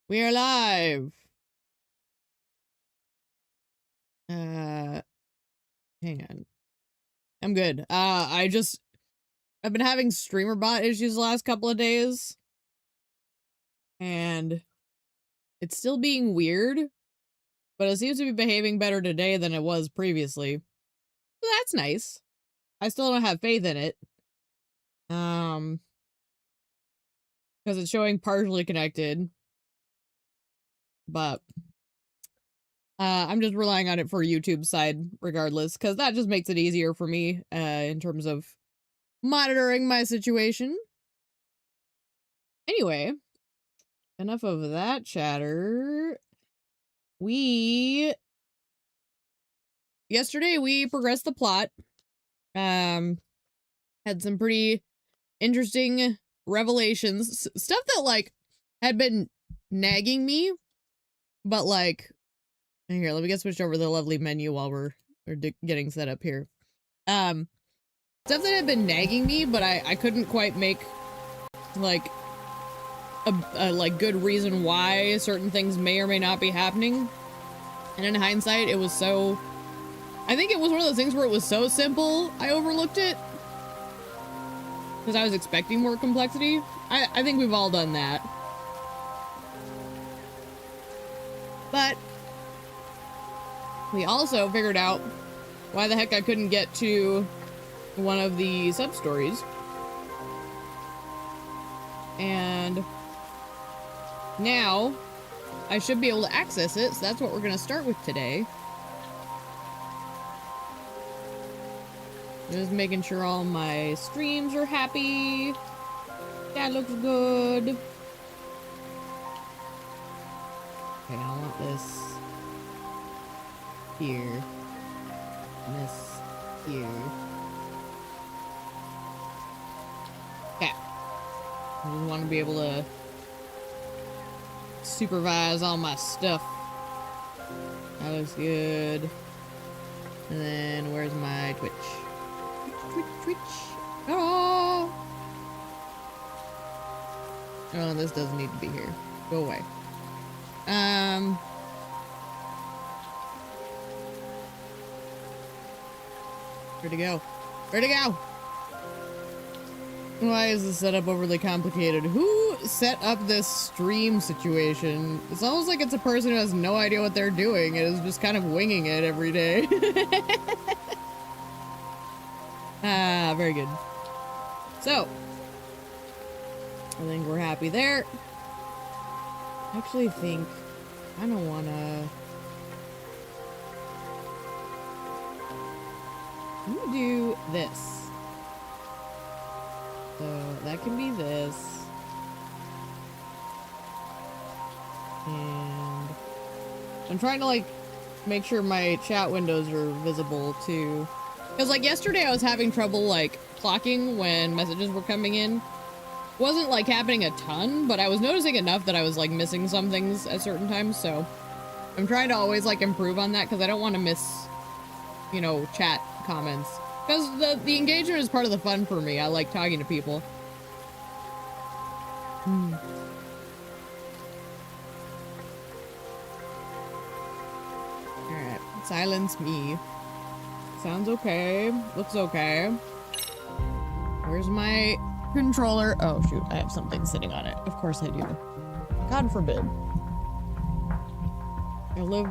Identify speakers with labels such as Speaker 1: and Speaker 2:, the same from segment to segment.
Speaker 1: We are live. Hang on. I'm good. I've been having streamer bot issues the last couple of days. And it's still being weird, but it seems to be behaving better today than it was previously. So that's nice. I still don't have faith in it. Because it's showing partially connected. But I'm just relying on it for YouTube's side regardless, because that just makes it easier for me in terms of monitoring my situation. Anyway, enough of that chatter. Yesterday we progressed the plot. Had some pretty interesting revelations, stuff that like had been nagging me, but like, here, let me get switched over to the lovely menu while we're getting set up here. Stuff that had been nagging me, but I couldn't quite make like a like good reason why certain things may or may not be happening. And in hindsight, it was so, I think it was one of those things where it was so simple I overlooked it because I was expecting more complexity. I think we've all done that. But we also figured out why the heck I couldn't get to one of the sub-stories. And now I should be able to access it, so that's what we're going to start with today. Just making sure all my streams are happy. That looks good. Okay, I want this here. And this here. Okay. I just want to be able to supervise all my stuff. That looks good. And then where's my Twitch? Twitch. Oh! Oh, this doesn't need to be here. Go away. Where'd it go? Where'd it go? Why is this setup overly complicated? Who set up this stream situation? It's almost like it's a person who has no idea what they're doing and is just kind of winging it every day. Ah, very good. So, I think we're happy there. I actually think I don't wanna. I'm gonna do this. So that can be this. And I'm trying to like make sure my chat windows are visible too. Because like yesterday I was having trouble like clocking when messages were coming in. Wasn't like happening a ton, but I was noticing enough that I was like missing some things at certain times, so I'm trying to always like improve on that because I don't want to miss, you know, chat comments. Because the engagement is part of the fun for me. I like talking to people. Alright, silence me. Sounds okay. Looks okay. Where's my controller? Oh shoot, I have something sitting on it. Of course I do. God forbid. I live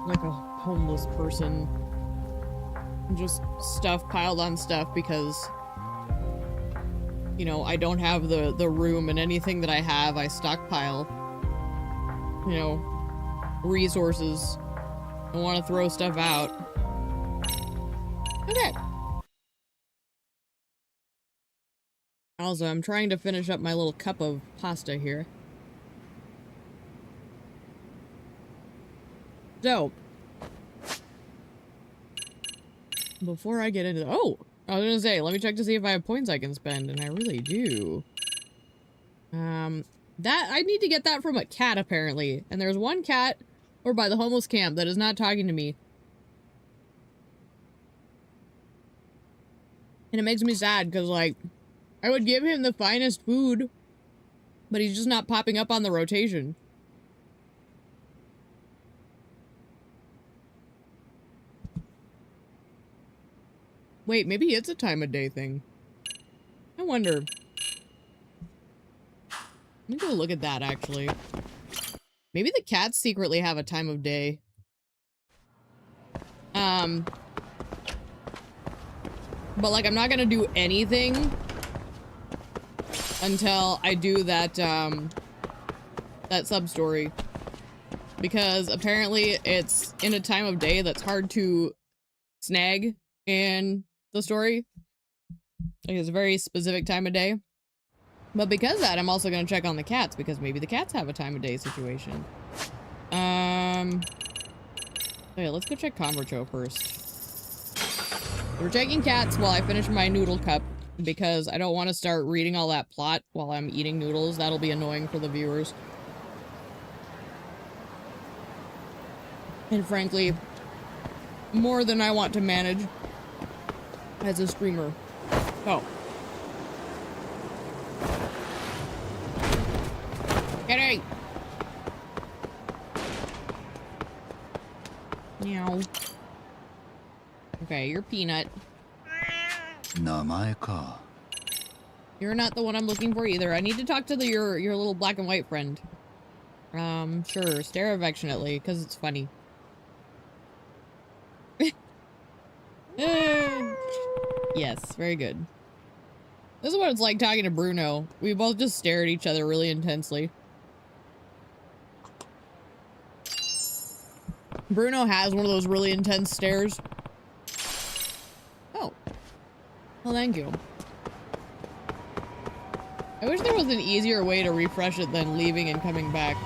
Speaker 1: like a homeless person. Just stuff piled on stuff because, you know, I don't have the room, and anything that I have, I stockpile. You know, resources. I want to throw stuff out. Okay. Also, I'm trying to finish up my little cup of pasta here. So, before I get into I was gonna say, let me check to see if I have points I can spend, and I really do. That I need to get that from a cat apparently, and there's one cat over by the homeless camp that is not talking to me. And it makes me sad because like I would give him the finest food But he's just not popping up on the rotation. Wait, maybe it's a time of day thing. I wonder. Let me go look at that, actually. Maybe the cats secretly have a time of day. But, like, I'm not gonna do anything until I do that, that sub-story. Because apparently it's in a time of day that's hard to snag in the story. Like, it's a very specific time of day. But because of that, I'm also gonna check on the cats, because maybe the cats have a time of day situation. Okay, let's go check Convercho first. We're checking cats while I finish my noodle cup, because I don't want to start reading all that plot while I'm eating noodles. That'll be annoying for the viewers. And frankly, more than I want to manage as a streamer. Oh. Kitty! Meow. Okay, you're Peanut. You're not the one I'm looking for either. I need to talk to your little black and white friend. Sure, stare affectionately, because it's funny. Yes, very good. This is what it's like talking to Bruno. We both just stare at each other really intensely. Bruno has one of those really intense stares. Oh. Well, thank you. I wish there was an easier way to refresh it than leaving and coming back.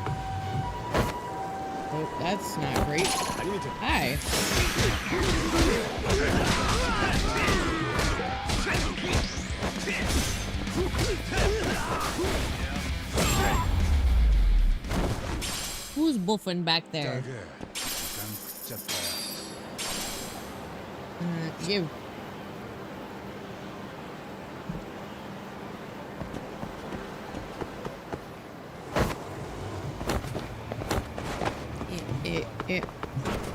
Speaker 1: Oh, that's not great. Hi. Who's buffing back there? You.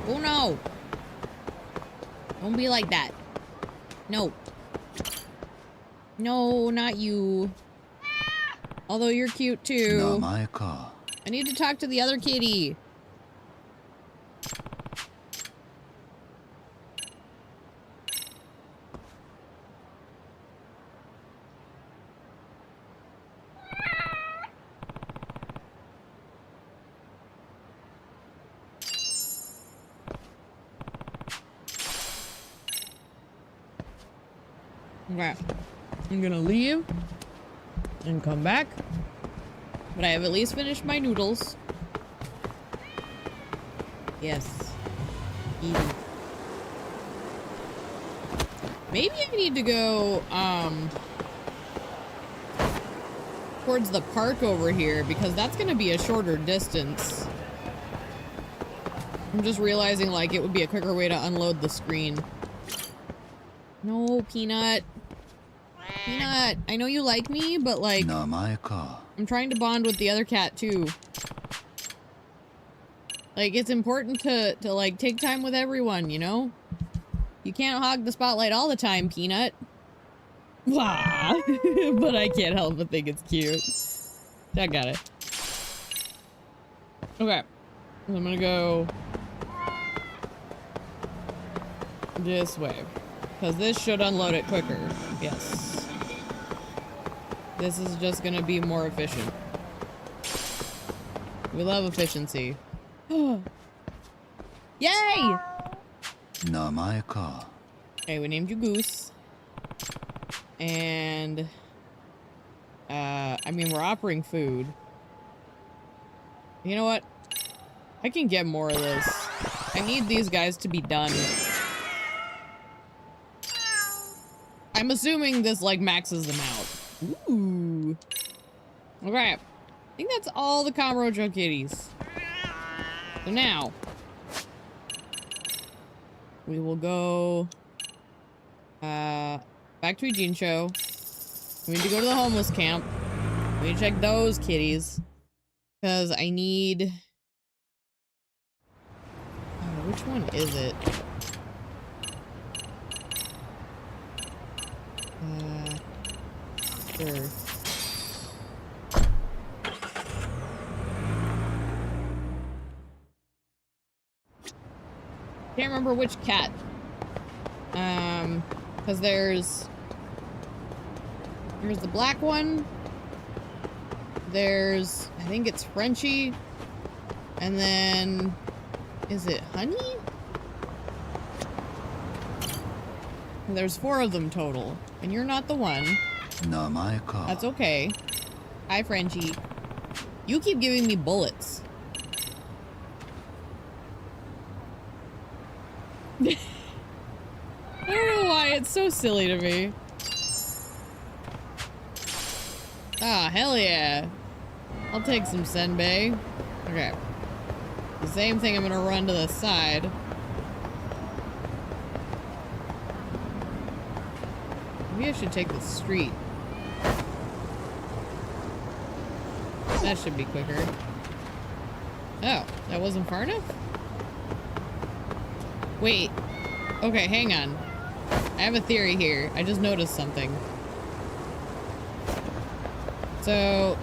Speaker 1: Oh no! Don't be like that. No. No, not you. Although you're cute too. I need to talk to the other kitty. Okay. I'm gonna leave and come back. But I have at least finished my noodles. Yes. Easy. Maybe I need to go, towards the park over here, because that's gonna be a shorter distance. I'm just realizing, like, it would be a quicker way to unload the screen. No, Peanut. Peanut, I know you like me, but, like, I'm trying to bond with the other cat, too. Like, it's important to like, take time with everyone, you know? You can't hog the spotlight all the time, Peanut. Wah! But I can't help but think it's cute. I got it. Okay. I'm gonna go this way. Because this should unload it quicker. Yes. This is just gonna be more efficient. We love efficiency. Yay! Okay, we named you Goose. And I mean, we're offering food. You know what? I can get more of this. I need these guys to be done. I'm assuming this, like, maxes them out. Ooh. Okay. I think that's all the Kamurocho kitties. So now, we will go, back to Ijincho. We need to go to the homeless camp. We check those kitties. Because I need... Oh, which one is it? Sure. Can't remember which cat. Because there's the black one. There's, I think it's Frenchie. And then, is it Honey? There's 4 of them total. And you're not the one. That's okay. Hi, Frenchie. You keep giving me bullets. I don't know why, it's so silly to me. Ah, hell yeah. I'll take some senbei. Okay. The same thing, I'm gonna run to the side. Maybe I should take the street. That should be quicker. Oh, that wasn't far enough? Wait. Okay, hang on. I have a theory here. I just noticed something. So...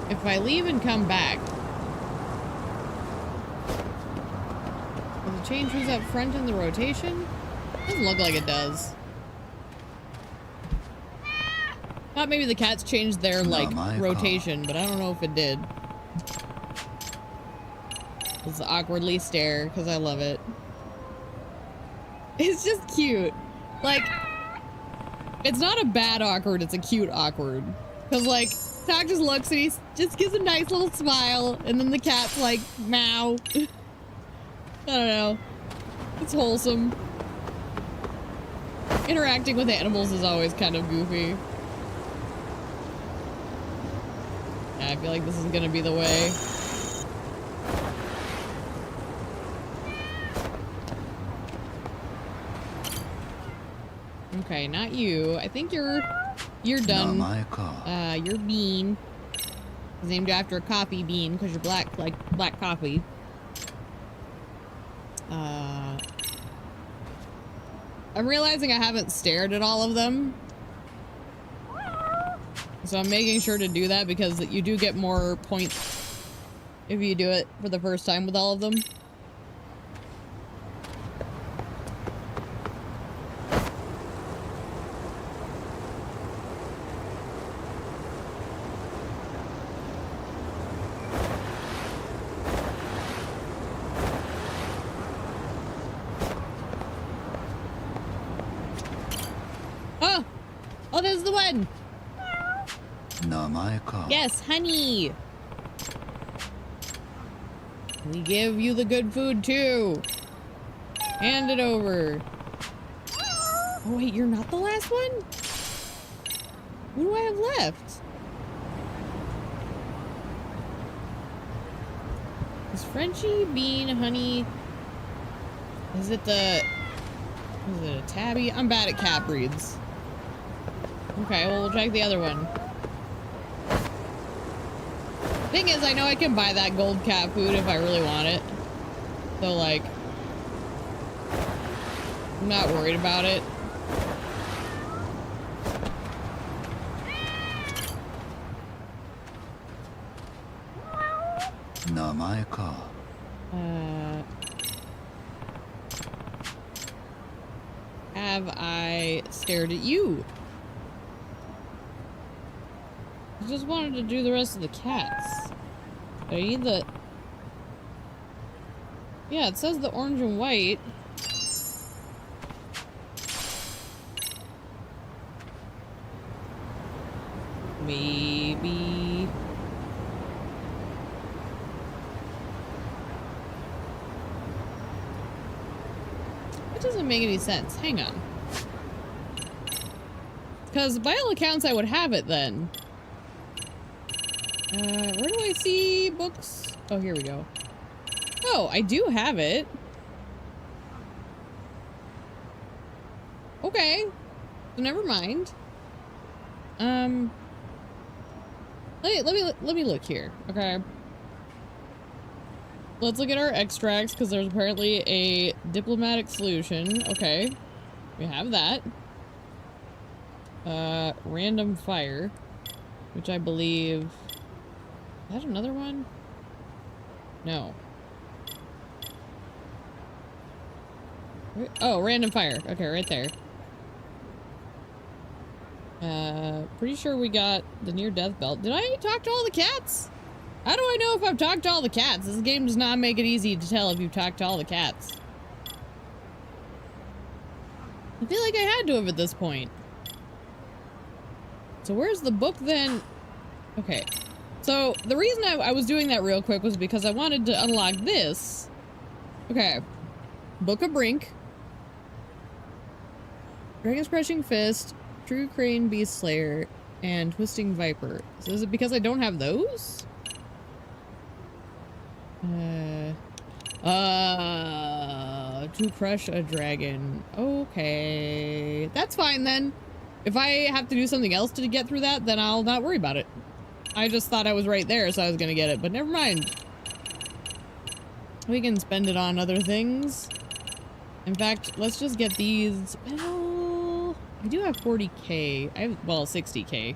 Speaker 1: if I leave and come back... does it change who's up front in the rotation? Doesn't look like it does. Thought maybe the cats changed their, like, rotation, but I don't know if it did. It's awkwardly stare, because I love it. It's just cute. Like, it's not a bad awkward, it's a cute awkward. Because, like, Doc just looks and he just gives a nice little smile, and then the cat's like, meow. I don't know. It's wholesome. Interacting with animals is always kind of goofy. Yeah, I feel like this is gonna be the way. Okay, not you. I think you're done. You're Bean. It's named after a coffee bean because you're black, like black coffee. I'm realizing I haven't stared at all of them. So I'm making sure to do that because you do get more points if you do it for the first time with all of them. Oh, there's the one. Yes, honey. We give you the good food too. Hand it over. Oh wait, you're not the last one? Who do I have left? Is Frenchie, Bean, Honey? Is it a tabby? I'm bad at cat breeds. Okay, well, we'll check the other one. Thing is, I know I can buy that gold cat food if I really want it. So, like, I'm not worried about it. Have I stared at you? I just wanted to do the rest of the cats. I need the... yeah, it says the orange and white. Maybe... it doesn't make any sense. Hang on. Because by all accounts I would have it then. Where do I see books? Oh, here we go. Oh, I do have it. Okay. So never mind. Let me look here, okay? Let's look at our extracts, because there's apparently a diplomatic solution. Okay. We have that. Random fire. Which I believe... Is that another one? No. Oh, random fire. Okay, right there. Pretty sure we got the near-death belt. Did I talk to all the cats? How do I know if I've talked to all the cats? This game does not make it easy to tell if you've talked to all the cats. I feel like I had to have at this point. So where's the book then? Okay. So the reason I was doing that real quick was because I wanted to unlock this. Okay. Book of Brink. Dragon's Crushing Fist. True Crane Beast Slayer. And Twisting Viper. So is it because I don't have those? To crush a dragon. Okay. That's fine then. If I have to do something else to get through that, then I'll not worry about it. I just thought I was right there, so I was gonna get it, but never mind. We can spend it on other things. In fact, let's just get these. Well, I do have 40k. I have, well, 60k.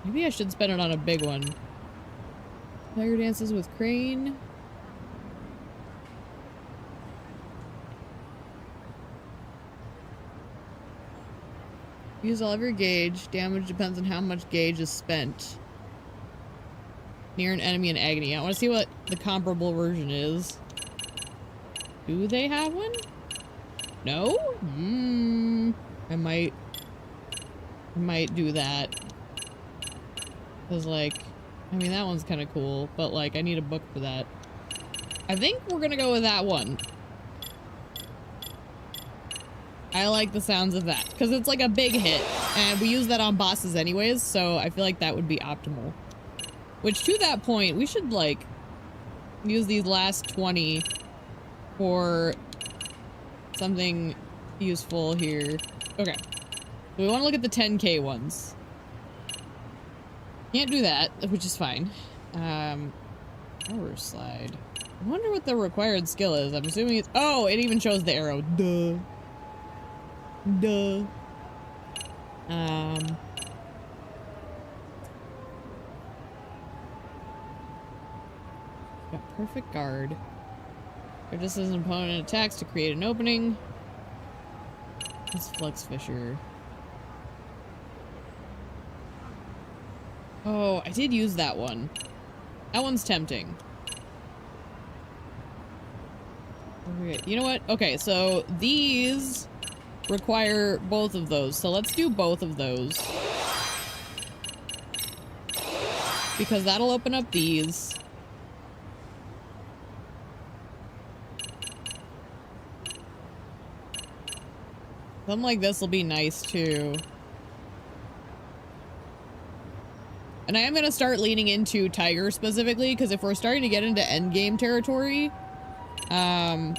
Speaker 1: Maybe I should spend it on a big one. Tiger Dances with Crane. Use all of your gauge. Damage depends on how much gauge is spent. Near an enemy in agony. I want to see what the comparable version is. Do they have one? No? I might do that. Cause like, I mean that one's kind of cool, but like I need a book for that. I think we're gonna go with that one. I like the sounds of that because it's like a big hit and we use that on bosses anyways, so I feel like that would be optimal. Which to that point, we should like use these last 20 for something useful here. Okay. So we want to look at the 10k ones. Can't do that, which is fine. Power slide. I wonder what the required skill is. I'm assuming it's, oh, it even shows the arrow. Duh. Duh. Got perfect guard. Or just as an opponent attacks to create an opening. This Flux Fisher. Oh, I did use that one. That one's tempting. You know what? Okay, so these require both of those. So let's do both of those. Because that'll open up these. Something like this will be nice too. And I am going to start leaning into Tiger specifically, because if we're starting to get into endgame territory, that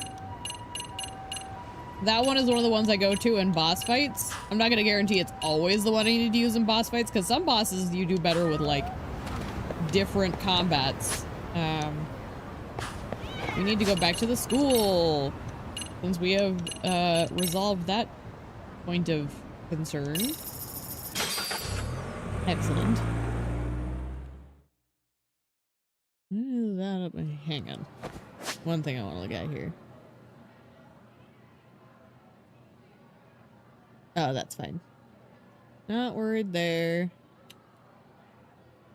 Speaker 1: one is one of the ones I go to in boss fights. I'm not going to guarantee it's always the one I need to use in boss fights, because some bosses you do better with, like, different combats. We need to go back to the school, since we have resolved that point of concern. Excellent. That up. Hang on. One thing I want to look at here. Oh, that's fine. Not worried there.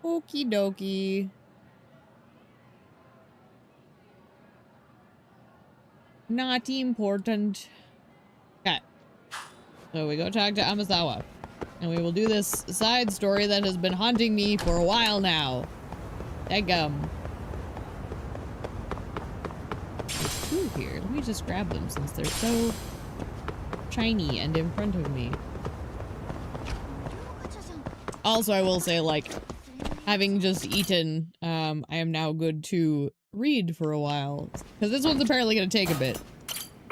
Speaker 1: Okie dokie. Not important. Okay. So we go talk to Amazawa. And we will do this side story that has been haunting me for a while now. Daggum. Ooh, here. Let me just grab them since they're so shiny and in front of me. Also, I will say, like, having just eaten, I am now good to read for a while. Because this one's apparently going to take a bit.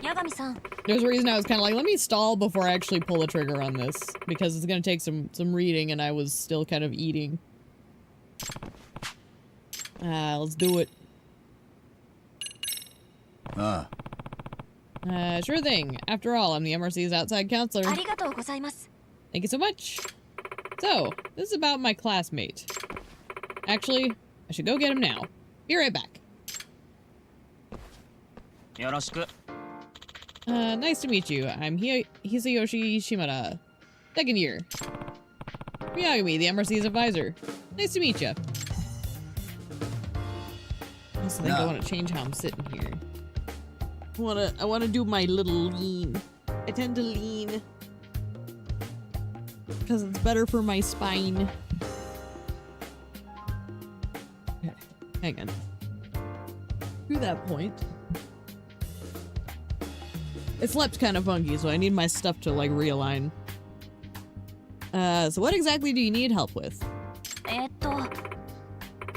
Speaker 1: There's a reason I was kind of like, let me stall before I actually pull the trigger on this, because it's gonna take some reading, and I was still kind of eating. Let's do it. Sure thing. After all, I'm the MRC's outside counselor. Thank you so much. So, this is about my classmate. Actually, I should go get him now. Be right back. Nice to meet you. I'm Hisayoshi Shimada. Second year. Miyagami, the MRC's advisor. Nice to meet you. I also think I want to change how I'm sitting here. I wanna do my little lean. I tend to lean because it's better for my spine. Okay, hang on. Through that point. It slept kind of funky, so I need my stuff to like realign. So what exactly do you need help with?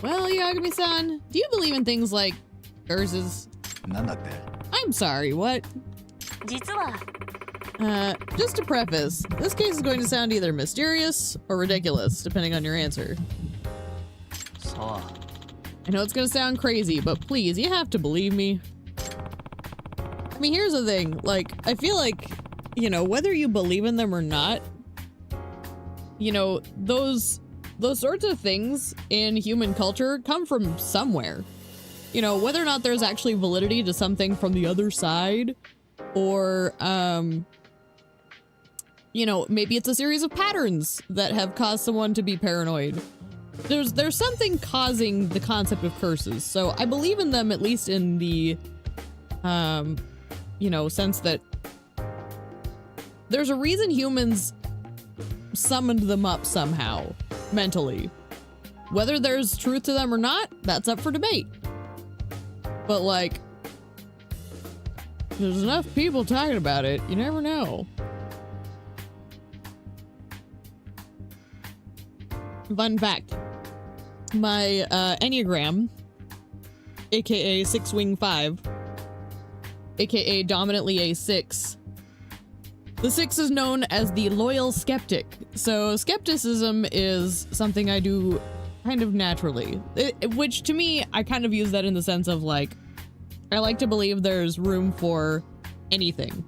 Speaker 1: Well, Yagami-san, do you believe in things like curses? I'm sorry, what? Just to preface, this case is going to sound either mysterious or ridiculous, depending on your answer. I know it's gonna sound crazy, but please, you have to believe me. I mean, here's the thing, like, I feel like, you know, whether you believe in them or not, you know, those sorts of things in human culture come from somewhere. You know, whether or not there's actually validity to something from the other side, or, you know, maybe it's a series of patterns that have caused someone to be paranoid. There's something causing the concept of curses, so I believe in them at least in the, you know, sense that there's a reason humans summoned them up somehow, mentally. Whether there's truth to them or not, that's up for debate. But, like, there's enough people talking about it, you never know. Fun fact. My, Enneagram, aka 6-wing 5, aka dominantly a 6. The 6 is known as the loyal skeptic. So skepticism is something I do kind of naturally, which to me, I kind of use that in the sense of like, I like to believe there's room for anything.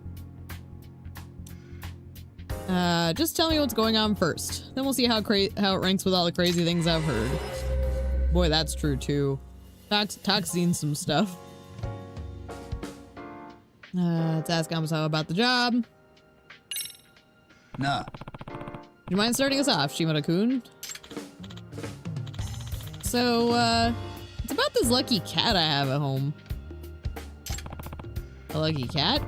Speaker 1: Just tell me what's going on first. Then we'll see how it ranks with all the crazy things I've heard. Boy, that's true too. Talk's seen some stuff. Let's ask Amasawa about the job.
Speaker 2: Nah.
Speaker 1: Do you mind starting us off, Shimada-kun? So, it's about this lucky cat I have at home. A lucky cat?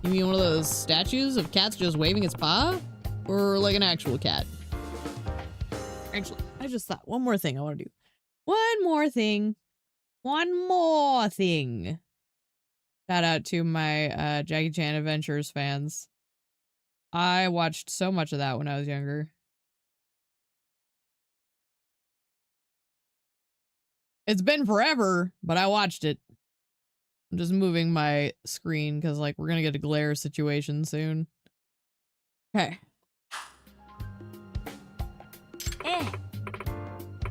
Speaker 1: You mean one of those statues of cats just waving its paw? Or like an actual cat? Actually, I just thought one more thing I want to do. One more thing. Shout out to my Jackie Chan Adventures fans. I watched so much of that when I was younger. It's been forever, but I watched it. I'm just moving my screen because, like, we're gonna get a glare situation soon. Okay.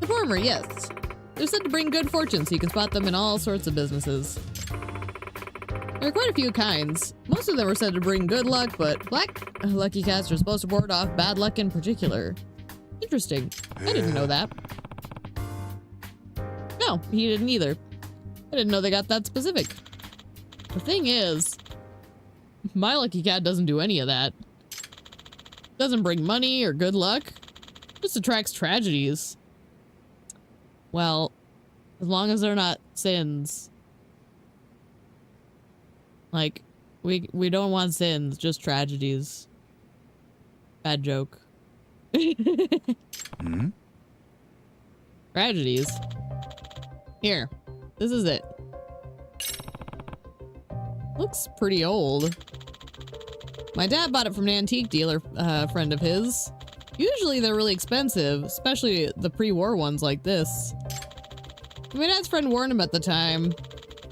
Speaker 1: Performer, yes. They're said to bring good fortune, so you can spot them in all sorts of businesses. There are quite a few kinds. Most of them are said to bring good luck, but black lucky cats are supposed to ward off bad luck in particular. Interesting. I didn't know that. No, he didn't either. I didn't know they got that specific. The thing is, my lucky cat doesn't do any of that. Doesn't bring money or good luck. Just attracts tragedies. Well, as long as they're not sins. Like, we don't want sins, just tragedies. Bad joke.
Speaker 2: Hmm?
Speaker 1: Tragedies. Here, this is it. Looks pretty old. My dad bought it from an antique dealer, friend of his. Usually they're really expensive, especially the pre-war ones like this. My dad's friend warned him at the time.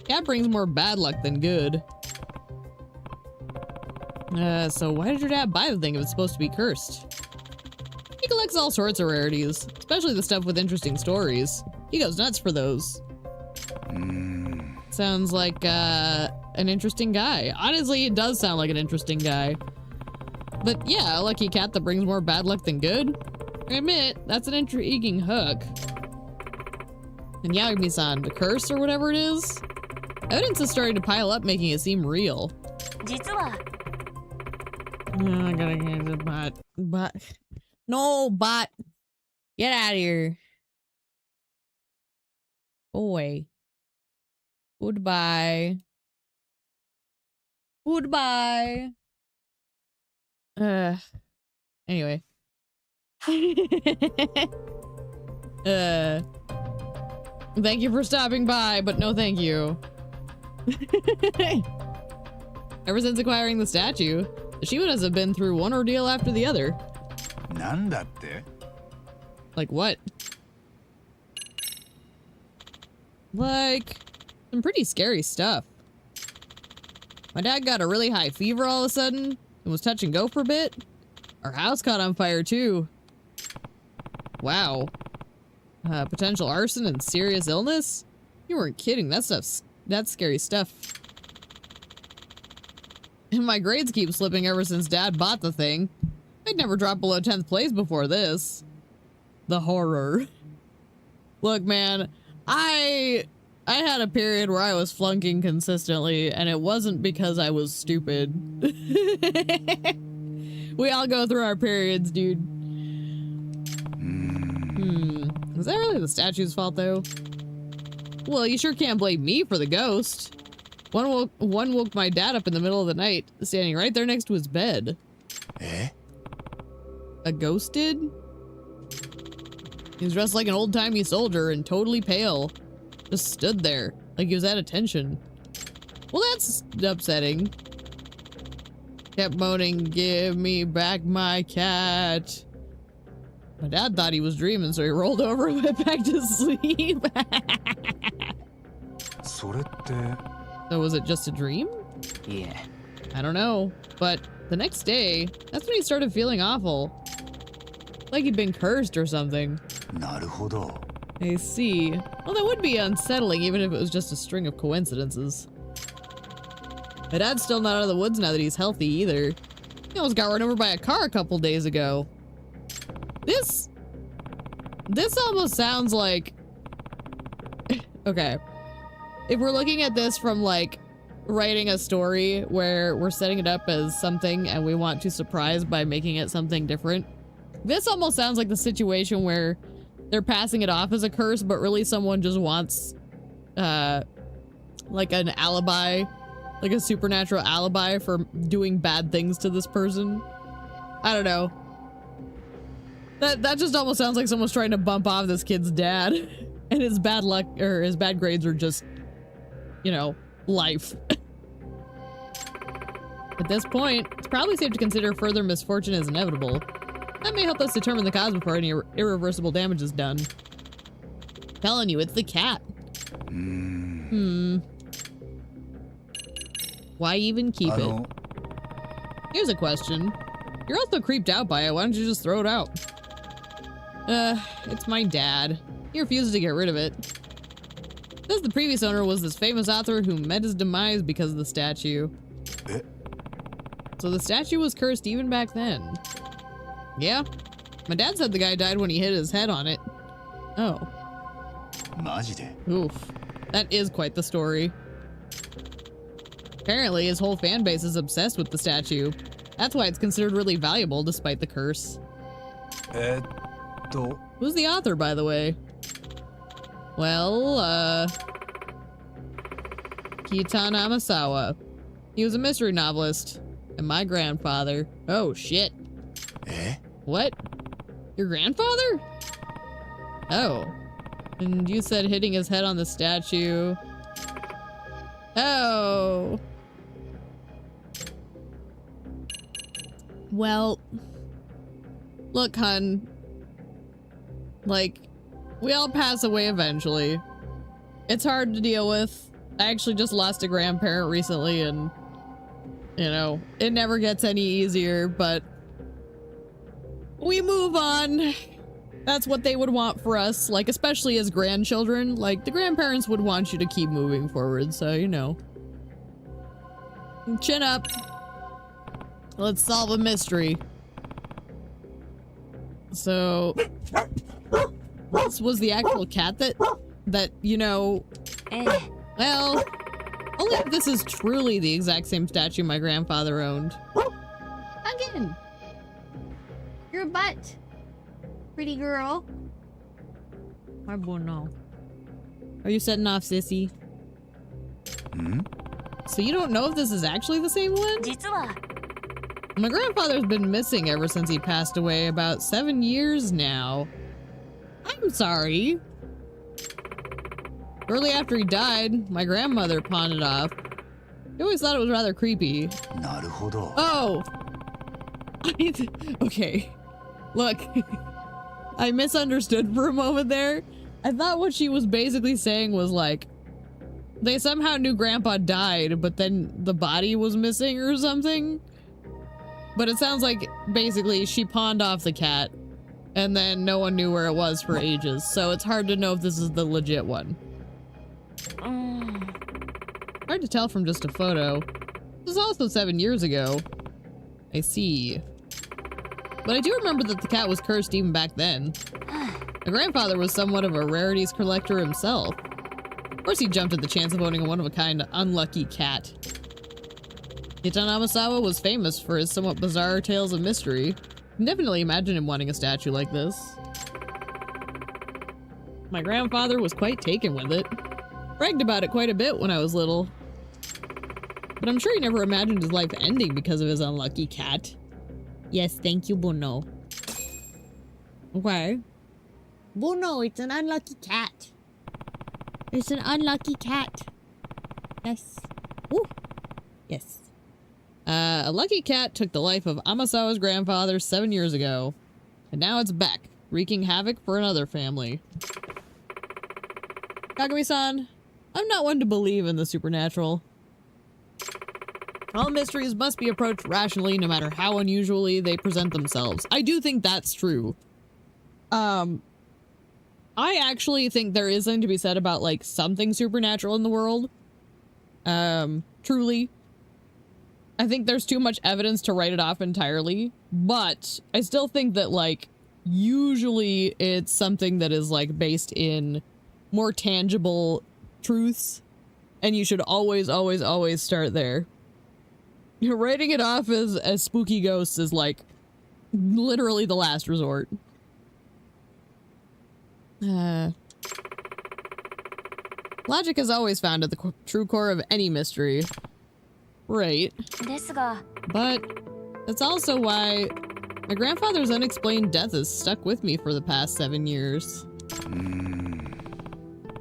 Speaker 1: Cat brings more bad luck than good. So why did your dad buy the thing if it's supposed to be cursed? He collects all sorts of rarities, especially the stuff with interesting stories. He goes nuts for those. Sounds like, an interesting guy. Honestly, it does sound like an interesting guy. But yeah, a lucky cat that brings more bad luck than good. I admit, that's an intriguing hook. And Yagami-san, the curse or whatever it is? Evidence is starting to pile up, making it seem real. I gotta get the bot. No, bot. Get out of here. Boy. Goodbye. Goodbye. Anyway. Thank you for stopping by, but no thank you. Ever since acquiring the statue, the Shiwunas have been through one ordeal after the other. Like what? Like, some pretty scary stuff. My dad got a really high fever all of a sudden and was touch and go for a bit. Our house caught on fire too. Wow. Potential arson and serious illness? You weren't kidding. That's scary stuff. And my grades keep slipping ever since Dad bought the thing. I'd never dropped below 10th place before this. The horror. Look, man, I had a period where I was flunking consistently, and it wasn't because I was stupid. We all go through our periods, dude. Is that really the statue's fault, though? Well, you sure can't blame me for the ghost. One woke my dad up in the middle of the night, standing right there next to his bed. Eh? A ghost did? He was dressed like an old-timey soldier and totally pale. Just stood there, like he was at attention. Well, that's upsetting. Kept moaning, "Give me back my cat." My dad thought he was dreaming, so he rolled over and went back to sleep. So was it just a dream? Yeah. I don't know, but the next day, that's when he started feeling awful. Like he'd been cursed or something. Naruhodo. I see. Well, that would be unsettling, even if it was just a string of coincidences. My dad's still not out of the woods now that he's healthy, either. He almost got run over by a car a couple days ago. This almost sounds like... Okay. If we're looking at this from, like, writing a story where we're setting it up as something and we want to surprise by making it something different, this almost sounds like the situation where they're passing it off as a curse, but really someone just wants, like an alibi, like a supernatural alibi for doing bad things to this person. I don't know. That just almost sounds like someone's trying to bump off this kid's dad, and his bad luck, or his bad grades are just, you know, life. At this point, it's probably safe to consider further misfortune as inevitable. That may help us determine the cause before any irreversible damage is done. Telling you, it's the cat. Why even keep it? Here's a question. You're also creeped out by it. Why don't you just throw it out? It's my dad. He refuses to get rid of it. Says the previous owner was this famous author who met his demise because of the statue. So the statue was cursed even back then. Yeah. My dad said the guy died when he hit his head on it. Oh. Oof. That is quite the story. Apparently, his whole fan base is obsessed with the statue. That's why it's considered really valuable despite the curse. Who's the author, by the way? Well, Kitana Amasawa. He was a mystery novelist. And my grandfather. Oh, shit. What? Your grandfather? Oh. And you said hitting his head on the statue. Oh. Well, look, hun. Like, we all pass away eventually. It's hard to deal with. I actually just lost a grandparent recently, and You know, it never gets any easier, but we move on. That's what they would want for us, like, especially as grandchildren. Like, the grandparents would want you to keep moving forward, so, you know. Chin up. Let's solve a mystery. So, this was the actual cat that, you know, well, only if this is truly the exact same statue my grandfather owned.
Speaker 2: Again. Your butt. Pretty girl.
Speaker 1: I don't know. Are you setting off, sissy?
Speaker 3: Hmm?
Speaker 1: So you don't know if this is actually the same one?
Speaker 2: 実は
Speaker 1: My grandfather's been missing ever since he passed away about 7 years now. I'm sorry. Shortly after he died, my grandmother pawned it off. I always thought it was rather creepy.
Speaker 3: なるほど。
Speaker 1: Oh! Okay. Look. I misunderstood for a moment there. I thought what she was basically saying was like, they somehow knew Grandpa died, but then the body was missing or something. But it sounds like basically she pawned off the cat, and then no one knew where it was for ages, so it's hard to know if this is the legit one. Hard to tell from just a photo. This is also 7 years ago. I see. But I do remember that the cat was cursed even back then. My grandfather was somewhat of a rarities collector himself. Of course he jumped at the chance of owning a one-of-a-kind unlucky cat. Hitan Amasawa was famous for his somewhat bizarre tales of mystery. You can definitely imagine him wanting a statue like this. My grandfather was quite taken with it. Bragged about it quite a bit when I was little. But I'm sure he never imagined his life ending because of his unlucky cat. Yes, thank you, Bono. Okay.
Speaker 2: Bono, it's an unlucky cat.
Speaker 1: It's an unlucky cat. Yes. Woo. Yes. A lucky cat took the life of Amasawa's grandfather 7 years ago. And now it's back, wreaking havoc for another family. Kagami-san, I'm not one to believe in the supernatural. All mysteries must be approached rationally no matter how unusually they present themselves. I do think that's true. I actually think there is something to be said about, like, something supernatural in the world. Truly. I think there's too much evidence to write it off entirely, but I still think that, like, usually it's something that is, like, based in more tangible truths, and you should always, always, always start there. You're writing it off as spooky ghosts is, like, literally the last resort. Logic is always found at the true core of any mystery. Right.
Speaker 2: ですが
Speaker 1: But that's also why my grandfather's unexplained death has stuck with me for the past 7 years.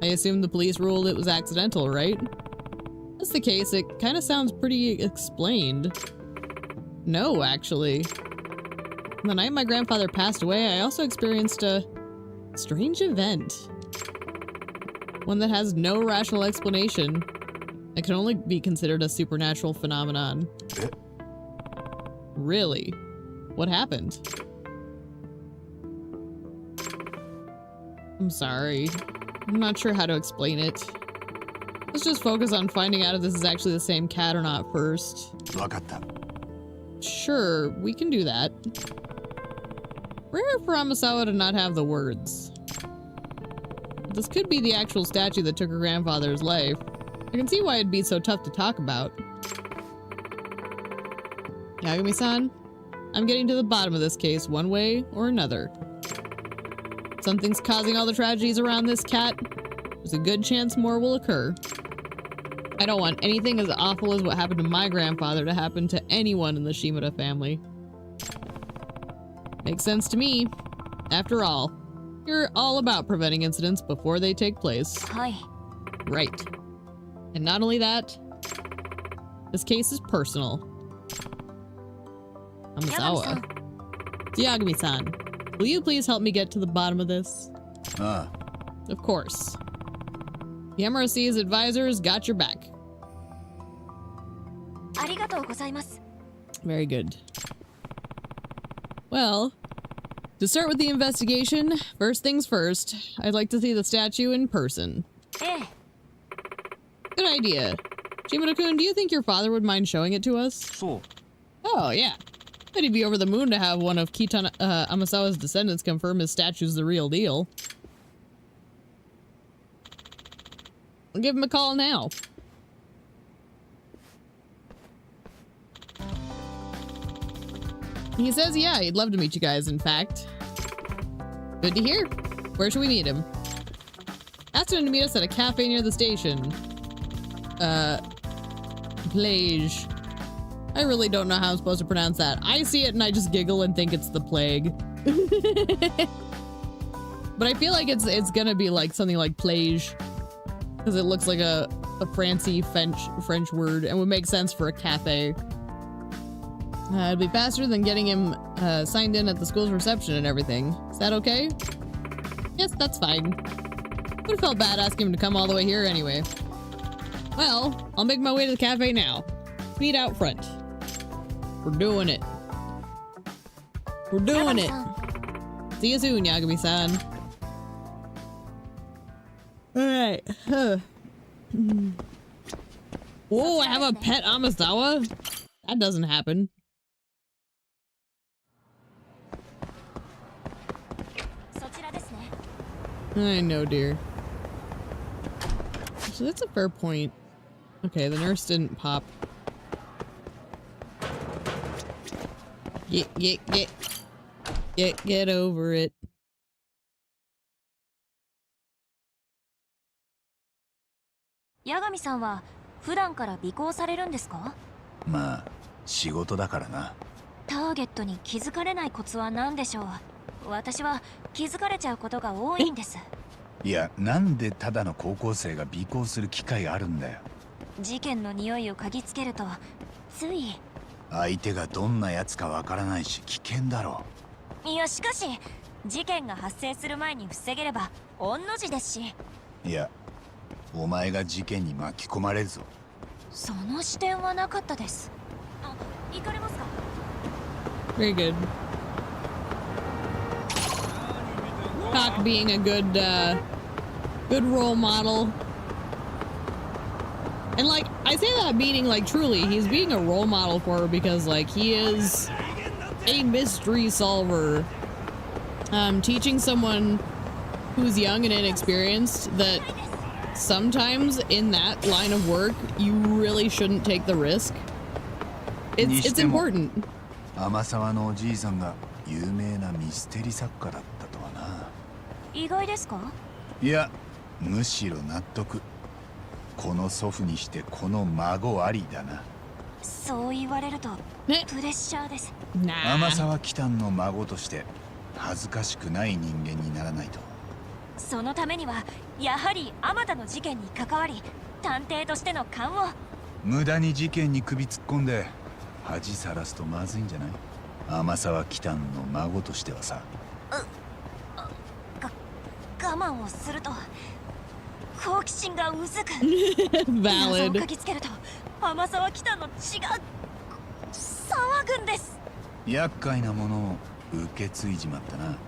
Speaker 1: I assume the police ruled it was accidental, right? If that's the case, it kind of sounds pretty explained. No, actually. The night my grandfather passed away, I also experienced a strange event. One that has no rational explanation. It can only be considered a supernatural phenomenon. Really? What happened? I'm sorry. I'm not sure how to explain it. Let's just focus on finding out if this is actually the same cat or not first.
Speaker 3: わかった。
Speaker 1: Sure, we can do that. Rare for Amasawa to not have the words. This could be the actual statue that took her grandfather's life. I can see why it'd be so tough to talk about. Yagami-san, I'm getting to the bottom of this case one way or another. Something's causing all the tragedies around this cat. There's a good chance more will occur. I don't want anything as awful as what happened to my grandfather to happen to anyone in the Shimada family. Makes sense to me. After all, you're all about preventing incidents before they take place.
Speaker 2: はい
Speaker 1: Right. And not only that, this case is personal. Amasawa. Yagami-san, will you please help me get to the bottom of this? Of course. The MRC's advisors got your back.
Speaker 2: ありがとうございます。
Speaker 1: Very good. Well, to start with the investigation, first things first, I'd like to see the statue in person.
Speaker 2: ええ。
Speaker 1: Good idea. Shimura-kun, do you think your father would mind showing it to us?
Speaker 3: そう。
Speaker 1: Oh, yeah. Bet he'd be over the moon to have one of Kitan Amasawa's descendants confirm his statue's the real deal. I'll give him a call now. He says, yeah, he'd love to meet you guys, in fact. Good to hear. Where should we meet him? Asked him to meet us at a cafe near the station. Plage. I really don't know how I'm supposed to pronounce that. I see it and I just giggle and think it's the plague. But I feel like it's gonna be like something like plage. Because it looks like a fancy French word and would make sense for a cafe. It'd be faster than getting him signed in at the school's reception and everything. Is that okay? Yes, that's fine. Would have felt bad asking him to come all the way here anyway. Well, I'll make my way to the cafe now. Meet out front. We're doing it. We're doing it. See you soon, Yagami-san. Alright. Whoa, I have a pet Amasawa? That doesn't happen. I know, dear. So that's a fair point. Okay, the nurse didn't pop. Get over it.
Speaker 2: Yagami-san は普段から尾行されるんですか？
Speaker 3: まあ、仕事だからな。
Speaker 2: ターゲットに気づかれないコツは何でしょう？私は気づかれちゃうことが多いんです。
Speaker 3: いや、なんでただの高校生が尾行する機会があるんだよ。
Speaker 2: 事件の匂いを嗅ぎつけると、つい。
Speaker 3: 相手がどんなやつかわからないし危険だろ
Speaker 2: う。いや、しかし事件が発生する前に防げれば御の字ですし。
Speaker 3: いや、お前が事件に巻き込まれるぞ。
Speaker 2: その視点はなかったです。あ、行かれますか？
Speaker 1: Very good. Cock being a good role model. And like, I say that meaning like truly, he's being a role model for her because like he is a mystery solver. Teaching someone who's young and inexperienced that sometimes in that line of work, you really shouldn't take the risk. It's important.
Speaker 3: 天沢のおじいさんが有名なミステリ作家だったとはな。
Speaker 2: 意外ですか？
Speaker 3: いや、むしろ納得。この祖父にしてこの孫ありだな。
Speaker 2: そう言われるとプレッシャーです。
Speaker 3: 天沢キタンの孫として恥ずかしくない人間にならないと。
Speaker 2: そのためにはやはりあまたの事件に関わり、探偵としての勘を。
Speaker 3: 無駄に事件に首突っ込んで恥さらすとまずいんじゃない？天沢キタンの孫としてはさ。
Speaker 2: 我慢をすると好奇心がうずく。
Speaker 1: Valid.
Speaker 2: 嗅ぎつけると天沢キタンの血が騒ぐんです。
Speaker 3: 厄介なものを受け継いじまったな。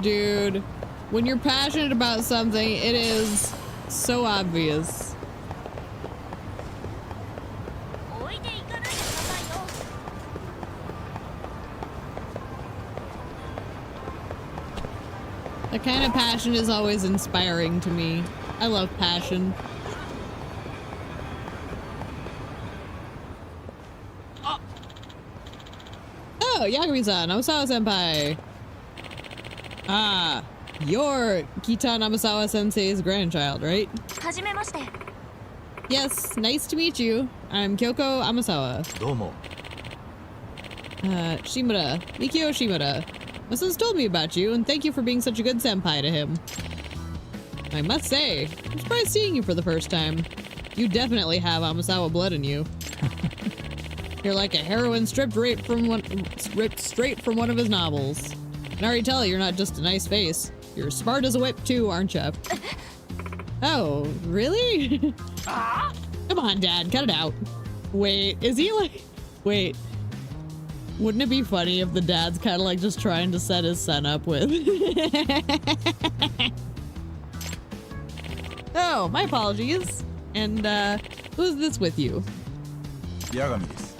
Speaker 1: Dude, when you're passionate about something, it is so obvious. That kind of passion is always inspiring to me. I love passion. Oh, Yagami-san, Amasawa-senpai. Ah, you're Kitan Amasawa-sensei's grandchild, right?
Speaker 2: Hajimemashite.
Speaker 1: Yes, nice to meet you. I'm Kyoko Amasawa.
Speaker 3: Domo.
Speaker 1: Shimura. Mikio Shimura. My son's told me about you, and thank you for being such a good senpai to him. I must say, I'm surprised seeing you for the first time. You definitely have Amasawa blood in you. You're like a heroine stripped straight from one of his novels. I can already tell you're not just a nice face. You're smart as a whip too, aren't you? Oh, really? Come on, Dad, cut it out. Wait, is he like... Wait. Wouldn't it be funny if the dad's kind of like just trying to set his son up with... Oh, my apologies. And, who's this with you?
Speaker 3: Yagami desu.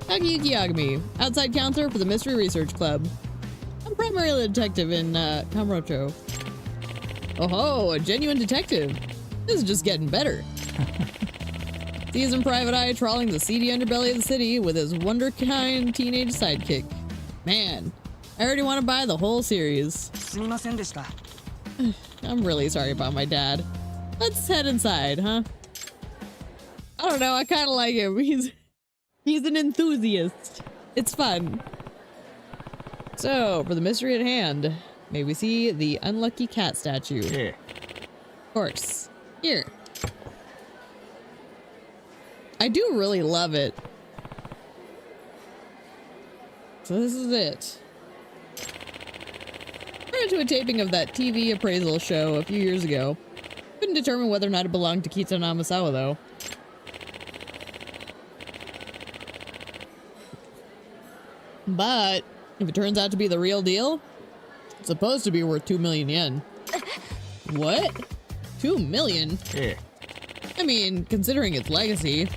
Speaker 1: Takayuki Yagami, outside counselor for the Mystery Research Club. I'm primarily a detective in, Kamurocho. Oh ho, a genuine detective. This is just getting better. Seasoned private eye trawling the seedy underbelly of the city with his wonderkind teenage sidekick. Man, I already want to buy the whole series. I'm really sorry about my dad. Let's head inside, huh? I don't know, I kind of like him. He's an enthusiast. It's fun. So, for the mystery at hand, may we see the unlucky cat statue?
Speaker 3: Yeah.
Speaker 1: Of course. Here. I do really love it. So this is it. I went to a taping of that TV appraisal show a few years ago. Couldn't determine whether or not it belonged to Kita Namasawa though. But if it turns out to be the real deal, it's supposed to be worth 2 million yen. What? 2 million?
Speaker 3: Yeah.
Speaker 1: I mean, considering its legacy,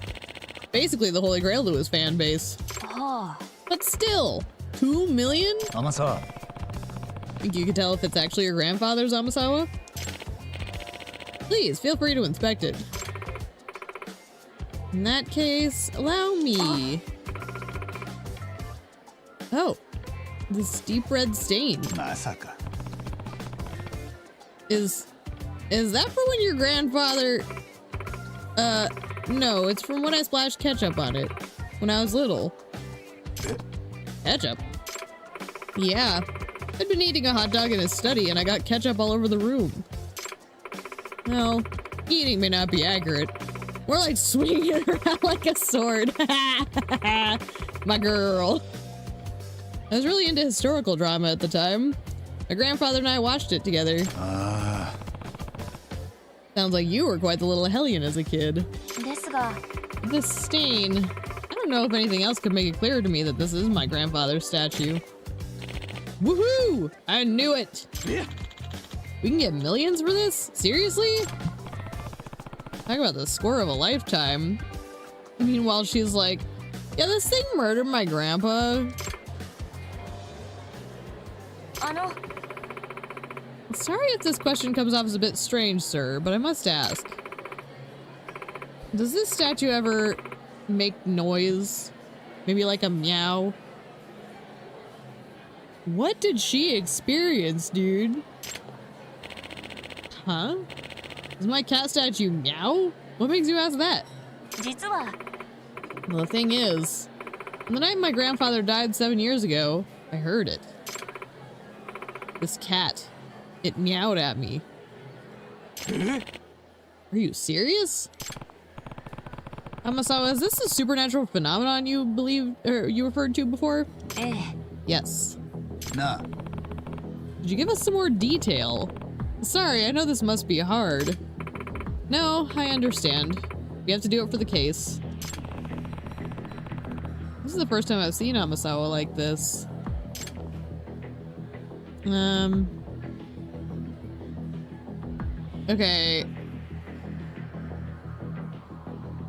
Speaker 1: basically the holy grail to his fan base.
Speaker 2: Oh.
Speaker 1: But still, 2 million?
Speaker 3: Amasawa.
Speaker 1: Think you can tell if it's actually your grandfather's Amasawa? Please, feel free to inspect it. In that case, allow me. Oh, this deep red stain.
Speaker 3: Masaka.
Speaker 1: Is that for when your grandfather... no, it's from when I splashed ketchup on it. When I was little. Ketchup? Yeah. I'd been eating a hot dog in his study and I got ketchup all over the room. Well, eating may not be accurate. More like swinging it around like a sword. My girl. I was really into historical drama at the time. My grandfather and I watched it together. Sounds like you were quite the little hellion as a kid. This stain. I don't know if anything else could make it clearer to me that this is my grandfather's statue. Woohoo! I knew it!
Speaker 3: Yeah.
Speaker 1: We can get millions for this? Seriously? Talk about the score of a lifetime. Meanwhile, she's like, yeah, this thing murdered my grandpa. Sorry if this question comes off as a bit strange, sir, but I must ask. Does this statue ever make noise? Maybe like a meow? What did she experience, dude? Huh? Does my cat statue meow? What makes you ask that? Well, the thing is, on the night my grandfather died 7 years ago, I heard it. This cat. It meowed at me. Are you serious? Amasawa, is this a supernatural phenomenon you believe or you referred to before? Yes.
Speaker 3: Nah.
Speaker 1: Could you give us some more detail? Sorry, I know this must be hard. No, I understand. We have to do it for the case. This is the first time I've seen Amasawa like this. Okay.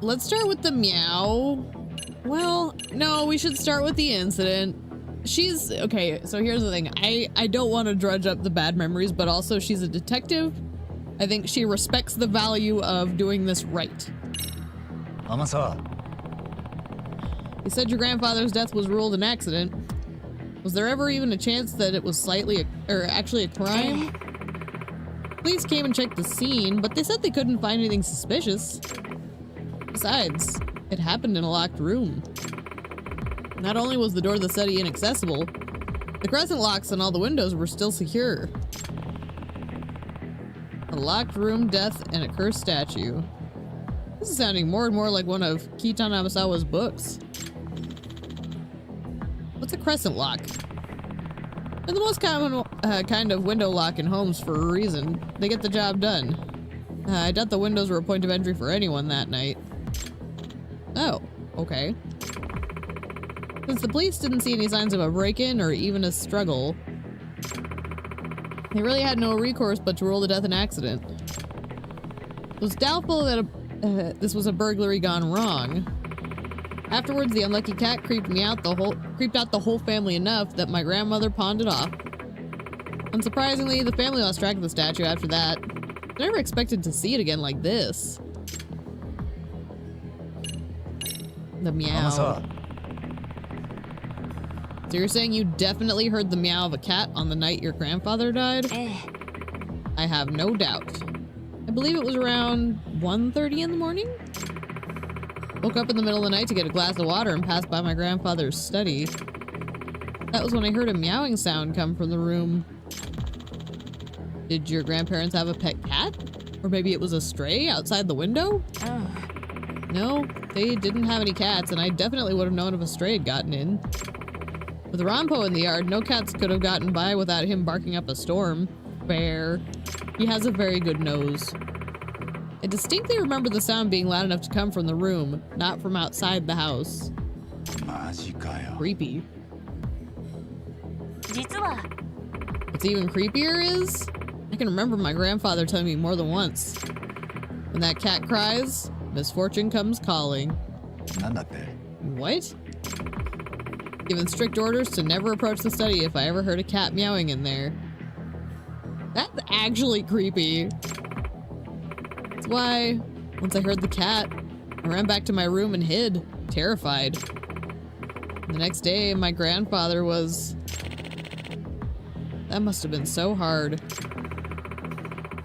Speaker 1: Let's start with the meow. Well, no, we should start with the incident. She's okay, so here's the thing. I don't want to drudge up the bad memories, but also she's a detective. I think she respects the value of doing this right.
Speaker 3: Amasawa.
Speaker 1: You said your grandfather's death was ruled an accident. Was there ever even a chance that it was actually a crime? Police came and checked the scene, but they said they couldn't find anything suspicious. Besides, it happened in a locked room. Not only was the door to the study inaccessible, the crescent locks on all the windows were still secure. A locked room, death, and a cursed statue. This is sounding more and more like one of Kita Namasawa's books. What's a crescent lock? They're the most common kind of window lock in homes for a reason. They get the job done. I doubt the windows were a point of entry for anyone that night. Oh, okay. Since the police didn't see any signs of a break-in or even a struggle, they really had no recourse but to rule the death an accident. It was doubtful that this was a burglary gone wrong. Afterwards, the unlucky cat creeped out the whole family enough that my grandmother pawned it off. Unsurprisingly, the family lost track of the statue after that. I never expected to see it again like this. The meow. So you're saying you definitely heard the meow of a cat on the night your grandfather died? I have no doubt. I believe it was around 1:30 in the morning? Woke up in the middle of the night to get a glass of water and passed by my grandfather's study. That was when I heard a meowing sound come from the room. Did your grandparents have a pet cat? Or maybe it was a stray outside the window? No, they didn't have any cats, and I definitely would have known if a stray had gotten in. With Rampo in the yard, no cats could have gotten by without him barking up a storm. Fair. He has a very good nose. I distinctly remember the sound being loud enough to come from the room, not from outside the house. Creepy. What's even creepier is, I can remember my grandfather telling me more than once. When that cat cries, misfortune comes calling. What? Given strict orders to never approach the study if I ever heard a cat meowing in there. That's actually creepy. That's why, once I heard the cat, I ran back to my room and hid, terrified. The next day, my grandfather was... That must have been so hard.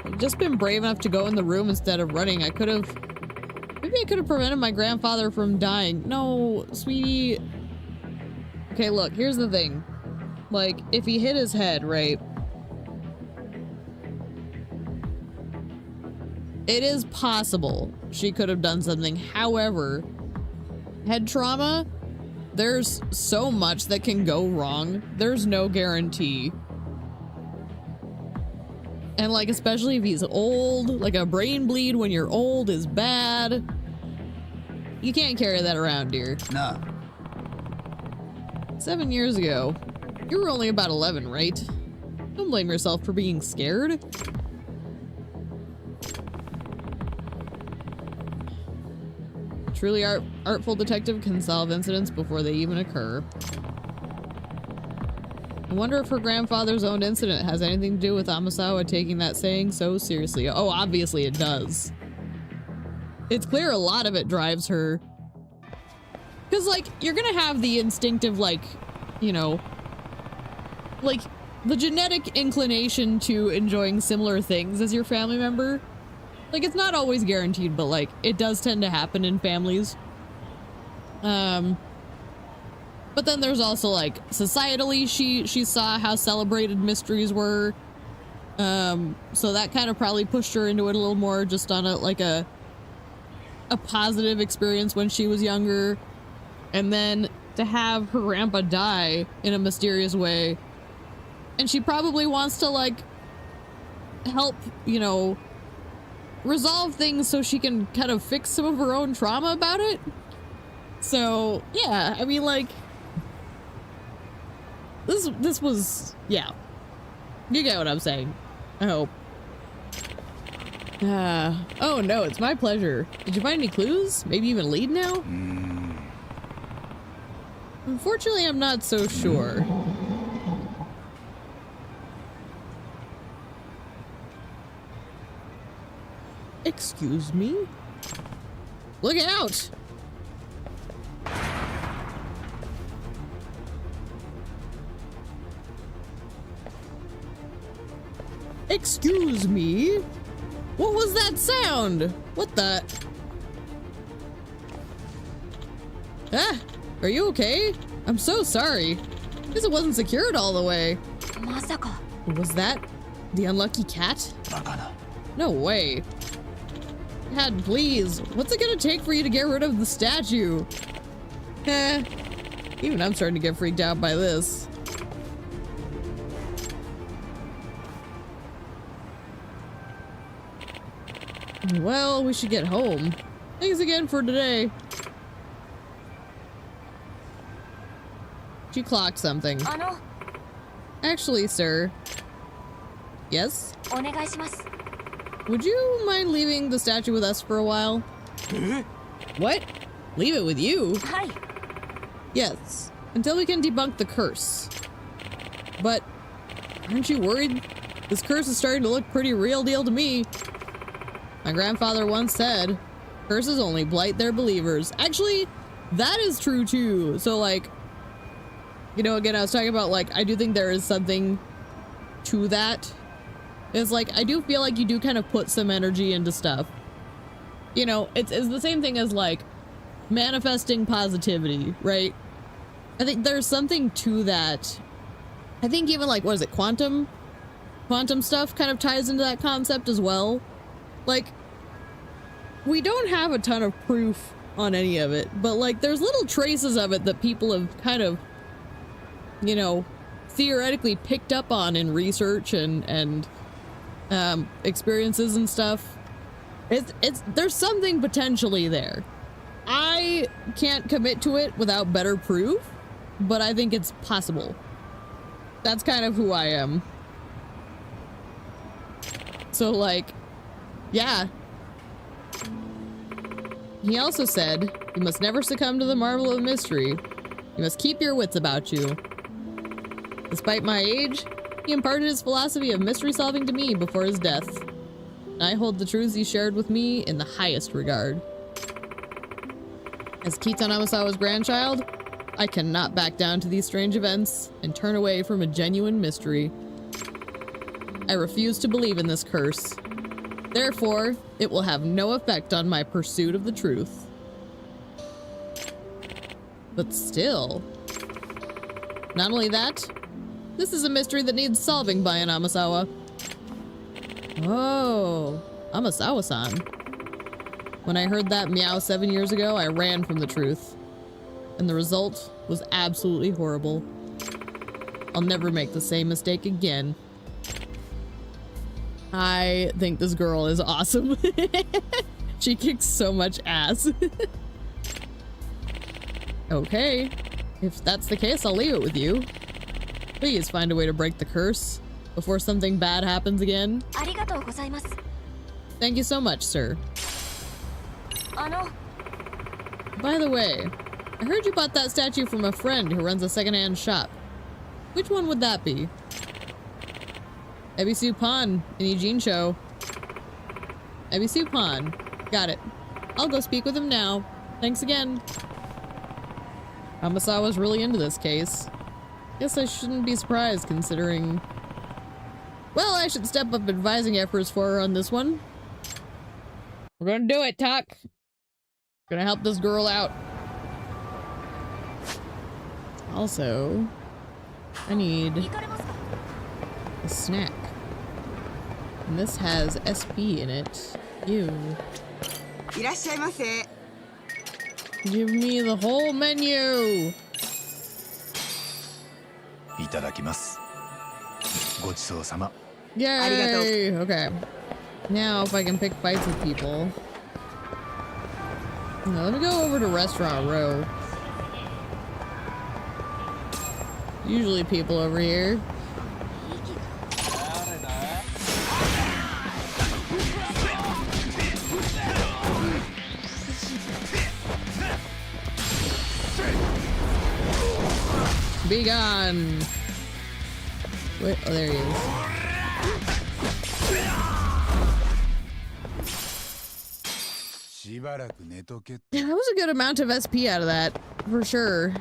Speaker 1: I'd just been brave enough to go in the room instead of running. Maybe I could have prevented my grandfather from dying. No, sweetie. Okay, look, here's the thing. Like, if he hit his head, right? It is possible she could have done something. However, head trauma, there's so much that can go wrong. There's no guarantee. And like, especially if he's old, like a brain bleed when you're old is bad. You can't carry that around, dear.
Speaker 3: Nah.
Speaker 1: 7 years ago, you were only about 11, right? Don't blame yourself for being scared. A truly artful detective can solve incidents before they even occur. I wonder if her grandfather's own incident has anything to do with Amasawa taking that saying so seriously. Oh, obviously it does. It's clear a lot of it drives her. Because, like, you're gonna have the instinctive, like, you know, like, the genetic inclination to enjoying similar things as your family member. Like, it's not always guaranteed, but, like, it does tend to happen in families. But then there's also, like, societally, she saw how celebrated mysteries were. So that kind of probably pushed her into it a little more, just on a positive experience when she was younger. And then to have her grandpa die in a mysterious way. And she probably wants to, like, help, you know, resolve things so she can kind of fix some of her own trauma about it. So, yeah, I mean, like, this was, yeah. You get what I'm saying. I hope. Oh no, it's my pleasure. Did you find any clues? Maybe even a lead now? Unfortunately, I'm not so sure. Excuse me? Look out! Excuse me? What was that sound? What the? Ah, are you okay? I'm so sorry. Guess it wasn't secured all the way. Was that the unlucky cat? No way. Dad, please. What's it gonna take for you to get rid of the statue? Even I'm starting to get freaked out by this. Well, we should get home. Thanks again for today. She clocked something.
Speaker 2: あの、
Speaker 1: Actually, sir. Yes?
Speaker 2: お願いします。
Speaker 1: Would you mind leaving the statue with us for a while? What? Leave it with you?
Speaker 2: はい。
Speaker 1: Yes. Until we can debunk the curse. But aren't you worried? This curse is starting to look pretty real deal to me. My grandfather once said, curses only blight their believers. Actually, that is true too. So like, you know, again, I was talking about like, I do think there is something to that. It's like, I do feel like you do kind of put some energy into stuff. You know, it's the same thing as like manifesting positivity, right? I think there's something to that. I think even like, what is it, quantum stuff kind of ties into that concept as well. Like, we don't have a ton of proof on any of it, but like there's little traces of it that people have kind of, you know, theoretically picked up on in research and experiences and stuff. There's something potentially there. I can't commit to it without better proof, but I think it's possible. That's kind of who I am. So like, yeah. He also said, you must never succumb to the marvel of mystery. You must keep your wits about you. Despite my age, he imparted his philosophy of mystery solving to me before his death. I hold the truths he shared with me in the highest regard. As Kitan Amasawa's grandchild, I cannot back down to these strange events and turn away from a genuine mystery. I refuse to believe in this curse. Therefore, it will have no effect on my pursuit of the truth. But still, not only that, this is a mystery that needs solving by an Amasawa. Oh, Amasawa-san. When I heard that meow 7 years ago, I ran from the truth. And the result was absolutely horrible. I'll never make the same mistake again. I think this girl is awesome. She kicks so much ass. Okay, if that's the case, I'll leave it with you. Please find a way to break the curse before something bad happens again.
Speaker 2: ありがとうございます。
Speaker 1: Thank you so much, sir.
Speaker 2: あの、
Speaker 1: By the way, I heard you bought that statue from a friend who runs a secondhand shop. Which one would that be? Ebisu Pan in Ijincho. Ebisu Pan. Got it. I'll go speak with him now. Thanks again. Amasawa's really into this case. Guess I shouldn't be surprised considering... Well, I should step up advising efforts for her on this one. We're gonna do it, Tak. Gonna help this girl out. Also, I need
Speaker 2: 行かれますか？
Speaker 1: a snack. And this has SP in it. Ew.
Speaker 4: いらっしゃいませ。
Speaker 1: Give me the whole menu!
Speaker 3: いただきます。ごちそうさま。
Speaker 1: Yay! Okay. Now, if I can pick fights with people. Now, let me go over to Restaurant Row. Usually people over here. Be gone! Wait, oh, there he is. Yeah, that was a good amount of SP out of that, for sure.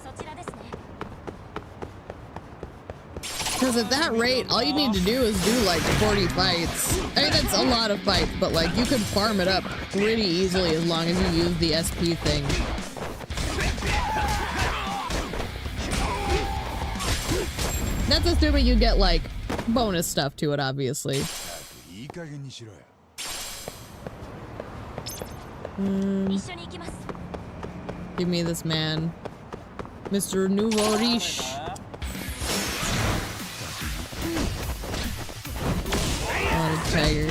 Speaker 2: そちらですね。
Speaker 1: Because at that rate, all you need to do is do like 40 fights. I mean, that's a lot of fights, but like you could farm it up pretty easily as long as you use the SP thing. That's assuming you get like bonus stuff to it, obviously. Give me this man, Mr. Nouveau Riche. Oh, the tiger.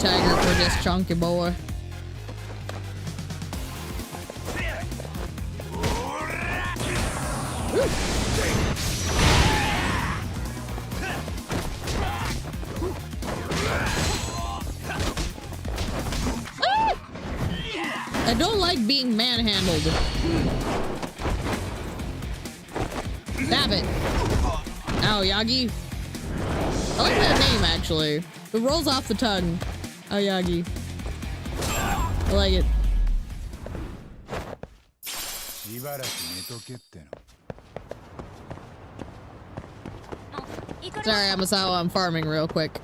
Speaker 1: tiger for this chunky boy. I don't like being manhandled. Stab it. Ow, Yagi. I like that name, actually. It rolls off the tongue. Oh, Yagi. I like it. Sorry, Amasawa, I'm farming real quick.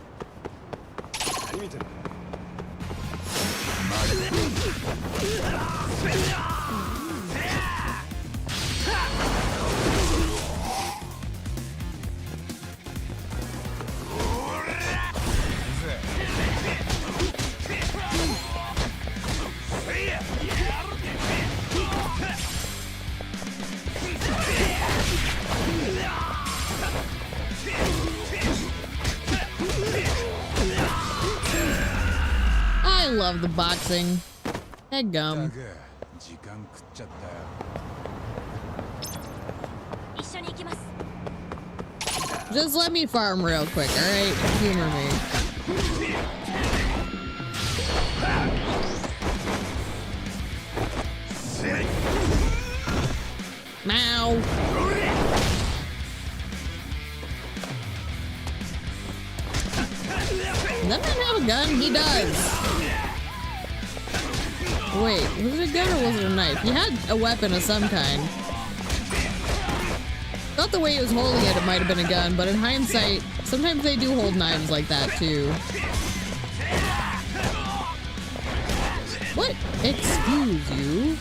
Speaker 1: I love the boxing. Head gum. Just let me farm real quick, alright? Humor me. Meow. Does that man have a gun? He does. Wait, was it a gun or was it a knife? He had a weapon of some kind. Not the way he was holding it, it might have been a gun, but in hindsight, sometimes they do hold knives like that too. What? Excuse you?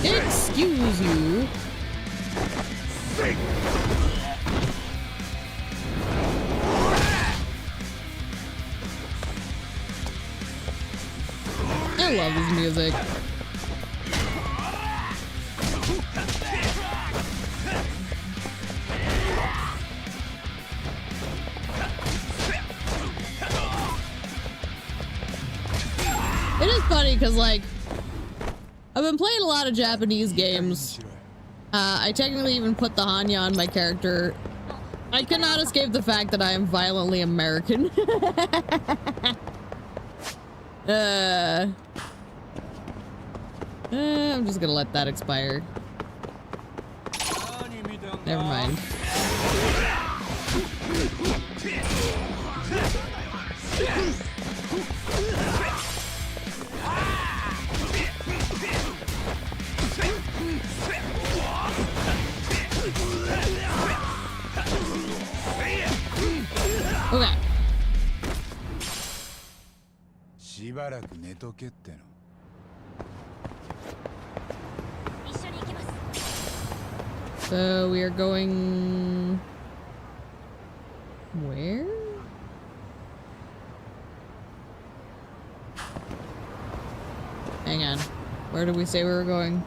Speaker 1: Excuse you? I love this music. It is funny because, like, I've been playing a lot of Japanese games. I technically even put the Hanya on my character. I cannot escape the fact that I am violently American. I'm just gonna let that expire. Never mind. Okay. So we are going where? Hang on. Where did we say we were going?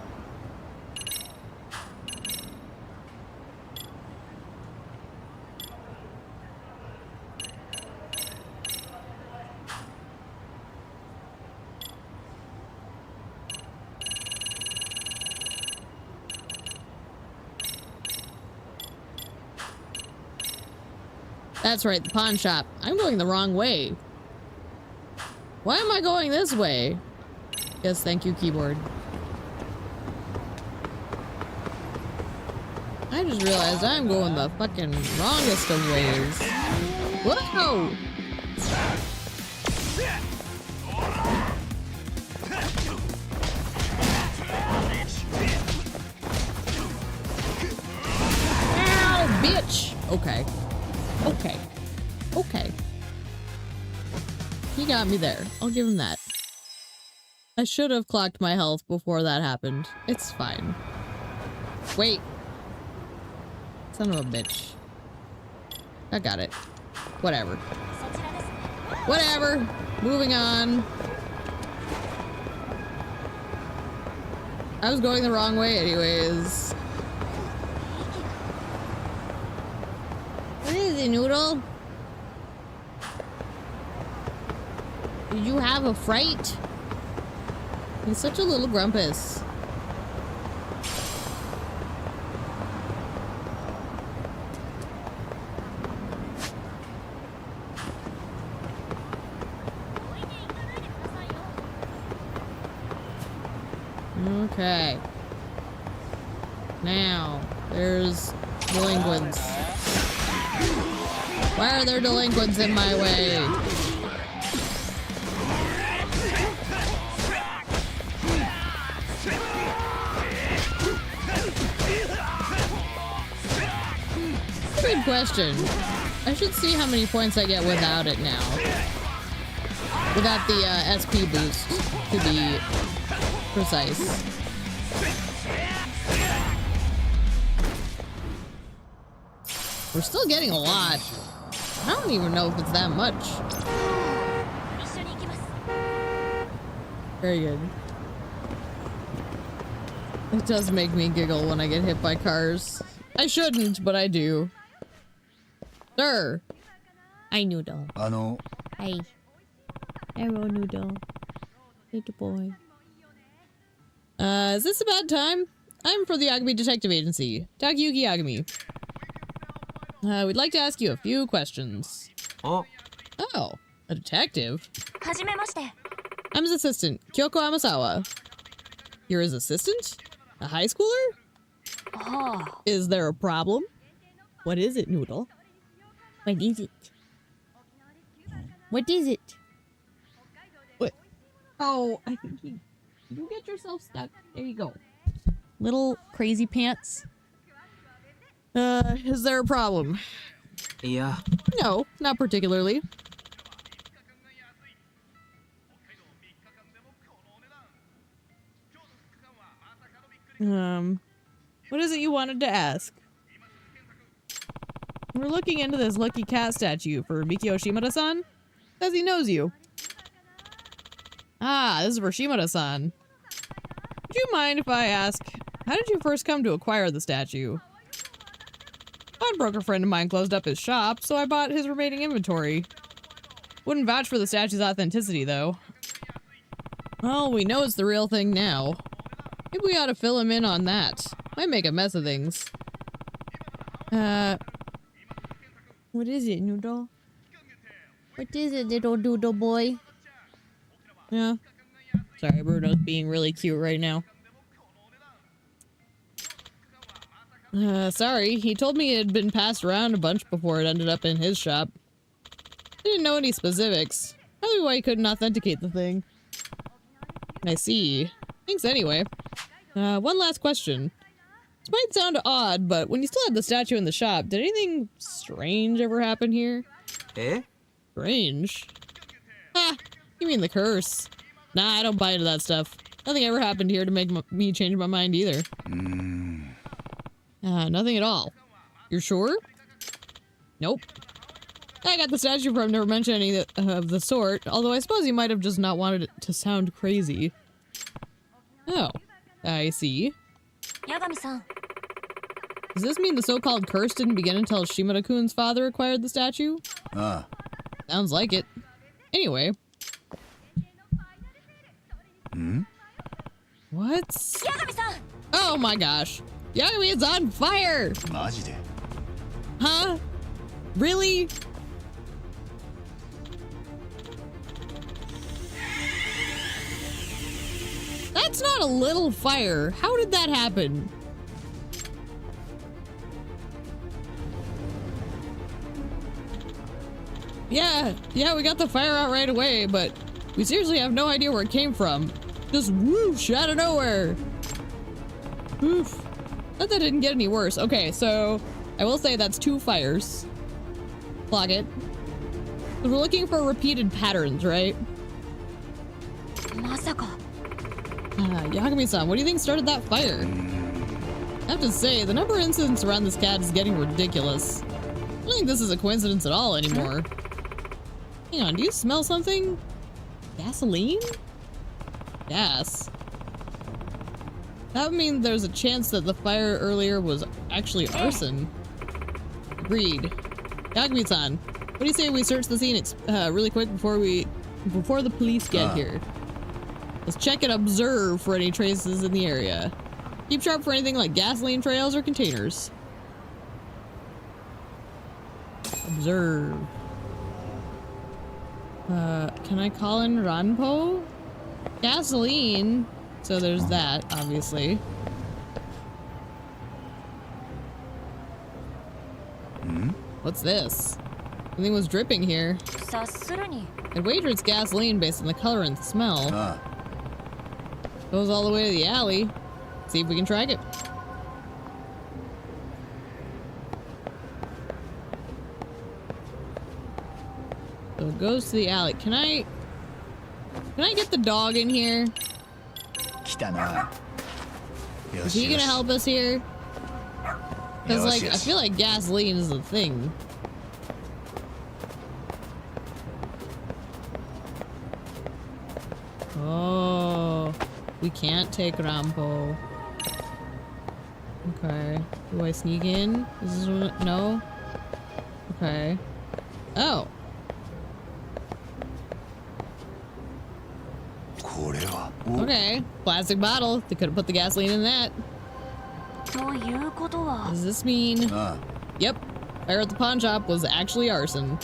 Speaker 1: That's right, the pawn shop. I'm going the wrong way. Why am I going this way? Yes, thank you, keyboard. I just realized I'm going the fucking wrongest of ways. Whoa! Ow, bitch! Okay. Okay. Okay. He got me there. I'll give him that. I should have clocked my health before that happened. It's fine. Wait. Son of a bitch. I got it. Whatever. Whatever. Moving on. I was going the wrong way anyways. What is it, Noodle? Did you have a fright? He's such a little grumpus. Okay. Now, there's delinquents. Why are there delinquents in my way? Good question. I should see how many points I get without it now. Without the SP boost, to be precise. We're still getting a lot. I don't even know if it's that much. Very good. It does make me giggle when I get hit by cars. I shouldn't, but I do. Sir. Hi, Noodle. Hi. Hello, Noodle. Little boy. Is this a bad time? I'm for the Yagami Detective Agency. Takayuki Yagami. We'd like to ask you a few questions. Oh, a detective? I'm his assistant, Kyoko Amasawa. You're his assistant? A high schooler? Oh. Is there a problem? What is it, Noodle? What is it? What is it? What? Oh, I think you get yourself stuck. There you go. Little crazy pants. Is there a problem?
Speaker 5: Yeah.
Speaker 1: No, not particularly. What is it you wanted to ask? We're looking into this lucky cat statue for Mikio Shimada-san. Says he knows you. Ah, this is for Shimada-san. Would you mind if I ask, how did you first come to acquire the statue? A pawnbroker friend of mine closed up his shop, so I bought his remaining inventory. Wouldn't vouch for the statue's authenticity, though. Well, we know it's the real thing now. Maybe we ought to fill him in on that. Might make a mess of things. What is it, Noodle? What is it, little doodle boy? Yeah. Sorry, Bruno's being really cute right now. Sorry. He told me it had been passed around a bunch before it ended up in his shop. Didn't know any specifics. Probably why he couldn't authenticate the thing. I see. Thanks anyway. One last question. This might sound odd, but when you still had the statue in the shop, did anything strange ever happen here?
Speaker 5: Eh?
Speaker 1: Strange? Ah, you mean the curse. Nah, I don't buy into that stuff. Nothing ever happened here to make me change my mind either. Nothing at all. You're sure? Nope. I got the statue from, never mentioned any of the sort, although I suppose you might have just not wanted it to sound crazy. Oh, I see.
Speaker 2: Yagami-san.
Speaker 1: Does this mean the so-called curse didn't begin until Shimada-kun's father acquired the statue? Sounds like it. Anyway. What?
Speaker 2: Yagami-san!
Speaker 1: Oh my gosh. Yagami is on fire! Huh? Really? That's not a little fire. How did that happen? Yeah, we got the fire out right away, but we seriously have no idea where it came from. Just whoosh out of nowhere. Oof. Thought that didn't get any worse. Okay, so I will say that's 2 fires. Clock it. So we're looking for repeated patterns, right?
Speaker 2: Masaka.
Speaker 1: Yagami-san, what do you think started that fire? I have to say, the number of incidents around this cat is getting ridiculous. I don't think this is a coincidence at all anymore. Hang on, do you smell something? Gasoline? Gas. That would mean there's a chance that the fire earlier was actually arson. Agreed. Yagami-san, what do you say we search the scene really quick before we before the police get here. Let's check and observe for any traces in the area. Keep sharp for anything like gasoline trails or containers. Observe. Can I call in Ranpo? Gasoline. So there's that, obviously.
Speaker 3: Hmm?
Speaker 1: What's this? Something was dripping here.
Speaker 2: 察するに
Speaker 1: I'd wager it's gasoline based on the color and smell. Goes all the way to the alley. See if we can track it. So it goes to the alley. Can I get the dog in here?
Speaker 3: 来たな。よ
Speaker 1: Is
Speaker 3: し
Speaker 1: he
Speaker 3: よ
Speaker 1: gonna
Speaker 3: し。
Speaker 1: help us here? Because,
Speaker 3: よ
Speaker 1: like,
Speaker 3: しよ
Speaker 1: I
Speaker 3: し
Speaker 1: feel like gasoline is a thing. Oh, we can't take Rampo. Okay. Do I sneak in? Is this one? No? Okay. Oh.
Speaker 3: これは。お
Speaker 1: Okay. Plastic bottle. They could have put the gasoline in that.
Speaker 2: ということは
Speaker 1: Does this mean...
Speaker 3: あ
Speaker 1: Yep. Fire at the pawn shop was actually arson.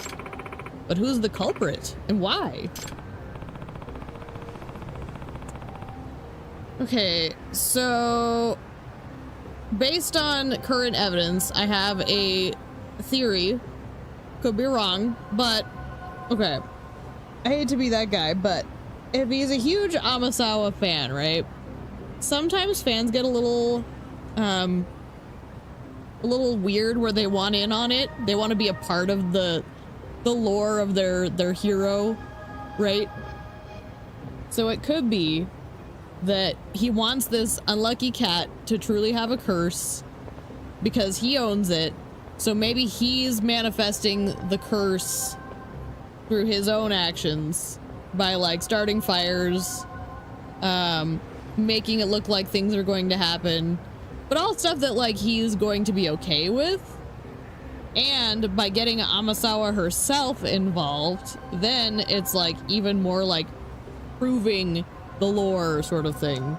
Speaker 1: But who's the culprit? And why? Okay, so... Based on current evidence, I have a theory. Could be wrong, but... Okay. I hate to be that guy, but... If he's a huge Amasawa fan, right? Sometimes fans get a little weird where they want in on it. They want to be a part of the lore of their hero, right? So it could be that he wants this unlucky cat to truly have a curse because he owns it. So maybe he's manifesting the curse through his own actions by like starting fires, making it look like things are going to happen, but all stuff that like he's going to be okay with. And by getting Amasawa herself involved, then it's like even more like proving the lore sort of thing.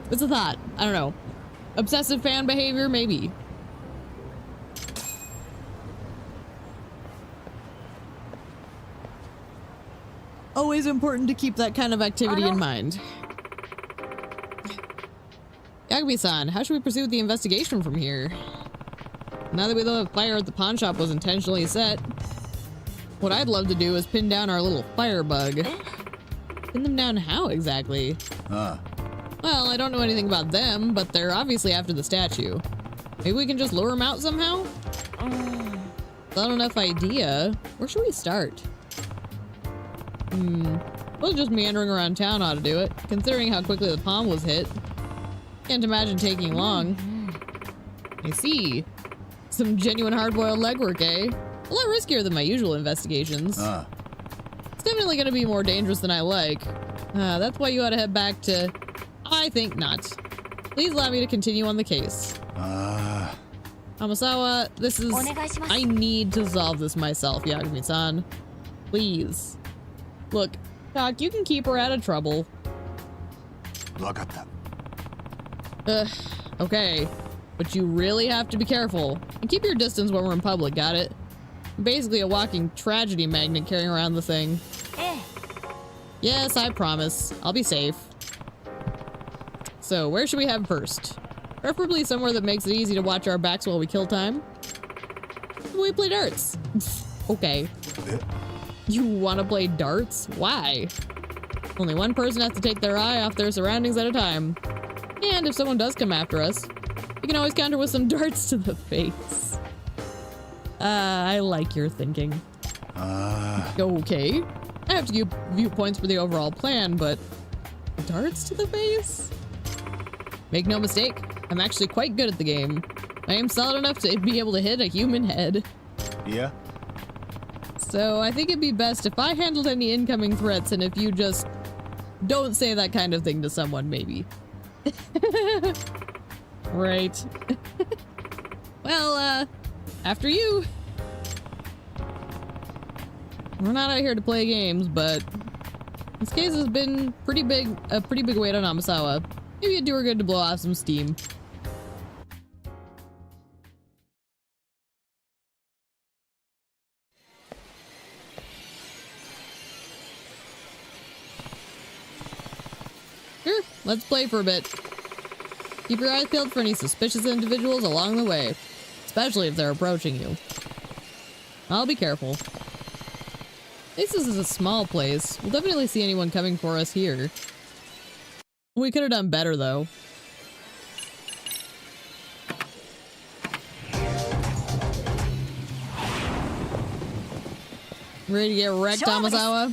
Speaker 1: It's a thought. I don't know. Obsessive fan behavior, maybe. Always important to keep that kind of activity in mind. Yagami-san, how should we pursue the investigation from here? Now that we know the fire at the pawn shop was intentionally set, what I'd love to do is pin down our little firebug. Pin them down how exactly? Well, I don't know anything about them, but they're obviously after the statue. Maybe we can just lure them out somehow? Not enough idea. Where should we start? Well, just meandering around town ought to do it, considering how quickly the palm was hit. Can't imagine taking long. I see. Some genuine hard-boiled legwork, eh? A lot riskier than my usual investigations. It's definitely going to be more dangerous than I like. That's why you ought to head back to... I think not. Please allow me to continue on the case. Amasawa, this is... I need to solve this myself, Yagami-san. Please. Look, Doc, you can keep her out of trouble.
Speaker 3: わかった。
Speaker 1: Okay. But you really have to be careful. And keep your distance when we're in public, got it? I'm basically a walking tragedy magnet carrying around the thing. Yes, I promise. I'll be safe. So, where should we head first? Preferably somewhere that makes it easy to watch our backs while we kill time. We play darts. Okay. You want to play darts? Why? Only one person has to take their eye off their surroundings at a time. And if someone does come after us, we can always counter with some darts to the face. I like your thinking. Okay. I have to give viewpoints for the overall plan, but darts to the face? Make no mistake, I'm actually quite good at the game. I am solid enough to be able to hit a human head.
Speaker 3: Yeah?
Speaker 1: So I think it'd be best if I handled any incoming threats and if you just don't say that kind of thing to someone, maybe. Right. Well, after you. We're not out here to play games, but this case has been a pretty big weight on Amasawa. Maybe it'd do her good to blow off some steam. Sure, let's play for a bit. Keep your eyes peeled for any suspicious individuals along the way, especially if they're approaching you. I'll be careful. At least this is a small place. We'll definitely see anyone coming for us here. We could have done better, though. Ready to get wrecked, Amasawa?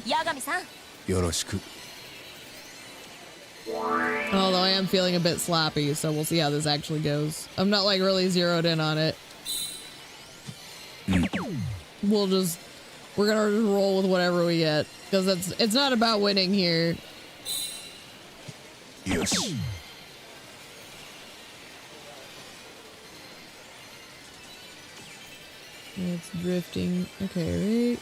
Speaker 3: Yoroshiku.
Speaker 1: Although I am feeling a bit sloppy, so we'll see how this actually goes. I'm not like really zeroed in on it. We're gonna just roll with whatever we get, because it's not about winning here.
Speaker 3: Yes.
Speaker 1: It's drifting. Okay, right?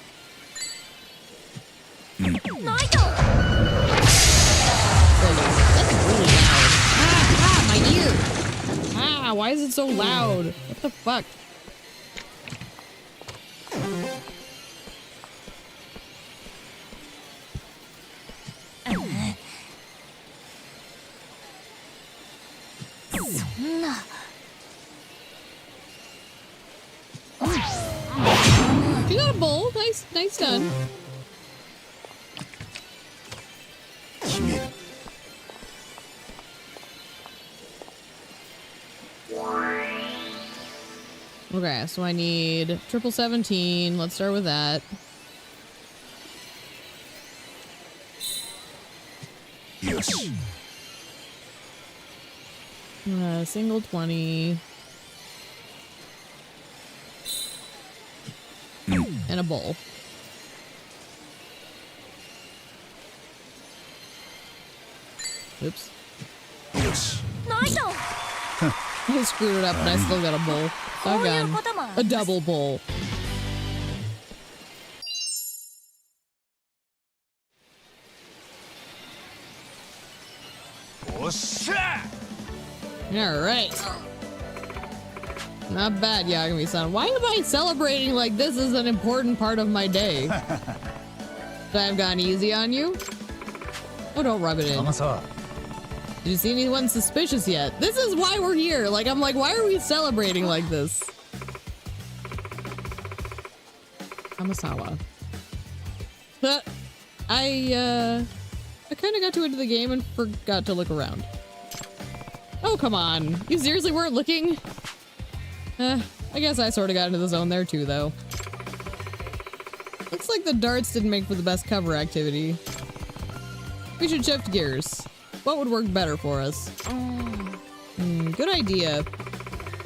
Speaker 1: That's really loud. My ear! Ah, why is it so loud? What the fuck? You got a bowl. Nice done. Okay, so I need 1717. Let's start with that.
Speaker 3: Yes.
Speaker 1: Single 20. And a bowl. Oops.
Speaker 3: Yes.
Speaker 1: I screwed it up and I still got a bowl. Doggone. A double bowl. Alright. Not bad, Yagami-san. Why am I celebrating like this is an important part of my day? Should I have gone easy on you? Oh, don't rub it in. Did you see anyone suspicious yet? This is why we're here. Like, I'm like, why are we celebrating like this? Amasawa. But I kind of got too into the game and forgot to look around. Oh, come on. You seriously weren't looking? I guess I sort of got into the zone there too, though. Looks like the darts didn't make for the best cover activity. We should shift gears. What would work better for us? Good idea.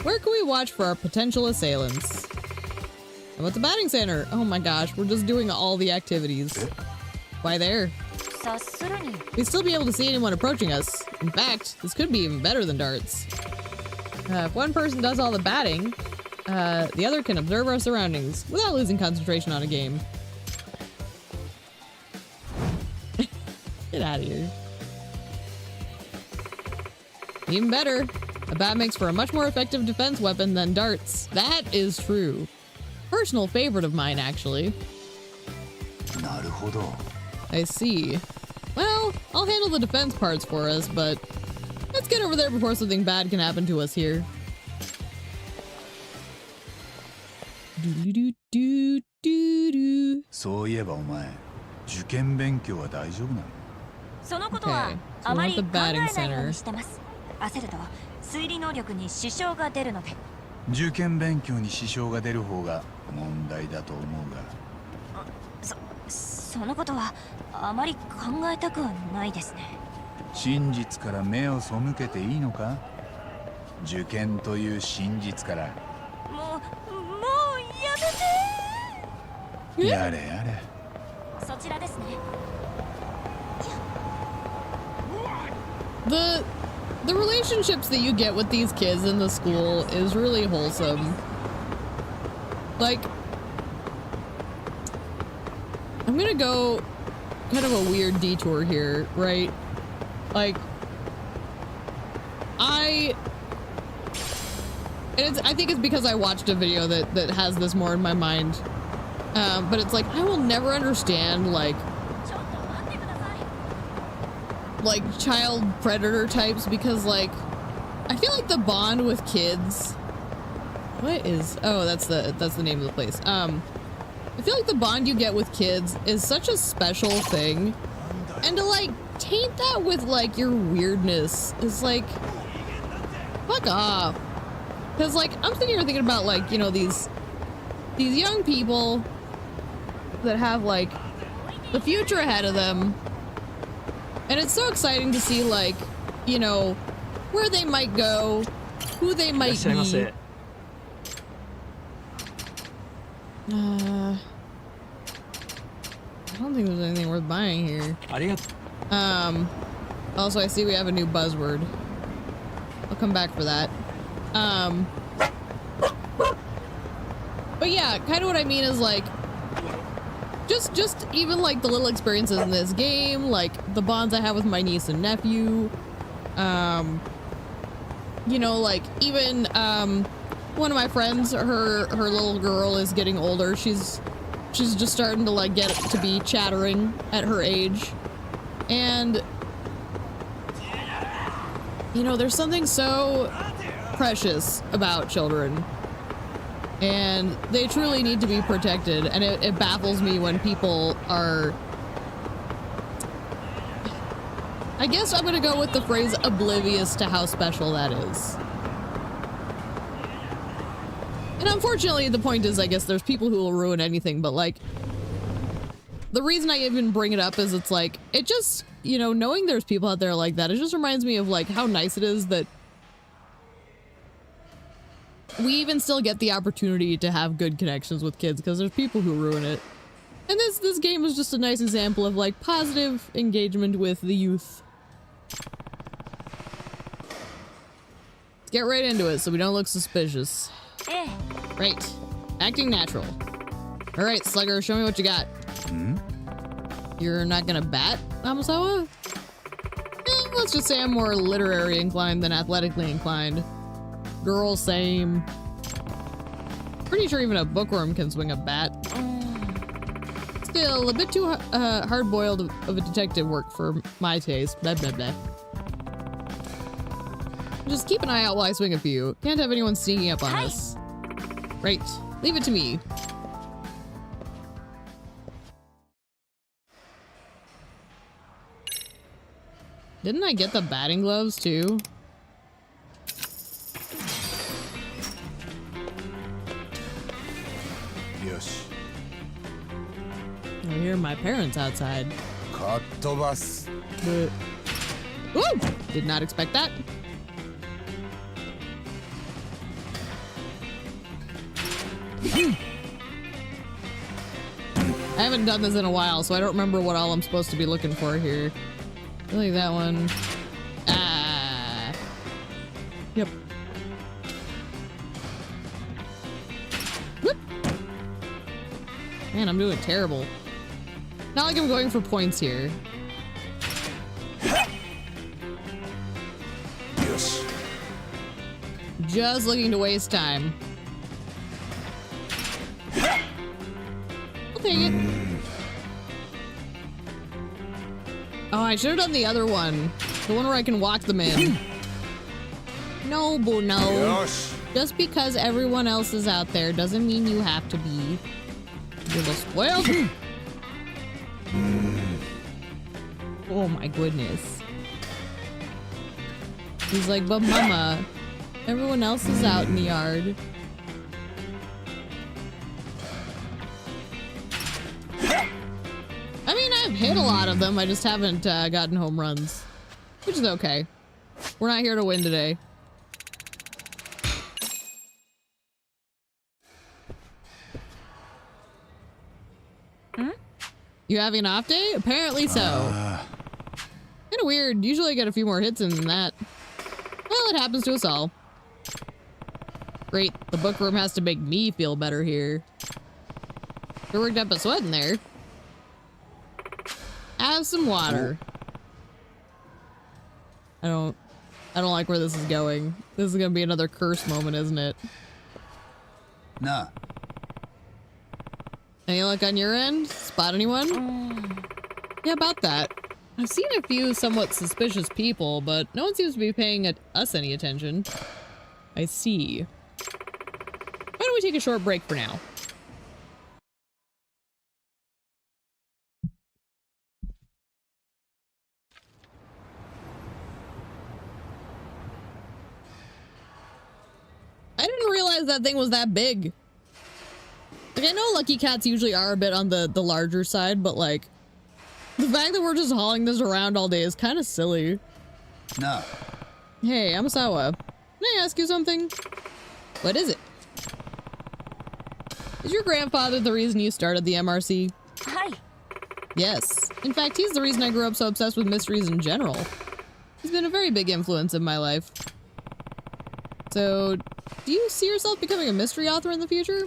Speaker 1: Where can we watch for our potential assailants? How about the batting center? Oh my gosh, we're just doing all the activities. Why there? We'd still be able to see anyone approaching us. In fact, this could be even better than darts. If one person does all the batting, the other can observe our surroundings without losing concentration on a game. Get out of here. Even better, a bat makes for a much more effective defense weapon than darts. That is true. Personal favorite of mine, actually. I see. Well, I'll handle the defense parts for us, but let's get over there before something bad can happen to us here. Okay, so we want the batting center.
Speaker 2: 推理能力に支障が出るので。
Speaker 3: 受験勉強に支障が出る方が問題だと思うが。
Speaker 2: そのことはあまり考えたくはないですね。
Speaker 3: 真実から目を背けていいのか？受験という真実から。
Speaker 2: もうやめて。
Speaker 3: やれやれ。
Speaker 2: そちらですね。
Speaker 1: The relationships that you get with these kids in the school is really wholesome. Like, I'm gonna go kind of a weird detour here, right? Like, I think it's because I watched a video that has this more in my mind. But it's like, I will never understand, like child predator types, because, like, I feel like the bond with kids... What is... Oh, that's the name of the place. I feel like the bond you get with kids is such a special thing. And to, like, taint that with, like, your weirdness is, like... Fuck off. Because, like, I'm sitting here thinking about, like, you know, these young people that have, like, the future ahead of them. And it's so exciting to see, like, you know, where they might go, who they might be. I don't think there's anything worth buying here. Also, I see we have a new buzzword. I'll come back for that. But yeah, kind of what I mean is, like, just even, like, the little experiences in this game, like the bonds I have with my niece and nephew. You know, like, even one of my friends, her little girl is getting older. She's just starting to, like, get to be chattering at her age. And you know, there's something so precious about children. And they truly need to be protected, and it baffles me when people are... I guess I'm gonna go with the phrase oblivious to how special that is. And unfortunately, the point is, I guess there's people who will ruin anything, but, like, the reason I even bring it up is it's like, it just, you know, knowing there's people out there like that, it just reminds me of, like, how nice it is that we even still get the opportunity to have good connections with kids, because there's people who ruin it. And this game is just a nice example of, like, positive engagement with the youth. Let's get right into it so we don't look suspicious. Right. Acting natural. Alright, Slugger, show me what you got. You're not gonna bat, Amasawa? Let's just say I'm more literary inclined than athletically inclined. Girl, same. Pretty sure even a bookworm can swing a bat. Still, a bit too hard-boiled of a detective work for my taste. Blah, blah, blah. Just keep an eye out while I swing a few. Can't have anyone sneaking up on us. Right. Leave it to me. Didn't I get the batting gloves, too? I hear my parents outside. Woo! Did not expect that. I haven't done this in a while, so I don't remember what all I'm supposed to be looking for here. I like that one. Ah. Yep. Whoop. Man, I'm doing terrible. Not like I'm going for points here.
Speaker 3: Yes.
Speaker 1: Just looking to waste time. I'll take it. Oh, I should have done the other one. The one where I can walk them in. No, Bruno.
Speaker 3: Yes.
Speaker 1: Just because everyone else is out there doesn't mean you have to be. Little spoiled. Oh my goodness. He's like, but mama, everyone else is out in the yard. I mean, I've hit a lot of them. I just haven't gotten home runs, which is okay. We're not here to win today. You having an off day? Apparently so. Kind of weird. Usually I get a few more hits in than that. Well, it happens to us all. Great. The book room has to make me feel better here. You're worked up a sweat in there. Have some water. I don't like where this is going. This is gonna be another curse moment, isn't it?
Speaker 3: Nah.
Speaker 1: Any luck on your end? Spot anyone? Yeah, about that. I've seen a few somewhat suspicious people, but no one seems to be paying us any attention. I see. Why don't we take a short break for now? I didn't realize that thing was that big. Like, I know Lucky Cats usually are a bit on the larger side, but like, the fact that we're just hauling this around all day is kind of silly.
Speaker 3: Nah.
Speaker 1: Hey, Amasawa. Can I ask you something? What is it? Is your grandfather the reason you started the MRC?
Speaker 2: Hi.
Speaker 1: Yes. In fact, he's the reason I grew up so obsessed with mysteries in general. He's been a very big influence in my life. So, do you see yourself becoming a mystery author in the future?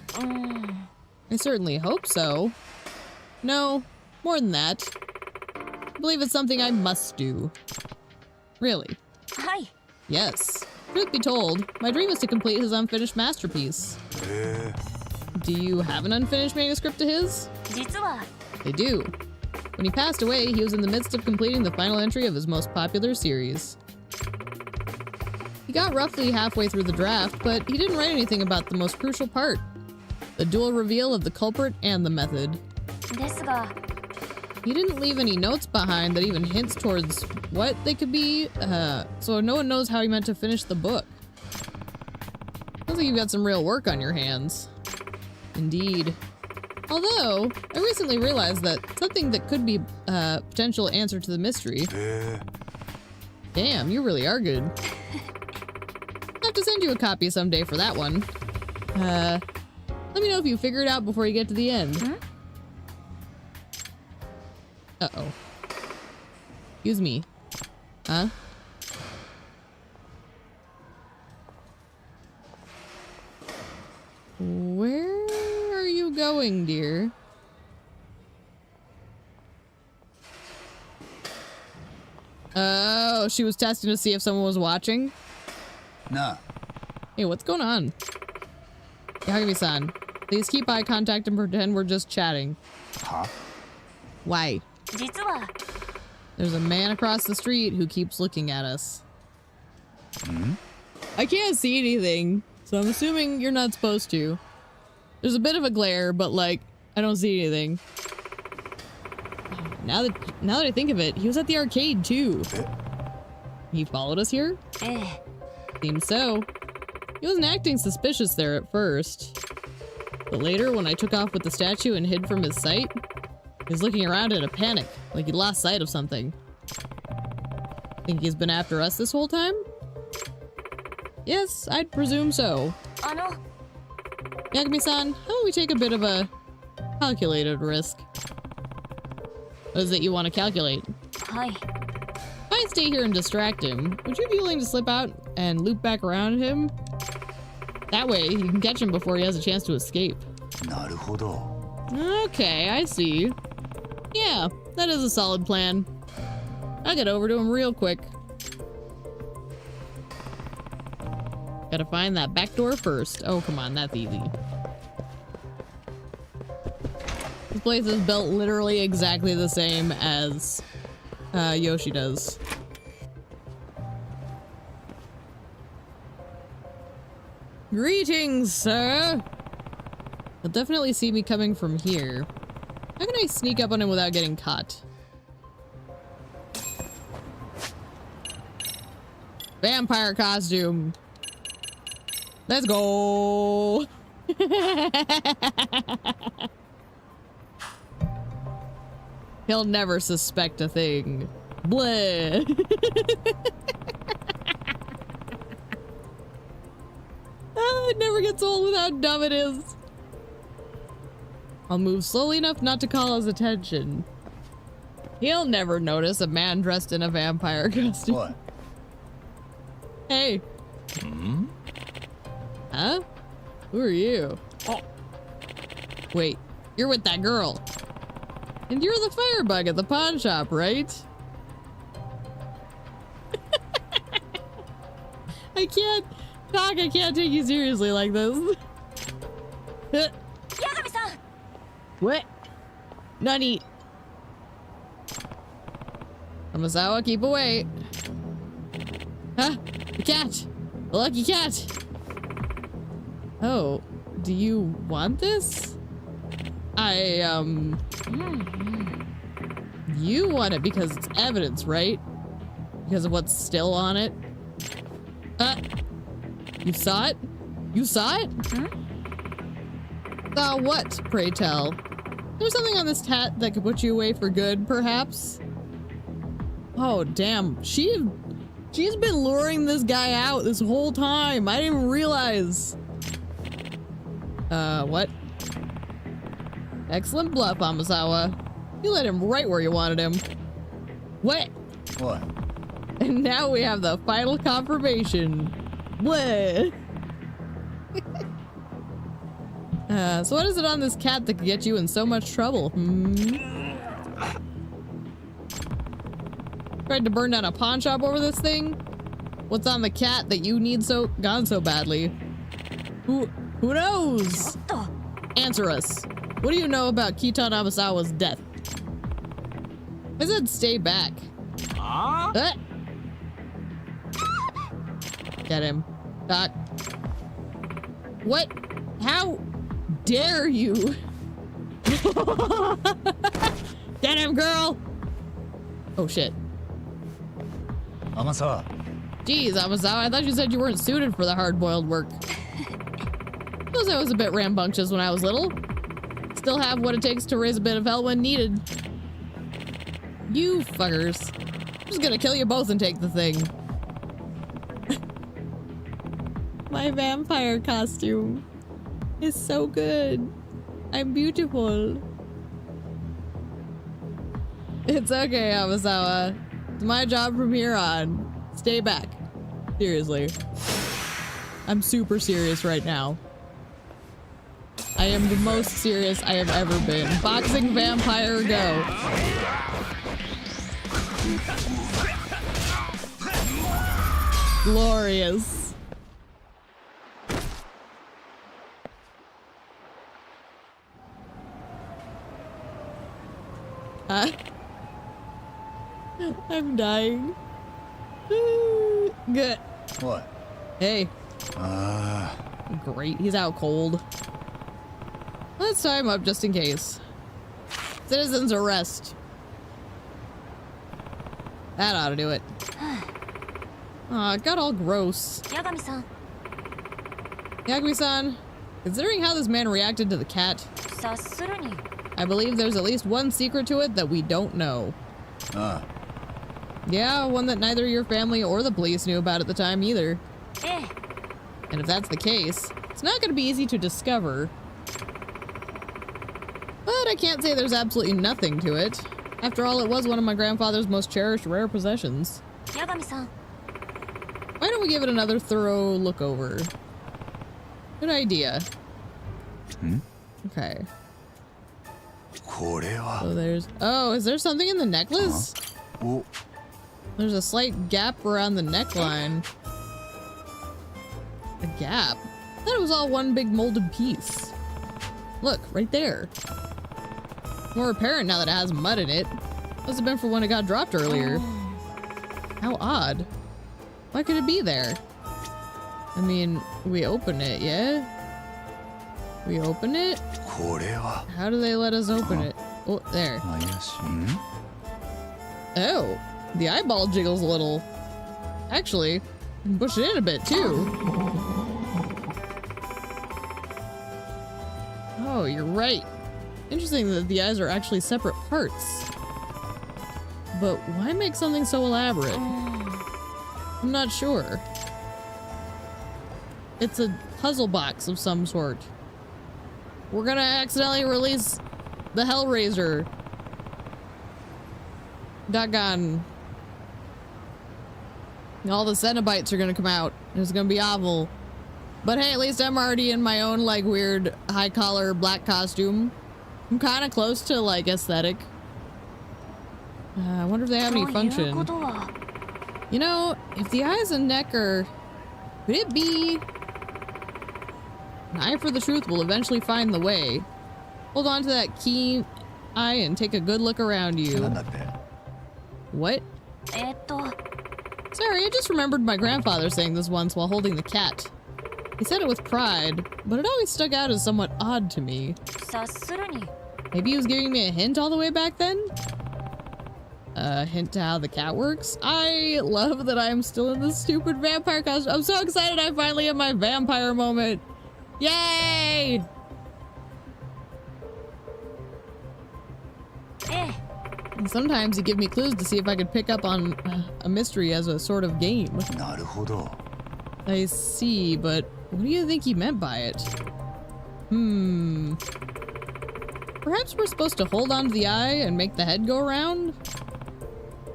Speaker 1: I certainly hope so. No, more than that. I believe it's something I must do. Really?
Speaker 2: Hi.
Speaker 1: Yes. Truth be told, my dream is to complete his unfinished masterpiece. Do you have an unfinished manuscript to his?
Speaker 2: 実は
Speaker 1: I do. When he passed away, he was in the midst of completing the final entry of his most popular series. He got roughly halfway through the draft, but he didn't write anything about the most crucial part. The dual reveal of the culprit and the method.
Speaker 2: ですが
Speaker 1: He didn't leave any notes behind that even hints towards what they could be, so no one knows how he meant to finish the book. Sounds like you've got some real work on your hands. Indeed. Although, I recently realized that something that could be a potential answer to the mystery. Damn, you really are good. I'll have to send you a copy someday for that one. Let me know if you figure it out before you get to the end. Uh-oh. Excuse me. Huh? Where are you going, dear? Oh, she was testing to see if someone was watching?
Speaker 3: Nah.
Speaker 1: Hey, what's going on? Yagami-san, please keep eye contact and pretend we're just chatting.
Speaker 3: Huh?
Speaker 1: Why?
Speaker 2: 実は
Speaker 1: There's a man across the street who keeps looking at us. I can't see anything, so I'm assuming you're not supposed to. There's a bit of a glare, but like, I don't see anything. Now that I think of it, he was at the arcade too. He followed us here?
Speaker 2: ええ
Speaker 1: Seems so. He wasn't acting suspicious there at first. But later, when I took off with the statue and hid from his sight, he was looking around in a panic, like he'd lost sight of something. Think he's been after us this whole time? Yes, I'd presume so.
Speaker 2: あの
Speaker 1: Yagami-san, how about we take a bit of a calculated risk? What is it you want to calculate?
Speaker 2: はい
Speaker 1: If I stay here and distract him, would you be willing to slip out and loop back around him? That way, you can catch him before he has a chance to escape.
Speaker 3: なるほど。
Speaker 1: Okay, I see. Yeah, that is a solid plan. I'll get over to him real quick. Gotta find that back door first. Oh, come on, that's easy. This place is built literally exactly the same as Yoshi does. Greetings, sir! He'll definitely see me coming from here. How can I sneak up on him without getting caught? Vampire costume! Let's go! He'll never suspect a thing. Bleh! It never gets old with how dumb it is. I'll move slowly enough not to call his attention. He'll never notice a man dressed in a vampire costume.
Speaker 3: What?
Speaker 1: Hey. Huh? Who are you?
Speaker 5: Oh.
Speaker 1: Wait, you're with that girl. And you're the firebug at the pawn shop, right? I can't talk, I can't take you seriously like this.
Speaker 2: Yagami-san!
Speaker 1: What? Nani? Amasawa, keep away. Huh? The cat! The lucky cat! Oh, do you want this? You want it because it's evidence, right? Because of what's still on it? You saw it? You saw it? Saw what, pray tell? There's something on this tat that could put you away for good, perhaps? Oh, damn. She's been luring this guy out this whole time. I didn't even realize. What? Excellent bluff, Amasawa. You led him right where you wanted him. What?
Speaker 3: What?
Speaker 1: And now we have the final confirmation. Bleh. So what is it on this cat that could get you in so much trouble? Tried to burn down a pawn shop over this thing? What's on the cat that you need gone so badly? Who knows? Answer us. What do you know about Kitan Amasawa's death? I said stay back. Get him. Doc. What? How dare you? Get him, girl! Oh shit.
Speaker 3: Amasawa.
Speaker 1: Jeez, Amasawa, I thought you said you weren't suited for the hard-boiled work. Suppose I was a bit rambunctious when I was little. Still have what it takes to raise a bit of hell when needed. You fuckers. I'm just gonna kill you both and take the thing. My vampire costume is so good. I'm beautiful. It's okay, Amasawa. It's my job from here on. Stay back. Seriously. I'm super serious right now. I am the most serious I have ever been. Boxing vampire, go. Glorious. I'm dying. Good.
Speaker 3: What?
Speaker 1: Hey. Great. He's out cold. Let's tie him up just in case. Citizens arrest. That ought to do it. Aw, it got all gross.
Speaker 2: Yagami-san.
Speaker 1: Yagami-san, considering how this man reacted to the cat, I believe there's at least one secret to it that we don't know. Yeah, one that neither your family or the police knew about at the time either. And if that's the case, it's not going to be easy to discover. But I can't say there's absolutely nothing to it. After all, it was one of my grandfather's most cherished rare possessions.
Speaker 2: Yagami-san.
Speaker 1: Why don't we give it another thorough look over? Good idea. Okay. So there's... Oh, is there something in the necklace? There's a slight gap around the neckline. A gap? I thought it was all one big molded piece. Look, right there. More apparent now that it has mud in it. Must have been for when it got dropped earlier. How odd. Why could it be there? I mean, we open it, yeah? We open it? How do they let us open it? Oh, there. Oh, the eyeball jiggles a little. Actually, you can push it in a bit too. Oh, you're right. Interesting that the eyes are actually separate parts. But why make something so elaborate? I'm not sure. It's a puzzle box of some sort. We're gonna accidentally release the Hellraiser. Doggone. All the Cenobites are gonna come out. It's gonna be awful. But hey, at least I'm already in my own, like, weird high collar black costume. I'm kind of close to, like, aesthetic. I wonder if they have any
Speaker 2: という
Speaker 1: function.
Speaker 2: ことは
Speaker 1: You know, if the eyes and neck are... Could it be... An eye for the truth will eventually find the way. Hold on to that keen eye and take a good look around you. What?
Speaker 2: えっと
Speaker 1: Sorry, I just remembered my grandfather saying this once while holding the cat. He said it with pride, but it always stuck out as somewhat odd to me.
Speaker 2: 察するに
Speaker 1: Maybe he was giving me a hint all the way back then? A hint to how the cat works? I love that I'm still in this stupid vampire costume. I'm so excited I finally have my vampire moment. Yay!
Speaker 2: ええ
Speaker 1: And sometimes you give me clues to see if I could pick up on a mystery as a sort of game.
Speaker 3: なるほど。
Speaker 1: I see, but what do you think he meant by it? Perhaps we're supposed to hold onto the eye and make the head go around?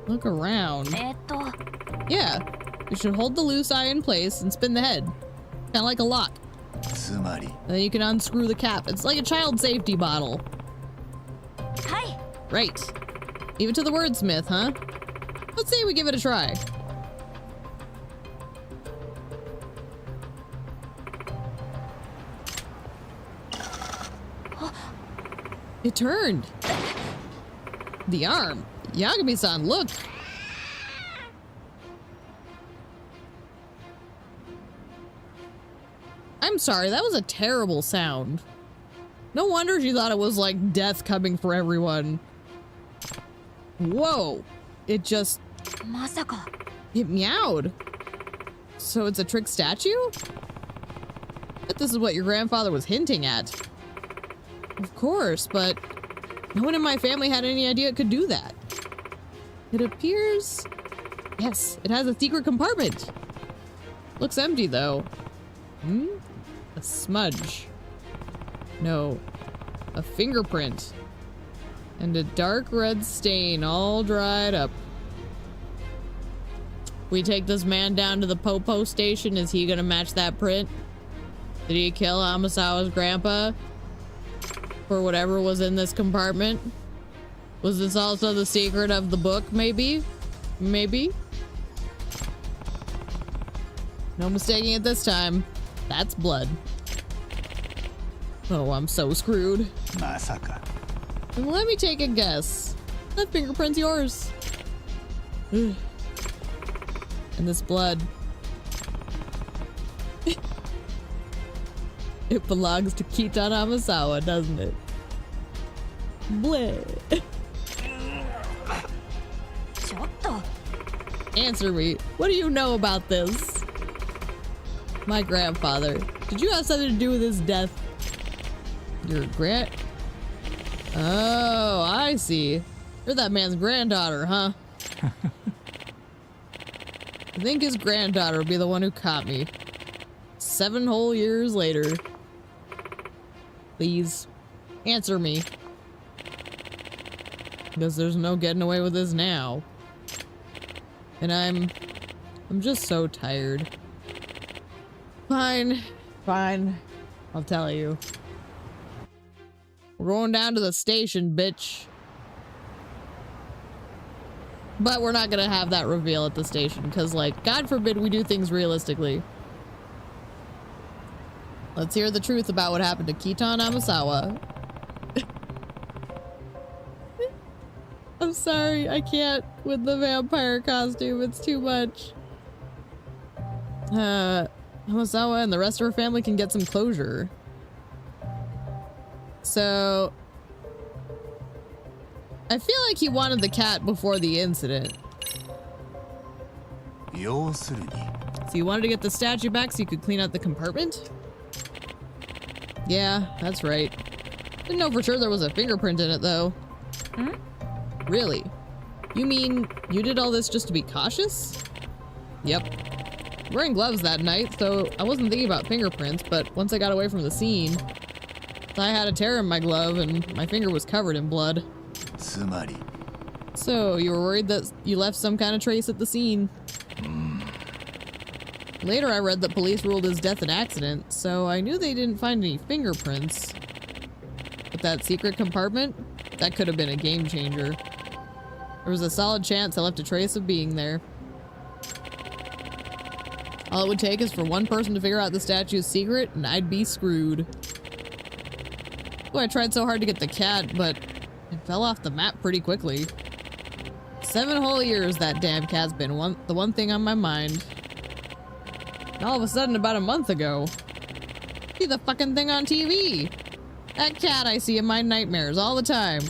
Speaker 1: Look around.
Speaker 2: えっと
Speaker 1: Yeah, you should hold the loose eye in place and spin the head. Kind of like a lock.
Speaker 3: つまり
Speaker 1: And then you can unscrew the cap. It's like a child safety bottle.
Speaker 2: はい
Speaker 1: Right. Leave it to the wordsmith, huh? Let's say we give it a try. It turned. The arm. Yagami-san, look. I'm sorry, that was a terrible sound. No wonder she thought it was like death coming for everyone. Whoa. It just...
Speaker 2: まさか
Speaker 1: It meowed. So it's a trick statue? But this is what your grandfather was hinting at. Of course, but no one in my family had any idea it could do that. It appears... Yes, it has a secret compartment. Looks empty, though. A smudge. No. A fingerprint. And a dark red stain all dried up. We take this man down to the Popo station. Is he gonna match that print? Did he kill Amasawa's grandpa? For whatever was in this compartment? Was this also the secret of the book, maybe? Maybe? No mistaking it this time. That's blood. Oh, I'm so screwed.
Speaker 3: まさか
Speaker 1: Then let me take a guess. That fingerprint's yours. Ugh. And this blood. It belongs to Kitan Amasawa, doesn't it? Bleh.
Speaker 2: ちょっと
Speaker 1: Answer me. What do you know about this? My grandfather. Did you have something to do with his death? Your Oh, I see. You're that man's granddaughter, huh? I think his granddaughter would be the one who caught me. 7 whole years later. Please, answer me. Because there's no getting away with this now. And I'm just so tired. Fine. Fine. I'll tell you. We're going down to the station, bitch. But we're not gonna have that reveal at the station, because, like, God forbid we do things realistically. Let's hear the truth about what happened to Kitan Amasawa. I'm sorry, I can't with the vampire costume, it's too much. Amasawa and the rest of her family can get some closure. So... I feel like he wanted the cat before the incident.
Speaker 3: 要するに
Speaker 1: So you wanted to get the statue back so you could clean out the compartment? Yeah, that's right. Didn't know for sure there was a fingerprint in it, though. Really? You mean you did all this just to be cautious? Yep. Wearing gloves that night, so I wasn't thinking about fingerprints, but once I got away from the scene, I had a tear in my glove and my finger was covered in blood.
Speaker 3: つまり
Speaker 1: So you were worried that you left some kind of trace at the scene? Later I read that police ruled his death an accident, so I knew they didn't find any fingerprints. But that secret compartment? That could have been a game changer. There was a solid chance I left a trace of being there. All it would take is for one person to figure out the statue's secret, and I'd be screwed. Oh, I tried so hard to get the cat, but it fell off the map pretty quickly. 7 whole years that damn cat's been the one thing on my mind. And all of a sudden, about a month ago, see the fucking thing on TV. That cat I see in my nightmares all the time.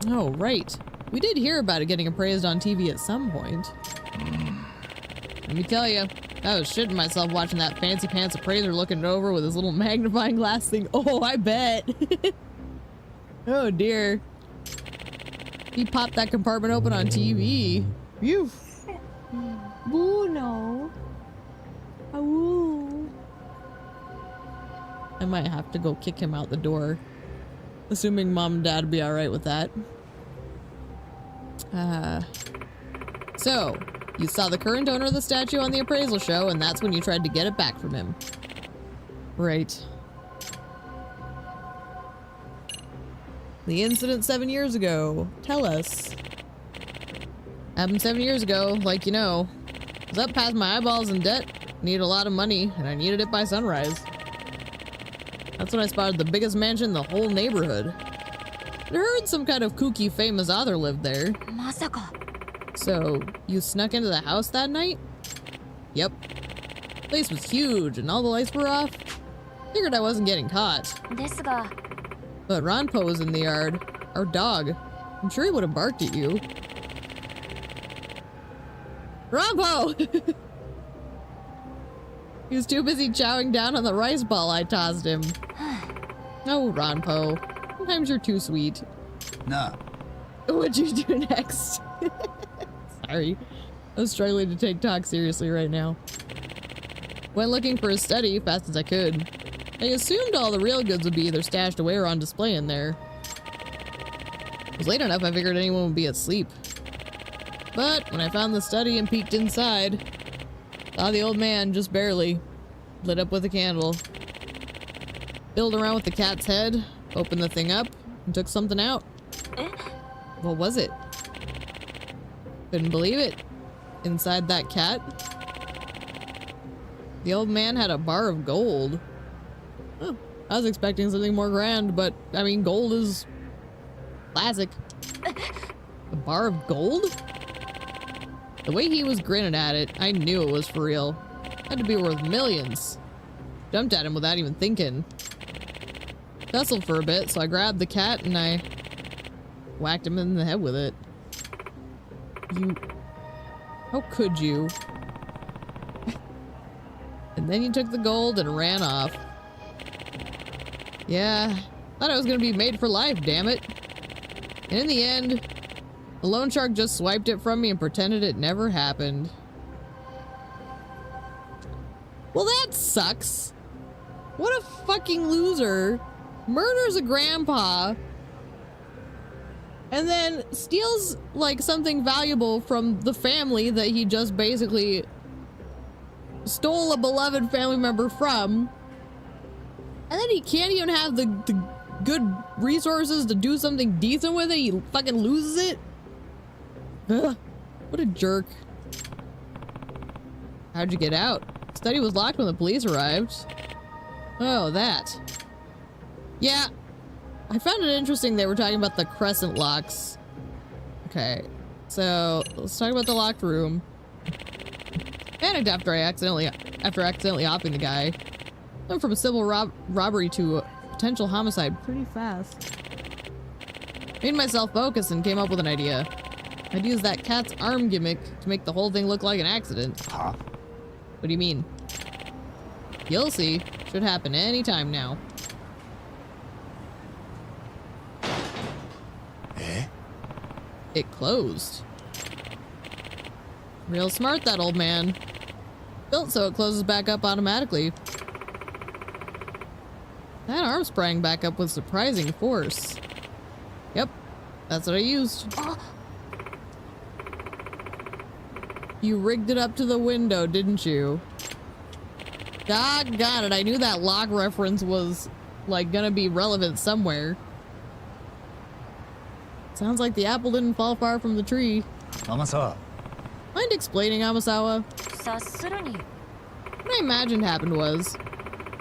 Speaker 1: Oh, right. We did hear about it getting appraised on TV at some point. Let me tell you, I was shitting myself watching that fancy pants appraiser looking it over with his little magnifying glass thing. Oh, I bet. Oh, dear. He popped that compartment open on TV. Phew. Boo, no. Awoo. I might have to go kick him out the door. Assuming mom and dad would be alright with that. So, you saw the current owner of the statue on the appraisal show, and that's when you tried to get it back from him. Right. The incident 7 years ago. Tell us. Happened 7 years ago, like you know. I was up past my eyeballs in debt, needed a lot of money, and I needed it by sunrise. That's when I spotted the biggest mansion in the whole neighborhood. I heard some kind of kooky famous author lived there.
Speaker 2: Masaka.
Speaker 1: So, you snuck into the house that night? Yep. The place was huge and all the lights were off. Figured I wasn't getting caught.
Speaker 2: ですが、
Speaker 1: But Ronpo was in the yard. Our dog. I'm sure he would have barked at you. Ronpo! He was too busy chowing down on the rice ball I tossed him. Oh, Ronpo. Sometimes you're too sweet.
Speaker 3: Nah.
Speaker 1: What'd you do next? Sorry. I was struggling to take talk seriously right now. Went looking for his study fast as I could. I assumed all the real goods would be either stashed away or on display in there. It was late enough I figured anyone would be asleep. But when I found the study and peeked inside, saw the old man just barely, lit up with a candle. Filled around with the cat's head, opened the thing up, and took something out. What was it? Couldn't believe it. Inside that cat, the old man had a bar of gold. Oh, I was expecting something more grand, but I mean, gold is classic. A bar of gold? The way he was grinning at it, I knew it was for real. Had to be worth millions. Jumped at him without even thinking. Tussled for a bit, so I grabbed the cat and I whacked him in the head with it. You... How could you? And then you took the gold and ran off. Yeah, thought I was gonna be made for life, damn it. And in the end, the loan shark just swiped it from me and pretended it never happened. Well, that sucks. What a fucking loser. Murders a grandpa and then steals like something valuable from the family that he just basically stole a beloved family member from, and then he can't even have the good resources to do something decent with it. He fucking loses it. Ugh, what a jerk. How'd you get out? Study was locked when the police arrived. Oh, that. Yeah, I found it interesting they were talking about the crescent locks. Okay, so let's talk about the locked room. Panicked after accidentally offing the guy. Went from a civil robbery to a potential homicide pretty fast. Made myself focus and came up with an idea. I'd use that cat's arm gimmick to make the whole thing look like an accident.
Speaker 3: Huh?
Speaker 1: What do you mean? You'll see. Should happen any time now.
Speaker 3: Eh?
Speaker 1: It closed. Real smart, that old man. Built so it closes back up automatically. That arm sprang back up with surprising force. Yep, that's what I used. You rigged it up to the window, didn't you? Doggone it, I knew that lock reference was, like, gonna be relevant somewhere. Sounds like the apple didn't fall far from the tree.
Speaker 3: Amasawa.
Speaker 1: Mind explaining, Amasawa?
Speaker 2: 察するに
Speaker 1: What I imagined happened was,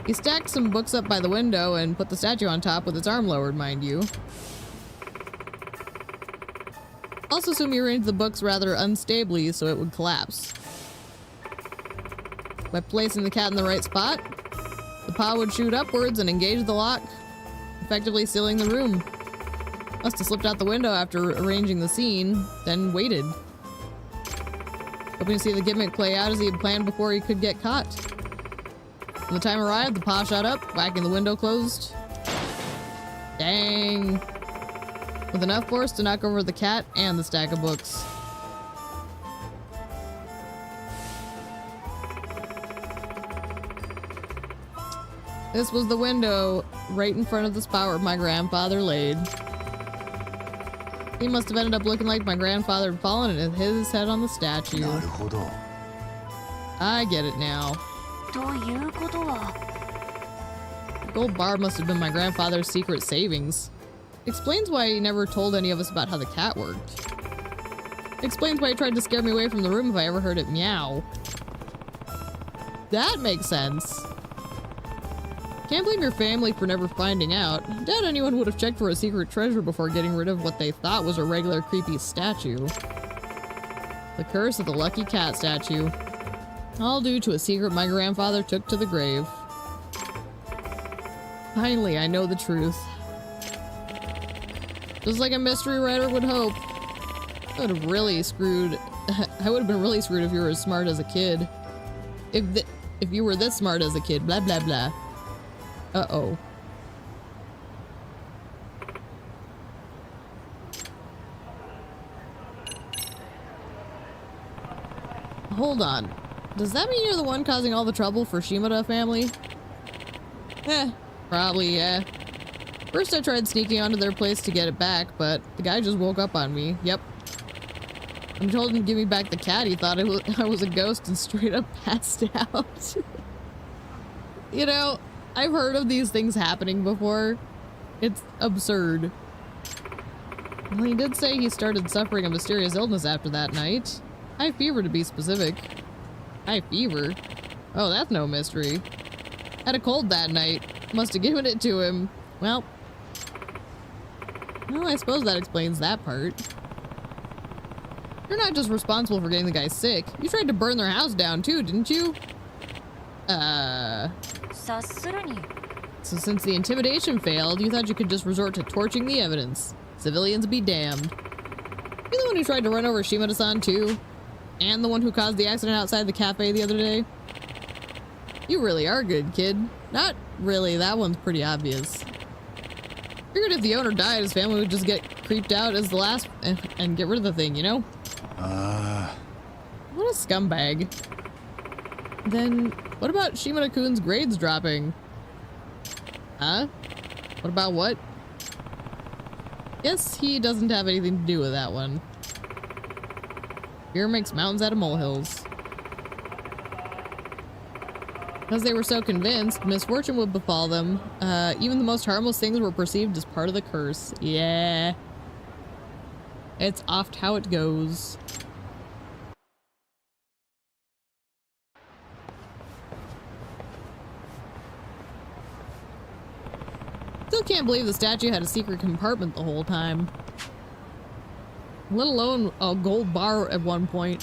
Speaker 1: he stacked some books up by the window and put the statue on top with its arm lowered, mind you. Also assume he arranged the books rather unstably so it would collapse. By placing the cat in the right spot, the paw would shoot upwards and engage the lock, effectively sealing the room. Must have slipped out the window after arranging the scene, then waited. Hoping to see the gimmick play out as he had planned before he could get caught. When the time arrived, the paw shot up, whacking the window closed. Dang. With enough force to knock over the cat and the stack of books. This was the window right in front of the spot where my grandfather laid. He must have ended up looking like my grandfather had fallen and hit his head on the statue.
Speaker 3: なるほど。
Speaker 1: I get it now.
Speaker 2: ということは
Speaker 1: The gold bar must have been my grandfather's secret savings. Explains why he never told any of us about how the cat worked. Explains why he tried to scare me away from the room if I ever heard it meow. That makes sense. Can't blame your family for never finding out. Doubt anyone would have checked for a secret treasure before getting rid of what they thought was a regular creepy statue. The curse of the lucky cat statue. All due to a secret my grandfather took to the grave. Finally, I know the truth. Just like a mystery writer would hope. I would have really screwed. I would have been really screwed if you were as smart as a kid. If you were this smart as a kid, blah blah blah. Uh-oh. Hold on. Does that mean you're the one causing all the trouble for Shimada family? Probably, yeah. First I tried sneaking onto their place to get it back, but the guy just woke up on me. Yep. I told him to give me back the cat. He thought I was a ghost and straight up passed out. You know, I've heard of these things happening before. It's absurd. Well, he did say he started suffering a mysterious illness after that night. High fever, to be specific. High fever? Oh, that's no mystery. Had a cold that night. Must have given it to him. Well, I suppose that explains that part. You're not just responsible for getting the guy sick. You tried to burn their house down too, didn't you?
Speaker 2: 察するに
Speaker 1: So since the intimidation failed, you thought you could just resort to torching the evidence. Civilians be damned. You're the one who tried to run over Shimada-san too? And the one who caused the accident outside the cafe the other day? You really are good, kid. Not really, that one's pretty obvious. Figured if the owner died, his family would just get creeped out as the last and get rid of the thing, you know? What a scumbag. Then, what about Shimada-kun's grades dropping? Huh? What about what? Guess he doesn't have anything to do with that one. Fear makes mountains out of molehills. Because they were so convinced misfortune would befall them, even the most harmless things were perceived as part of the curse. Yeah. It's oft how it goes. Still can't believe the statue had a secret compartment the whole time. Let alone a gold bar at one point.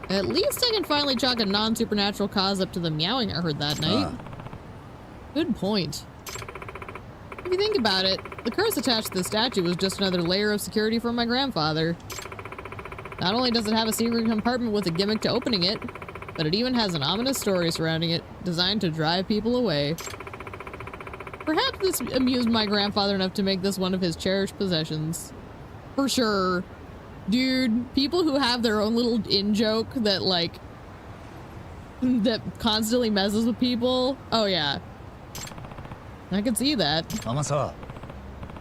Speaker 1: At least I can finally chalk a non-supernatural cause up to the meowing I heard that night. Good point. If you think about it, the curse attached to the statue was just another layer of security for my grandfather. Not only does it have a secret compartment with a gimmick to opening it, but it even has an ominous story surrounding it, designed to drive people away. Perhaps this amused my grandfather enough to make this one of his cherished possessions. For sure. Dude, people who have their own little in-joke that, like, that constantly messes with people. Oh, yeah. I can see that.
Speaker 3: Amasawa.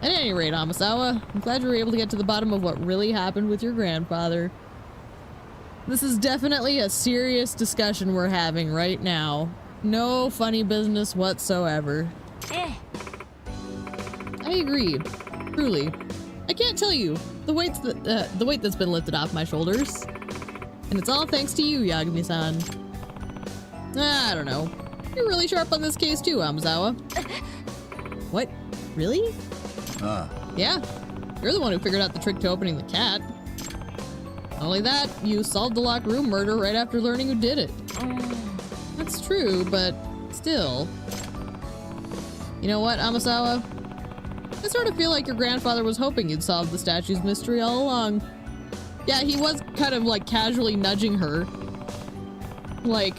Speaker 1: At any rate, Amasawa, I'm glad you were able to get to the bottom of what really happened with your grandfather. This is definitely a serious discussion we're having right now. No funny business whatsoever.
Speaker 2: Eh.
Speaker 1: I agree. Truly. I can't tell you the weight that's been lifted off my shoulders. And it's all thanks to you, Yagami-san. I don't know. You're really sharp on this case too, Amazawa. What? Really? Yeah. You're the one who figured out the trick to opening the cat. Not only that, you solved the locked room murder right after learning who did it. That's true, but still. You know what, Amazawa? I sort of feel like your grandfather was hoping you'd solve the statue's mystery all along. Yeah, he was kind of like casually nudging her. Like,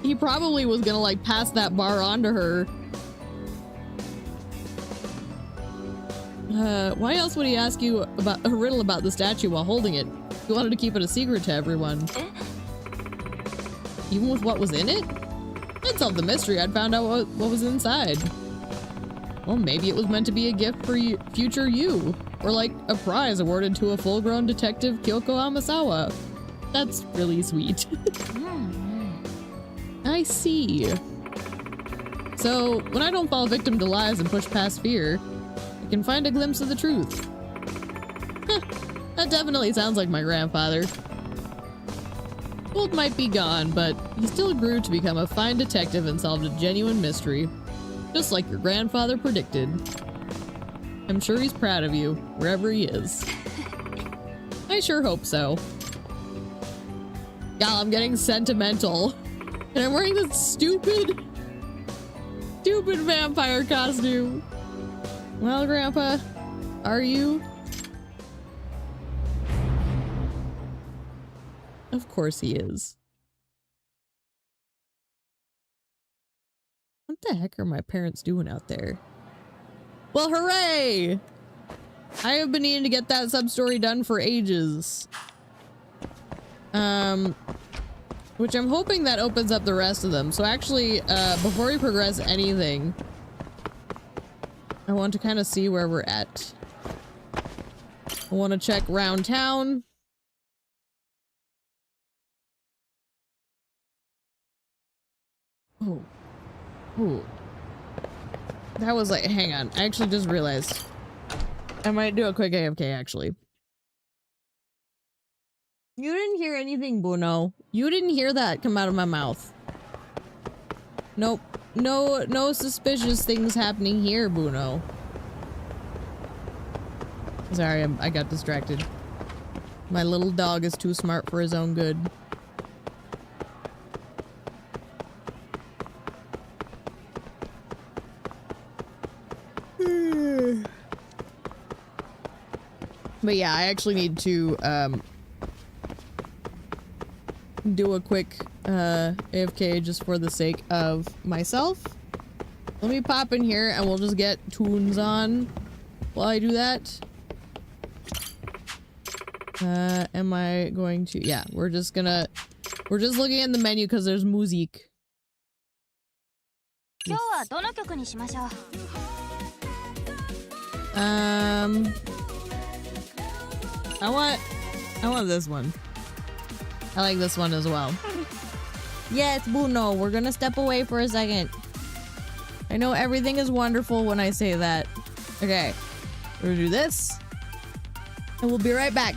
Speaker 1: he probably was gonna like pass that bar on to her. Why else would he ask you about a riddle about the statue while holding it? He wanted to keep it a secret to everyone. Even with what was in it? I'd solved the mystery, I'd found out what was inside. Well, maybe it was meant to be a gift for you, future you. Or like a prize awarded to a full-grown detective, Kyoko Amazawa. That's really sweet. I see. So, when I don't fall victim to lies and push past fear, I can find a glimpse of the truth. Huh, that definitely sounds like my grandfather. Gold might be gone, but he still grew to become a fine detective and solved a genuine mystery. Just like your grandfather predicted. I'm sure he's proud of you, wherever he is. I sure hope so. Y'all, I'm getting sentimental. And I'm wearing this stupid vampire costume. Well, Grandpa, are you? Of course he is. What the heck are my parents doing out there? Well, hooray! I have been needing to get that sub-story done for ages. Which I'm hoping that opens up the rest of them. So actually, before we progress anything, I want to kind of see where we're at. I want to check round town. Oh. Ooh. That was like, hang on. I actually just realized. I might do a quick AFK, actually. You didn't hear anything, Bruno. You didn't hear that come out of my mouth. Nope. No suspicious things happening here, Bruno. Sorry, I got distracted. My little dog is too smart for his own good. But yeah, I actually need to do a quick AFK just for the sake of myself. Let me pop in here and we'll just get tunes on while I do that. Am I going to? Yeah, we're just looking at the menu because there's music. Yes. I want this one. I like this one as well. Yes, Bruno, we're gonna step away for a second. I know everything is wonderful when I say that. Okay, we're gonna do this. And we'll be right back.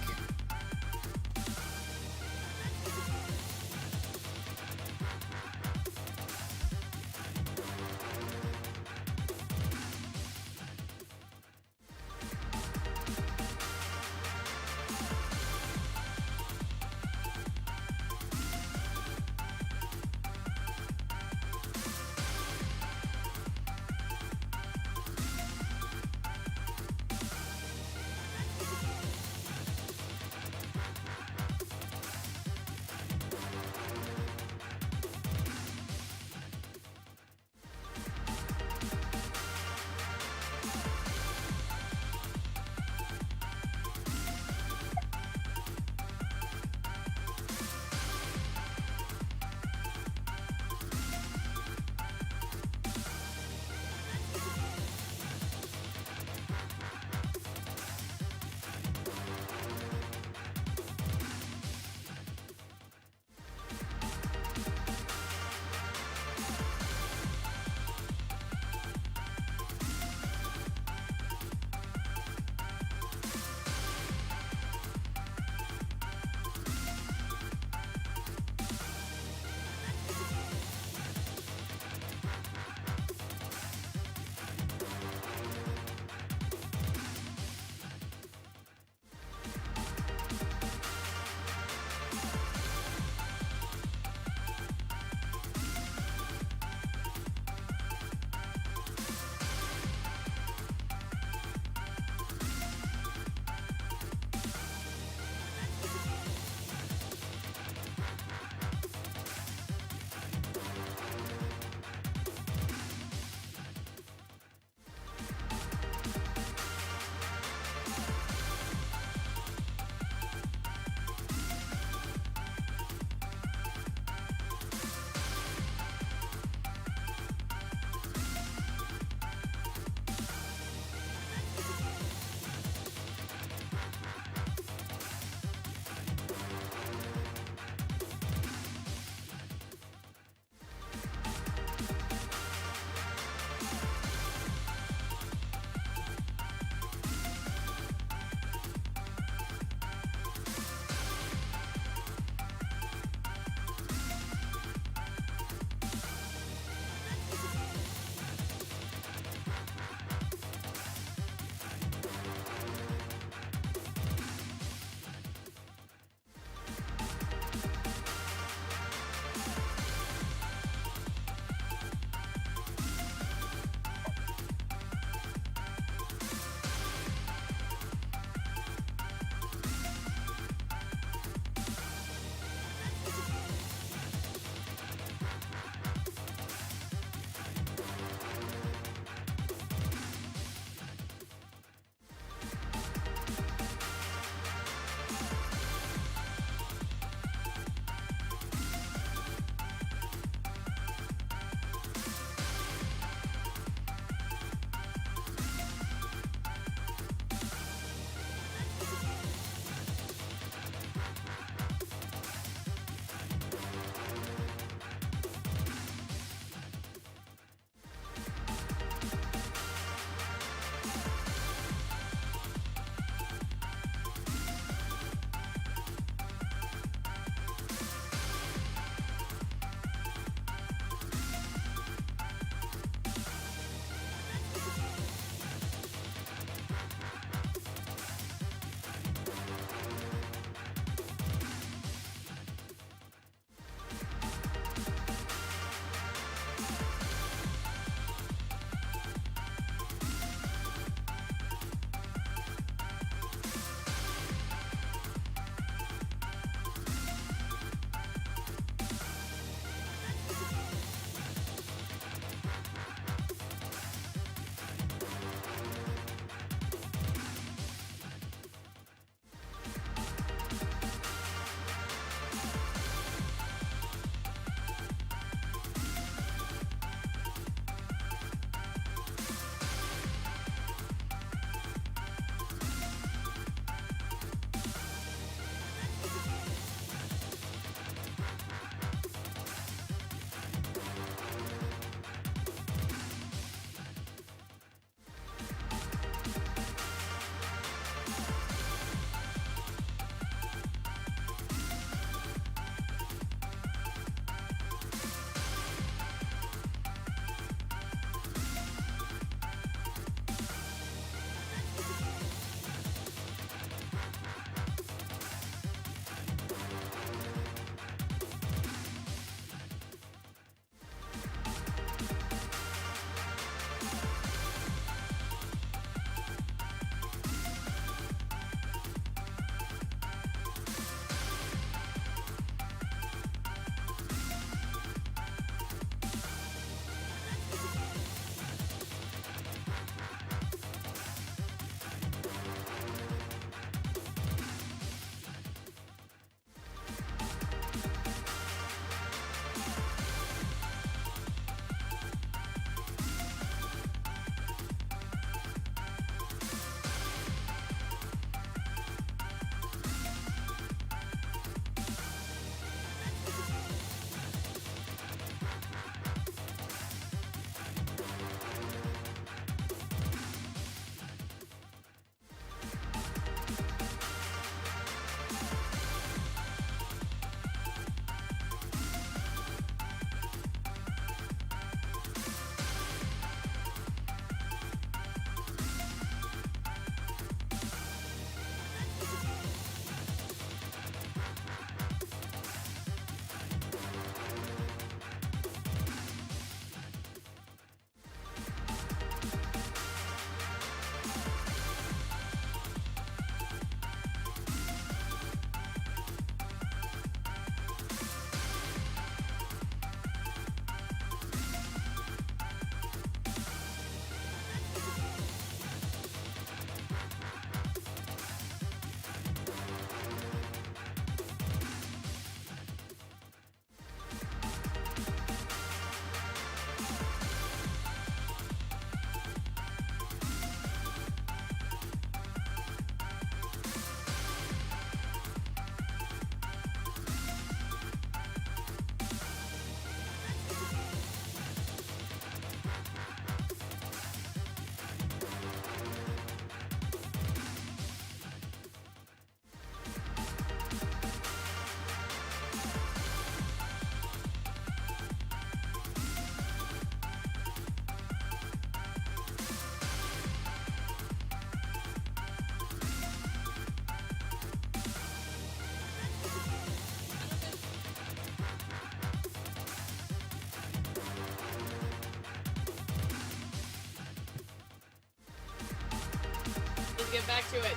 Speaker 1: get back to it.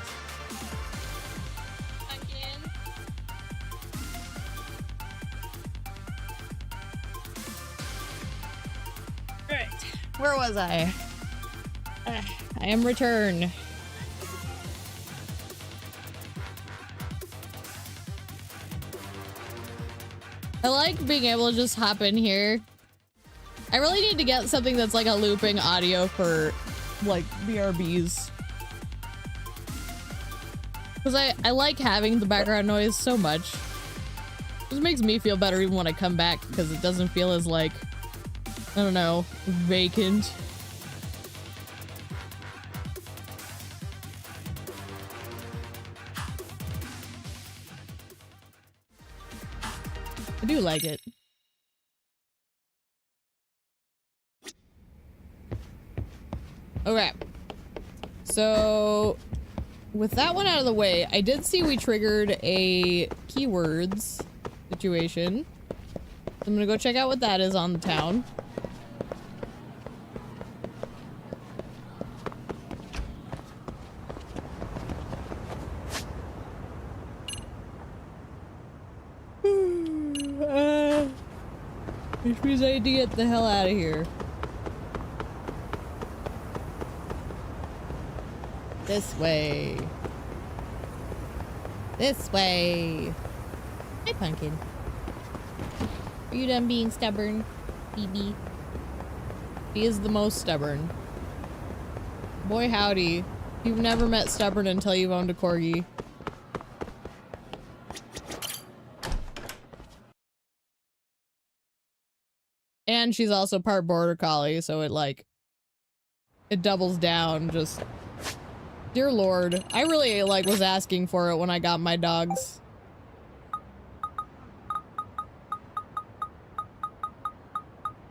Speaker 1: Again. Alright. Where was I? I am returned. I like being able to just hop in here. I really need to get something that's like a looping audio for like BRBs. Because I like having the background noise so much. It just makes me feel better even when I come back because it doesn't feel as like, I don't know, vacant. I do like it. Okay. So, with that one out of the way, I did see we triggered a keywords situation. I'm gonna go check out what that is on the town. Which means I need to get the hell out of here. This way. This way. Hi, Pumpkin. Are you done being stubborn, BB? He is the most stubborn. Boy howdy. You've never met stubborn until you've owned a corgi. And she's also part border collie, so it doubles down. Just, dear Lord, I really was asking for it when I got my dogs.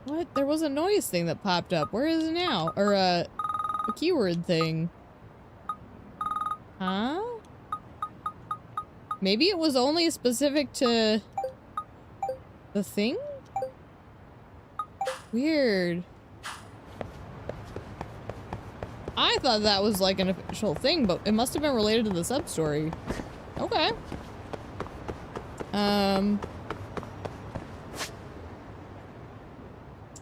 Speaker 1: What? There was a noise thing that popped up. Where is it now? Or a keyword thing. Huh? Maybe it was only specific to the thing? Weird. I thought that was like an official thing, but it must have been related to the sub-story. Okay.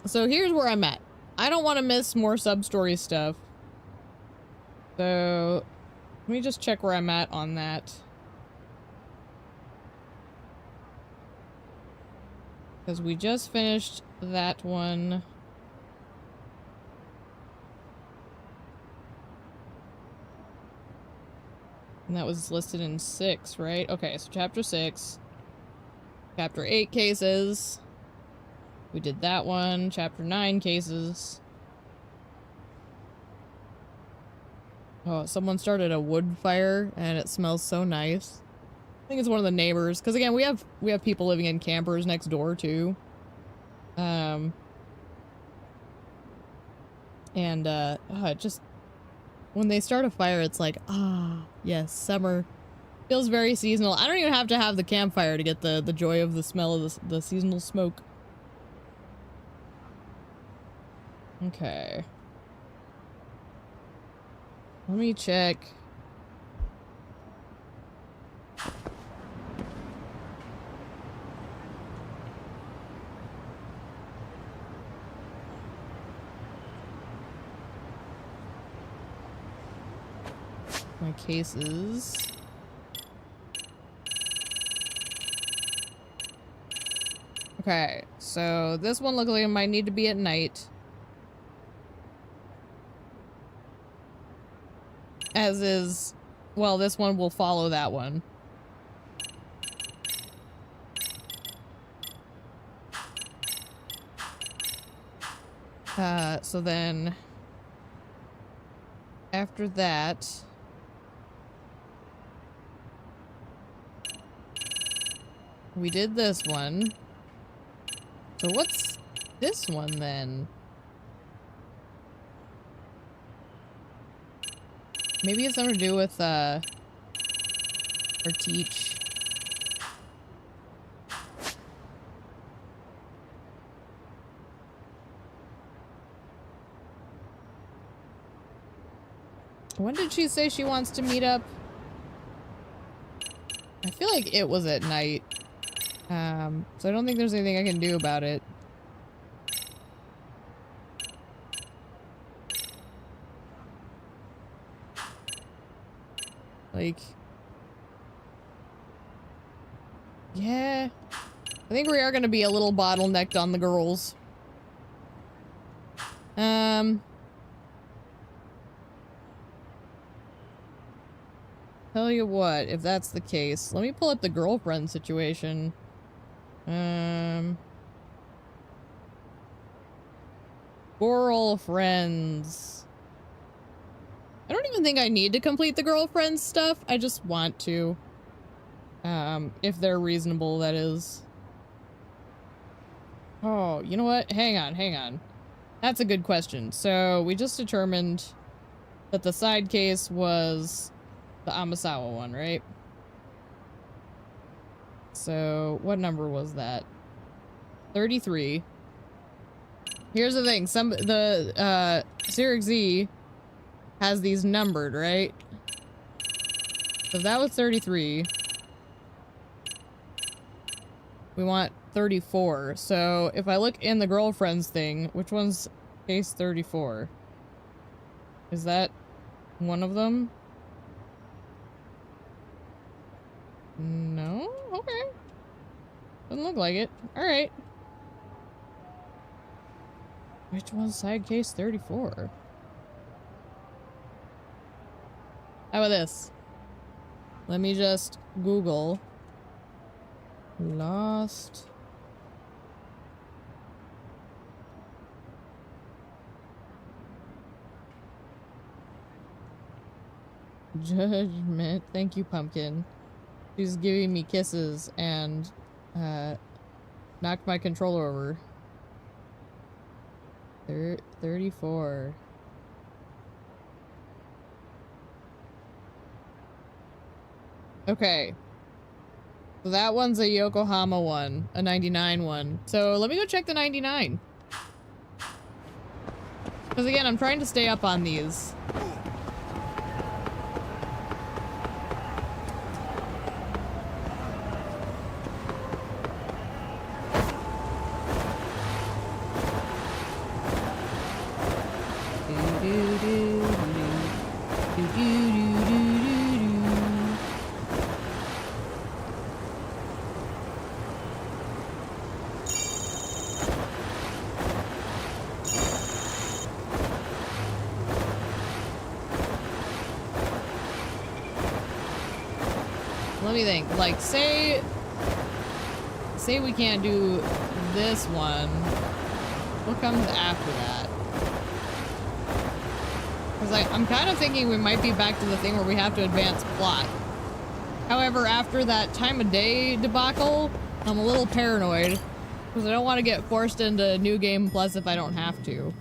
Speaker 1: So here's where I'm at. I don't want to miss more sub-story stuff. So let me just check where I'm at on that. Because we just finished that one. And that was listed in 6, right? Okay, so chapter 6. Chapter 8 cases. We did that one. Chapter 9 cases. Oh, someone started a wood fire and it smells so nice. I think it's one of the neighbors. Because again, we have people living in campers next door too. It just, when they start a fire, it's like, ah, yes, summer. Feels very seasonal. I don't even have to have the campfire to get the joy of the smell of the seasonal smoke. Okay. Let me check. My cases. Okay, so this one looks like it might need to be at night. As is, well, this one will follow that one. So then after that, we did this one. So what's this one then? Maybe it's something to do with, or teach. When did she say she wants to meet up? I feel like it was at night. So I don't think there's anything I can do about it. Like... yeah. I think we are gonna be a little bottlenecked on the girls. Tell you what, if that's the case, let me pull up the girlfriend situation. Girlfriends. I don't even think I need to complete the girlfriend stuff. I just want to. If they're reasonable, that is. Oh, you know what? Hang on. That's a good question. So, we just determined that the side case was the Amasawa one, right? So, what number was that? 33. Here's the thing. Siric Z has these numbered, right? So that was 33. We want 34. So if I look in the girlfriends thing, which one's case 34? Is that one of them? No? Okay. Doesn't look like it. Alright. Which one's side case 34? How about this? Let me just Google lost judgment. Thank you, Pumpkin. She's giving me kisses and knocked my controller over. 34. Okay. So that one's a Yokohama one, a 99 one. So let me go check the 99. Because again, I'm trying to stay up on these. Let me think. Like, say we can't do this one. What comes after that? Because I'm kind of thinking we might be back to the thing where we have to advance plot. However, after that time of day debacle, I'm a little paranoid. Because I don't want to get forced into New Game Plus if I don't have to.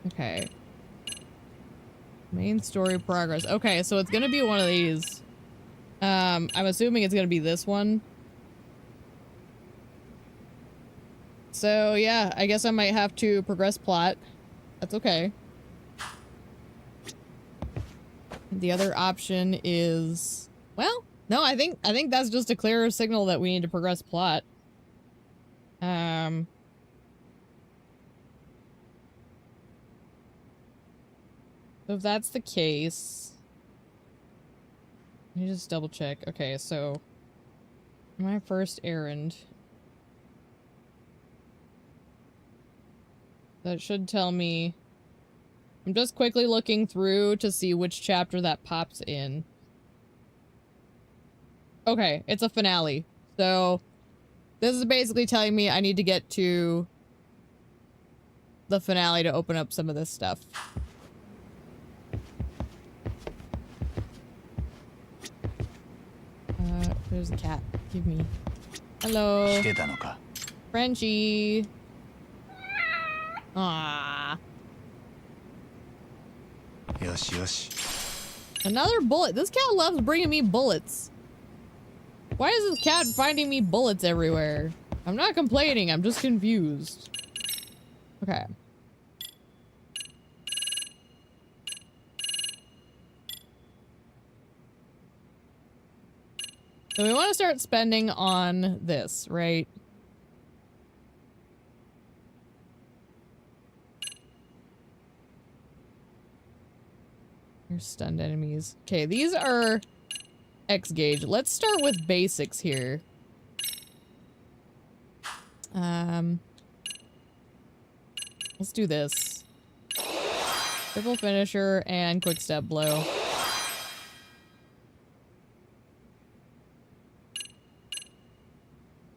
Speaker 1: Okay. Main story progress. Okay, so it's gonna be one of these. I'm assuming it's gonna be this one. So yeah, I guess I might have to progress plot. That's okay. The other option is, well, no, I think that's just a clearer signal that we need to progress plot. So if that's the case, let me just double check. Okay, so my first errand. That should tell me. I'm just quickly looking through to see which chapter that pops in. Okay, it's a finale. So this is basically telling me I need to get to the finale to open up some of this stuff. There's a cat. Give me. Hello. Frenchie. Aww. Another bullet. This cat loves bringing me bullets. Why is this cat finding me bullets everywhere? I'm not complaining. I'm just confused. Okay. So we want to start spending on this, right? Here's stunned enemies. Okay, these are X gauge. Let's start with basics here. Let's do this. Triple finisher and quick step blow.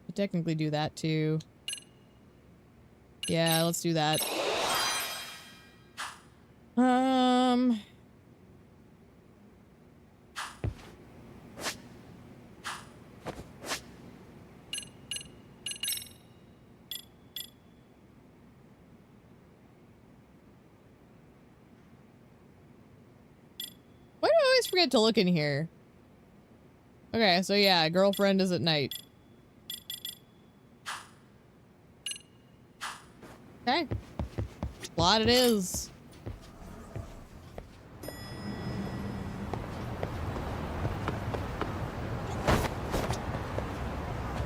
Speaker 1: Could technically do that too. Yeah, let's do that. Why do I always forget to look in here? Okay, so yeah, girlfriend is at night. Okay. Plot it is.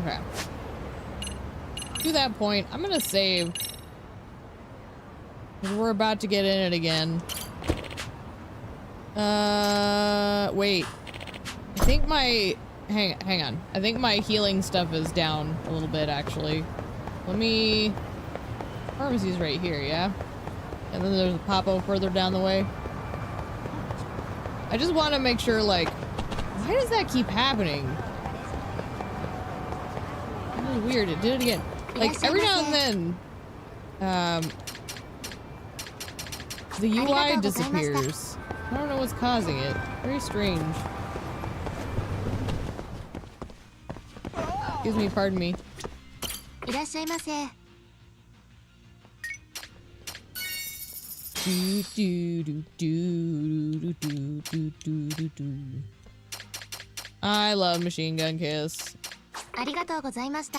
Speaker 1: Okay. To that point, I'm gonna save. 'Cause we're about to get in it again. Wait. I think my... Hang on. I think my healing stuff is down a little bit, actually. Let me... Pharmacy's right here, yeah? And then there's a Popo further down the way. I just want to make sure, like... Why does that keep happening? Really weird. It did it again. Like, every now and then... the UI disappears. I don't know what's causing it. Very strange. Excuse me, pardon me.
Speaker 2: いらっしゃいませ。
Speaker 1: I love Machine Gun Kiss.
Speaker 2: ありがとうございました。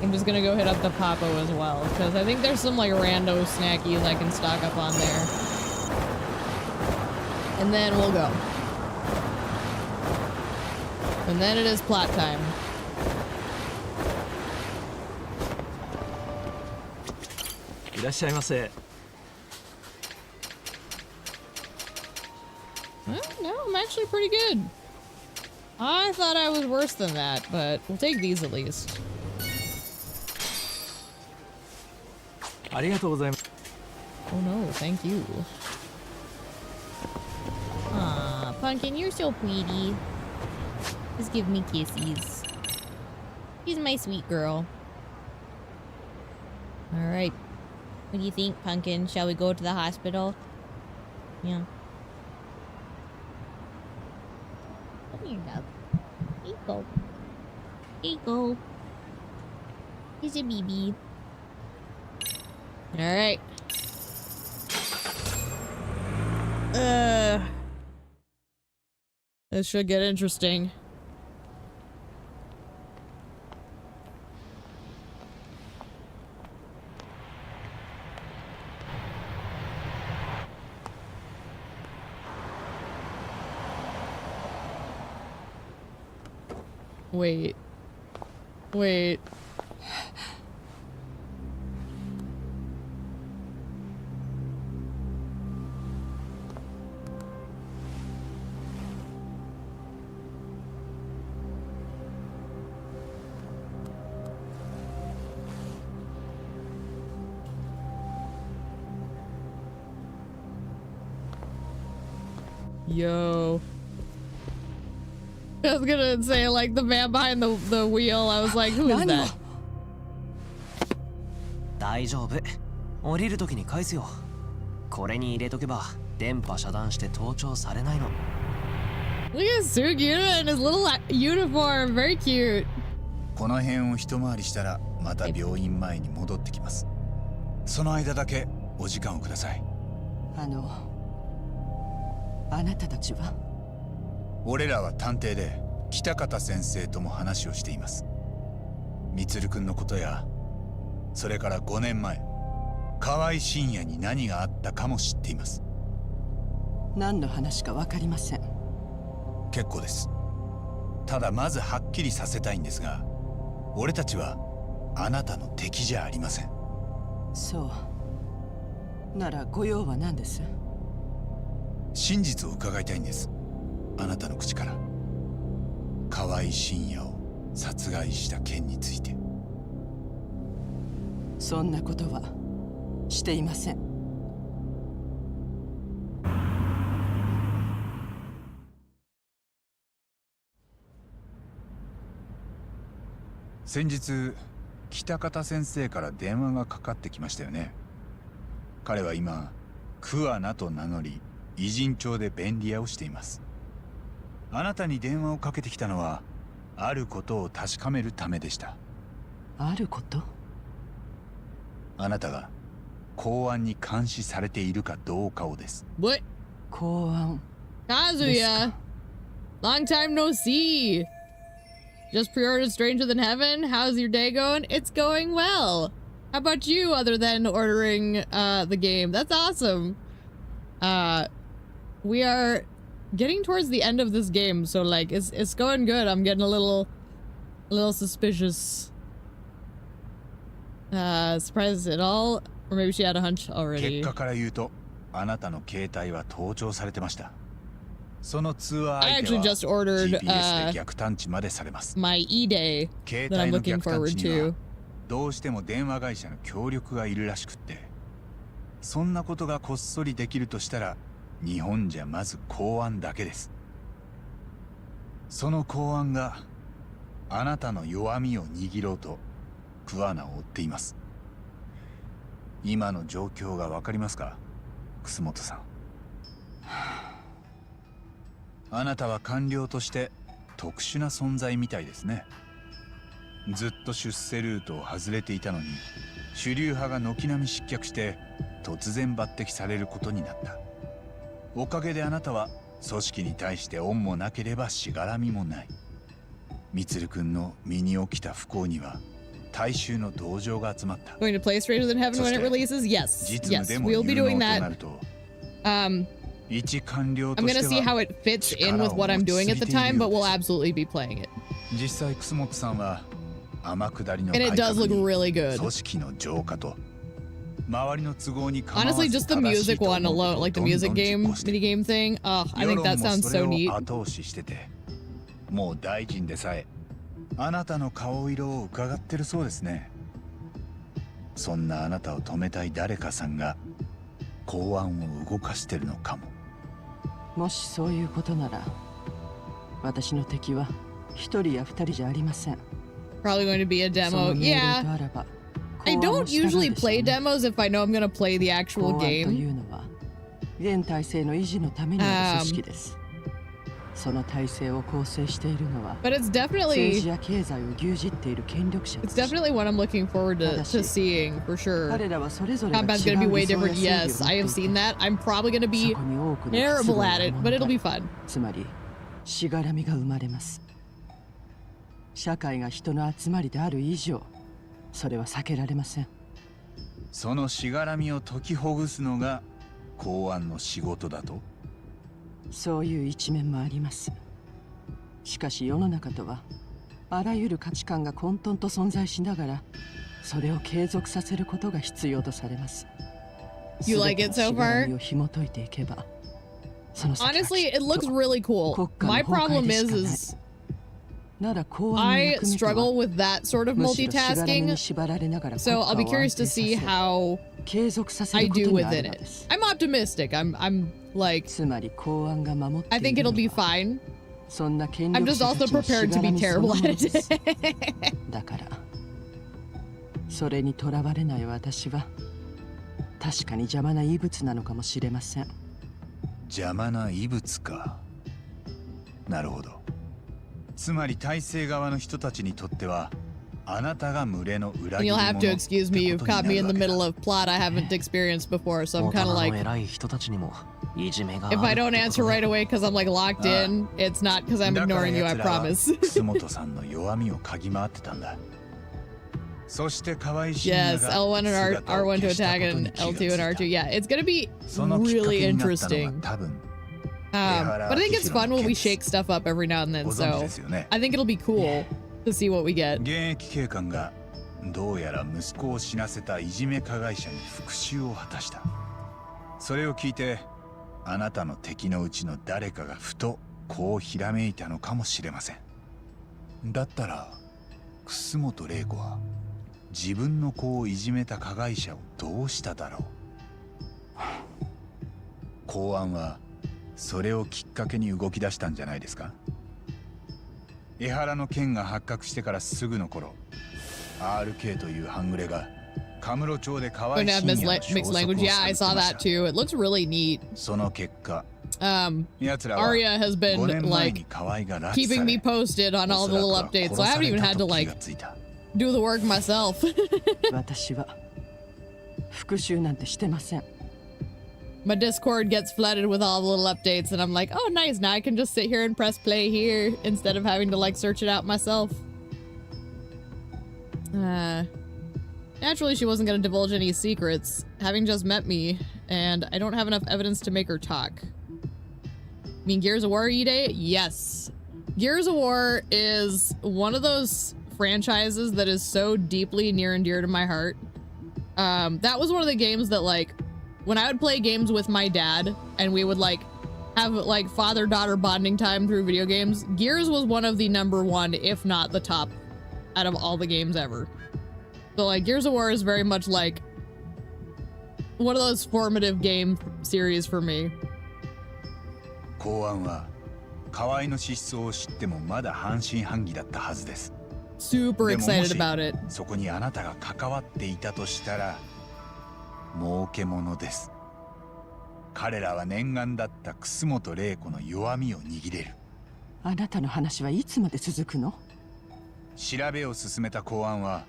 Speaker 1: I'm just gonna go hit up the Popo as well, because I think there's some like rando snackies I can stock up on there. And then we'll go. And then it is plot time. Well, no, I'm actually pretty good. I thought I was worse than that, but we'll take these at least. Oh no, thank you. Aw, Pumpkin, you're so pretty. Just give me kisses. She's my sweet girl. Alright. What do you think, Pumpkin? Shall we go to the hospital? Yeah. Come here, dog. Here you go. Here you go. Here's a baby. Alright. This should get interesting. Wait. Wait. Yo. I was gonna say, like, the man behind the wheel. I was like, who is that?
Speaker 6: 大丈夫。降りるときに返すよ。これに入れとけば電波遮断して盗聴されないの。
Speaker 1: Look at Sugiura in his little uniform. Very cute.
Speaker 3: この辺を一回りしたらまた病院前に戻ってきます。その間だけお時間をください。
Speaker 4: あなたたちは？
Speaker 3: 俺らは探偵で北方先生とも話をしています。みつるくんのことや、それから5年前河合深夜に何があったかも知っています。
Speaker 4: 何の話か分かりません。
Speaker 3: 結構です。ただまずはっきりさせたいんですが、俺たちはあなたの敵じゃありません。
Speaker 4: そうならご用は何です？
Speaker 3: 真実を伺いたいんです。あなたの口から。河合深夜を殺害した件について。
Speaker 4: そんなことはしていません。
Speaker 3: 先日北方先生から電話がかかってきましたよね。彼は今桑名と名乗り偉人町で便利屋をしています。あなたに電話をかけてきたのはあることを確かめるためでした。
Speaker 4: あること？
Speaker 3: あなたが公安に監視されているかどうかをです。
Speaker 1: What?
Speaker 4: 公安。
Speaker 1: Kazuya! Long time no see! Just pre-ordered Stranger Than Heaven? How's your day going? It's going well! How about you, other than ordering the game? That's awesome! We are getting towards the end of this game, so like, it's going good. I'm getting a little suspicious. Surprised at all? Or maybe she had a hunch already.
Speaker 3: 結果から言うと、あなたの携帯は盗聴されてました。その通話
Speaker 1: I
Speaker 3: 相手
Speaker 1: actually
Speaker 3: は
Speaker 1: just ordered
Speaker 3: GPS で逆探知までされます。
Speaker 1: my E-Day
Speaker 3: 携
Speaker 1: that I'm
Speaker 3: 帯の
Speaker 1: looking
Speaker 3: 逆探
Speaker 1: forward
Speaker 3: 知には
Speaker 1: to.
Speaker 3: どうしても電話会社の協力がいるらしくって、そんなことがこっそりできるとしたら日本じゃまず公安だけです。その公安があなたの弱みを握ろうと桑名を追っています。今の状況がわかりますか、楠本さん。あなたは官僚として特殊な存在みたいですね。ずっと出世ルートを外れていたのに、主流派が軒並み失脚して突然抜擢されることになった。おかげであなたは組織に対して恩もなければしがらみもない。みつるくんの身に起きた不幸には大衆の同情が集まった。
Speaker 1: Going to play Stranger Than Heaven when it releases? Yes.
Speaker 3: 実務
Speaker 1: Yes,
Speaker 3: でも
Speaker 1: we'll be
Speaker 3: 有
Speaker 1: doing
Speaker 3: 能とな
Speaker 1: that.
Speaker 3: ると、
Speaker 1: I'm
Speaker 3: 官僚と
Speaker 1: gonna
Speaker 3: して
Speaker 1: see
Speaker 3: は
Speaker 1: how it fits in with what I'm doing at the time, but we'll absolutely be playing it.
Speaker 3: 実際楠本さんは天下りの
Speaker 1: And
Speaker 3: 改
Speaker 1: it
Speaker 3: 革
Speaker 1: does look
Speaker 3: に
Speaker 1: really good.
Speaker 3: 組織の浄化と周りの都合に構わず
Speaker 1: Honestly, just the
Speaker 3: 正しい
Speaker 1: music
Speaker 3: と思う
Speaker 1: one
Speaker 3: ことを
Speaker 1: alone, like the
Speaker 3: どんどん
Speaker 1: music game,
Speaker 3: 実行している。
Speaker 1: mini game thing. Oh, I
Speaker 3: 世
Speaker 1: think
Speaker 3: 論
Speaker 1: that
Speaker 3: も
Speaker 1: sounds
Speaker 3: それ
Speaker 1: so
Speaker 3: を
Speaker 1: neat.
Speaker 3: 後押ししてて、もう大臣でさえあなたの顔色を伺ってるそうですね。そんなあなたを止めたい誰かさんが公安を動かしてるのかも。
Speaker 4: もしそういうことなら、私の敵は一人や二人じゃありません。
Speaker 1: Probably going to be a
Speaker 4: そ
Speaker 1: demo.
Speaker 4: の命令と
Speaker 1: Yeah.
Speaker 4: あらば、
Speaker 1: I
Speaker 4: 公安も
Speaker 1: don't
Speaker 4: 従う
Speaker 1: usually
Speaker 4: でしょう
Speaker 1: play
Speaker 4: ね。
Speaker 1: demos if I know I'm gonna play the actual
Speaker 4: 公安とい
Speaker 1: game.
Speaker 4: うのは現体制の維持のためにある組織です。その体制を構成しているのは
Speaker 1: But it's
Speaker 4: 政治
Speaker 1: definitely
Speaker 4: や経済を牛耳っている権力者で
Speaker 1: it's
Speaker 4: す。
Speaker 1: definitely what I'm looking forward to seeing for sure.
Speaker 4: 彼らはそれぞれが違う
Speaker 1: Combat's gonna be way
Speaker 4: 理想や
Speaker 1: different.
Speaker 4: 正義を
Speaker 1: Yes,
Speaker 4: 持
Speaker 1: I
Speaker 4: って
Speaker 1: have
Speaker 4: いて
Speaker 1: seen that. I'm probably gonna
Speaker 4: そ
Speaker 1: be
Speaker 4: こに多くの不都
Speaker 1: terrible
Speaker 4: 合な
Speaker 1: at it,
Speaker 4: 問
Speaker 1: but it'll
Speaker 4: 題
Speaker 1: be fun.
Speaker 4: つまりしがらみが生まれます。社会が人の集まりである以上、それは避けられません。
Speaker 3: そのしがらみを解きほぐすのが公安の仕事だと。
Speaker 4: そういう一面もあります。しかし世の中とはあらゆる価値観が混沌と存在しながら、それを継続させることが必要とされます。
Speaker 1: You like it so
Speaker 4: 全てのしがら
Speaker 1: far?
Speaker 4: みを紐解いていけば、その先は
Speaker 1: Honestly,
Speaker 4: きっ
Speaker 1: it looks
Speaker 4: と
Speaker 1: really cool.
Speaker 4: 国家の
Speaker 1: My
Speaker 4: 崩壊
Speaker 1: problem
Speaker 4: でし
Speaker 1: is
Speaker 4: かない。
Speaker 1: is
Speaker 4: なら公安の
Speaker 1: I
Speaker 4: 役目とは
Speaker 1: struggle with that sort of
Speaker 4: むしろしがらみ
Speaker 1: multitasking,
Speaker 4: に縛られながら
Speaker 1: so I'll be
Speaker 4: 国家を
Speaker 1: curious
Speaker 4: 安定
Speaker 1: to
Speaker 4: さ
Speaker 1: see
Speaker 4: せ
Speaker 1: how
Speaker 4: 継続させ
Speaker 1: I
Speaker 4: ること
Speaker 1: do
Speaker 4: にある
Speaker 1: within
Speaker 4: の
Speaker 1: it.
Speaker 4: です。
Speaker 1: I'm optimistic. I'm like
Speaker 4: つまり公安が守って
Speaker 1: I
Speaker 4: い
Speaker 1: think
Speaker 4: る
Speaker 1: it'll
Speaker 4: の
Speaker 1: be
Speaker 4: は
Speaker 1: fine.
Speaker 4: そんな権
Speaker 1: I'm
Speaker 4: 力
Speaker 1: just
Speaker 4: 者
Speaker 1: also
Speaker 4: たちのし
Speaker 1: prepared
Speaker 4: が
Speaker 1: to
Speaker 4: ら
Speaker 1: be
Speaker 4: みそ
Speaker 1: terrible
Speaker 4: のもの
Speaker 1: at
Speaker 4: です。
Speaker 1: it.
Speaker 4: だからそれにとらわれない私は確かに邪魔な異物なのかもしれません。
Speaker 3: 邪魔な異物か。なるほど。つまり体制側の人たちにとってはあなたが群れの裏
Speaker 1: And
Speaker 3: 切り
Speaker 1: you'll
Speaker 3: 者
Speaker 1: have
Speaker 3: って
Speaker 1: to
Speaker 3: こと
Speaker 1: excuse me,
Speaker 3: に
Speaker 1: you've
Speaker 3: な
Speaker 1: caught me
Speaker 3: る
Speaker 1: in
Speaker 3: わ
Speaker 1: the
Speaker 3: けだ。
Speaker 1: middle of plot I haven't experienced before, so I'm
Speaker 6: 大
Speaker 1: kind
Speaker 6: 人
Speaker 1: of
Speaker 6: の
Speaker 1: like,
Speaker 6: 偉い人たちにもいじめがある
Speaker 1: if I don't
Speaker 6: って
Speaker 1: answer
Speaker 6: こと
Speaker 1: right
Speaker 6: ね
Speaker 1: away because I'm like locked in, it's not because I'm
Speaker 3: だから
Speaker 1: ignoring you, I
Speaker 3: 奴らは
Speaker 1: promise.
Speaker 3: 楠本さんの弱みを嗅ぎ回ってたんだ。そして河合信也
Speaker 1: Yes,
Speaker 3: が
Speaker 1: L1 and
Speaker 3: 姿を
Speaker 1: R1 to
Speaker 3: 消した
Speaker 1: attack
Speaker 3: ことに
Speaker 1: and
Speaker 3: 気がつい
Speaker 1: L2 and
Speaker 3: た。
Speaker 1: R2. Yeah, it's gonna be
Speaker 3: そのきっか
Speaker 1: really
Speaker 3: けになったの
Speaker 1: interesting.
Speaker 3: が多分
Speaker 1: But I think it's fun when we shake stuff up every now and then,
Speaker 3: ご存知
Speaker 1: so
Speaker 3: ですよね。
Speaker 1: I think it'll be cool to see what we get.
Speaker 3: 現役警官がどうやら息子を死なせたいじめ加害者に復讐を果たした。それを聞いてあなたの敵のうちの誰かがふとこうひらめいたのかもしれません。だったら楠本玲子は自分の子をいじめた加害者をどうしただろう。公安はそれをきっかけに動き出したんじゃないですか。江原の件が発覚してからすぐの頃、RK という半グレがカムロ町で河合
Speaker 1: Going to
Speaker 3: 信
Speaker 1: have
Speaker 3: 也の
Speaker 1: mixed
Speaker 3: 消息
Speaker 1: language.
Speaker 3: を
Speaker 1: Yeah, I
Speaker 3: 探
Speaker 1: saw
Speaker 3: ってまし
Speaker 1: that
Speaker 3: た。
Speaker 1: too. It looks really neat.
Speaker 3: その結果、
Speaker 1: Um,
Speaker 3: 奴らは
Speaker 1: Arya has
Speaker 3: 5
Speaker 1: been
Speaker 3: 年前に
Speaker 1: like
Speaker 3: 河合が拉致さ
Speaker 1: keeping me
Speaker 3: れ、
Speaker 1: posted on
Speaker 3: お
Speaker 1: all
Speaker 3: そ
Speaker 1: the
Speaker 3: らく
Speaker 1: little
Speaker 3: は
Speaker 1: updates,
Speaker 3: 殺
Speaker 1: so I
Speaker 3: さ
Speaker 1: haven't
Speaker 3: れ
Speaker 1: even
Speaker 3: た
Speaker 1: had to
Speaker 3: と気
Speaker 1: like
Speaker 3: がついた。
Speaker 1: do the work myself.
Speaker 4: 私は復讐なんてしてません。
Speaker 1: My Discord gets flooded with all the little updates, and I'm like, oh, nice. Now I can just sit here and press play here instead of having to like search it out myself. Naturally, she wasn't going to divulge any secrets, having just met me, and I don't have enough evidence to make her talk. You mean Gears of War, Ide? Yes. Gears of War is one of those franchises that is so deeply near and dear to my heart. That was one of the games that, like, when I would play games with my dad and we would like have like father-daughter bonding time through video games, Gears was one of the #1, if not the top, out of all the games ever. So like Gears of War is very much like one of those formative game series for me.
Speaker 3: 公安は河合の失踪を知ってもまだ半信半疑だったはずです。
Speaker 1: Super
Speaker 3: でも
Speaker 1: excited
Speaker 3: もし
Speaker 1: about it.
Speaker 3: そこにあなたが関わっていたとしたら儲けものです。彼らは念願だった楠本玲子の弱みを握れる。
Speaker 4: あなたの話はいつまで続くの？
Speaker 3: 調べを進めた公安は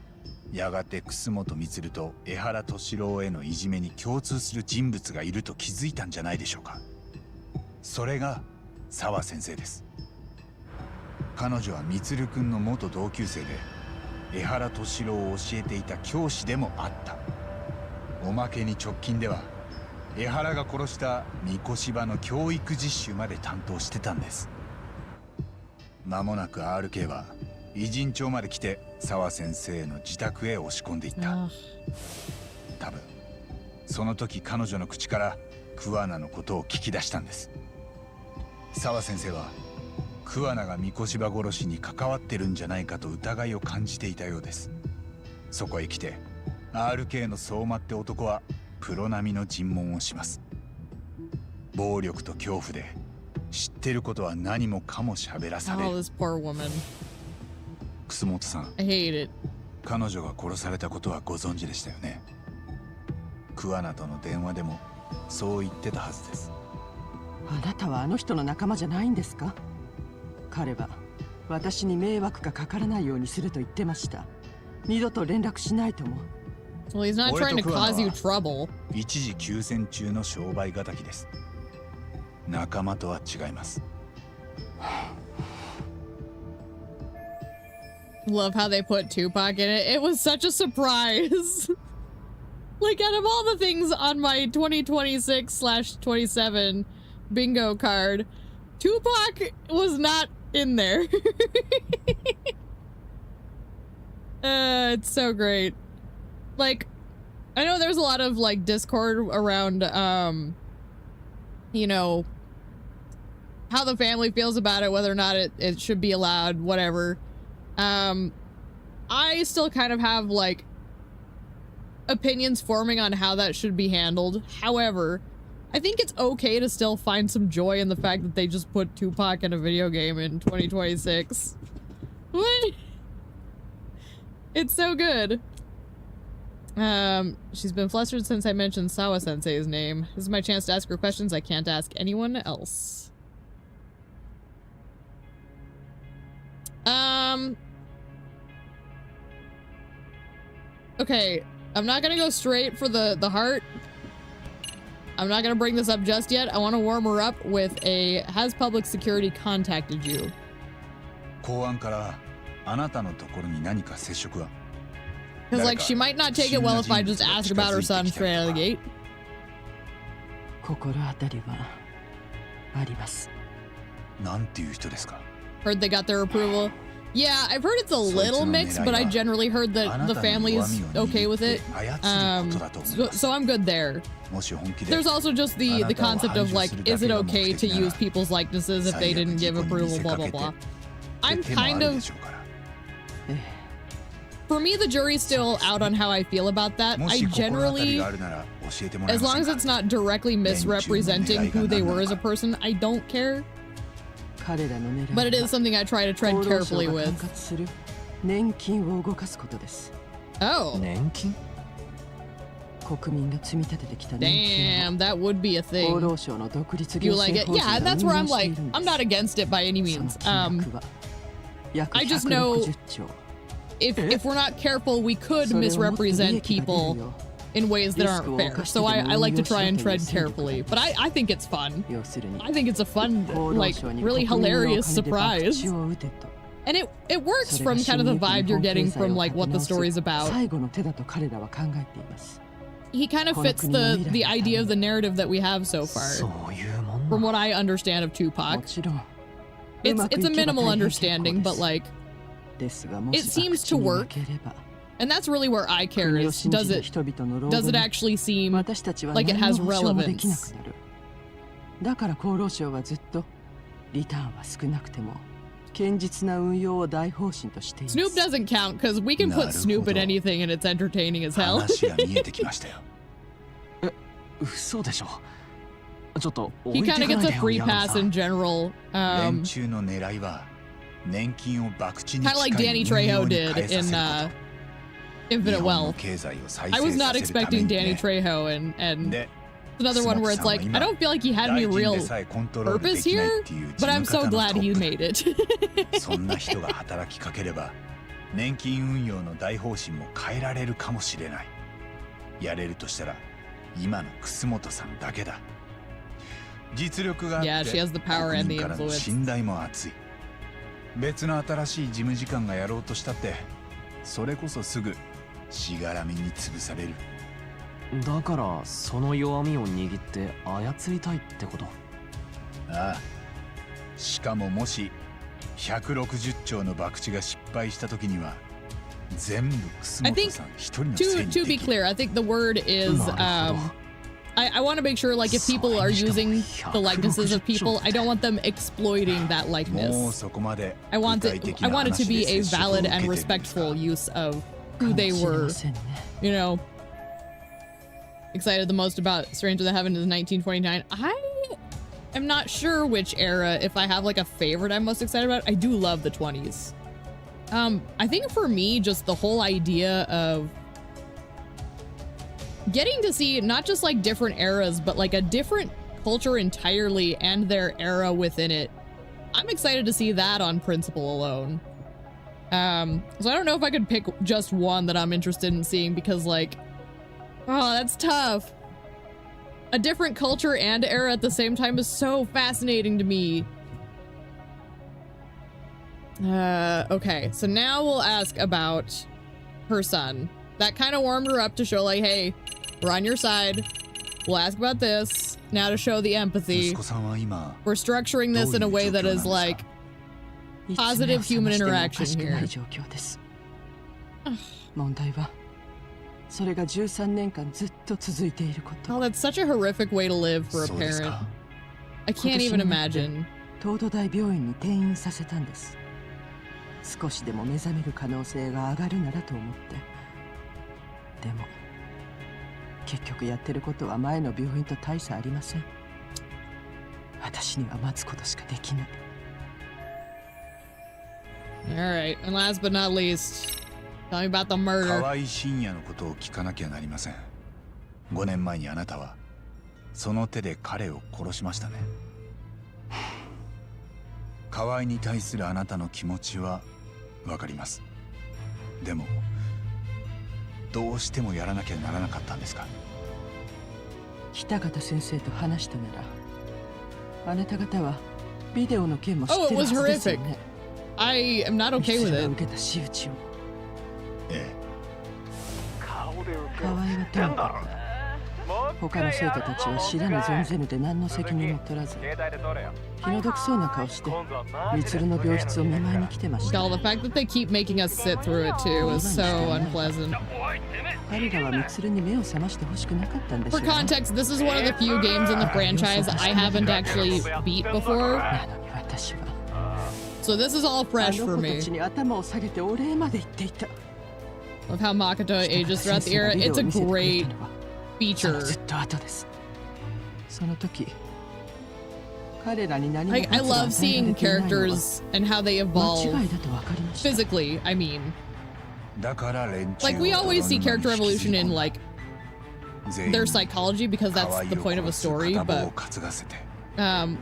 Speaker 3: やがて楠本充と江原敏郎へのいじめに共通する人物がいると気づいたんじゃないでしょうか。それが澤先生です。彼女は充君の元同級生で江原敏郎を教えていた教師でもあった。おまけに直近では江原が殺した三越場の教育実習まで担当してたんです。間もなく RK は偉人町まで来て澤先生の自宅へ押し込んでいった。多分その時彼女の口から桑名のことを聞き出したんです。澤先生は桑名が三越場殺しに関わってるんじゃないかと疑いを感じていたようです。そこへ来てRK の相馬って男はプロ並みの尋問をします。暴力と恐怖で知ってることは何もかも喋らされ
Speaker 1: Oh,
Speaker 3: る。
Speaker 1: this poor woman.
Speaker 3: 楠本さん、
Speaker 1: I hate it.
Speaker 3: 彼女が殺されたことはご存知でしたよね。桑名との電話でもそう言ってたはずです。
Speaker 4: あなたはあの人の仲間じゃないんですか？彼は私に迷惑がかからないようにすると言ってました。二度と連絡しないとも。
Speaker 1: Well, he's not trying to cause you trouble.
Speaker 3: 一時休戦中の商売敵です。仲間とは違います。
Speaker 1: Love how they put Tupac in it. It was such a surprise. Like, out of all the things on my 2026/27 bingo card, Tupac was not in there. It's so great. Like, I know there's a lot of, like, discord around, you know, how the family feels about it, whether or not it should be allowed, whatever. I still kind of have, like, opinions forming on how that should be handled. However, I think it's okay to still find some joy in the fact that they just put Tupac in a video game in 2026. What? It's so good. She's been flustered since I mentioned Sawa-sensei's name. This is my chance to ask her questions I can't ask anyone else. Okay, I'm not gonna go straight for the heart. I'm not gonna bring this up just yet. I want to warm her up with a, has public security contacted you?
Speaker 3: 公安からあなたのところに何か接触は?
Speaker 1: Because like she might not take it well if I just ask about her son straight out of the gate.
Speaker 4: 心当たりはあります。
Speaker 3: なんていう人ですか?
Speaker 1: Heard they got their approval. Yeah, I've heard it's a little mixed, but I generally heard that the family is okay with it. So I'm good there. There's also just the concept of like, is it okay to use people's likenesses if they didn't give approval, blah, blah, blah. I'm kind of... For me, the jury's still out on how I feel about that. I generally, as long as it's not directly misrepresenting who they were as a person, I don't care. But it is something I try to tread carefully with. Oh. Damn, that would be a thing. You like it? Yeah, that's where I'm like, I'm not against it by any means. I just know if we're not careful, we could misrepresent people in ways that aren't fair. So I like to try and tread carefully. But I think it's fun. I think it's a fun, like, really hilarious surprise. And it works from kind of the vibe you're getting from, like, what the story's about. He kind of fits the idea of the narrative that we have so far. From what I understand of Tupac. It's a minimal understanding, but, like, it seems to work. And that's really where I care is, does it actually seem like it has relevance? Snoop doesn't count because we can put Snoop in anything and it's entertaining as hell. He kind of gets a free pass in general. Kind of like Danny Trejo did in Infinite Wealth. I was not expecting Danny Trejo, and it's another one where it's like, I don't feel like he had any real purpose here, but I'm so glad he made it. Yeah, she has the power and the influence.
Speaker 3: 別の新しい事務次官がやろうとしたってそれこそすぐしがらみに潰される。
Speaker 6: だからその弱みを握って操りたいってこと？
Speaker 3: ああ。しかももし160兆の博打が失敗した時には全部楠本さん一人のせいにできる。To be clear, I think the word is I want to make sure, like, if people are using the likenesses of people, I don't want them exploiting that likeness. I want it to be a valid and respectful use of who they were. You know, excited the most about Stranger Than Heaven is 1929. I am not sure which era, if I have like a favorite I'm most excited about. I do love the 20s. I think for me, just the whole idea of getting to see not just like different eras, but like a different culture entirely and their era within it. I'm excited to see that on principle alone. So I don't know if I could pick just one that I'm interested in seeing because like, oh, that's tough. A different culture and era at the same time is so fascinating to me. Okay, so now we'll ask about her son. That kind of warmed her up to show like, hey, we're on your side. We'll ask about this. Now to show the empathy. We're structuring this in a way that is like positive human interaction here. Oh, that's such a horrific way to live for a parent. I can't even imagine.
Speaker 4: 少しでも目覚める可能性が上がるならと思って。でも結局やってることは前の病院と大差ありません。私には待つことしかできない。
Speaker 1: All right, and last but not least, Tell me about the murder.
Speaker 3: 河合深也のことを聞かなきゃなりません。5年前にあなたはその手で彼を殺しましたね。河合に対するあなたの気持ちはわかります。でもどうしてもやらなきゃならなかったんですか？
Speaker 4: 北方先生と話したなら、あなた方はビデオの件も知ってるはずですよね。
Speaker 1: I am not okay with
Speaker 4: が
Speaker 1: it.
Speaker 4: 受けた仕打ちを。
Speaker 3: ええ。
Speaker 4: 河合はともかく他の生徒たちは知らぬ存ぜぬで何の責任も取らず、気の毒そうな顔してミツルの病室を見舞いに来てました。
Speaker 1: Hell, the fact that they keep making us sit through it too is so unpleasant.
Speaker 4: 彼らはミツルに目を覚ましてほしくなかったんでしょ
Speaker 1: For
Speaker 4: うね。
Speaker 1: context, this is one of the few games in the franchise I haven't actually beat before,
Speaker 4: なのに私は
Speaker 1: so this is all
Speaker 4: あ
Speaker 1: fresh
Speaker 4: の
Speaker 1: for
Speaker 4: 子
Speaker 1: me.
Speaker 4: たちに頭を下げてお礼まで言っていた。
Speaker 1: Of how Makoto ages throughout the era, it's a great
Speaker 4: その
Speaker 1: feature.
Speaker 4: ずっと後です。その時彼らに何も
Speaker 1: I love seeing characters and how they
Speaker 4: 間
Speaker 1: evolve
Speaker 4: 違いだと分かりました。
Speaker 1: physically. I mean,
Speaker 3: だから連中
Speaker 1: like we always see character evolution in like
Speaker 3: 全員
Speaker 1: their psychology because that's the point of a story,
Speaker 3: 片棒を
Speaker 1: but
Speaker 3: 担がせて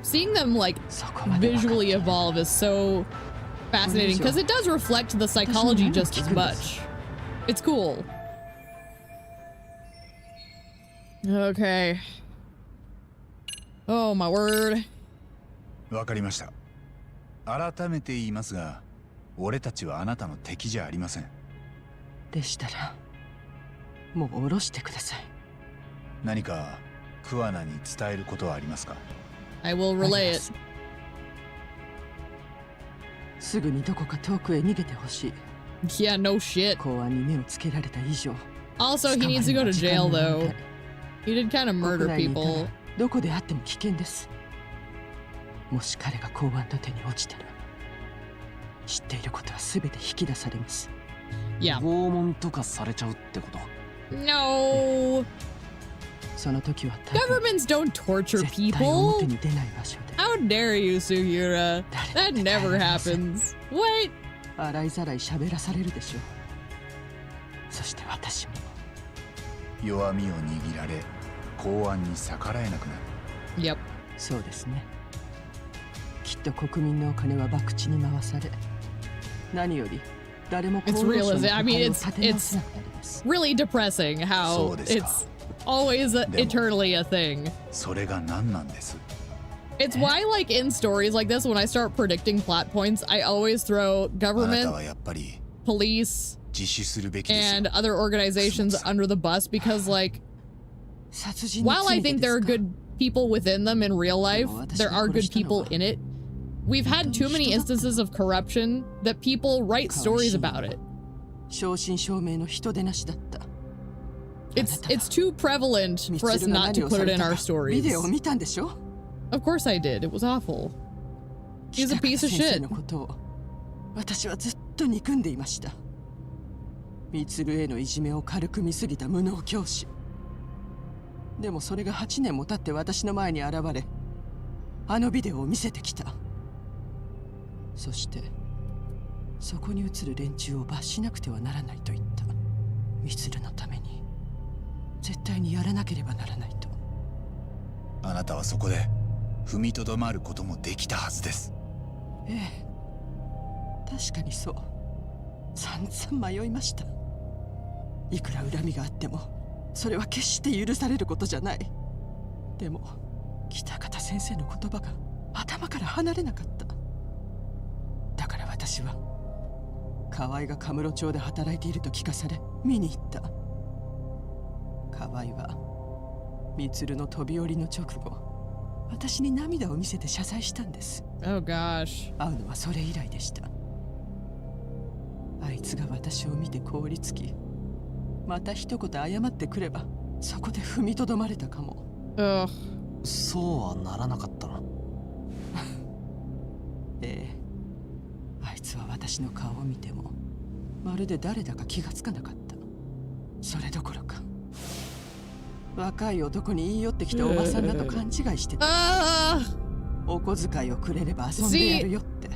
Speaker 1: seeing them like
Speaker 4: そこまで分かった
Speaker 1: visually evolve is so fascinating because it does reflect the psychology just as much. It's cool. Okay. Oh my word.
Speaker 3: わかりました。改めて言いますが、俺たちはあなたの敵じゃありません。
Speaker 4: でしたらもう下ろしてください。
Speaker 3: 何か桑名に伝えることはありますか？
Speaker 1: I will
Speaker 4: あり
Speaker 1: relay
Speaker 4: ま
Speaker 1: it.
Speaker 4: す。すぐにどこか遠くへ逃げてほしい。
Speaker 1: Yeah, no shit.
Speaker 4: 公安に目をつけられた以上、
Speaker 1: Also, he needs to go to jail though. He did kind of
Speaker 4: 国
Speaker 1: murder
Speaker 4: 内にいたら
Speaker 1: people.
Speaker 4: どこであっても危険です。もし彼が公安の手に落ちたら、知っていることは全て引き出されます。
Speaker 1: Yeah.
Speaker 6: 拷問とかされちゃうってこと
Speaker 1: No.
Speaker 4: その時は多分
Speaker 1: Governments don't torture
Speaker 4: 絶対
Speaker 1: people.
Speaker 4: 表に出ない場所で
Speaker 1: How dare you, Sugiura? That never happens. What?
Speaker 4: 洗いざらい喋らされるでしょう。そして私も
Speaker 3: 弱みを握られ、公安に逆らえなくなる。
Speaker 1: Yep.
Speaker 4: そうですね。きっと国民のお金は博打に回され、何より誰も
Speaker 1: It's
Speaker 4: 厚労省
Speaker 1: real.
Speaker 4: の
Speaker 1: I
Speaker 4: 国
Speaker 1: mean,
Speaker 4: を
Speaker 1: it's
Speaker 4: 立て直せなくなります。
Speaker 1: really depressing how
Speaker 3: そうですか。
Speaker 1: it's always eternally a thing.
Speaker 3: それが何なんです？
Speaker 1: It's why, like, in stories like this, when I start predicting plot points, I always throw
Speaker 3: あなた
Speaker 1: government,
Speaker 3: はやっぱり
Speaker 1: police,
Speaker 3: 自首するべきですよ。
Speaker 1: and other organizations under the bus because, like,
Speaker 4: 殺人に
Speaker 1: while
Speaker 4: つ
Speaker 1: I
Speaker 4: いて
Speaker 1: think
Speaker 4: で
Speaker 1: there
Speaker 4: す
Speaker 1: are
Speaker 4: か？
Speaker 1: good people within them in real life, there are good people in it. We've had too many instances of corruption that people write stories about it.
Speaker 4: 正真正銘の人でなしだった。
Speaker 1: It's too prevalent
Speaker 4: ミ
Speaker 1: for
Speaker 4: ツ
Speaker 1: us
Speaker 4: ルが
Speaker 1: not
Speaker 4: 何
Speaker 1: to
Speaker 4: を
Speaker 1: put
Speaker 4: さ
Speaker 1: it
Speaker 4: れ
Speaker 1: in
Speaker 4: た
Speaker 1: our
Speaker 4: か
Speaker 1: stories.
Speaker 4: ビデオを見たんでしょ？
Speaker 1: Of course I did. It was awful. He's a
Speaker 4: 北
Speaker 1: piece
Speaker 4: 方
Speaker 1: of
Speaker 4: 先生
Speaker 1: shit.
Speaker 4: のことを私はずっと憎んでいました。ミツルへのいじめを軽く見すぎた無能教師。でもそれが8年も経って私の前に現れ、あのビデオを見せてきた。そしてそこに映る連中を罰しなくてはならないと言った。ミツルのために絶対にやらなければならないと。
Speaker 3: あなたはそこで踏みとどまることもできたはずです。
Speaker 4: ええ、確かにそう。散々迷いました。いくら恨みがあってもそれは決して許されることじゃない。でも北方先生の言葉が頭から離れなかった。だから私は河合がカムロ町で働いていると聞かされ見に行った。河合はミツルの飛び降りの直後、私に涙を見せて謝罪したんです。
Speaker 1: Oh gosh.
Speaker 4: 会うのはそれ以来でした。あいつが私を見て凍りつき、また一言謝ってくればそこで踏みとどまれたかも。
Speaker 1: Ugh.
Speaker 6: そうはならなかったな。
Speaker 4: ええ、あいつは私の顔を見てもまるで誰だか気がつかなかった。それどころか若い男に言い寄ってきたおばさんだと勘違いしてた。
Speaker 1: Ah!
Speaker 4: お小遣いをくれれば遊んでやるよって。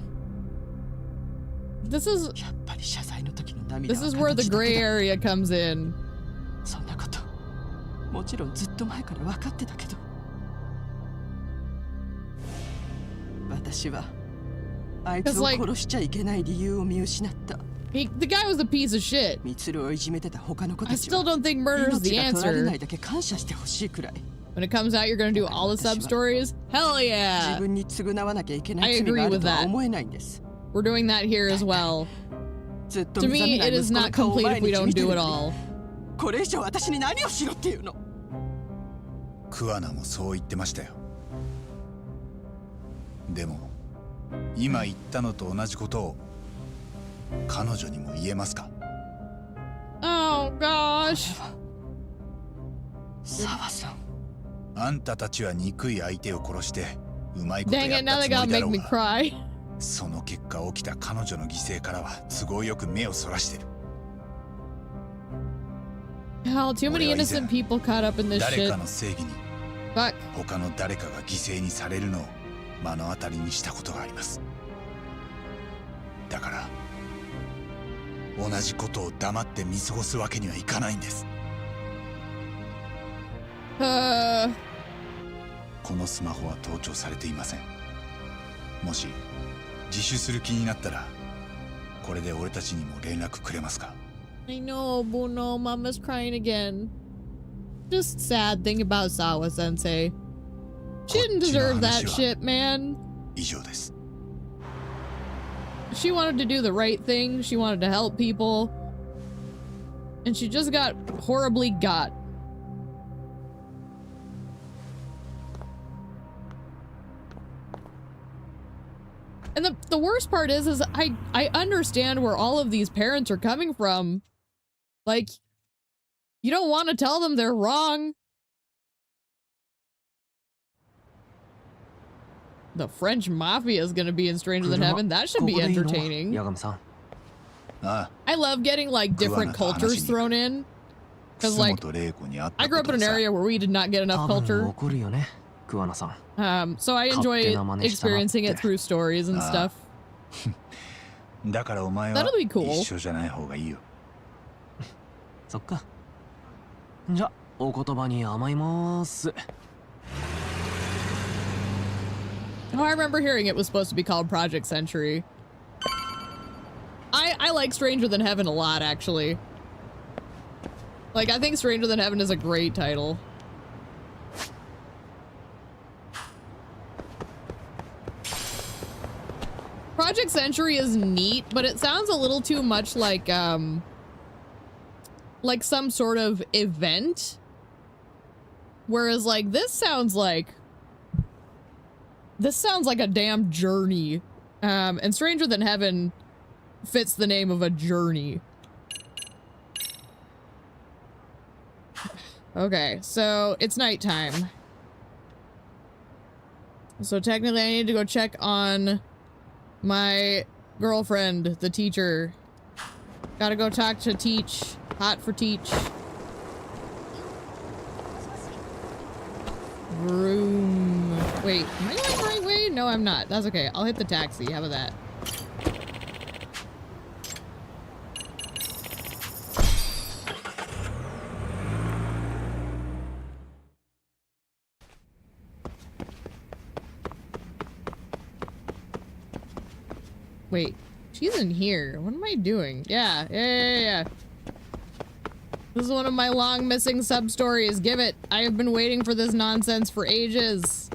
Speaker 1: This is
Speaker 4: やっぱり謝罪の時の涙
Speaker 1: this
Speaker 4: は
Speaker 1: is where the
Speaker 4: 形だ
Speaker 1: gray
Speaker 4: けだ。
Speaker 1: area comes in.
Speaker 4: そんなこともちろんずっと前から分かってたけど、私はあいつを殺しちゃいけない理由を見失った。
Speaker 1: The guy was a piece of shit.
Speaker 4: ミツルをいじめてた他の子
Speaker 1: I
Speaker 4: たちは
Speaker 1: still don't think murder is the
Speaker 4: 命が取られな
Speaker 1: answer.
Speaker 4: いだけ感謝してほしいくらい。
Speaker 1: When it comes out, you're gonna do all the sub stories. Hell
Speaker 4: 自
Speaker 1: yeah!
Speaker 4: 分に償わなきゃいけな
Speaker 1: I
Speaker 4: い罪
Speaker 1: agree
Speaker 4: があ
Speaker 1: with
Speaker 4: るとは
Speaker 1: that.
Speaker 4: 思えないんです。
Speaker 1: We're doing that here as well.
Speaker 4: ずっと
Speaker 1: To
Speaker 4: 目覚
Speaker 1: me,
Speaker 4: めない
Speaker 1: it is
Speaker 4: 息子の
Speaker 1: not
Speaker 4: 顔を
Speaker 1: complete
Speaker 4: 毎
Speaker 1: if we
Speaker 4: 日
Speaker 1: don't
Speaker 4: 見て
Speaker 1: do
Speaker 4: る
Speaker 1: it
Speaker 4: のに、
Speaker 1: all.
Speaker 4: これ以上私に何をしろっていうの。
Speaker 3: クアナもそう言ってましたよ。でも今言ったのと同じことを彼女にも言えますか？
Speaker 1: Oh gosh.
Speaker 4: 澤さん。
Speaker 3: あんたたちは憎い相手を殺してうまいことや
Speaker 1: Dang
Speaker 3: っ
Speaker 1: it,
Speaker 3: た
Speaker 1: now
Speaker 3: つ
Speaker 1: they
Speaker 3: も
Speaker 1: gotta
Speaker 3: りだ
Speaker 1: make
Speaker 3: ろう
Speaker 1: me
Speaker 3: が、
Speaker 1: cry.
Speaker 3: その結果起きた彼女の犠牲からは都合よく目をそらしてる。
Speaker 1: Hell, too many innocent people caught up in this
Speaker 3: 誰
Speaker 1: shit.
Speaker 3: かの正義に
Speaker 1: Fuck.
Speaker 3: 他の誰かが犠牲にされるのを目の当たりにしたことがあります。だから同じことを黙って見過ごすわけにはいかないんです。このスマホは盗聴されていません。もし自首する気になったらこれで俺たちにも連絡くれますか？
Speaker 1: I know, Bruno. Mama's crying again. Just sad thing about Sawa Sensei. She didn't deserve that shit, man.
Speaker 3: 以上です。
Speaker 1: She wanted to do the right thing. She wanted to help people. And she just got horribly got. And the worst part is I understand where all of these parents are coming from. Like, you don't want to tell them they're wrong. The French Mafia is going to be in Stranger Than Heaven. That should be entertaining.
Speaker 6: ヤガムさん。
Speaker 1: I love getting like different cultures thrown in. Because like, I grew up in an area where we did not get enough
Speaker 6: 多分
Speaker 1: culture.
Speaker 6: 怒るよね、クワナさん。
Speaker 1: So I enjoy experiencing it through stories and stuff.
Speaker 3: だからお前は
Speaker 1: That'll be cool.
Speaker 3: 一緒じゃない方がいいよ。
Speaker 6: そっか。じゃ、お言葉に甘います。
Speaker 1: Oh, I remember hearing it was supposed to be called Project Century. I like Stranger Than Heaven a lot, actually. Like, I think Stranger Than Heaven is a great title. Project Century is neat, but it sounds a little too much like some sort of event. Whereas, like, this sounds like a damn journey. And Stranger Than Heaven fits the name of a journey. Okay, so it's nighttime. So technically I need to go check on my girlfriend, the teacher. Gotta go talk to Teach. Hot for Teach. Room. Wait, am I going the right way? No, I'm not. That's okay. I'll hit the taxi. How about that? Wait, she's in here. What am I doing? Yeah. This is one of my long missing sub-stories. Give it. I have been waiting for this nonsense for ages.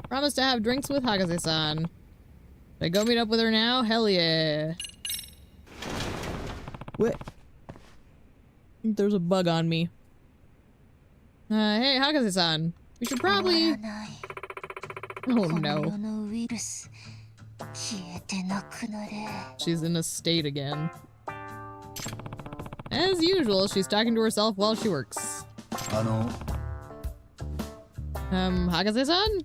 Speaker 1: Promise to have drinks with Hagase-san. Should I go meet up with her now? Hell yeah. What? There's a bug on me. Hey, Hagase-san. We should probably... Oh no. She's in a state again. As usual, she's talking to herself while she works. Hagase-san?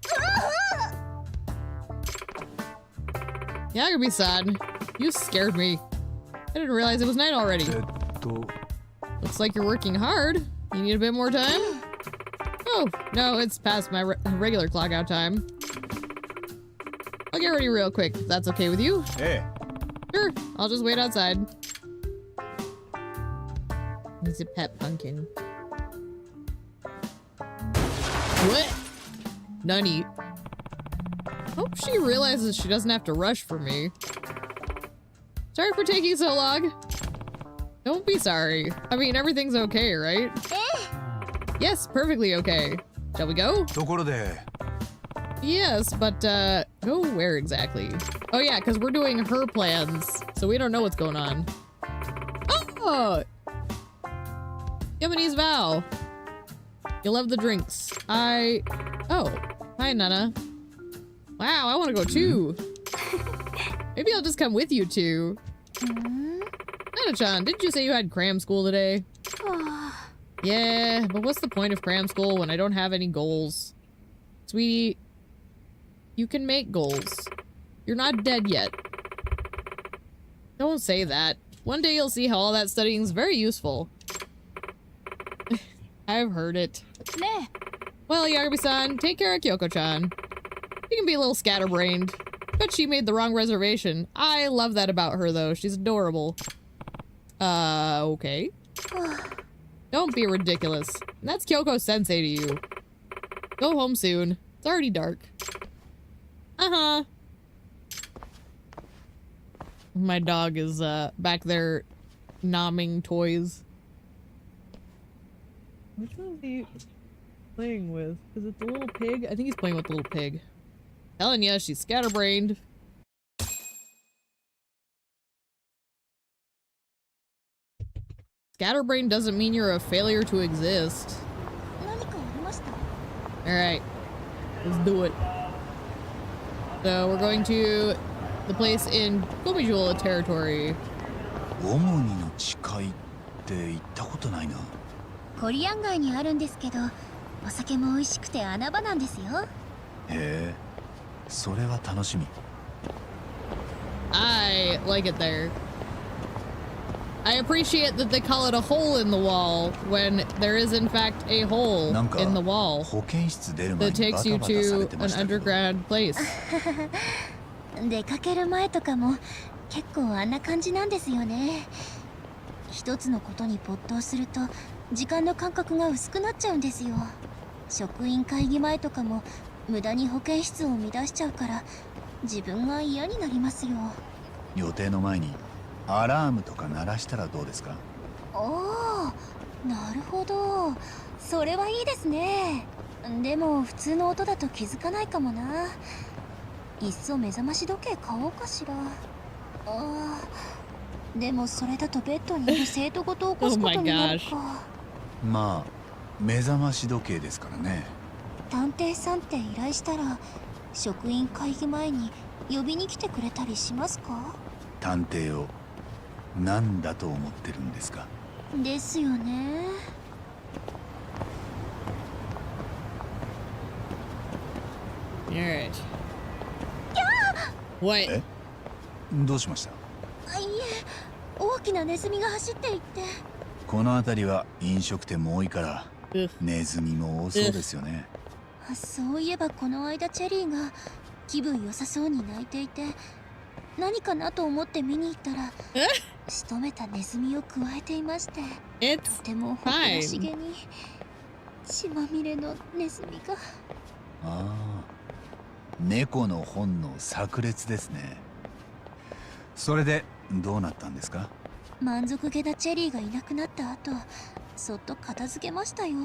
Speaker 1: Yagami-san, you scared me. I didn't realize it was night already. Looks like you're working hard. You need a bit more time? Oh, no, it's past my regular clock out time. I'll get ready real quick, if that's okay with you.
Speaker 3: え
Speaker 1: Sure, I'll just wait outside. He's a pet pumpkin. What? Nunny. Hope she realizes she doesn't have to rush for me. Sorry for taking so long. Don't be sorry. I mean, everything's okay, right? Yes, perfectly okay. Shall we go?
Speaker 3: ところで
Speaker 1: Yes, but, go where exactly? Oh yeah, because we're doing her plans, so we don't know what's going on. Oh! Yamani's vow. You love the drinks. Oh. Hi, Nana. Wow, I want to go too. Maybe I'll just come with you two. Nana-chan, didn't you say you had cram school today? Yeah, but what's the point of cram school when I don't have any goals? Sweetie, you can make goals. You're not dead yet. Don't say that. One day you'll see how all that studying is very useful. I've heard it. Well, Yagami-san, take care of Kyoko-chan. She can be a little scatterbrained, but she made the wrong reservation. I love that about her, though. She's adorable. Okay. Don't be ridiculous. And that's Kyoko-sensei to you. Go home soon. It's already dark. Uh-huh. My dog is, back there nomming toys. Which one is he playing with? Is it the little pig? I think he's playing with the little pig. Telling ya, she's scatterbrained. Scatterbrained doesn't mean you're a failure to exist. Alright. Let's do it. So we're going to the place in Gomijula territory.
Speaker 3: 主にの誓いって行ったことないな。
Speaker 2: コリアン街にあるんですけど、お酒も美味しくて穴場なんですよ。
Speaker 3: へえ、それは楽しみ。
Speaker 1: I like it there. I appreciate that they call it a hole in the wall when there is in fact a hole in the wall
Speaker 3: 保健室出る前
Speaker 1: that
Speaker 3: にバ
Speaker 1: takes
Speaker 3: タ
Speaker 1: you
Speaker 3: バタされ
Speaker 1: to
Speaker 3: てま
Speaker 1: an
Speaker 3: したけど。
Speaker 1: underground place.
Speaker 2: 出かける前とかも結構あんな感じなんですよね。一つのことに没頭すると時間の感覚が薄くなっちゃうんですよ。職員会議前とかも無駄に保健室を乱しちゃうから自分が嫌になりますよ。
Speaker 3: 予定の前にアラームとか鳴らしたらどうですか？
Speaker 2: ああ、なるほど。それはいいですね。でも普通の音だと気づかないかもな。いっそ目覚まし時計買おうかしら。でもそれだとベッドにいる生徒ごと起こすことになるか。
Speaker 3: まあ目覚まし時計ですからね。
Speaker 2: 探偵さんって依頼したら職員会議前に呼びに来てくれたりしますか？
Speaker 3: 探偵を何だと思ってるんですか？
Speaker 2: ですよね。
Speaker 1: Alright. What?
Speaker 3: え？どうしました？
Speaker 2: いえ、大きなネズミが走っていって。
Speaker 3: この辺りは飲食店も多いからネズミも多そうですよね。
Speaker 2: そういえばこの間チェリーが気分良さそうに泣いていて、何かなと思って見に行ったら仕留めたネズミをくわえていまして、とても誇らしげに血まみれのネズミが。
Speaker 3: ああ、猫の本能炸裂ですね。それでどうなったんですか？
Speaker 2: 満足げなチェリーがいなくなった後、そっと片付けましたよ。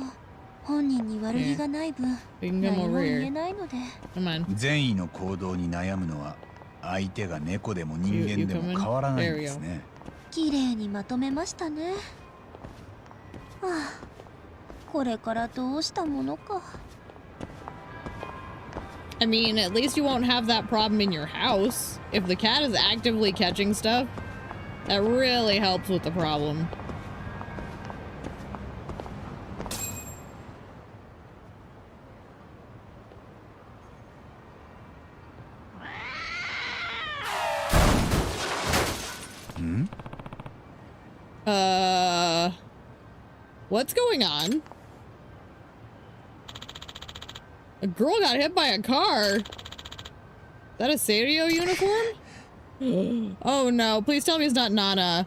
Speaker 2: 本人に悪気がない分、何も言えないので。
Speaker 3: 善意の行動に悩むのは相手が猫でも人間でも変わらないんですね。
Speaker 2: 綺麗にまとめましたね。これからどうしたものか。
Speaker 1: I mean, at least you won't have that problem in your house. If the cat is actively catching stuff, that really helps with the problem. What's going on? A girl got hit by a car. Is that a Serio uniform? Oh no, please tell me it's not Nana.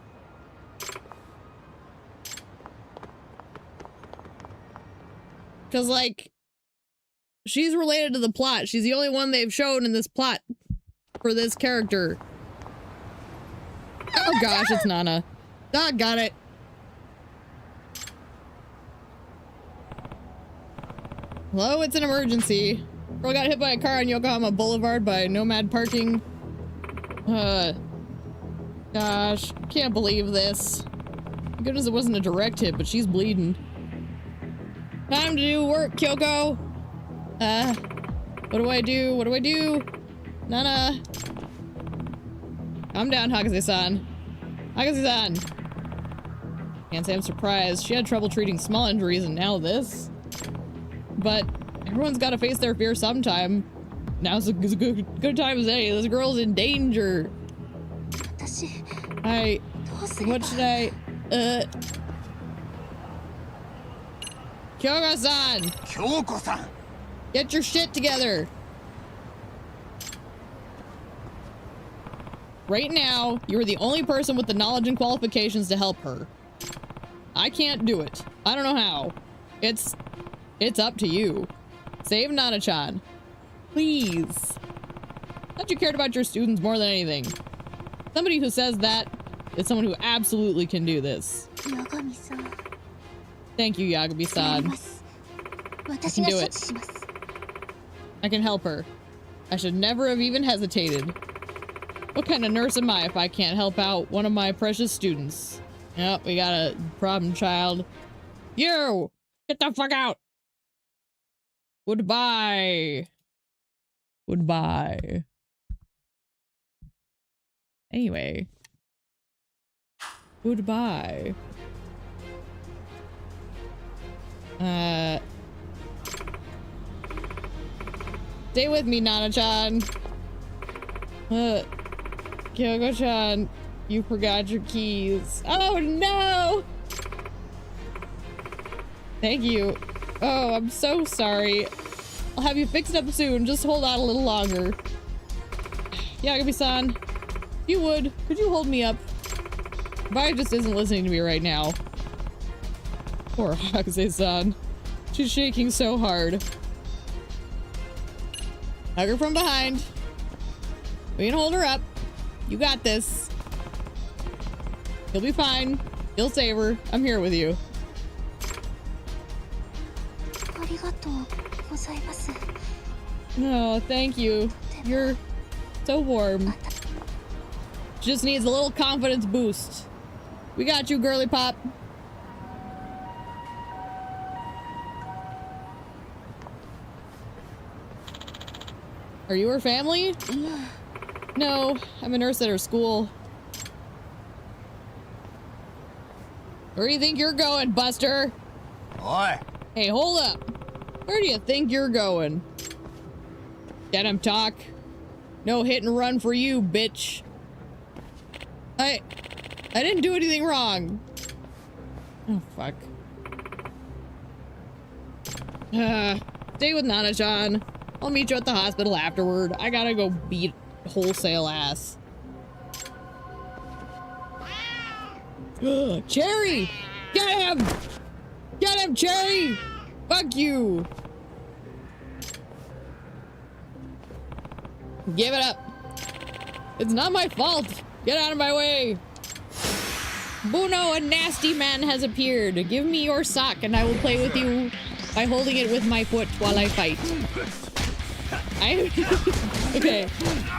Speaker 1: Cause like, she's related to the plot. She's the only one they've shown in this plot for this character. Oh gosh, it's Nana. Ah, got it. Hello, it's an emergency. Girl got hit by a car on Yokohama Boulevard by Nomad Parking. Gosh, can't believe this. Goodness, it wasn't a direct hit, but she's bleeding. Time to do work, Kyoko. What do I do? What do I do? Nana. Calm down, Hagase-san. Hagase-san. Can't say I'm surprised. She had trouble treating small injuries and now this. But everyone's got to face their fear sometime. Now's as good time as any. This girl's in danger. What should I, Kyoko-san!
Speaker 3: Kyoko-san!
Speaker 1: Get your shit together! Right now, you are the only person with the knowledge and qualifications to help her. I can't do it. I don't know how. It's up to you. Save Nana-chan. Please. Thought you cared about your students more than anything. Somebody who says that is someone who absolutely can do this. Thank you, Yagami-san. I can do it. I can help her. I should never have even hesitated. What kind of nurse am I if I can't help out one of my precious students? Yep, we got a problem child. You! Get the fuck out! Goodbye. Goodbye. Anyway. Goodbye. Stay with me, Nana-chan. Kyoko-chan, you forgot your keys. Oh no! Thank you. Oh, I'm so sorry. I'll have you fixed up soon. Just hold on a little longer. Yagami-san, if you would, could you hold me up? Vi just isn't listening to me right now. Poor Hagase-san. She's shaking so hard. Hug her from behind. We can hold her up. You got this. You'll be fine. You'll save her. I'm here with you. Oh, thank you. You're so warm. Just needs a little confidence boost. We got you, girly pop. Are you her family? No, I'm a nurse at her school. Where do you think you're going, Buster?
Speaker 3: Oi!
Speaker 1: Hey, hold up. Where do you think you're going? Let him talk. No hit and run for you, bitch. I didn't do anything wrong. Oh, fuck. Stay with Nana-chan. I'll meet you at the hospital afterward. I gotta go beat wholesale ass. Cherry! Get him! Get him, Cherry! Fuck you! Give it up. It's not my fault. Get out of my way. Buno, a nasty man has appeared. Give me your sock and I will play with you by holding it with my foot while I fight. Okay,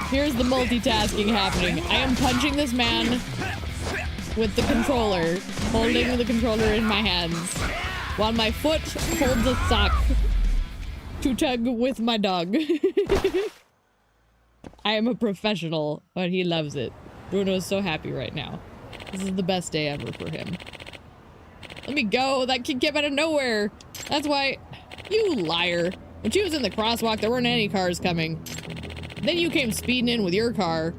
Speaker 1: here's the multitasking happening. I am punching this man with the controller, holding the controller in my hands, while my foot holds a sock to tug with my dog. I am a professional, but he loves it. Bruno is so happy right now. This is the best day ever for him. Let me go. That kid came out of nowhere. That's why... You liar. When she was in the crosswalk, there weren't any cars coming. Then you came speeding in with your car.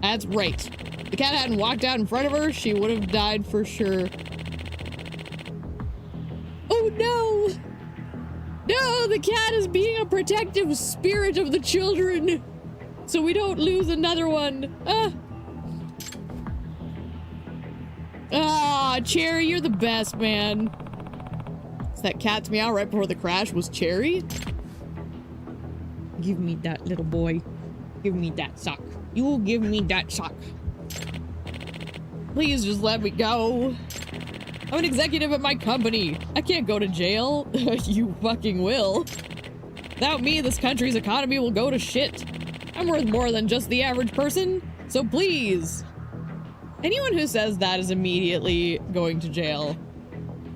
Speaker 1: That's right. If the cat hadn't walked out in front of her, she would have died for sure. Oh no! No, the cat is being a protective spirit of the children, so we don't lose another one. Cherry, you're the best, man. So that cat's meow right before the crash was Cherry? Give me that, little boy. Give me that sock. You give me that sock. Please just let me go. I'm an executive at my company. I can't go to jail. You fucking will. Without me, this country's economy will go to shit. I'm worth more than just the average person, so please. Anyone who says that is immediately going to jail.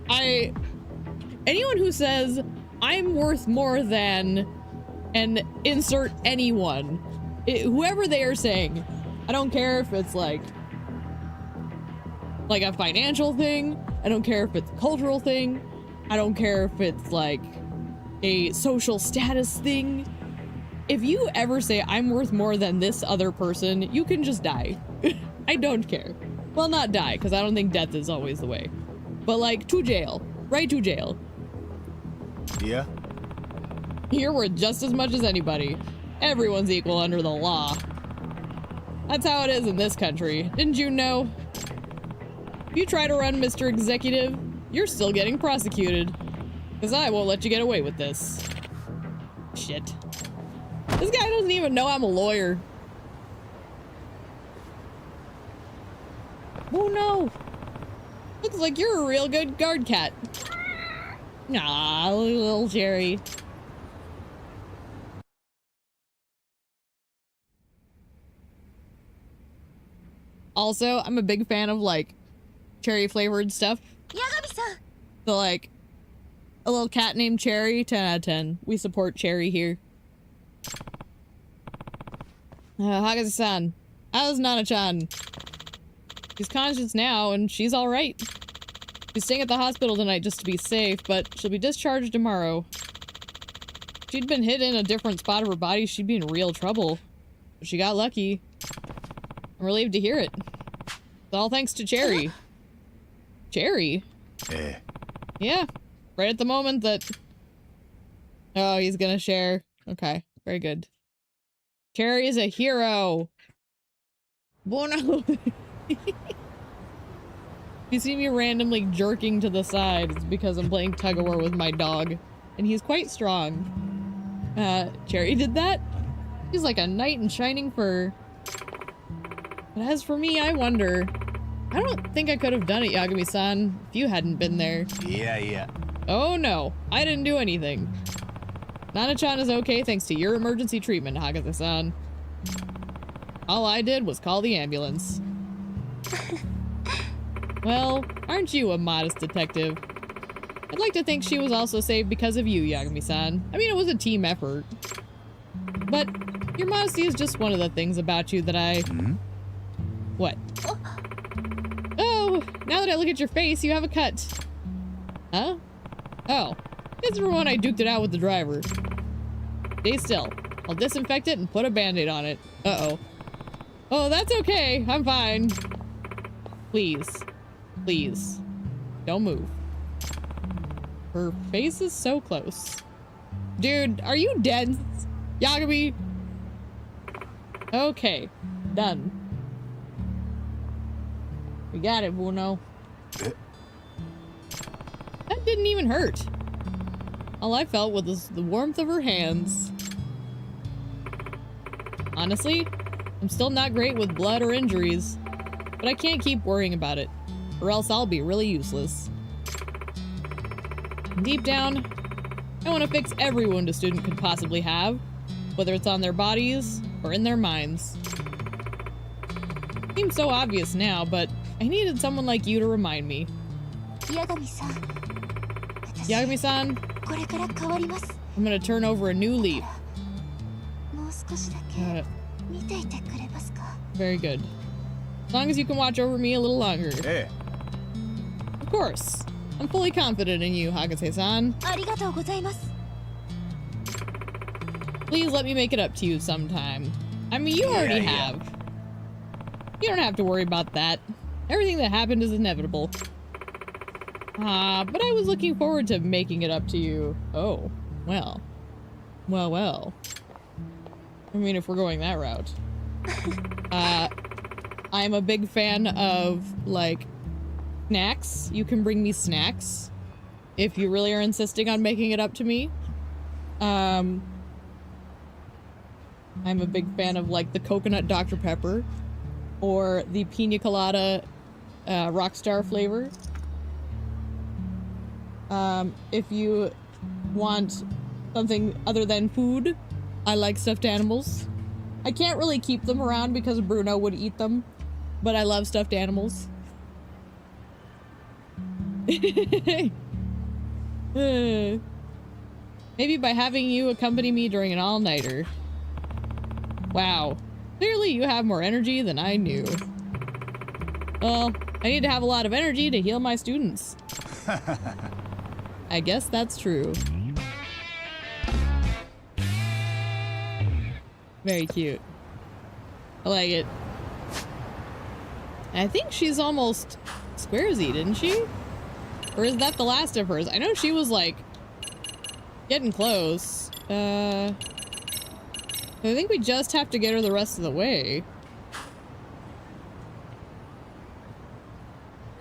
Speaker 1: Anyone who says, I'm worth more than, and insert anyone, whoever they are saying, I don't care if it's like a financial thing, I don't care if it's a cultural thing, I don't care if it's like a social status thing. If you ever say I'm worth more than this other person, you can just die. I don't care. Well, not die, because I don't think death is always the way. But like, to jail. Right to jail.
Speaker 3: Yeah?
Speaker 1: You're worth just as much as anybody. Everyone's equal under the law. That's how it is in this country. Didn't you know? If you try to run, Mr. Executive, you're still getting prosecuted. Because I won't let you get away with this. Shit. This guy doesn't even know I'm a lawyer. Oh no! Looks like you're a real good guard cat. Aw, little Jerry. Also, I'm a big fan of like cherry flavored stuff.
Speaker 2: Yagami-san!
Speaker 1: So like a little cat named Cherry, 10 out of 10. We support Cherry here. Hagase-san. How's Nana-chan? She's conscious now, and she's alright. She's staying at the hospital tonight just to be safe, but she'll be discharged tomorrow. If she'd been hit in a different spot of her body, she'd be in real trouble. But she got lucky. I'm relieved to hear it. It's all thanks to Cherry. Cherry? Yeah. Right at the moment that... Oh, he's gonna share. Okay, very good. Cherry is a hero! Bueno! If you see me randomly jerking to the side, it's because I'm playing tug-of-war with my dog. And he's quite strong. Cherry did that? He's like a knight in shining fur. But as for me, I wonder... I don't think I could have done it, Yagami-san, if you hadn't been there.
Speaker 3: Yeah.
Speaker 1: Oh no, I didn't do anything. Nana-chan is okay thanks to your emergency treatment, Hagase-san. All I did was call the ambulance. Well, aren't you a modest detective? I'd like to think she was also saved because of you, Yagami-san. I mean, it was a team effort. But your modesty is just one of the things about you that I... What? Oh, now that I look at your face, you have a cut. Huh? Oh, it's from when I duked it out with the driver. Stay still. I'll disinfect it and put a band-aid on it. Uh-oh. Oh, that's okay. I'm fine. Please. Please. Don't move. Her face is so close. Dude, are you dead? Yagami? Okay. Done. We got it, Bruno. That didn't even hurt. All I felt was the warmth of her hands. Honestly, I'm still not great with blood or injuries, but I can't keep worrying about it, or else I'll be really useless. Deep down, I want to fix every wound a student could possibly have, whether it's on their bodies or in their minds. Seems so obvious now, but I needed someone like you to remind me.
Speaker 2: Yagami-san.
Speaker 1: Yagami-san, I'm gonna turn over a new leaf. Very good. As long as you can watch over me a little longer.
Speaker 3: Hey.
Speaker 1: Of course. I'm fully confident in you, Hagase-san. Please let me make it up to you sometime. I mean, you already have. You don't have to worry about that. Everything that happened is inevitable. But I was looking forward to making it up to you. Oh. Well. Well, well. I mean, if we're going that route. I'm a big fan of, like, snacks. You can bring me snacks if you really are insisting on making it up to me. I'm a big fan of, like, the coconut Dr. Pepper or the pina colada Rockstar flavor. If you want something other than food, I like stuffed animals. I can't really keep them around because Bruno would eat them, but I love stuffed animals. Maybe by having you accompany me during an all-nighter. Wow. Clearly you have more energy than I knew. Well, I need to have a lot of energy to heal my students. I guess that's true. Very cute. I like it. I think she's almost squaresy, didn't she? Or is that the last of hers? I know she was like getting close. I think we just have to get her the rest of the way.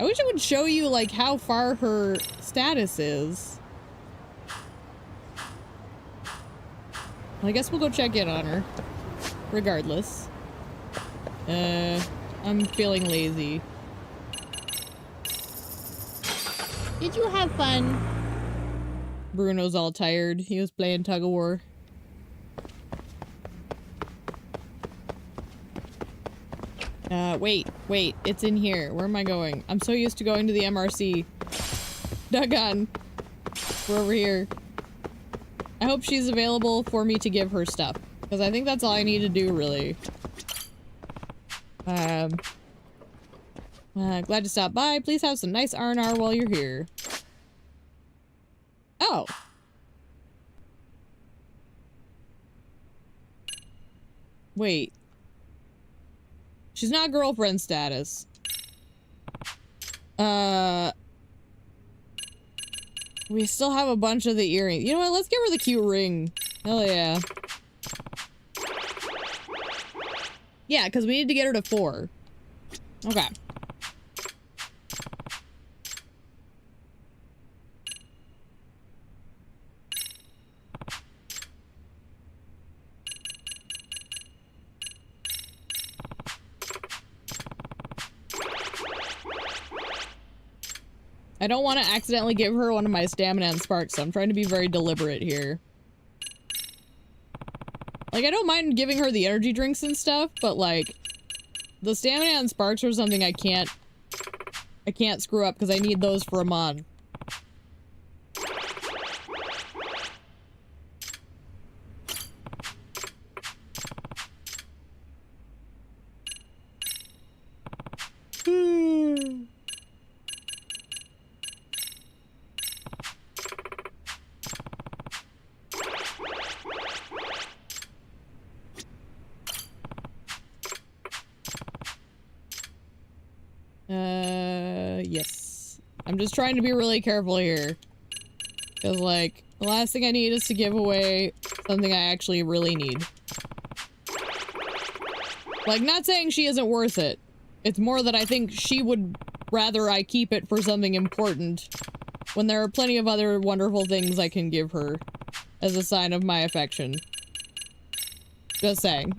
Speaker 1: I wish it would show you like how far her status is. Well, I guess we'll go check in on her. Regardless. I'm feeling lazy. Did you have fun? Bruno's all tired. He was playing tug of war. Wait, it's in here. Where am I going? I'm so used to going to the MRC. Doggone. We're over here. I hope she's available for me to give her stuff. Because I think that's all I need to do, really. Glad to stop by. Please have some nice R&R while you're here. Oh. Wait. She's not girlfriend status. We still have a bunch of the earrings. You know what? Let's give her the cute ring. Hell yeah. Yeah, because we need to get her to 4. Okay. I don't want to accidentally give her one of my stamina and sparks, so I'm trying to be very deliberate here. Like, I don't mind giving her the energy drinks and stuff, but like, the stamina and sparks are something I can't screw up because I need those for a mod. Yes. I'm just trying to be really careful here. Because, like, the last thing I need is to give away something I actually really need. Like, not saying she isn't worth it. It's more that I think she would rather I keep it for something important when there are plenty of other wonderful things I can give her as a sign of my affection. Just saying.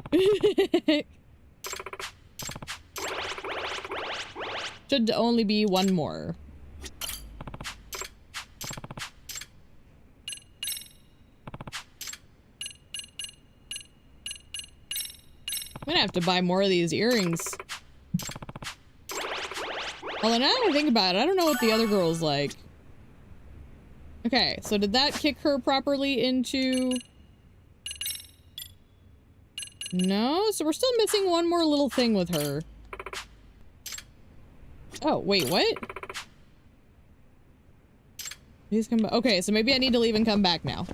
Speaker 1: Should only be one more. I'm gonna have to buy more of these earrings. Although now that I think about it, I don't know what the other girl's like. Okay, so did that kick her properly into... No, so we're still missing one more little thing with her. Oh, wait, what? Please come back. Okay, so maybe I need to leave and come back now.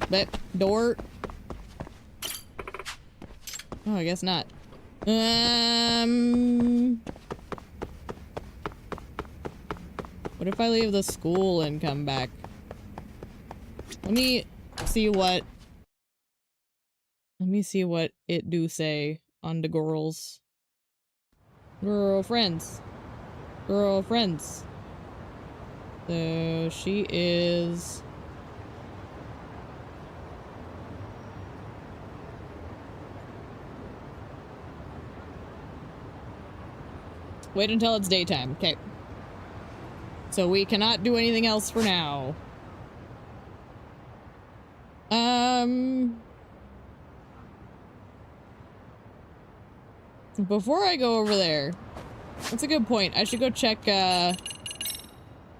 Speaker 1: That door. Oh, I guess not. What if I leave the school and come back? Let me see what it do say on the girls. Girlfriends. Girlfriends. So she is... Wait until it's daytime. Okay. So we cannot do anything else for now. Before I go over there, that's a good point. I should go check,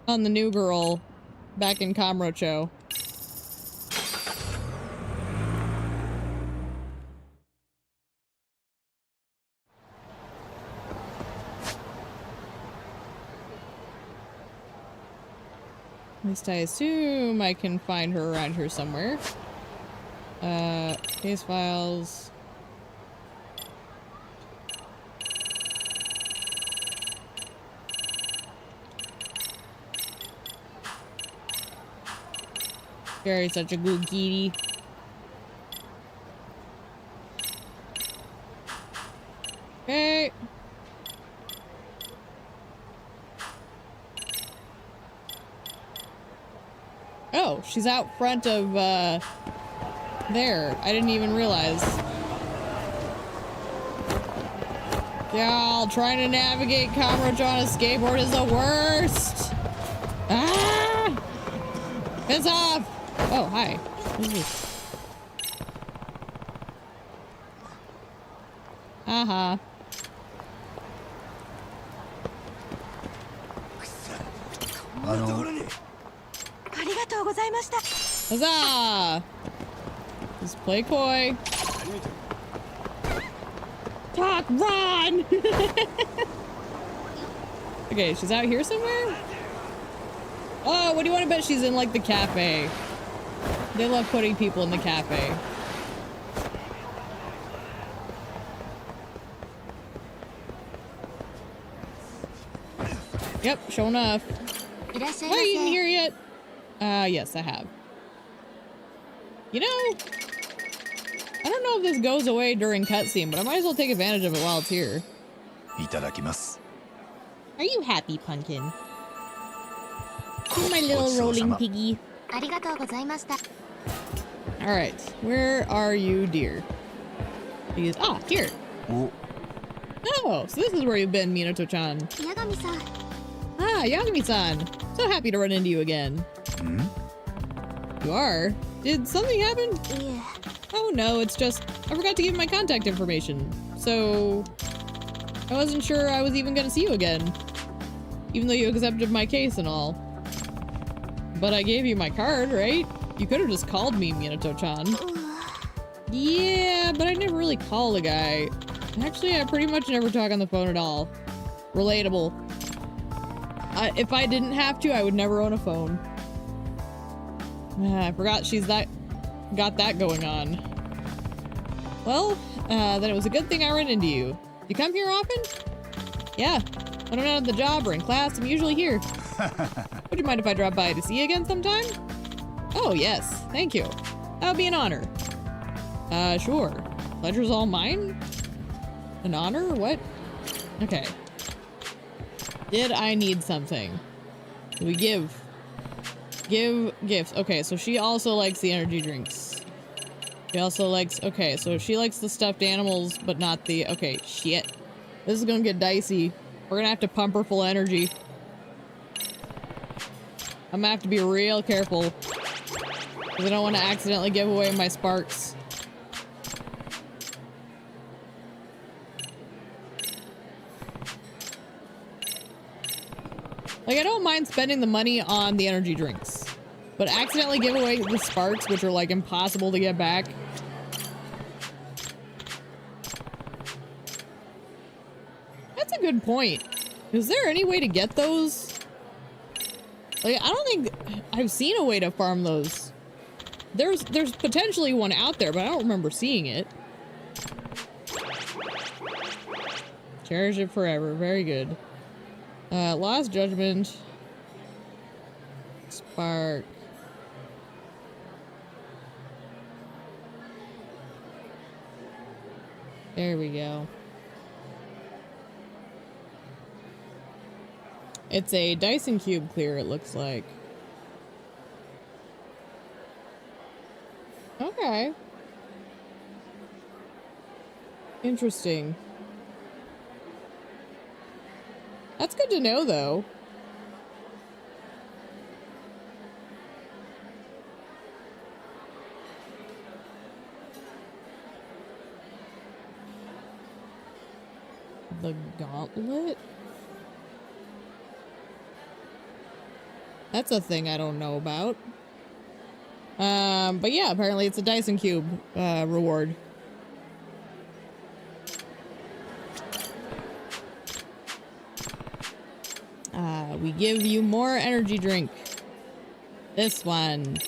Speaker 1: on the new girl back in Kamurocho. At least I assume I can find her around here somewhere. Case files. Gary's such a good kitty. Okay. Oh, she's out front of, there. I didn't even realize. Y'all, trying to navigate Kamurocho on a skateboard is the worst! Ah! Piss off! Oh, hi. What is this? Haha. Huzzah! Just play coy. Talk, run! Okay, she's out here somewhere? Oh, what do you want to bet she's in, like, the cafe? They love putting people in the cafe. Yep, sure enough. Are you in here yet? Yes, I have. You know, I don't know if this goes away during cutscene, but I might as well take advantage of it while it's here.
Speaker 3: Itadakimasu.
Speaker 1: Are you happy, Pumpkin? You're my little rolling piggy. Alright, where are you, dear? He is, here. Oh, so this is where you've been, Minato-chan. Ah, Yagami-san. So happy to run into you again.
Speaker 3: Hmm?
Speaker 1: You are? Did something happen?
Speaker 2: Yeah.
Speaker 1: Oh no, it's just, I forgot to give my contact information. So, I wasn't sure I was even gonna see you again. Even though you accepted my case and all. But I gave you my card, right? You could have just called me, Minato-chan. Yeah, but I never really call a guy. Actually, I pretty much never talk on the phone at all. Relatable. If I didn't have to, I would never own a phone. I forgot she's got that going on. Well, then it was a good thing I ran into you. You come here often? Yeah. When I'm not at the job or in class, I'm usually here. Would you mind if I drop by to see you again sometime? Oh, yes. Thank you. That would be an honor. Sure. Pleasure's all mine? An honor? What? Okay. Did I need something? We give gifts. Okay, so she also likes the energy drinks. She also likes, okay, so she likes the stuffed animals, but not the, okay, shit. This is gonna get dicey. We're gonna have to pump her full of energy. I'm gonna have to be real careful. Because I don't want to accidentally give away my sparks. Like, I don't mind spending the money on the energy drinks, but accidentally give away the sparks, which are like impossible to get back. That's a good point. Is there any way to get those? Like, I don't think I've seen a way to farm those. There's potentially one out there, but I don't remember seeing it. Cherish it forever. Very good. Lost Judgment. spark. There we go. It's a Dyson Cube clear, it looks like. Okay. Interesting. That's good to know, though. The gauntlet? That's a thing I don't know about. But yeah, apparently it's a Dyson Cube reward. We give you more energy drink. This one.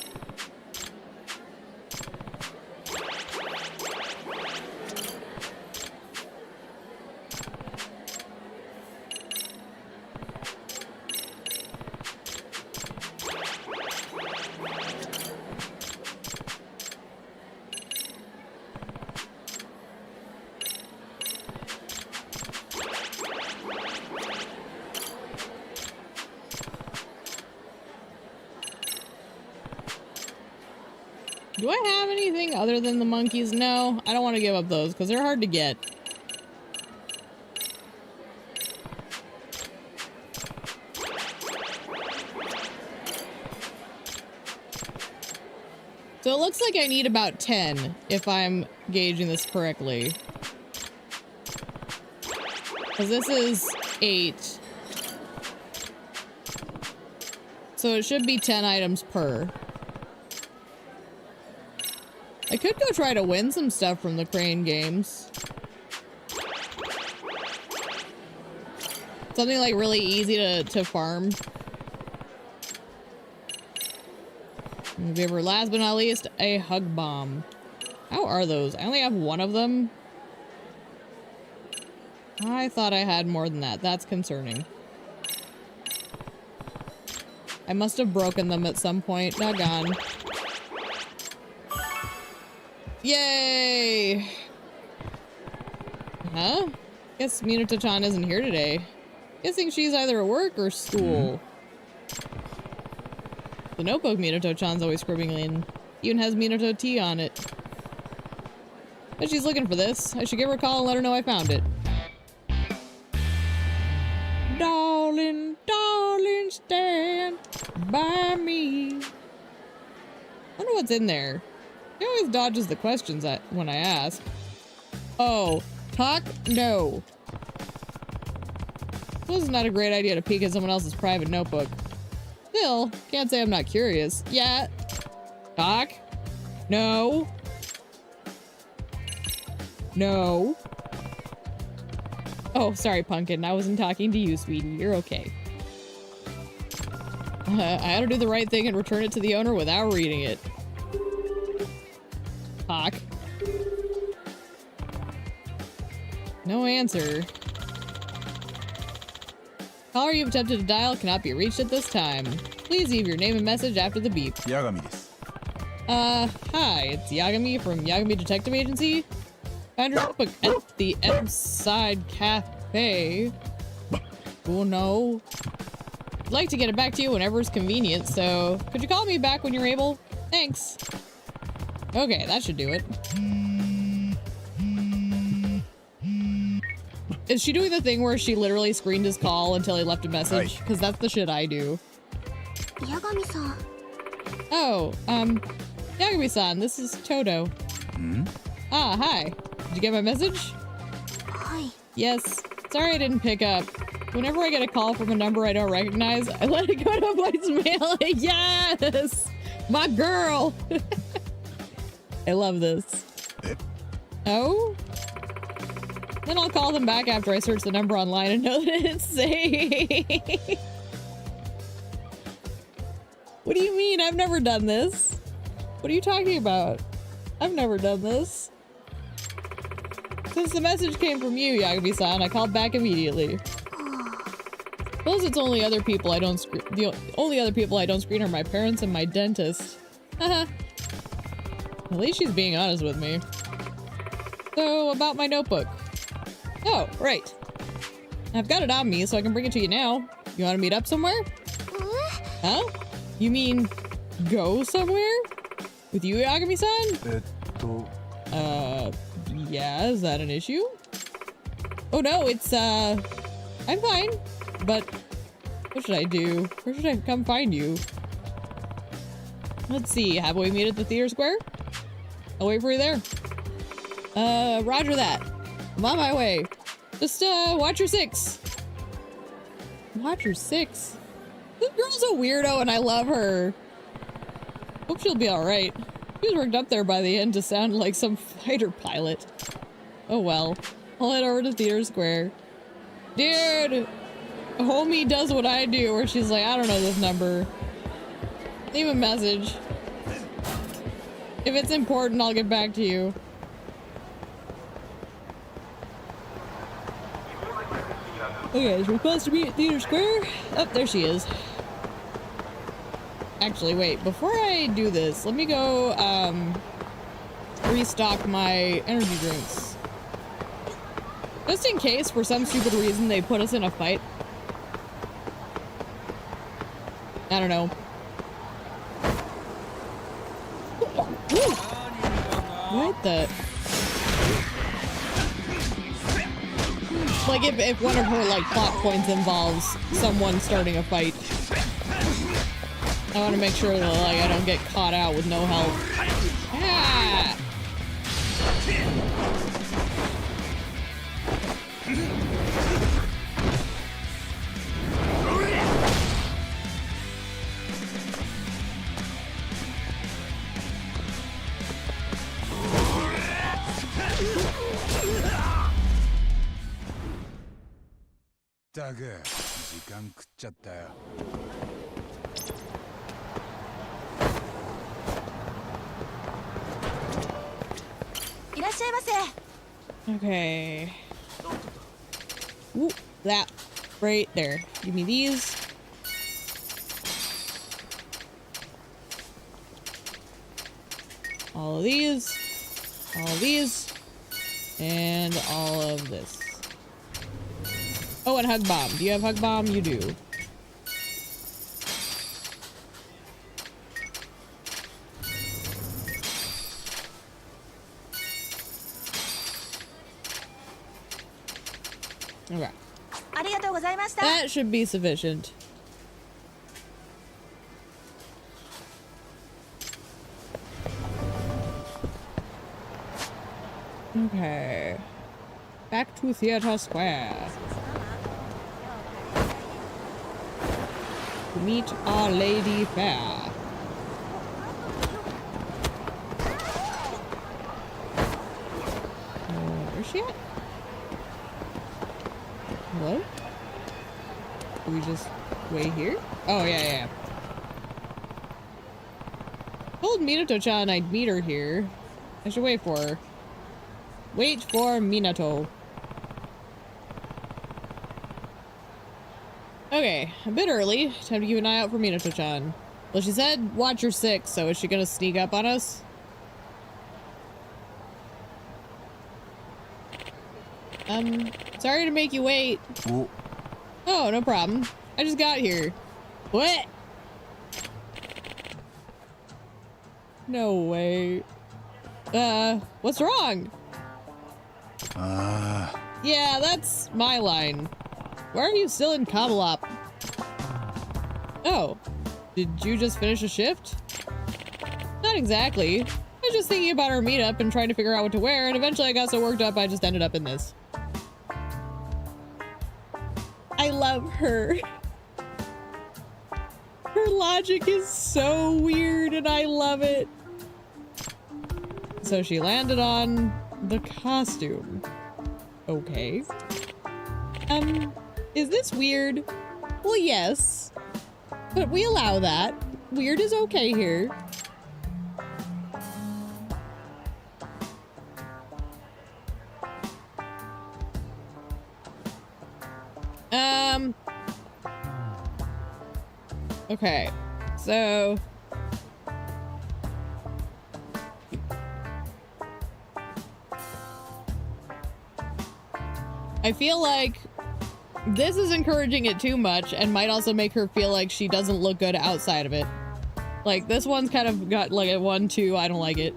Speaker 1: Do I have anything other than the monkeys? No, I don't want to give up those because they're hard to get. So it looks like I need about 10 if I'm gauging this correctly. Because this is 8. So it should be 10 items per. I could go try to win some stuff from the Crane games. Something like really easy to farm. And give her, last but not least, a hug bomb. How are those? I only have one of them. I thought I had more than that. That's concerning. I must have broken them at some point. Doggone. Yay! Huh? Guess Minato-chan isn't here today. Guessing she's either at work or school. The notebook Minato-chan's always scribbling in. Even has Minato tea on it. But she's looking for this. I should give her a call and let her know I found it. Darling, darling, stand by me. I wonder what's in there. He always dodges the questions when I ask. Oh, talk? No. This is not a great idea to peek at someone else's private notebook. Still, can't say I'm not curious. Yeah. Talk? No. No. Oh, sorry, Pumpkin. I wasn't talking to you, sweetie. You're okay. I ought to do the right thing and return it to the owner without reading it. Talk. No answer. Caller you've attempted to dial cannot be reached at this time. Please leave your name and message after the beep.
Speaker 3: Yagami desu.
Speaker 1: Hi, it's Yagami from Yagami Detective Agency. Found your notebook at the M-Side Cafe. Oh no. I'd like to get it back to you whenever it's convenient, so could you call me back when you're able? Thanks. Okay, that should do it. Is she doing the thing where she literally screened his call until he left a message? Because that's the shit I do.
Speaker 2: Yagami-san.
Speaker 1: Oh, Yagami-san, this is Todo.
Speaker 3: Hmm?
Speaker 1: Ah, hi. Did you get my message?
Speaker 2: Hi.
Speaker 1: Yes. Sorry I didn't pick up. Whenever I get a call from a number I don't recognize, I let it go to voicemail. Yes! My girl! I love this. Oh? Then I'll call them back after I search the number online and know that it's safe. What do you mean? I've never done this. What are you talking about? I've never done this. Since the message came from you, Yagami-san, I called back immediately. Suppose it's only other people I don't screen. The only other people I don't screen are my parents and my dentist. Haha. At least she's being honest with me. So, about my notebook. Oh, right. I've got it on me, so I can bring it to you now. You want to meet up somewhere? Huh? You mean go somewhere? With you, Yagami-san? Yeah, is that an issue? Oh no, it's, I'm fine. But, what should I do? Where should I come find you? Let's see, have we meet at the theater square? I'll wait for you there. Roger that. I'm on my way. Just, watch your six. Watch your six? This girl's a weirdo and I love her. Hope she'll be alright. She was worked up there by the end to sound like some fighter pilot. Oh well. I'll head over to theater square. Dude! Homie does what I do, where she's like, I don't know this number. Leave a message. If it's important, I'll get back to you. Okay, so we're supposed to be at Theater Square? Oh, there she is. Actually, wait, before I do this, let me go, restock my energy drinks. Just in case, for some stupid reason, they put us in a fight. I don't know. Ooh. What the? Like if one of her like plot points involves someone starting a fight, I want to make sure that like I don't get caught out with no help. Ah! Okay. Ooh, that right there. Give me these. All of these. All of these. And all of this. Oh, and Hug Bomb. Do you have Hug Bomb? You do. Okay. That should be sufficient. Okay. Back to Theater Square. To meet Our Lady Fair. Where's she at? Hello? Do we just wait here? Oh, yeah. Told Minato-chan I'd meet her here. I should wait for her. Wait for Minato. Okay, a bit early. Time to keep an eye out for Minato-chan. Well, she said watch your six, so is she gonna sneak up on us? Sorry to make you wait. Oh, no problem. I just got here. What? No way. What's wrong? Yeah, that's my line. Why are you still in Kabalop? Oh, did you just finish a shift? Not exactly. I was just thinking about our meetup and trying to figure out what to wear, and eventually I got so worked up I just ended up in this. I love her. Her logic is so weird and I love it. So she landed on the costume. Okay. Is this weird? Well, yes. But we allow that. Weird is okay here. Okay, so I feel like this is encouraging it too much and might also make her feel like she doesn't look good outside of it. Like, this one's kind of got like a 1-2, I don't like it.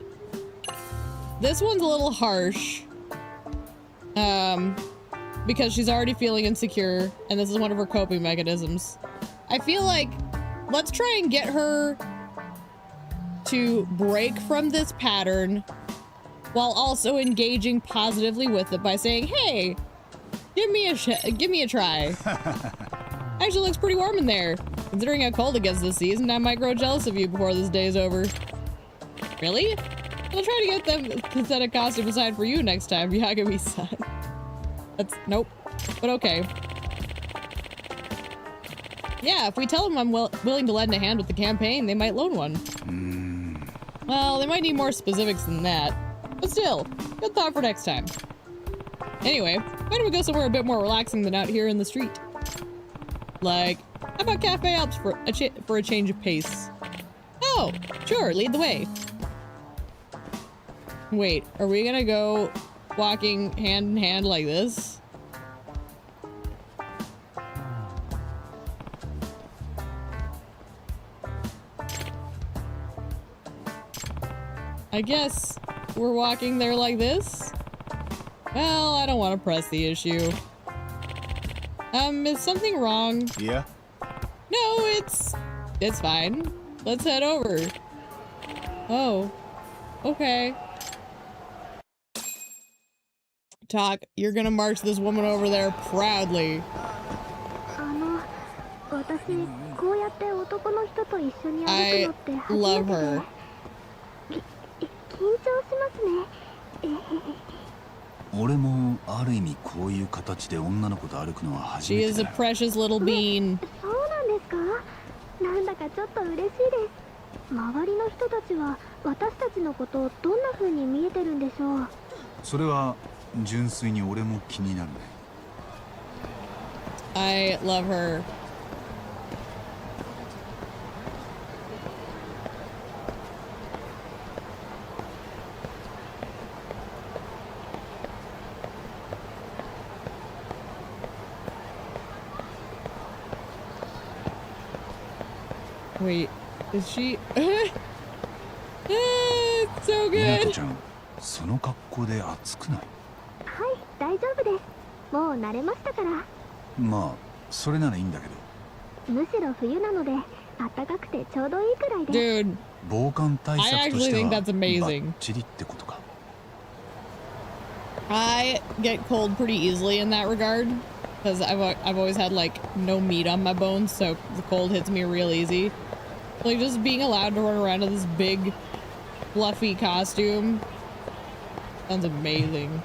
Speaker 1: This one's a little harsh. Because she's already feeling insecure, and this is one of her coping mechanisms. I feel like, let's try and get her to break from this pattern while also engaging positively with it by saying, hey, give me a try. Actually looks pretty warm in there. Considering how cold it gets this season, I might grow jealous of you before this day's over. Really? I'll try to get them to set a costume aside for you next time, Yakuza. That's, nope. But okay. Yeah, if we tell them I'm willing to lend a hand with the campaign, they might loan one. Well, they might need more specifics than that. But still, good thought for next time. Anyway, why don't we go somewhere a bit more relaxing than out here in the street? Like, how about Cafe Alps for a change of pace? Oh, sure, lead the way. Wait, are we gonna go walking hand in hand like this? I guess we're walking there like this? Well, I don't want to press the issue. Is something wrong?
Speaker 3: Yeah?
Speaker 1: No, it's fine. Let's head over. Oh, okay. Talk, you're gonna march this woman over there proudly. I love her. She is a precious little bean.
Speaker 2: なんだかちょっと嬉しいです。周りの人たちは私たちのことをどんな風に見えてるんでしょう。
Speaker 3: それは純粋に俺も気になるね。
Speaker 1: I love her. Wait, is she? It's so good.
Speaker 3: ちゃん、その格好で暑くない？
Speaker 2: はい、大丈夫です。もう慣れましたから。
Speaker 3: まあ、それならいいんだけど。
Speaker 2: むしろ冬なので暖かくてちょうどいいくらいです。
Speaker 1: Dude,
Speaker 3: 防寒対策として
Speaker 1: I actually think
Speaker 3: は
Speaker 1: that's amazing.
Speaker 3: バッチリってことか。
Speaker 1: I get cold pretty easily in that regard because I've always had like no meat on my bones, so the cold hits me real easy. Like just being allowed to run around in this big, fluffy costume sounds amazing.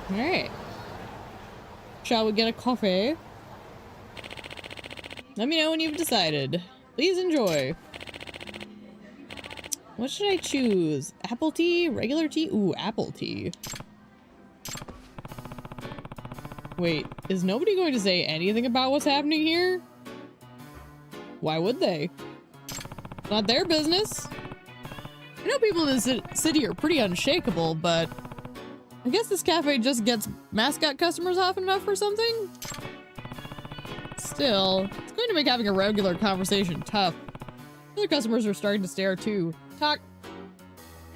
Speaker 1: All right, shall we get a coffee? Let me know when you've decided. Please enjoy. What should I choose? Apple tea? Regular tea? Ooh, apple tea. Wait, is nobody going to say anything about what's happening here? Why would they? It's not their business. I know people in this city are pretty unshakable, but I guess this cafe just gets mascot customers often enough or something? Still, it's going to make having a regular conversation tough. Other customers are starting to stare too. Talk.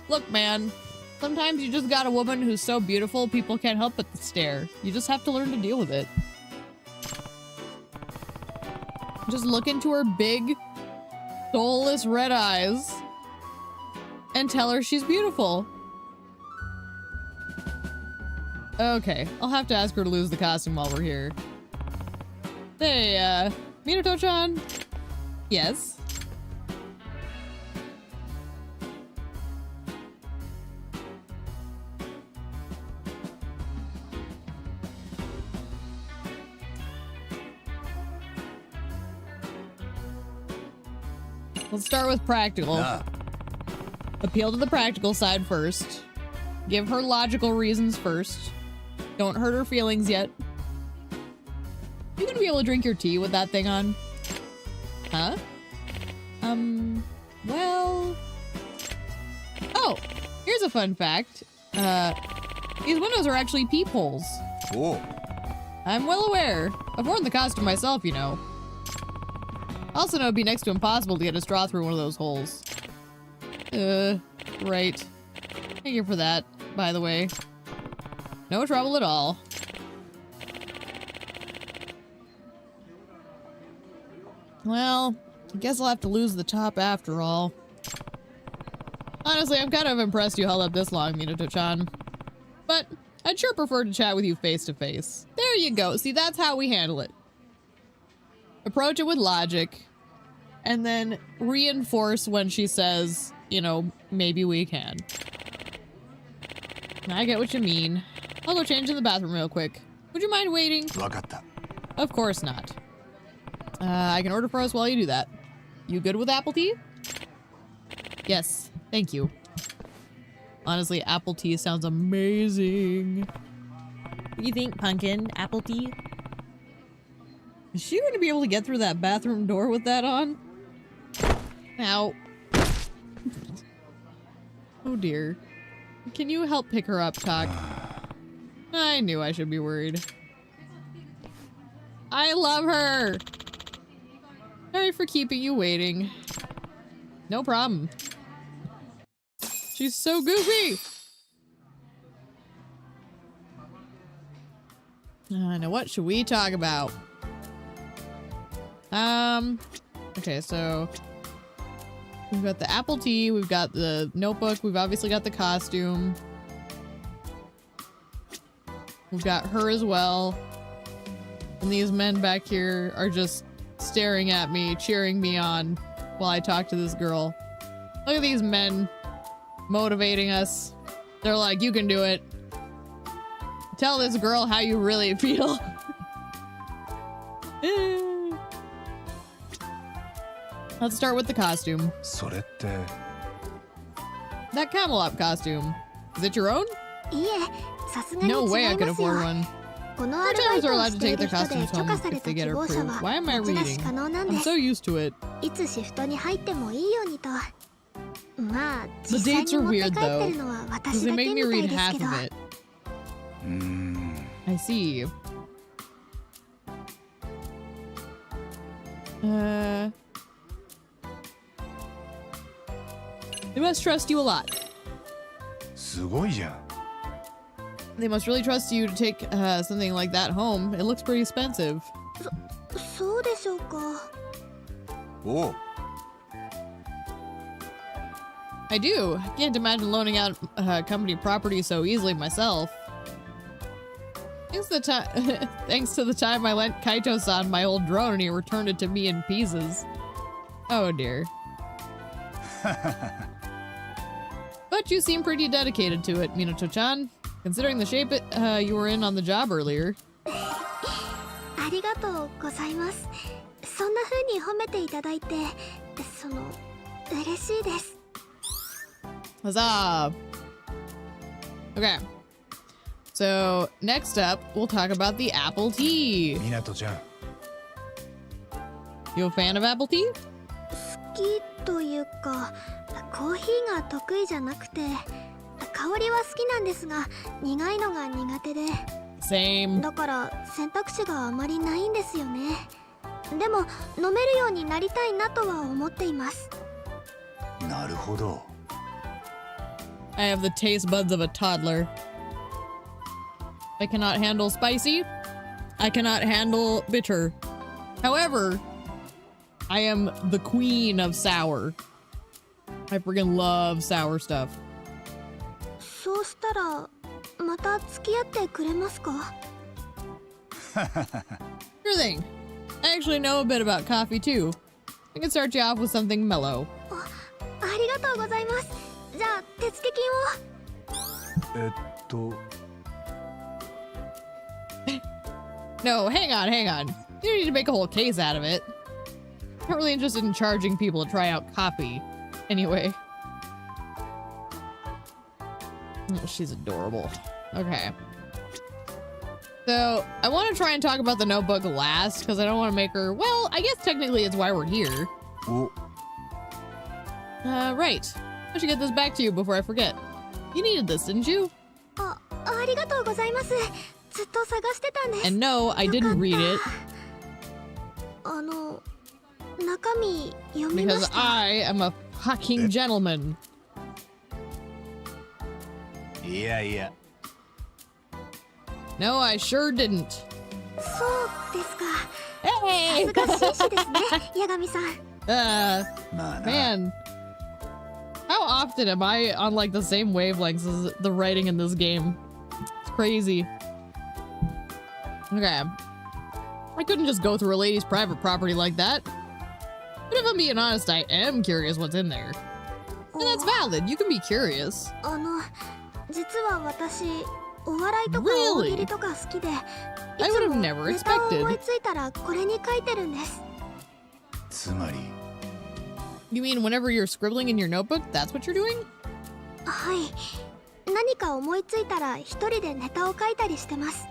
Speaker 1: Look, man. Sometimes you just got a woman who's so beautiful, people can't help but stare. You just have to learn to deal with it. Just look into her big, soulless red eyes and tell her she's beautiful. Okay, I'll have to ask her to lose the costume while we're here. Hey, Minato-chan? Yes? Let's start with practical. Appeal to the practical side first. Give her logical reasons first. Don't hurt her feelings yet. You gonna be able to drink your tea with that thing on? Huh? Well... Oh, here's a fun fact. These windows are actually peepholes.
Speaker 3: おう。
Speaker 1: I'm well aware. I've worn the costume myself, you know. Also know it'd be next to impossible to get a straw through one of those holes. Right. Thank you for that, by the way. No trouble at all. Well, I guess I'll have to lose the top after all. Honestly, I'm kind of impressed you held up this long, Minato-chan. But I'd sure prefer to chat with you face to face. There you go. See, that's how we handle it. Approach it with logic, and then reinforce when she says, you know, maybe we can. I get what you mean. I'll go change in the bathroom real quick. Would you mind waiting?
Speaker 3: わかった。
Speaker 1: Of course not. I can order for us while you do that. You good with apple tea? Yes, thank you. Honestly, apple tea sounds amazing. What do you think, Pumpkin? Apple tea? Is she going to be able to get through that bathroom door with that on? Ow. Oh dear. Can you help pick her up, Talk? I knew I should be worried. I love her! Sorry for keeping you waiting. No problem. She's so goofy! Now what should we talk about? Okay, so we've got the apple tea, we've got the notebook, we've obviously got the costume. We've got her as well. And these men back here are just staring at me, cheering me on while I talk to this girl. Look at these men motivating us. They're like, you can do it. Tell this girl how you really feel. Let's start with the costume.
Speaker 3: それって
Speaker 1: That Camelot costume. Is it your own?
Speaker 2: いえ、さすがに違い
Speaker 1: No
Speaker 2: ます
Speaker 1: way I could
Speaker 2: よ。
Speaker 1: afford one.
Speaker 2: このアルバ
Speaker 1: Retailers
Speaker 2: イ
Speaker 1: are
Speaker 2: トを
Speaker 1: allowed
Speaker 2: し
Speaker 1: to
Speaker 2: てい
Speaker 1: take
Speaker 2: る
Speaker 1: their
Speaker 2: 人で
Speaker 1: costumes
Speaker 2: 許可
Speaker 1: home
Speaker 2: され
Speaker 1: if
Speaker 2: た
Speaker 1: they
Speaker 2: 希
Speaker 1: get
Speaker 2: 望者
Speaker 1: approved.
Speaker 2: は
Speaker 1: Why am I
Speaker 2: 持ち出し
Speaker 1: reading?
Speaker 2: 可能なんで
Speaker 1: I'm
Speaker 2: す。
Speaker 1: so used to it.
Speaker 2: いつシフトに入ってもいいようにと。まあ、
Speaker 1: The
Speaker 2: 実際
Speaker 1: dates
Speaker 2: に
Speaker 1: are
Speaker 2: 持って
Speaker 1: weird
Speaker 2: 帰って
Speaker 1: though,
Speaker 2: るのは
Speaker 1: because
Speaker 2: 私
Speaker 1: they
Speaker 2: だ
Speaker 1: made
Speaker 2: け
Speaker 1: me
Speaker 2: みたい
Speaker 1: read
Speaker 2: です
Speaker 1: half
Speaker 2: けど。
Speaker 1: of it.
Speaker 3: うーん。
Speaker 1: I see. They must trust you a lot.
Speaker 3: すごいじゃん。
Speaker 1: They must really trust you to take something like that home. It looks pretty expensive.
Speaker 2: そうでしょうか。
Speaker 3: おう。
Speaker 1: I do. I can't imagine loaning out company property so easily myself. Thanks to the time I lent Kaito-san my old drone and he returned it to me in pieces. Oh dear. But you seem pretty dedicated to it, Minato-chan. Considering the shape you were in on the job earlier.
Speaker 2: ありがとうございます。そんな風に褒めていただいて、嬉しいです。
Speaker 1: Huzzah! Okay. So, next up, we'll talk about the apple tea.
Speaker 3: みなとちゃん。
Speaker 1: You a fan of apple tea?
Speaker 2: 好きというか、コーヒーが得意じゃなくて、香りは好きなんですが、苦いのが苦手で。
Speaker 1: Same.
Speaker 2: だから選択肢があまりないんですよね。でも飲めるようになりたいなとは思っています。
Speaker 3: なるほど。
Speaker 1: I have the taste buds of a toddler. I cannot handle spicy. I cannot handle bitter. However, I am the queen of sour. I freaking love sour stuff.
Speaker 2: そうしたらまた付き合ってくれますか？
Speaker 1: Sure thing. I actually know a bit about coffee too. I can start you off with something mellow.
Speaker 2: ありがとうございます。じゃあ手付金を。
Speaker 1: No, hang on. You don't need to make a whole case out of it. I'm not really interested in charging people to try out coffee. Anyway. Oh, she's adorable. Okay. So I want to try and talk about the notebook last because I don't want to make her, well, I guess technically it's why we're here.
Speaker 3: お
Speaker 1: Right. I should get this back to you before I forget. You needed this, didn't you?
Speaker 2: ありがとうございます。ずっと探してたんです。
Speaker 1: And no, I didn't read it
Speaker 2: 中身読みま
Speaker 1: because
Speaker 2: した。
Speaker 1: I am a fucking gentleman.
Speaker 3: いやいや
Speaker 1: No, I sure didn't.
Speaker 2: そうですか。
Speaker 1: Hey!
Speaker 2: さすが紳士ですね、八神さん。
Speaker 3: まあな
Speaker 1: Man. How often am I on like the same wavelengths as the writing in this game? It's crazy. Okay. I couldn't just go through a lady's private property like that. But if I'm being honest, I am curious what's in there. And that's valid. You can be curious.
Speaker 2: 実は私、お笑いとか
Speaker 1: Really?
Speaker 2: 大喜利とか好きで、い
Speaker 1: I
Speaker 2: つ
Speaker 1: would have
Speaker 2: も
Speaker 1: never
Speaker 2: ネタを
Speaker 1: expected.
Speaker 2: 思いついたらこれに書いてるんです。
Speaker 3: つまり
Speaker 1: You mean whenever you're scribbling in your notebook, that's what you're doing?
Speaker 2: はい。何か思いついたら一人でネタを書いたりしてます。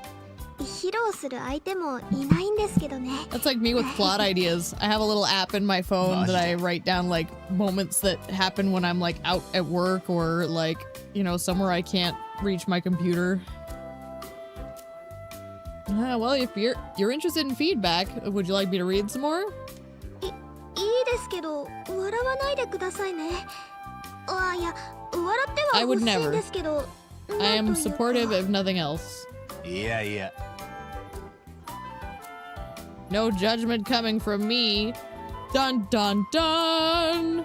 Speaker 2: 披露する相手もいないんですけどね。
Speaker 1: That's like me with plot ideas. I have a little app in my phone that I write down like moments that happen when I'm like out at work or like, you know, somewhere I can't reach my computer. Well, if you're interested in feedback, would you like me to read some more?
Speaker 2: いいですけど、笑わないでくださいね。あ、いや、笑っては
Speaker 1: I would
Speaker 2: 欲しい
Speaker 1: never.
Speaker 2: んですけど。
Speaker 1: I
Speaker 2: なん
Speaker 1: am
Speaker 2: というか
Speaker 1: supportive if nothing else.
Speaker 3: いやいや
Speaker 1: No judgment coming from me. Dun dun dun.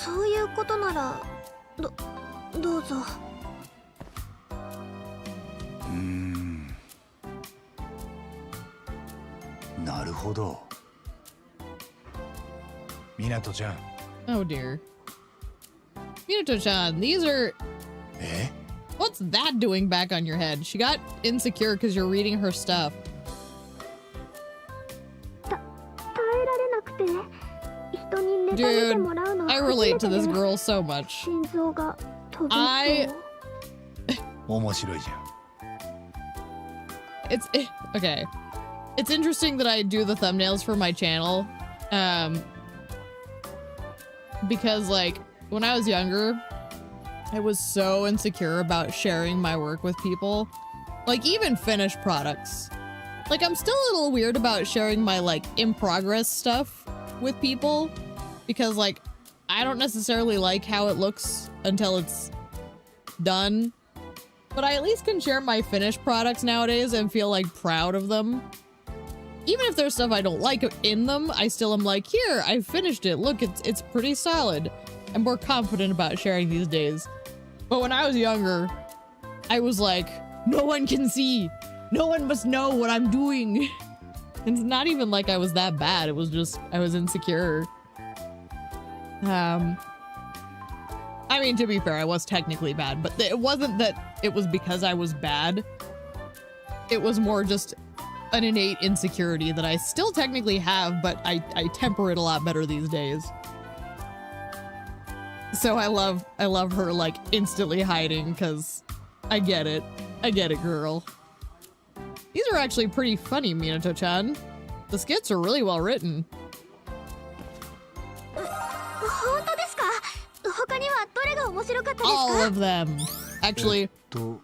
Speaker 2: そういうことなら、どうぞ。
Speaker 3: なるほど湊ちゃん
Speaker 1: Oh dear. Minato-chan, these are...
Speaker 3: え
Speaker 1: What's that doing back on your head? She got insecure because you're reading her stuff.
Speaker 2: 耐えられなくて、人にネタ見てもらうの
Speaker 1: I
Speaker 2: 初
Speaker 1: relate
Speaker 2: め
Speaker 1: to
Speaker 2: て
Speaker 1: this
Speaker 2: で、
Speaker 1: girl so much.
Speaker 2: 心臓が飛びそう。
Speaker 3: 面白いじゃん
Speaker 1: Okay. It's interesting that I do the thumbnails for my channel. Because like when I was younger, I was so insecure about sharing my work with people. Like even finished products. Like I'm still a little weird about sharing my like in progress stuff with people because like I don't necessarily like how it looks until it's done. But I at least can share my finished products nowadays and feel like proud of them. Even if there's stuff I don't like in them, I still am like, here, I finished it. Look, it's pretty solid. I'm more confident about sharing these days. But when I was younger, I was like, no one can see. No one must know what I'm doing. And it's not even like I was that bad. It was just, I was insecure. I mean, to be fair, I was technically bad, but it wasn't that it was because I was bad. It was more just an innate insecurity that I still technically have, but I temper it a lot better these days. So I love her like instantly hiding because I get it. I get it, girl. These are actually pretty funny, Minato-chan. The skits are really well written.
Speaker 2: 本当ですか？他にはどれが面白かったですか？
Speaker 1: All of them. Actually,
Speaker 3: と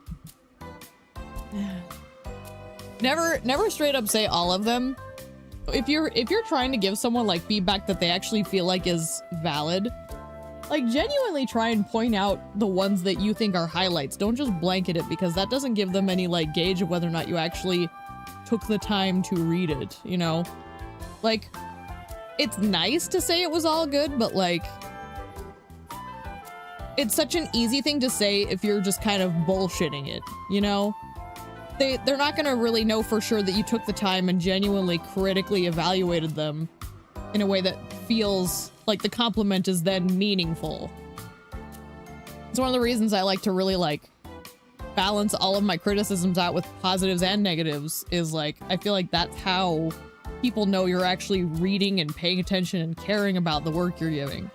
Speaker 1: never straight up say all of them. If you're trying to give someone like feedback that they actually feel like is valid, like genuinely try and point out the ones that you think are highlights. Don't just blanket it because that doesn't give them any like gauge of whether or not you actually took the time to read it, you know? Like, it's nice to say it was all good, but like, it's such an easy thing to say if you're just kind of bullshitting it, you know? They're not gonna really know for sure that you took the time and genuinely critically evaluated them in a way that feels like the compliment is then meaningful. It's one of the reasons I like to really like balance all of my criticisms out with positives and negatives is like, I feel like that's how people know you're actually reading and paying attention and caring about the work you're giving.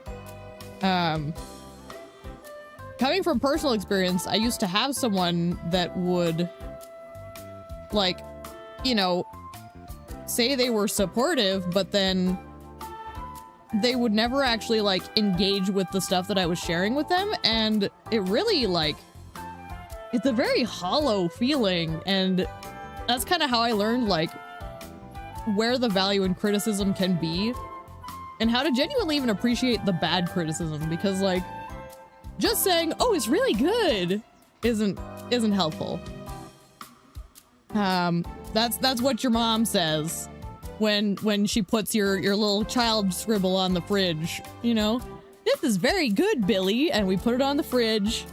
Speaker 1: Coming from personal experience, I used to have someone that would like, you know, say they were supportive, but then they would never actually like engage with the stuff that I was sharing with them. And it really like, it's a very hollow feeling. And that's kind of how I learned like where the value in criticism can be and how to genuinely even appreciate the bad criticism, because like just saying, oh, it's really good isn't helpful. That's what your mom says when she puts your little child scribble on the fridge, you know? This is very good, Billy, and we put it on the fridge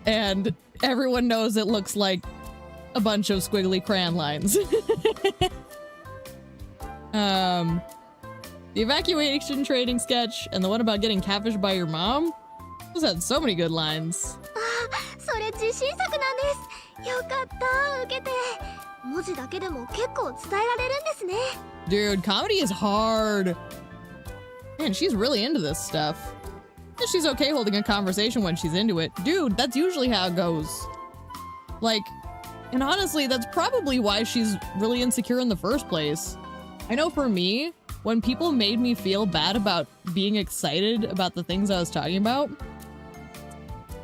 Speaker 1: and everyone knows it looks like a bunch of squiggly crayon lines. The evacuation training sketch and the one about getting catfished by your mom, those had so many good lines.
Speaker 2: それ自信作なんです。よかった、受けて。文字だけでも結構伝えられるんですね。
Speaker 1: Dude, comedy is hard. Man, she's really into this stuff. And she's okay holding a conversation when she's into it. Dude, that's usually how it goes. Like, and honestly, that's probably why she's really insecure in the first place. I know for me, when people made me feel bad about being excited about the things I was talking about,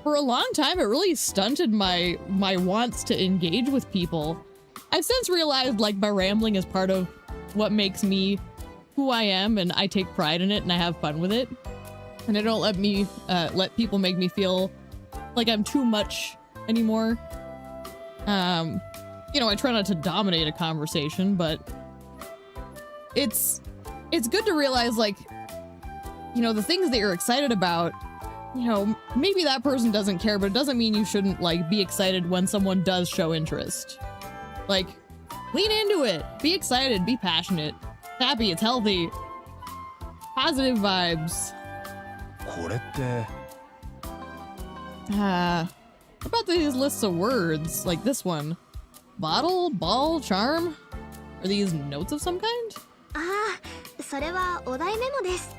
Speaker 1: for a long time, it really stunted my wants to engage with people. I've since realized like my rambling is part of what makes me who I am, and I take pride in it and I have fun with it. And I don't let people make me feel like I'm too much anymore. You know, I try not to dominate a conversation, but it's good to realize, like, you know, the things that you're excited about, you know, maybe that person doesn't care, but it doesn't mean you shouldn't, like, be excited when someone does show interest. Like, lean into it. Be excited. Be passionate. It's happy. It's healthy. Positive vibes.
Speaker 3: これって
Speaker 1: What about these lists of words? Like this one. Bottle, ball, charm? Are these notes of some kind?
Speaker 2: ああ、それはお題メモです。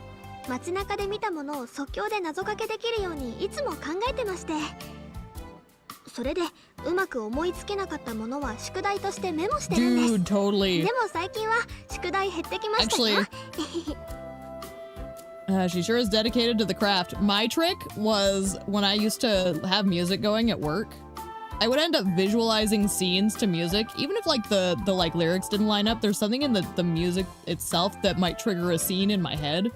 Speaker 2: 街中で見たものを即興で謎かけできるようにいつも考えてまして。それでうまく思いつけなかったものは宿題としてメモしてるんです。
Speaker 1: Dude, totally.
Speaker 2: でも最近は宿題減ってきましたよ。
Speaker 1: She sure is dedicated to the craft. My trick was when I used to have music going at work, I would end up visualizing scenes to music, even if like the like lyrics didn't line up. There's something in the music itself that might trigger a scene in my head.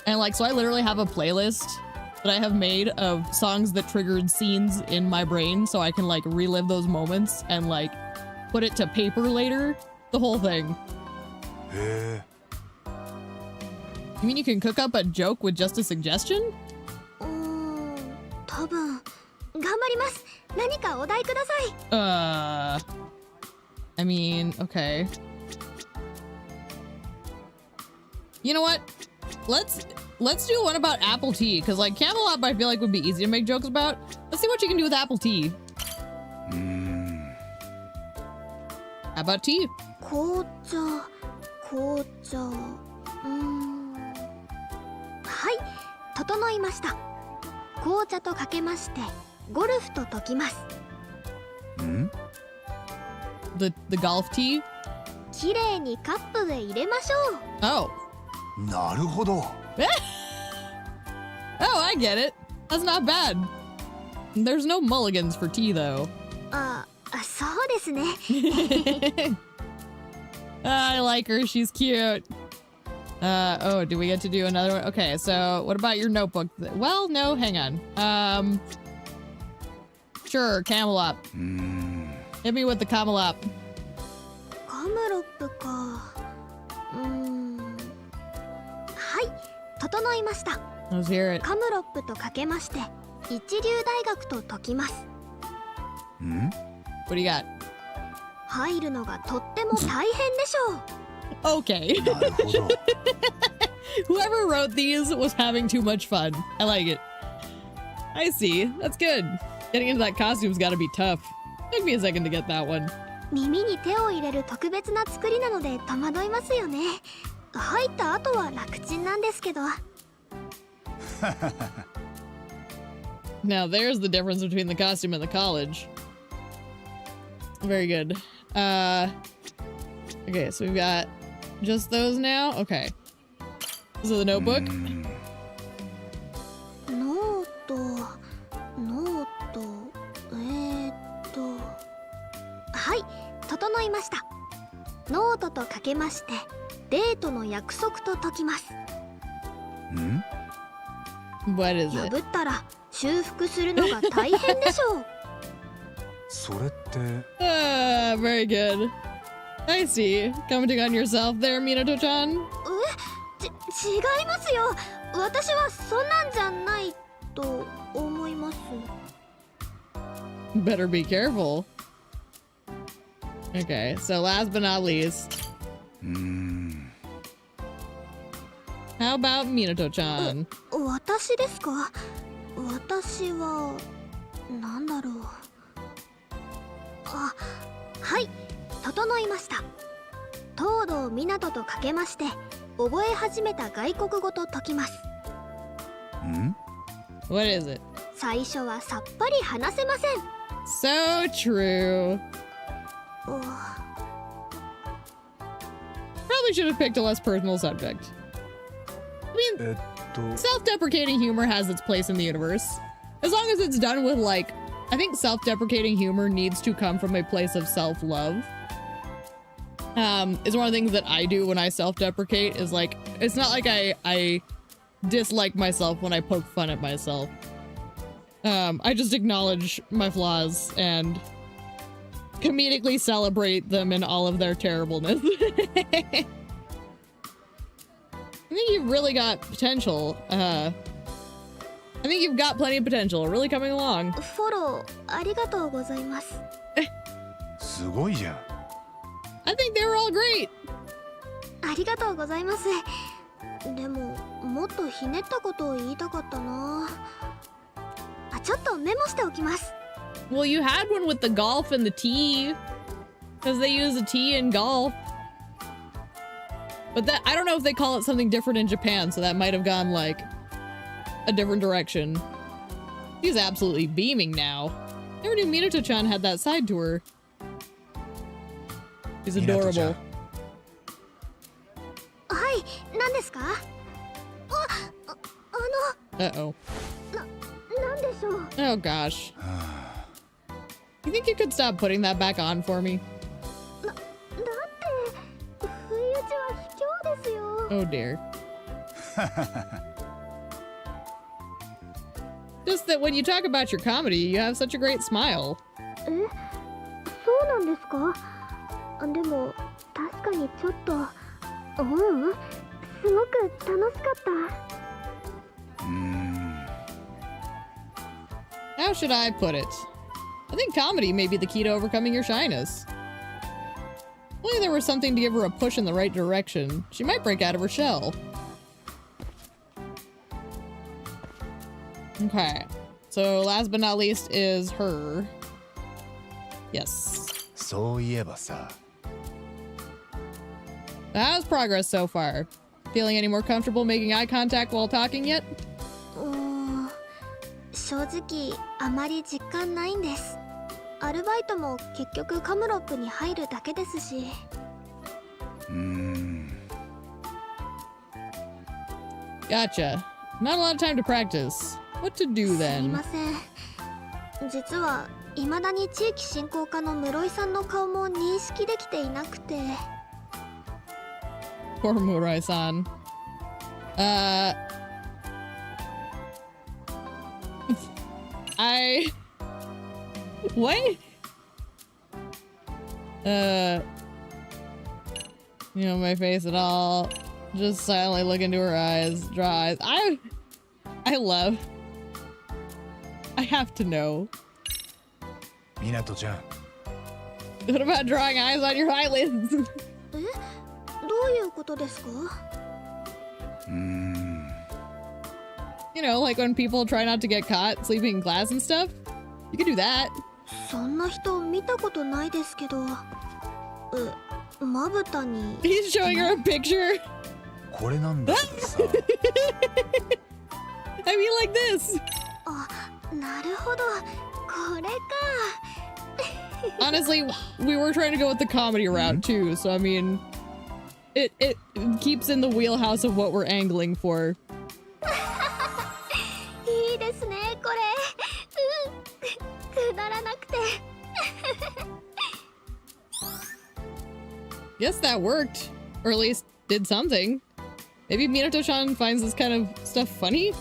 Speaker 1: And like, so I literally have a playlist that I have made of songs that triggered scenes in my brain so I can like relive those moments and like put it to paper later. The whole thing.
Speaker 3: へえ
Speaker 1: You mean you can cook up a joke with just a suggestion?
Speaker 2: 多分頑張ります。何かお題ください。
Speaker 1: I mean, okay. You know what? Let's do one about apple tea, because like Camelot I feel like would be easy to make jokes about. Let's see what you can do with apple tea. How about tea?
Speaker 2: 紅茶。はい、整いました。紅茶とかけましてゴルフと解きます。
Speaker 1: The golf tea?
Speaker 2: きれいにカップへ入れましょう。
Speaker 1: Oh.
Speaker 3: なるほど
Speaker 1: Oh, I get it. That's not bad. There's no mulligans for tea, though.
Speaker 2: そうですね。
Speaker 1: I like her. She's cute. Oh, do we get to do another one? Okay, so what about your notebook? Well, no, hang on. Sure, Camelot. Hit me with the Camelot.
Speaker 2: カムロップか。はい、整いました。
Speaker 1: Let's hear it.
Speaker 2: カムロップとかけまして一流大学と解きます。
Speaker 1: What do you got?
Speaker 2: 入るのがとっても大変でしょう。
Speaker 1: Okay.
Speaker 3: なるほど
Speaker 1: Whoever wrote these was having too much fun. I like it. I see. That's good. Getting into that costume's gotta be tough. Took me a second to get that one.
Speaker 2: 耳に手を入れる特別な作りなので戸惑いますよね。入った後は楽ちんなんですけど。
Speaker 1: Now there's the difference between the costume and the college. Very good. Okay, so we've got just those now. Okay. This is the notebook.
Speaker 2: ノートはい整いました。ノートとかけましてデートの約束と解きます。
Speaker 3: ん
Speaker 1: What is it?
Speaker 2: 破ったら修復するのが大変でしょう。
Speaker 3: それって
Speaker 1: Very good. I see. Commenting on yourself there, Minato-chan.
Speaker 2: 違いますよ。私はそんなんじゃないと思います。
Speaker 1: Better be careful. Okay, so last but not least. How about Minato-chan?
Speaker 2: 私ですか？私はなんだろう。あ、はい、整いました。東堂湊とかけまして覚え始めた外国語と解きます。
Speaker 1: What is it?
Speaker 2: 最初はさっぱり話せません。
Speaker 1: So true. Probably should have picked a less personal subject. I mean, self-deprecating humor has its place in the universe. As long as it's done with, like, I think self-deprecating humor needs to come from a place of self-love. It's one of the things that I do when I self-deprecate is, like, it's not like I dislike myself when I poke fun at myself. I just acknowledge my flaws and comedically celebrate them in all of their terribleness. I think you've really got potential. I think you've got plenty of potential. Really coming along.
Speaker 2: フォローありがとうございます。
Speaker 3: すごいじゃん。
Speaker 1: I think they were all great.
Speaker 2: ありがとうございます。でももっとひねったことを言いたかったな。ちょっとメモしておきます。
Speaker 1: Well, you had one with the golf and the T, because they use a T in golf. But that I don't know if they call it something different in Japan, so that might have gone like a different direction. He's absolutely beaming now. Never knew Minato-chan had that side to her. He's adorable.
Speaker 2: はい、何ですか？Uh-oh. なんでしょう。
Speaker 1: Oh gosh. You think you could stop putting that back on for me?
Speaker 2: だって不意打ちは卑怯ですよ。
Speaker 1: Oh dear. Just that when you talk about your comedy, you have such a great smile.
Speaker 2: そうなんですか？でも確かにちょっと、すごく楽しかった。
Speaker 1: How should I put it? I think comedy may be the key to overcoming your shyness. If only there was something to give her a push in the right direction, she might break out of her shell. Okay, so last but not least is her. Yes.
Speaker 3: そういえばさ。
Speaker 1: How's progress so far? Feeling any more comfortable making eye contact while talking yet?
Speaker 2: 正直あまり実感ないんです。アルバイトも結局カムロップに入るだけですし。
Speaker 1: Gotcha. Not a lot of time to practice. What to do
Speaker 2: すみ
Speaker 1: then?
Speaker 2: ません。実は未だに地域振興課の室井さんの顔も認識できていなくて。
Speaker 1: Poor Murai-san. What? You know my face at all. Just silently look into her eyes, draw eyes. I have to know.
Speaker 3: 湊ちゃん。
Speaker 1: What about drawing eyes on your eyelids?
Speaker 2: どういうことですか？
Speaker 1: You know, like when people try not to get caught sleeping in class and stuff. You could do that.
Speaker 2: そんな人見たことないですけど。まぶたに。
Speaker 1: He's showing her a picture.
Speaker 3: これなんだけどさ。
Speaker 1: I mean like this.
Speaker 2: あ、なるほど。これか。
Speaker 1: Honestly, we were trying to go with the comedy route too, so I mean, it keeps in the wheelhouse of what we're angling for.
Speaker 2: いいですねこれ。くだらなくて。
Speaker 1: Guess that worked, or at least did something. Maybe Minato-chan finds this kind of stuff funny?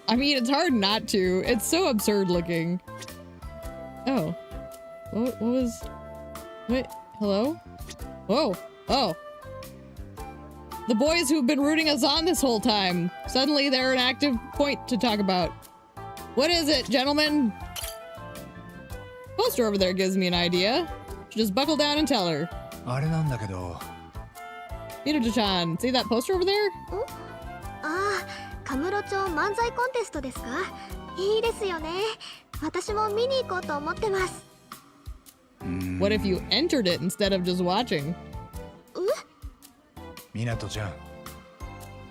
Speaker 1: I mean, it's hard not to. It's so absurd looking. Oh. What was... Wait, hello? Whoa. Oh. The boys who've been rooting us on this whole time. Suddenly they're an active point to talk about. What is it, gentlemen? Poster over there gives me an idea. Should just buckle down and tell her.
Speaker 3: あれなんだけど。
Speaker 1: Minato-chan, see that poster over there?
Speaker 2: ああ、カムロ町漫才コンテストですか？いいですよね。私も見に行こうと思ってます。
Speaker 1: What if you entered it instead of just watching?
Speaker 3: 湊ちゃん。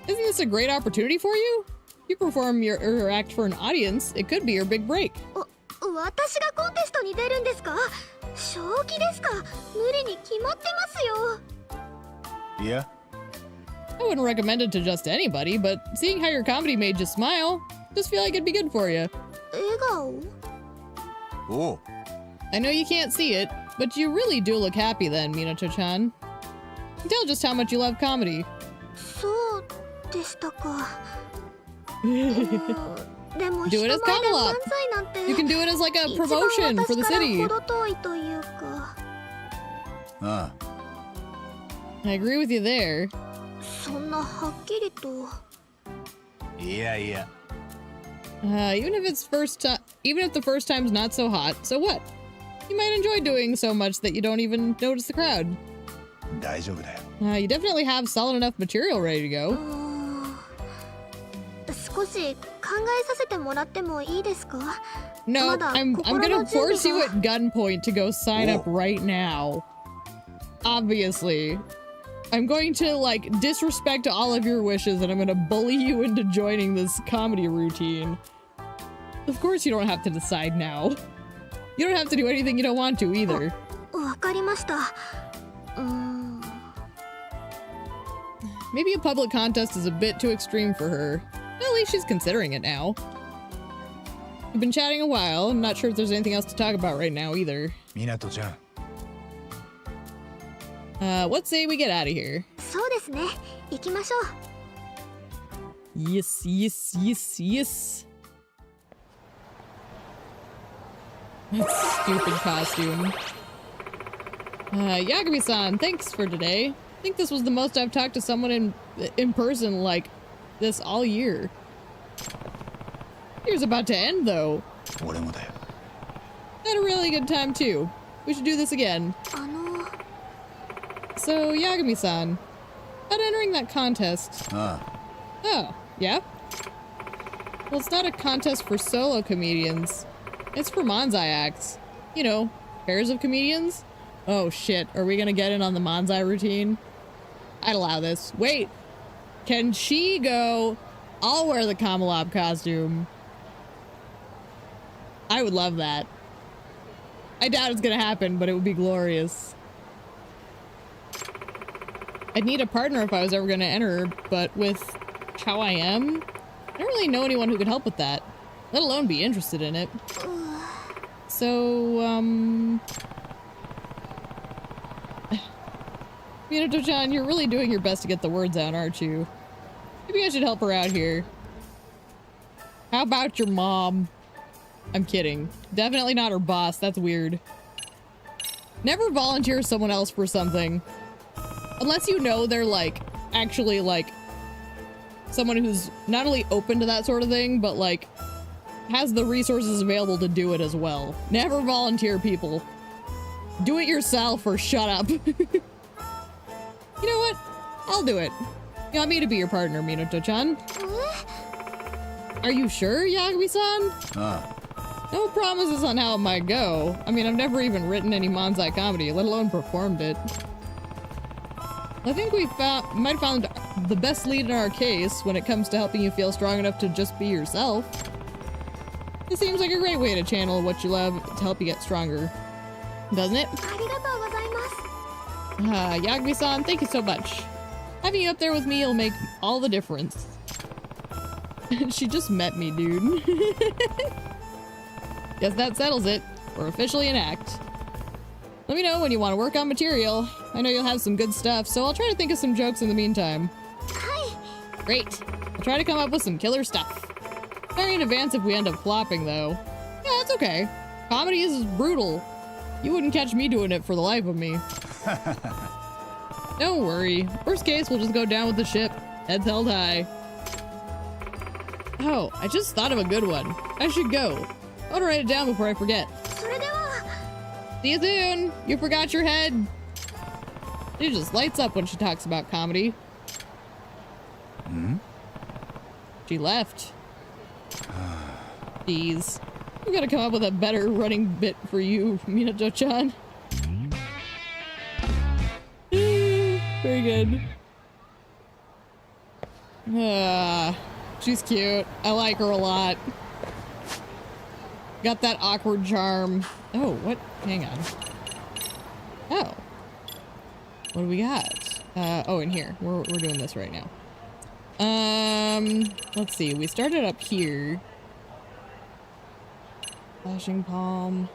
Speaker 1: Isn't this a great opportunity for you? You perform your act for an audience, it could be your big break.
Speaker 2: 私がコンテストに出るんですか？正気ですか？無理に決まってますよ。
Speaker 3: いや。
Speaker 1: I wouldn't recommend it to just anybody, but seeing how your comedy made you smile, just feel like it'd be good for you.
Speaker 2: 笑顔？
Speaker 3: おう。
Speaker 1: I know you can't see it, but you really do look happy then, Minato-chan. You can tell just how much you love comedy.
Speaker 2: そうでしたか。でも
Speaker 1: Do
Speaker 2: 人
Speaker 1: it
Speaker 2: 前で
Speaker 1: as
Speaker 2: 漫
Speaker 1: Kamala.
Speaker 2: 才なんて
Speaker 1: You can do it as like a
Speaker 2: 一番
Speaker 1: promotion for the
Speaker 2: 私から
Speaker 1: city.
Speaker 2: 程遠いというか。
Speaker 3: ああ。
Speaker 1: I agree with you there.
Speaker 2: そんなはっきりと。
Speaker 3: いやいや。
Speaker 1: Even if the first time's not so hot, so what? You might enjoy doing so much that you don't even notice the crowd.
Speaker 3: 大丈夫だよ。
Speaker 1: You definitely have solid enough material ready to go.
Speaker 2: 少し考えさせてもらってもいいですか？
Speaker 1: No,
Speaker 2: まだ
Speaker 1: I'm
Speaker 2: 心
Speaker 1: gonna
Speaker 2: の準備
Speaker 1: force you
Speaker 2: が
Speaker 1: at gunpoint to go sign up right now. Obviously. I'm going to, like, disrespect all of your wishes and I'm gonna bully you into joining this comedy routine. Of course you don't have to decide now. You don't have to do anything you don't want to either.
Speaker 2: わかりました。
Speaker 1: Maybe a public contest is a bit too extreme for her. At least she's considering it now. We've been chatting a while. I'm not sure if there's anything else to talk about right now either.
Speaker 3: 湊ちゃん。
Speaker 1: What say we get out of here?
Speaker 2: そうですね。行きましょう。
Speaker 1: Yes, yes, yes, yes. That stupid costume. Yagami-san, thanks for today. I think this was the most I've talked to someone in person like this all year. Year's about to end though.
Speaker 3: 俺もだよ。
Speaker 1: Had a really good time too. We should do this again. So, Yagami-san, about entering that contest. Oh, yeah? Well, it's not a contest for solo comedians. It's for Manzai acts. You know, pairs of comedians. Oh shit, are we gonna get in on the Manzai routine? I'd allow this. Wait! Can she go? I'll wear the Kamalop costume. I would love that. I doubt it's gonna happen, but it would be glorious. I'd need a partner if I was ever gonna enter, but with how I am, I don't really know anyone who could help with that, let alone be interested in it. So, Minato-chan, you're really doing your best to get the words out, aren't you? Maybe I should help her out here. How about your mom? I'm kidding. Definitely not her boss, that's weird. Never volunteer someone else for something. Unless you know they're, like, actually, like, someone who's not only open to that sort of thing, but, like, has the resources available to do it as well. Never volunteer people. Do it yourself or shut up. You know what? I'll do it. You want me to be your partner, Minato-chan? Are you sure, Yagami-san? No promises on how it might go. I mean, I've never even written any Manzai comedy, let alone performed it. I think we might have found the best lead in our case when it comes to helping you feel strong enough to just be yourself. It seems like a great way to channel what you love to help you get stronger. doesn't it? Yagami-san, thank you so much. Having you up there with me will make all the difference. She just met me, dude. Guess that settles it. We're officially an act. Let me know when you want to work on material. I know you'll have some good stuff, so I'll try to think of some jokes in the meantime. Great. I'll try to come up with some killer stuff. Sorry in advance if we end up flopping, though. Yeah, that's okay. Comedy is brutal. You wouldn't catch me doing it for the life of me. Don't worry. Worst case, we'll just go down with the ship. Heads held high. Oh, I just thought of a good one. I should go. I want to write it down before I forget. See you soon. You forgot your head. She just lights up when she talks about comedy.
Speaker 3: Hmm?
Speaker 1: She left. Jeez. We gotta come up with a better running bit for you, Minato-chan. Very good. She's cute. I like her a lot. Got that awkward charm. Oh, what? Hang on. Oh. What do we got? Oh, in here. We're doing this right now. Let's see. We started up here. Flashing palm.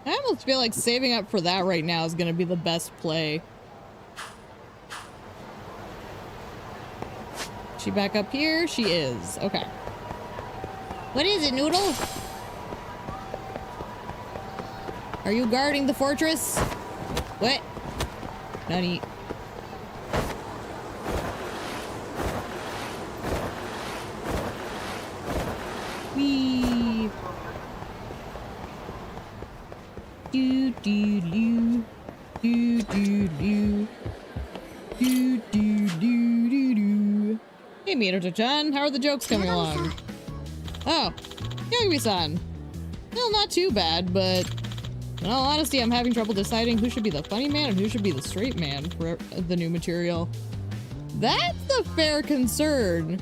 Speaker 1: I almost feel like saving up for that right now is gonna be the best play. She back up here? She is. Okay. What is it, Noodle? Are you guarding the fortress? What? Nutty. Wee. Do do do. Do do do. Do do do do do. Hey, Minato-chan, how are the jokes coming along? Oh, Yagami-san. Well, not too bad, but in all honesty, I'm having trouble deciding who should be the funny man and who should be the straight man for the new material. That's a fair concern.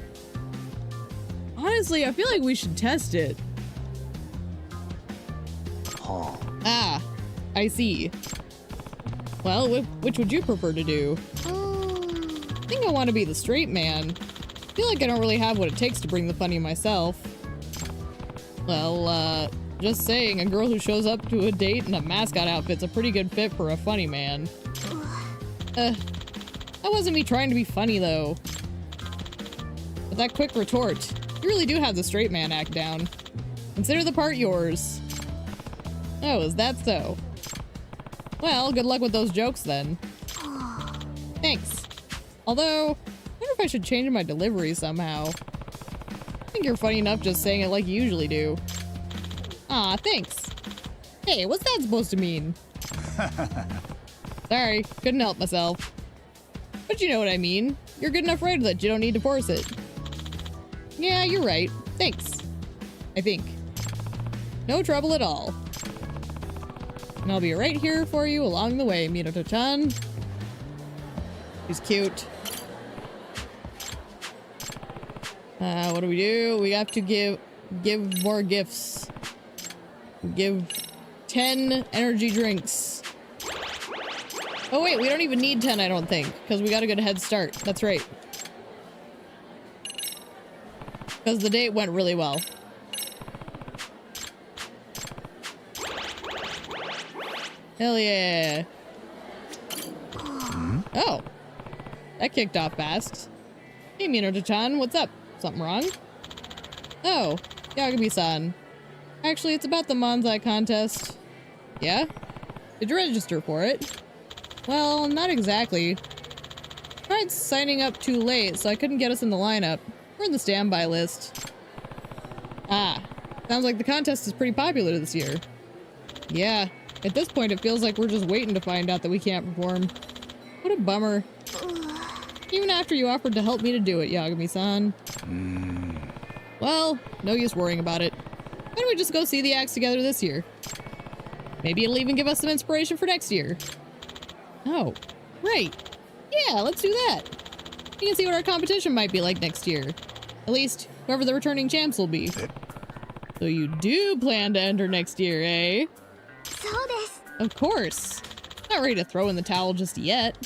Speaker 1: Honestly, I feel like we should test it.
Speaker 3: Huh.
Speaker 1: Ah, I see. Well, which would you prefer to do? I think I want to be the straight man. I feel like I don't really have what it takes to bring the funny myself. Well, just saying, a girl who shows up to a date in a mascot outfit's a pretty good fit for a funny man. That wasn't me trying to be funny, though. With that quick retort, you really do have the straight man act down. Consider the part yours. Oh, is that so? Well, good luck with those jokes, then. Thanks. Although, I wonder if I should change my delivery somehow. I think you're funny enough just saying it like you usually do. Aw, thanks. Hey, what's that supposed to mean? Sorry, couldn't help myself. But you know what I mean. You're a good enough writer that you don't need to force it. Yeah, you're right. Thanks. I think. No trouble at all. And I'll be right here for you along the way, Minato-chan. She's cute. What do? We have to give more gifts. Give 10 energy drinks. Oh wait, we don't even need 10, I don't think, because we got a good head start. That's right. Because the date went really well. Hell yeah. Oh. That kicked off fast. Hey, Minato-chan, what's up? Something wrong? Oh, Yagami-san. Actually, it's about the Manzai contest. Yeah? Did you register for it? Well, not exactly. Tried signing up too late, so I couldn't get us in the lineup. We're in the standby list. Ah, sounds like the contest is pretty popular this year. Yeah, at this point it feels like we're just waiting to find out that we can't perform. What a bummer. Even after you offered to help me to do it, Yagami-san. Well, no use worrying about it. Why don't we just go see the acts together this year? Maybe it'll even give us some inspiration for next year. Oh, right. Yeah, let's do that. You can see what our competition might be like next year. At least, whoever the returning champs will be. So you do plan to enter next year, eh?
Speaker 2: そうです。
Speaker 1: Of course. Not ready to throw in the towel just yet.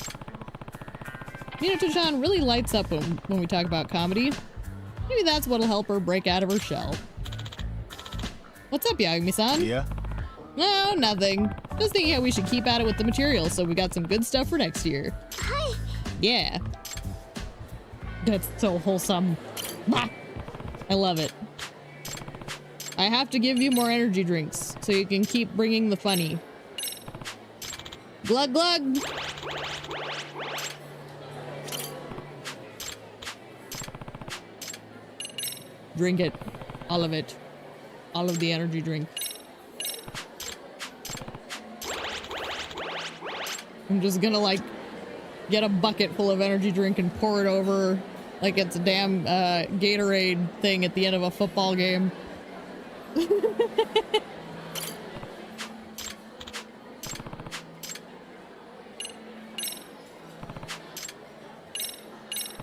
Speaker 1: Minato-chan really lights up when we talk about comedy. Maybe that's what'll help her break out of her shell. What's up, Yagami-san?
Speaker 3: Yeah.
Speaker 1: No, nothing. Just thinking how we should keep at it with the materials so we got some good stuff for next year.
Speaker 2: はい。
Speaker 1: Yeah. That's so wholesome. Bah! I love it. I have to give you more energy drinks so you can keep bringing the funny. Glug glug! Drink it. All of it. All of the energy drink. I'm just gonna like get a bucket full of energy drink and pour it over like it's a damn Gatorade thing at the end of a football game.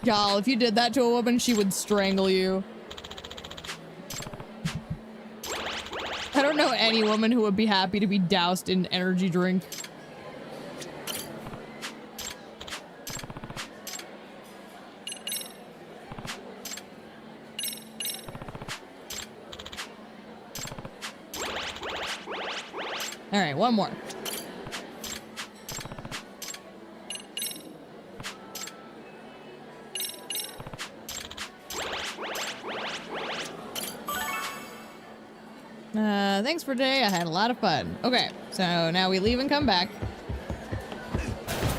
Speaker 1: Y'all, if you did that to a woman, she would strangle you. I don't know any woman who would be happy to be doused in energy drink. All right, one more. Thanks for today. I had a lot of fun. Okay, so now we leave and come back.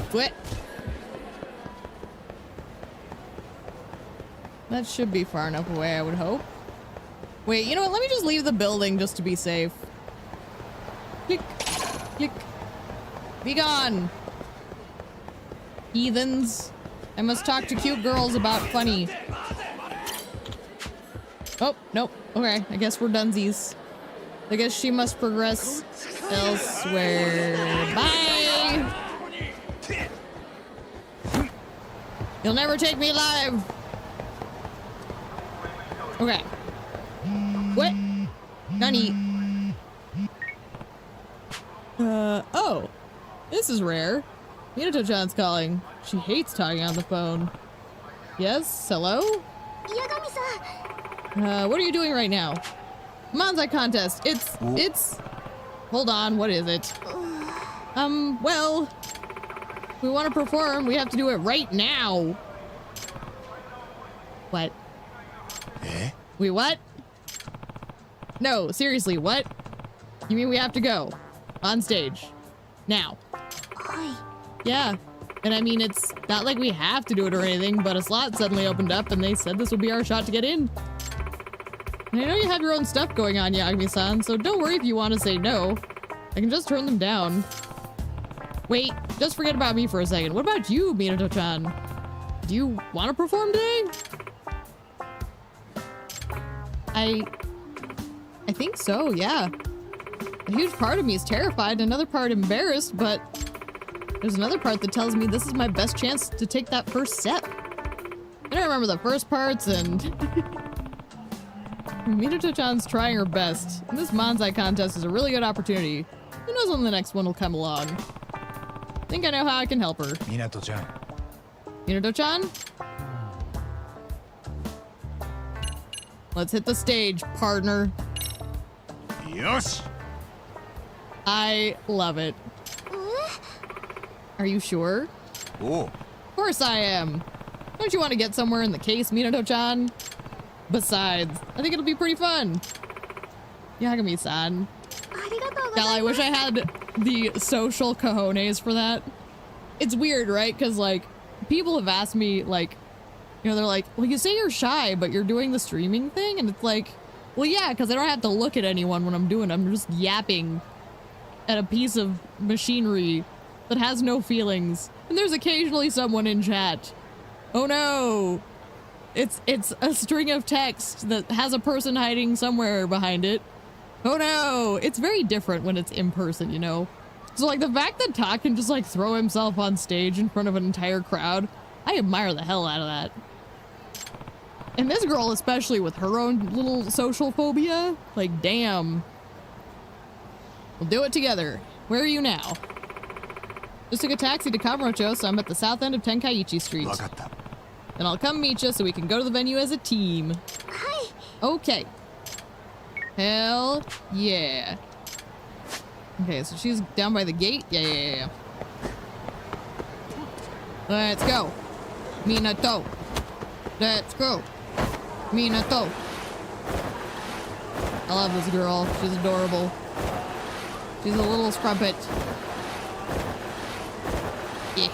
Speaker 1: Quit. That should be far enough away, I would hope. Wait, you know what? Let me just leave the building just to be safe. Click. Click. Be gone. Heathens. I must talk to cute girls about funny. Oh, nope. Okay, I guess we're dunsies. I guess she must progress elsewhere. Bye! You'll never take me alive! Okay. What? Nani? Oh. This is rare. Minato-chan's calling. She hates talking on the phone. Yes? Hello?
Speaker 2: Yagami-san!
Speaker 1: What are you doing right now? Manzai contest. It's... Hold on, what is it? Well... If we want to perform, we have to do it right now. What?
Speaker 3: Eh?
Speaker 1: We what? No, seriously, what? You mean we have to go? On stage. Now.
Speaker 2: はい。
Speaker 1: Yeah. And I mean, it's not like we have to do it or anything, but a slot suddenly opened up and they said this would be our shot to get in. And I know you have your own stuff going on, Yagami-san, so don't worry if you want to say no. I can just turn them down. Wait, just forget about me for a second. What about you, Minato-chan? Do you want to perform today? I think so, yeah. A huge part of me is terrified, another part embarrassed, but there's another part that tells me this is my best chance to take that first step. I don't remember the first parts, and Minato-chan's trying her best. And this Manzai contest is a really good opportunity. Who knows when the next one will come along? I think I know how I can help her.
Speaker 3: Minato-chan.
Speaker 1: Minato-chan? Let's hit the stage, partner.
Speaker 3: Yosh!
Speaker 1: I love it. Are you sure?
Speaker 3: Oh.
Speaker 1: Of course I am. Don't you want to get somewhere in the case, Minato-chan? Besides, I think it'll be pretty fun. Yagami-san.
Speaker 2: ありがとうございます。
Speaker 1: Gal, I wish I had the social cojones for that. It's weird, right? Because, like, people have asked me, like, you know, they're like, well, you say you're shy, but you're doing the streaming thing? And it's like, well, yeah, because I don't have to look at anyone when I'm doing it. I'm just yapping at a piece of machinery that has no feelings. And there's occasionally someone in chat. Oh no! It's a string of text that has a person hiding somewhere behind it. Oh no! It's very different when it's in person, you know? So like the fact that Tak can just like throw himself on stage in front of an entire crowd, I admire the hell out of that. And this girl, especially with her own little social phobia, like, damn. We'll do it together. Where are you now? Just took a taxi to Kamurocho, so I'm at the south end of Tenkaichi Street. And I'll come meet you so we can go to the venue as a team.
Speaker 2: Hi.
Speaker 1: Okay. Hell yeah. Okay, so she's down by the gate? Yeah. Let's go. Minato. Let's go. Minato. I love this girl. She's adorable. She's a little scrumpet. Yeah.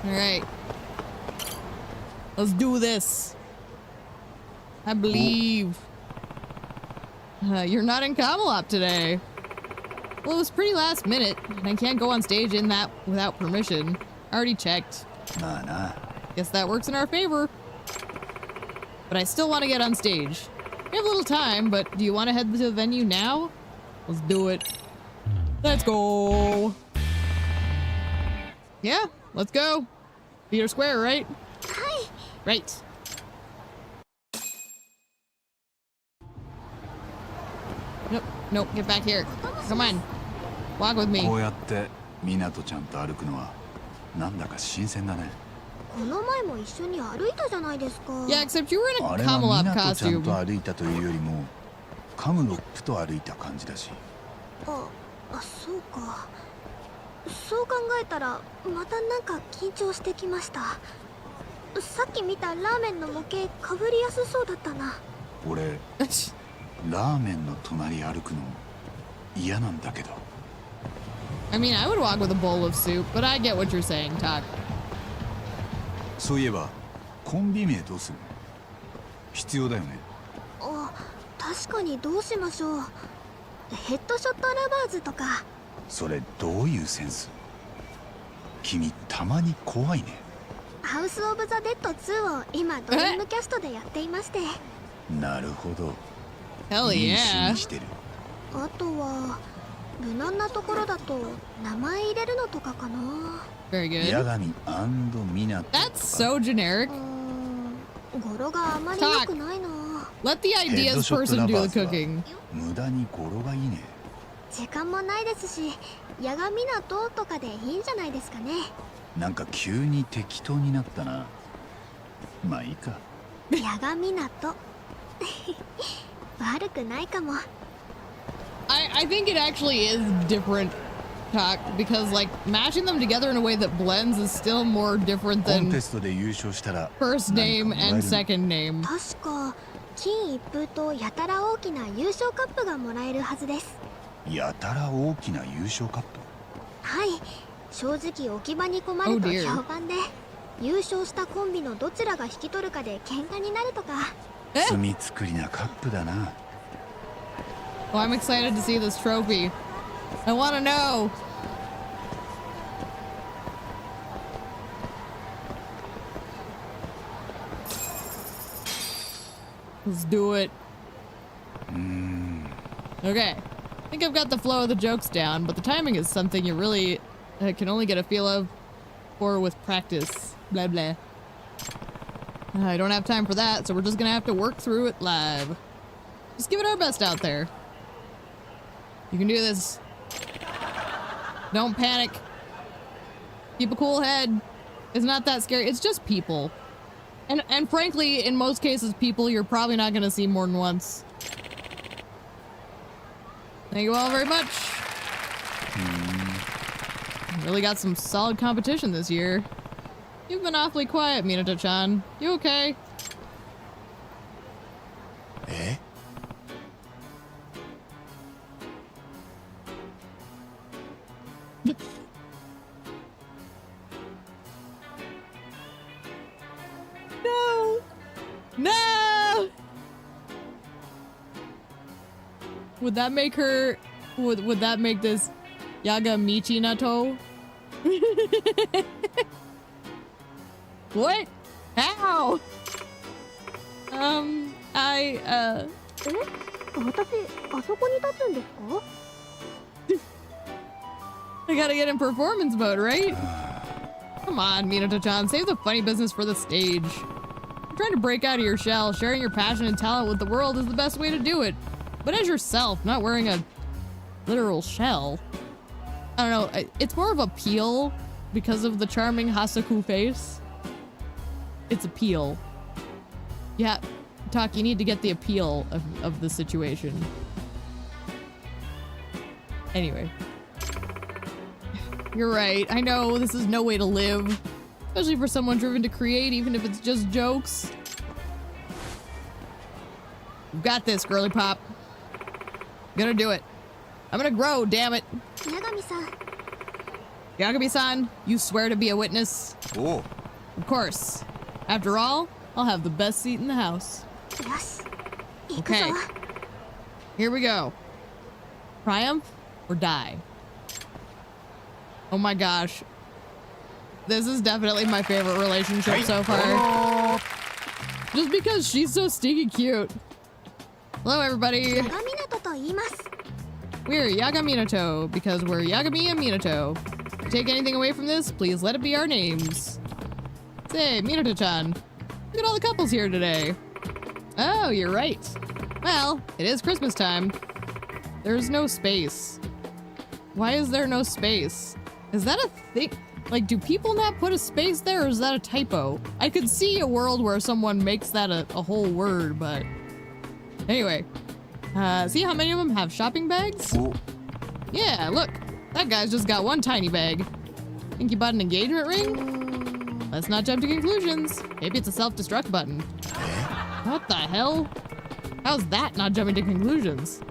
Speaker 1: Alright. Let's do this. I believe. You're not in Camelot today. Well, it was pretty last minute, and I can't go on stage in that without permission. I already checked.
Speaker 3: Nah.
Speaker 1: Guess that works in our favor. But I still want to get on stage. We have a little time, but do you want to head to the venue now? Let's do it. Let's go. Yeah, let's go. Theater Square, right?
Speaker 2: Hi.
Speaker 1: Right. Nope, get back here. Come on. Walk with me.
Speaker 3: こうやって湊ちゃんと歩くのはなんだか新鮮だね。
Speaker 2: この前も一緒に歩いたじゃないですか。
Speaker 1: Yeah, except you were in
Speaker 3: あ
Speaker 1: a
Speaker 3: れは
Speaker 1: Camelot
Speaker 3: 湊ちゃん
Speaker 1: costume.
Speaker 3: と歩いたというよりもカムロップと歩いた感じだし。
Speaker 2: そうか。そう考えたらまたなんか緊張してきました。さっき見たラーメンの模型かぶりやすそうだったな。
Speaker 3: 俺ラーメンの隣歩くの嫌なんだけど。
Speaker 1: I mean, I would walk with a bowl of soup, but I get what you're saying, Talk.
Speaker 3: そういえばコンビ名どうする？必要だよね。
Speaker 2: 確かにどうしましょう。ヘッドショットラバーズとか。
Speaker 3: それどういうセンス？君たまに怖いね。
Speaker 2: ハウス・オブ・ザ・デッド2を今ドリームキャストでやっていまして。
Speaker 3: なるほど。
Speaker 1: Hell
Speaker 3: いい
Speaker 1: yeah.
Speaker 3: 趣味してる。
Speaker 2: あとは無難なところだと名前入れるのとかかな。
Speaker 1: Very good.
Speaker 3: 八神湊。
Speaker 1: That's so generic.
Speaker 2: 語呂があまり良くないな。
Speaker 1: Let the ideas person do the cooking.
Speaker 3: 無駄に語呂がいいね。
Speaker 2: 時間もないですし、八神湊とかでいいんじゃないですかね。
Speaker 3: なんか急に適当になったな。まあいいか。
Speaker 2: 八神湊。悪くないかも。
Speaker 1: I think it actually is different, Talk, because like mashing them together in a way that blends is still more different
Speaker 3: コン
Speaker 1: than
Speaker 3: テストで優勝したら
Speaker 1: first
Speaker 3: 何
Speaker 1: name
Speaker 3: かもらえる
Speaker 1: and second name.
Speaker 2: 確か金一封とやたら大きな優勝カップがもらえるはずです。
Speaker 3: やたら大きな優勝カップ。
Speaker 2: はい、正直置き場に困ると
Speaker 1: Oh dear.
Speaker 2: 評判で、優勝したコンビのどちらが引き取るかで喧嘩になるとか。
Speaker 3: 罪作りなカップだな。
Speaker 1: Well, I'm excited to see this trophy. I want to know. Let's do it. Okay. I think I've got the flow of the jokes down, but the timing is something you really can only get a feel of or with practice. Blah, blah. I don't have time for that, so we're just gonna have to work through it live. Just give it our best out there. You can do this. Don't panic. Keep a cool head. It's not that scary. It's just people. And frankly, in most cases, people you're probably not gonna see more than once. Thank you all very much. Really got some solid competition this year. You've been awfully quiet, Minato-chan. You okay?
Speaker 3: Eh?
Speaker 1: No! No! Would that make her... Would that make this Yagamichi Nato? What? How?
Speaker 2: 私、あそこに立つんですか？
Speaker 1: I gotta get in performance mode, right? Come on, Minato-chan, save the funny business for the stage. You're trying to break out of your shell. Sharing your passion and talent with the world is the best way to do it. But as yourself, not wearing a literal shell. I don't know, it's more of appeal because of the charming Hasaku face. It's appeal. Yeah, Talk, you need to get the appeal of the situation. Anyway. You're right. I know this is no way to live. Especially for someone driven to create, even if it's just jokes. You've got this, girly pop. Gonna do it. I'm gonna grow, damn it.
Speaker 2: Yagami-san.
Speaker 1: Yagami-san, you swear to be a witness?
Speaker 3: Oh.
Speaker 1: Of course. After all, I'll have the best seat in the house.
Speaker 2: Yes.
Speaker 1: Okay. Here we go. Triumph or die? Oh my gosh. This is definitely my favorite relationship so far. Just because she's so stinky cute. Hello, everybody. We're Yaga Minato because we're Yagami and Minato. If you take anything away from this, please let it be our names. Say, Minato-chan, look at all the couples here today. Oh, you're right. Well, it is Christmas time. There's no space. Why is there no space? Is that a thing? Like, do people not put a space there, or is that a typo? I could see a world where someone makes that a whole word, but... Anyway. See how many of them have shopping bags?
Speaker 3: Oh.
Speaker 1: Yeah, look. That guy's just got one tiny bag. Think you bought an engagement ring? Let's not jump to conclusions. Maybe it's a self-destruct button. What the hell? How's that not jumping to conclusions?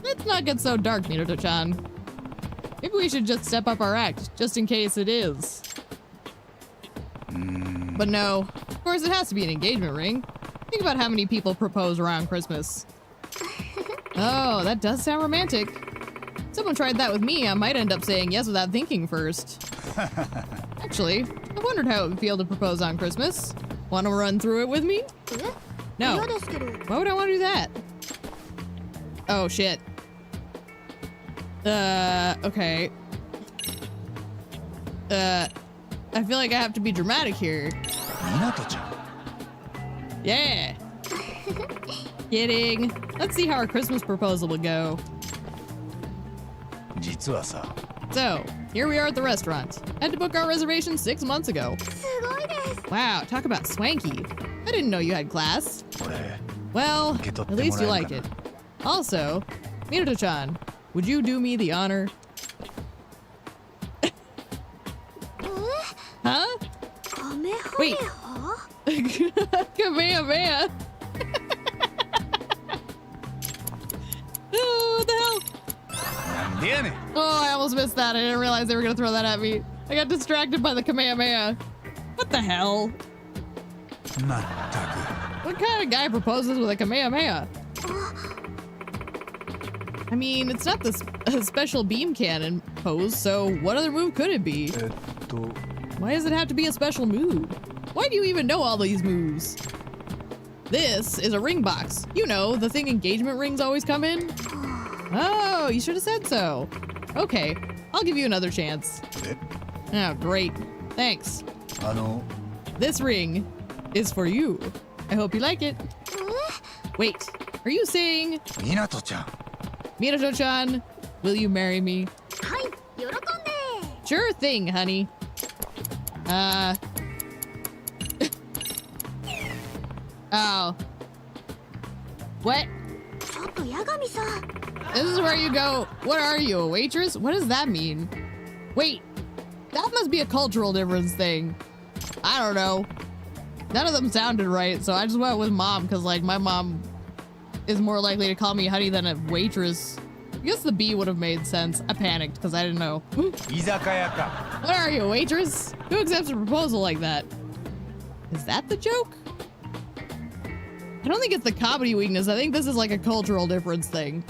Speaker 1: Let's not get so dark, Minato-chan. Maybe we should just step up our act, just in case it is. But no, of course it has to be an engagement ring. Think about how many people propose around Christmas. Oh, that does sound romantic. If someone tried that with me, I might end up saying yes without thinking first. Actually, I wondered how it would feel to propose on Christmas. Want to run through it with me? No. Why would I want to do that? Oh, shit. Okay. I feel like I have to be dramatic here.
Speaker 3: Minato-chan.
Speaker 1: Yeah. Kidding. Let's see how our Christmas proposal will go.
Speaker 3: 実はさ。
Speaker 1: So, here we are at the restaurant. Had to book our reservation 6 months ago. Wow, talk about swanky. I didn't know you had class.
Speaker 3: これ
Speaker 1: Well,
Speaker 3: 受け取
Speaker 1: at
Speaker 3: っても
Speaker 1: least
Speaker 3: ら
Speaker 1: you
Speaker 3: える
Speaker 1: like
Speaker 3: か
Speaker 1: it. Also, Minato-chan, would you do me the honor? Huh? Wait. Kamehameha. Oh, what the hell?
Speaker 3: なんでやねん。
Speaker 1: Oh, I almost missed that. I didn't realize they were gonna throw that at me. I got distracted by the Kamehameha. What the hell?
Speaker 3: まったく。
Speaker 1: What kind of guy proposes with a Kamehameha? I mean, it's not this special beam cannon pose, so what other move could it be? Why does it have to be a special move? Why do you even know all these moves? This is a ring box. You know, the thing engagement rings always come in. Oh, you should have said so. Okay, I'll give you another chance.
Speaker 3: え
Speaker 1: Oh, great. Thanks.
Speaker 3: あの
Speaker 1: This ring is for you. I hope you like it. Wait, are you saying,
Speaker 3: minato-chan。
Speaker 1: Minato-chan, will you marry me?
Speaker 2: はい喜んで
Speaker 1: Sure thing, honey. Oh. What?
Speaker 2: ちょっと八神さん
Speaker 1: This is where you go. What are you, a waitress? What does that mean? Wait, that must be a cultural difference thing. I don't know. None of them sounded right, so I just went with mom, because, like, my mom is more likely to call me honey than a waitress. I guess the B would have made sense. I panicked, because I didn't know.
Speaker 3: 居酒屋か。
Speaker 1: What are you, a waitress? Who accepts a proposal like that? Is that the joke? I don't think it's the comedy weakness. I think this is like a cultural difference thing.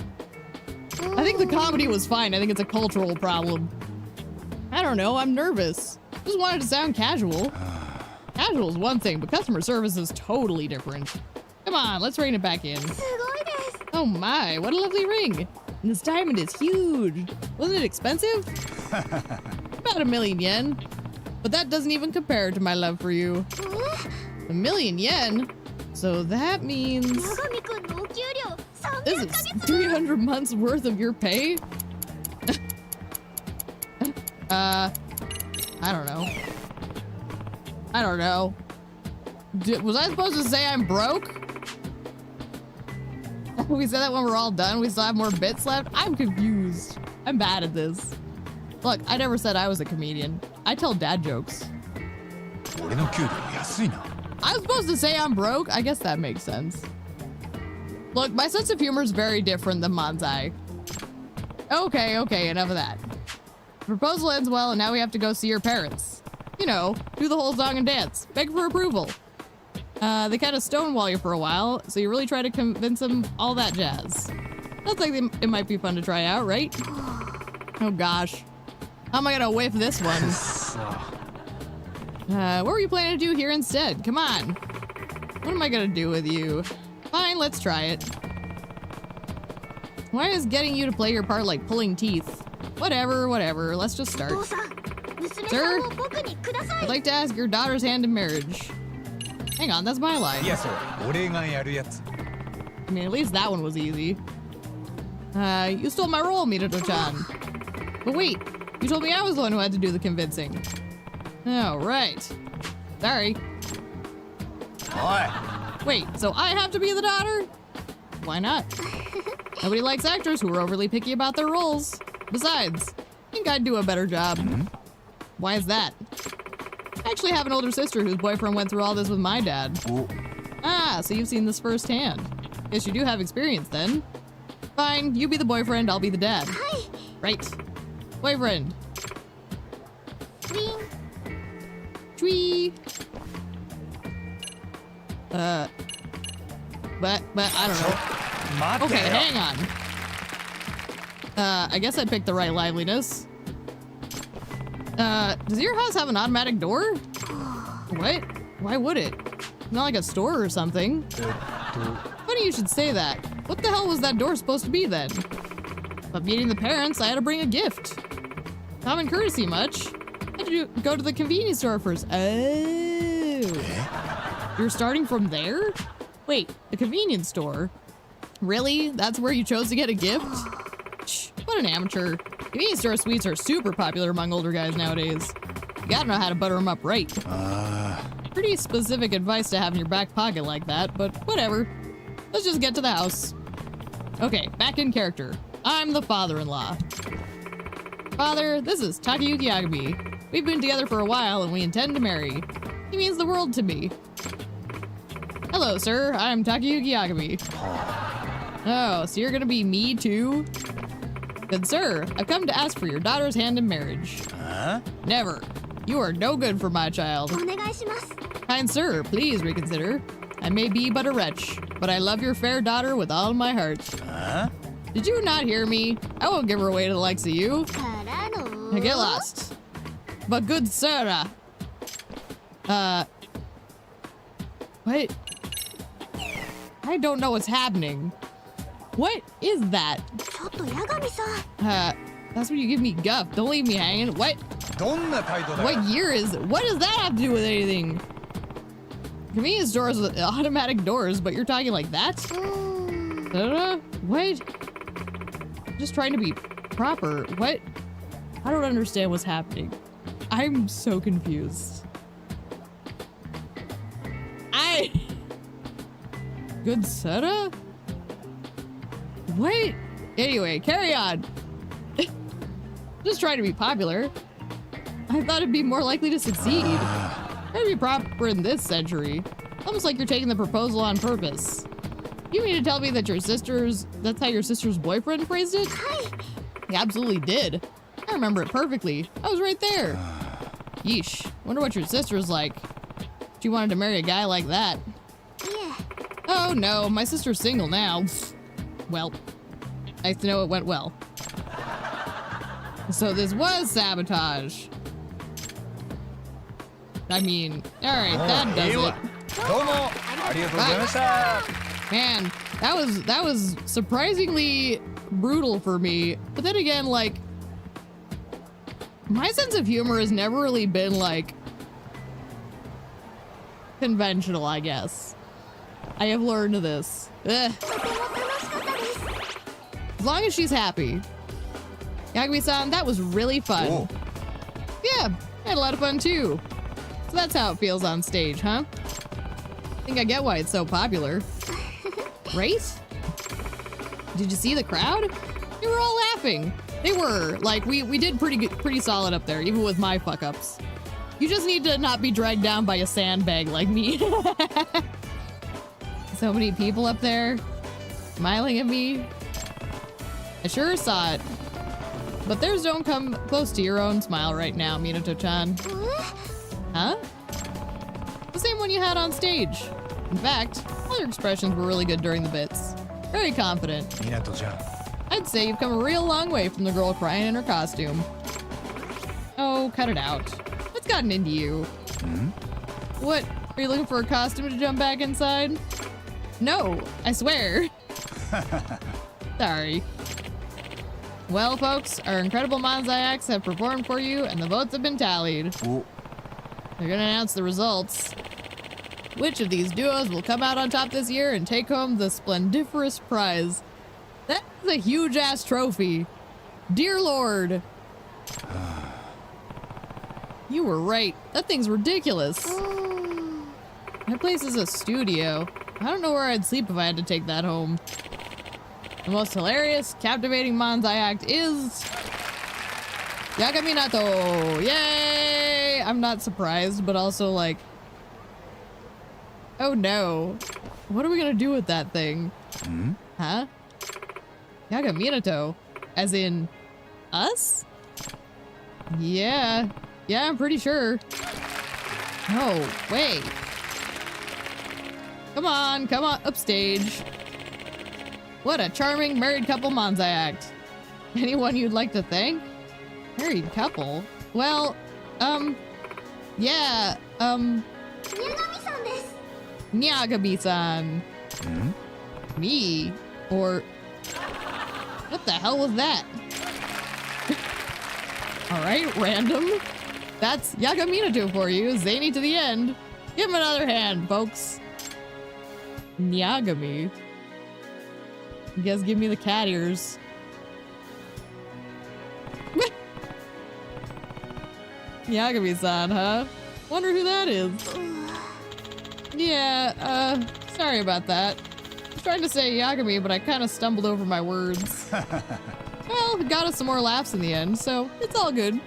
Speaker 1: I think the comedy was fine. I think it's a cultural problem. I don't know. I'm nervous. Just wanted to sound casual. Casual is one thing, but customer service is totally different. Come on, let's rein it back in.
Speaker 2: すごいです
Speaker 1: Oh my, what a lovely ring. And this diamond is huge. Wasn't it expensive? About 1 million yen. But that doesn't even compare to my love for you. 1 million yen? So that means... This is 300 months worth of your pay? I don't know. I don't know. Was I supposed to say I'm broke? We said that when we're all done. We still have more bits left. I'm confused. I'm bad at this. Look, I never said I was a comedian. I tell dad jokes. I was supposed to say I'm broke? I guess that makes sense. Look, my sense of humor is very different than Manzai. Okay, enough of that. The proposal ends well, and now we have to go see your parents. You know, do the whole song and dance. Beg for approval. They kind of stonewall you for a while, so you really try to convince them all that jazz. Sounds like it might be fun to try out, right? Oh gosh. How am I gonna whiff this one? What were you planning to do here instead? Come on. What am I gonna do with you? Fine, let's try it. Why is getting you to play your part like pulling teeth? Whatever, let's just start. Sir, I'd like to ask your daughter's hand in marriage. Hang on, that's my line. I mean, at least that one was easy. You stole my role, Minato-chan. But wait, you told me I was the one who had to do the convincing. Oh, right. Sorry. Wait, so I have to be the daughter? Why not? Nobody likes actors who are overly picky about their roles. Besides, I think I'd do a better job. Why is that? I actually have an older sister whose boyfriend went through all this with my dad. Ah, so you've seen this firsthand. Guess you do have experience then. Fine, you be the boyfriend, I'll be the dad. Right. Boyfriend. Twee. But I don't know. Okay, hang on. I guess I picked the right liveliness. Does your house have an automatic door? What? Why would it? Not like a store or something. Funny you should say that. What the hell was that door supposed to be then? But meeting the parents, I had to bring a gift. Common courtesy much. I had to go to the convenience store first. Oh. You're starting from there? Wait, the convenience store? Really? That's where you chose to get a gift? Shh, what an amateur. Convenience store sweets are super popular among older guys nowadays. You gotta know how to butter them up right. Pretty specific advice to have in your back pocket like that, but whatever. Let's just get to the house. Okay, back in character. I'm the father-in-law. Father, this is Takayuki Yagami. We've been together for a while and we intend to marry. He means the world to me. Hello, sir. I'm Takayuki Yagami. Oh, so you're gonna be me too? Good sir, I've come to ask for your daughter's hand in marriage. Never. You are no good for my child. Kind sir, please reconsider. I may be but a wretch, but I love your fair daughter with all my heart. Did you not hear me? I won't give her away to the likes of you. Now get lost. But good sir, what? I don't know what's happening. What is that? That's when you give me guff. Don't leave me hanging. What? What year is it? What does that have to do with anything? Convenience stores with automatic doors, but you're talking like that? What? Just trying to be proper. What? I don't understand what's happening. I'm so confused. Good soda? What? Anyway, carry on. Just trying to be popular. I thought it'd be more likely to succeed. Try to be proper in this century. Almost like you're taking the proposal on purpose. You mean to tell me that that's how your sister's boyfriend phrased it? He absolutely did. I remember it perfectly. I was right there. Yeesh. Wonder what your sister's like. She wanted to marry a guy like that. Oh no, my sister's single now. Well, nice to know it went well. So this was sabotage. I mean, alright, that does it. Man, that was surprisingly brutal for me. But then again, like, my sense of humor has never really been, like, conventional, I guess. I have learned this. Ugh. As long as she's happy. Yagami-san, that was really fun.
Speaker 3: Whoa.
Speaker 1: Yeah, I had a lot of fun too. So that's how it feels on stage, huh? I think I get why it's so popular. Right? Did you see the crowd? They were all laughing. They were. Like, we did pretty solid up there, even with my fuck-ups. You just need to not be dragged down by a sandbag like me. So many people up there smiling at me. I sure saw it. But theirs don't come close to your own smile right now, Minato-chan. Huh? The same one you had on stage. In fact, all your expressions were really good during the bits. Very confident.
Speaker 3: Minato-chan.
Speaker 1: I'd say you've come a real long way from the girl crying in her costume. Oh, cut it out. What's gotten into you?
Speaker 3: Hmm?
Speaker 1: What? Are you looking for a costume to jump back inside? No, I swear. Sorry. Well, folks, our incredible Manzai acts have performed for you, and the votes have been tallied.
Speaker 3: Oh.
Speaker 1: They're gonna announce the results. Which of these duos will come out on top this year and take home the splendiferous prize? That's a huge-ass trophy. Dear Lord. You were right. That thing's ridiculous. My place is a studio. I don't know where I'd sleep if I had to take that home. The most hilarious, captivating Manzai act is Yagaminato. Yay! I'm not surprised, but also like, oh no. What are we gonna do with that thing?
Speaker 3: Hmm?
Speaker 1: Huh? Yagaminato? As in, us? Yeah. Yeah, I'm pretty sure. No, wait. Come on, upstage. What a charming married couple Manzai act. Anyone you'd like to thank? Married couple? Well, yeah, Nyagami-san.
Speaker 3: Hmm?
Speaker 1: Me? Or... what the hell was that? Alright, random. That's Yagaminato for you, zany to the end. Give him another hand, folks. Nyagami. You guys give me the cat ears. Yagami-san, huh? Wonder who that is. Yeah, sorry about that. I was trying to say Yagami, but I kind of stumbled over my words. Well, it got us some more laughs in the end, so it's all good.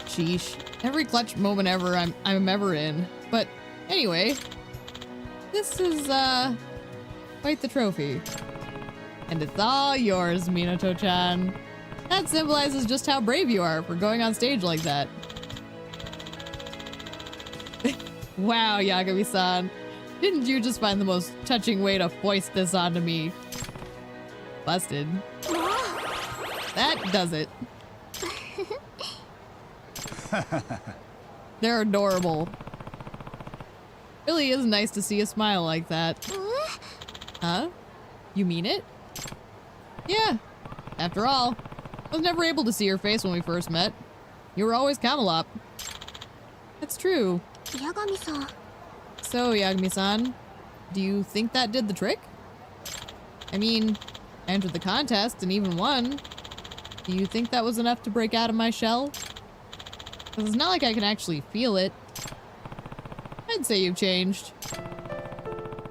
Speaker 1: Sheesh. Every clutch moment ever I'm ever in. But anyway, this is, quite the trophy. And it's all yours, Minato-chan. That symbolizes just how brave you are for going on stage like that. Wow, Yagami-san. Didn't you just find the most touching way to foist this onto me? Busted. That does it. They're adorable. Really is nice to see a smile like that. Huh? You mean it? Yeah. After all, I was never able to see your face when we first met. You were always Camelot. That's true.
Speaker 2: Yagami-san.
Speaker 1: So, Yagami-san, do you think that did the trick? I mean, I entered the contest and even won. Do you think that was enough to break out of my shell? Because it's not like I can actually feel it. I'd say you've changed.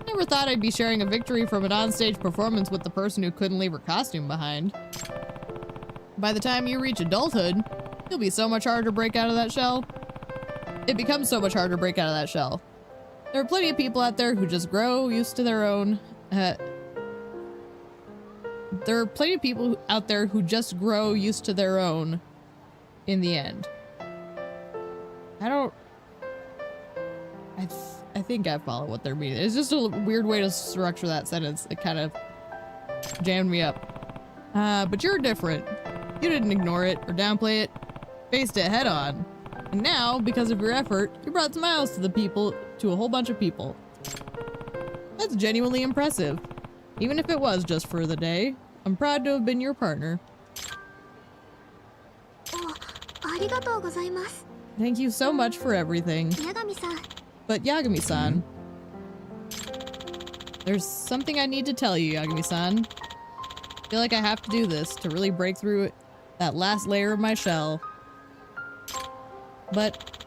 Speaker 1: Never thought I'd be sharing a victory from an onstage performance with the person who couldn't leave her costume behind. By the time you reach adulthood, you'll be so much harder to break out of that shell. It becomes so much harder to break out of that shell. There are plenty of people out there who just grow used to their own, there are plenty of people out there who just grow used to their own in the end. I think I follow what they're meaning. It's just a weird way to structure that sentence. It kind of jammed me up. But you're different. You didn't ignore it or downplay it. Faced it head on. And now, because of your effort, you brought smiles to a whole bunch of people. That's genuinely impressive. Even if it was just for the day, I'm proud to have been your partner.
Speaker 2: ありがとうございます。
Speaker 1: Thank you so much for everything.
Speaker 2: 八神さん。
Speaker 1: But Yagami-san, there's something I need to tell you, Yagami-san. I feel like I have to do this to really break through that last layer of my shell. But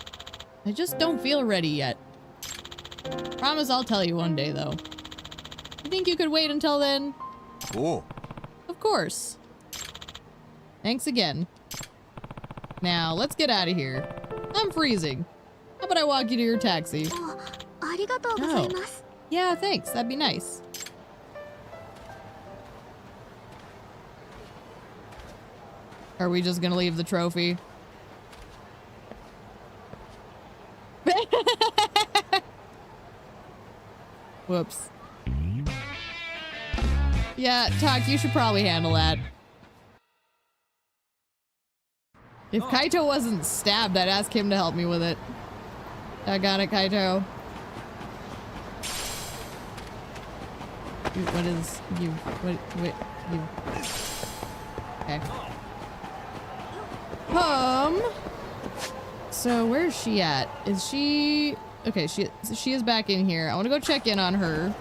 Speaker 1: I just don't feel ready yet. Promise I'll tell you one day, though. You think you could wait until then?
Speaker 3: Oh.
Speaker 1: Of course. Thanks again. Now, let's get out of here. I'm freezing. How about I walk you to your taxi?
Speaker 2: ありがとうございます。
Speaker 1: Yeah, thanks. That'd be nice. Are we just gonna leave the trophy? Whoops. Yeah, Tak, you should probably handle that. If Kaito wasn't stabbed, I'd ask him to help me with it. I got it, Kaito. What is you? What you? Okay. So where's she at? Is she okay? She is back in here. I want to go check in on her,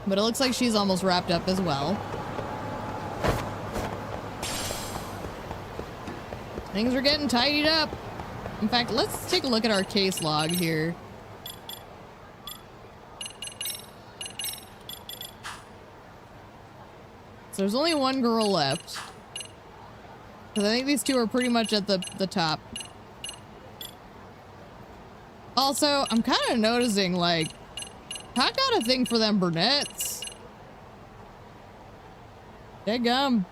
Speaker 1: but it looks like she's almost wrapped up as well. Things are getting tidied up. In fact, let's take a look at our case log here. So there's only one girl left. Because I think these two are pretty much at the top. Also, I'm kind of noticing, like, I got a thing for them brunettes. Dadgum.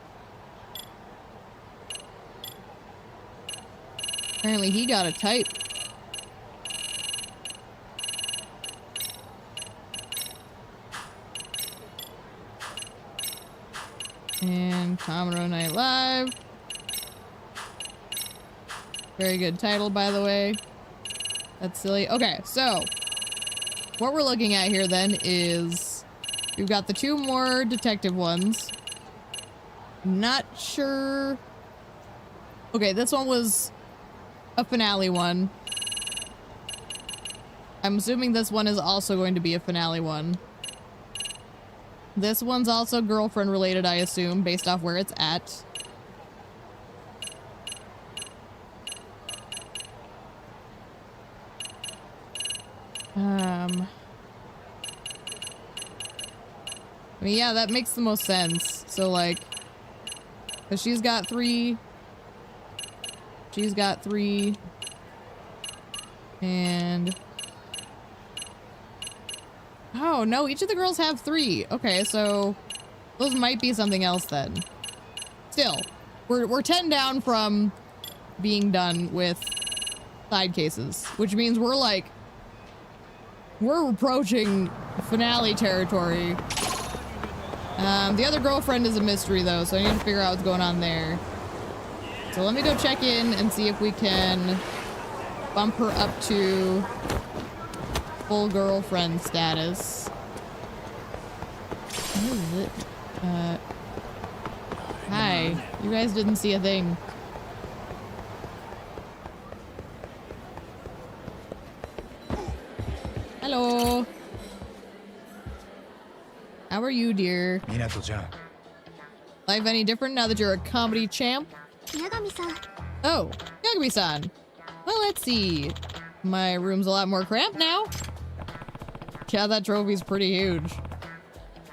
Speaker 1: Apparently he got a type. And Kamuro Night Live. Very good title, by the way. That's silly. Okay, so what we're looking at here then is we've got the two more detective ones. Not sure. Okay, this one was a finale one. I'm assuming this one is also going to be a finale one. This one's also girlfriend related, I assume, based off where it's at. I mean, yeah, that makes the most sense. So, like, because she's got three. She's got three. And... oh, no, each of the girls have three. Okay, so those might be something else then. Still, we're 10 down from being done with side cases, which means we're like, we're approaching finale territory. The other girlfriend is a mystery though, so I need to figure out what's going on there. So let me go check in and see if we can bump her up to full girlfriend status. What is it? Hi. You guys didn't see a thing. Hello. How are you, dear?
Speaker 3: Minato-chan.
Speaker 1: Life any different now that you're a comedy champ?
Speaker 2: 八神さん。
Speaker 1: Oh, Yagami-san. Well, let's see. My room's a lot more cramped now. Yeah, that trophy's pretty huge.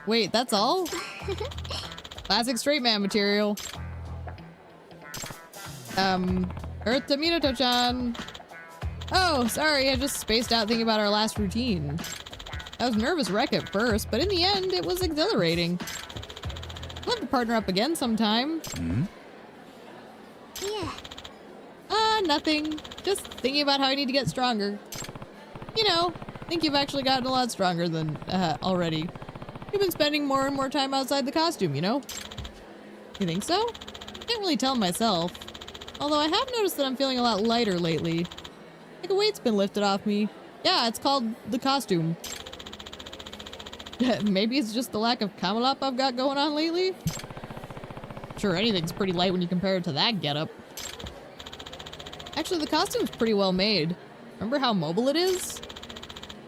Speaker 1: Wait, that's all? Classic straight man material. Earth to Minato-chan. Oh, sorry, I just spaced out thinking about our last routine. I was nervous wreck at first, but in the end, it was exhilarating. I'd love to partner up again sometime.
Speaker 3: Hmm?
Speaker 2: Yeah.
Speaker 1: Nothing. Just thinking about how I need to get stronger. You know, I think you've actually gotten a lot stronger than, already. You've been spending more and more time outside the costume, you know? You think so? Can't really tell myself. Although I have noticed that I'm feeling a lot lighter lately. Like a weight's been lifted off me. Yeah, it's called the costume. Maybe it's just the lack of Kamalop I've got going on lately. Sure, anything's pretty light when you compare it to that getup. Actually, the costume's pretty well made. Remember how mobile it is?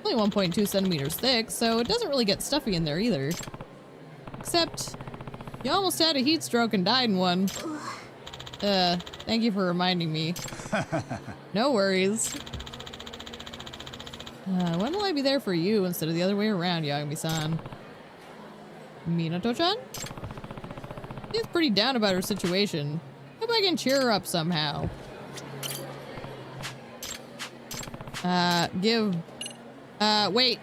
Speaker 1: Only 1.2 centimeters thick, so it doesn't really get stuffy in there either. Except, you almost had a heat stroke and died in one. Thank you for reminding me. No worries. When will I be there for you instead of the other way around, Yagami-san? Minato-chan? She's pretty down about her situation. Hope I can cheer her up somehow. Wait.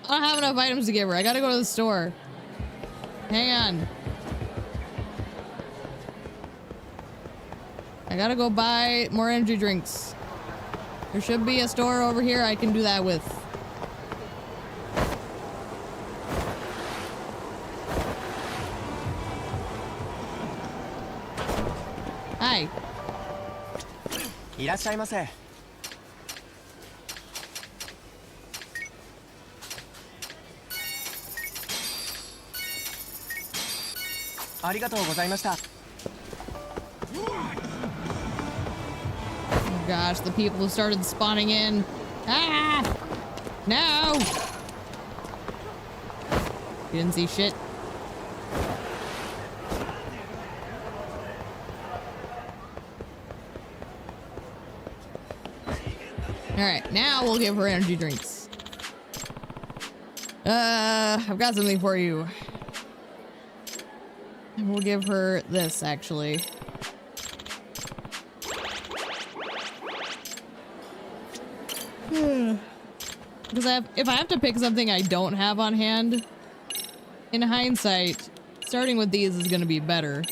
Speaker 1: I don't have enough items to give her. I gotta go to the store. Hang on. I gotta go buy more energy drinks. There should be a store over here I can do that with. Hi.
Speaker 6: いらっしゃいませ。ありがとうございました。
Speaker 1: Oh gosh, the people who started spawning in. Ah! No! You didn't see shit. Alright, now we'll give her energy drinks. I've got something for you. And we'll give her this, actually. Because if I have to pick something I don't have on hand, in hindsight, starting with these is going to be better.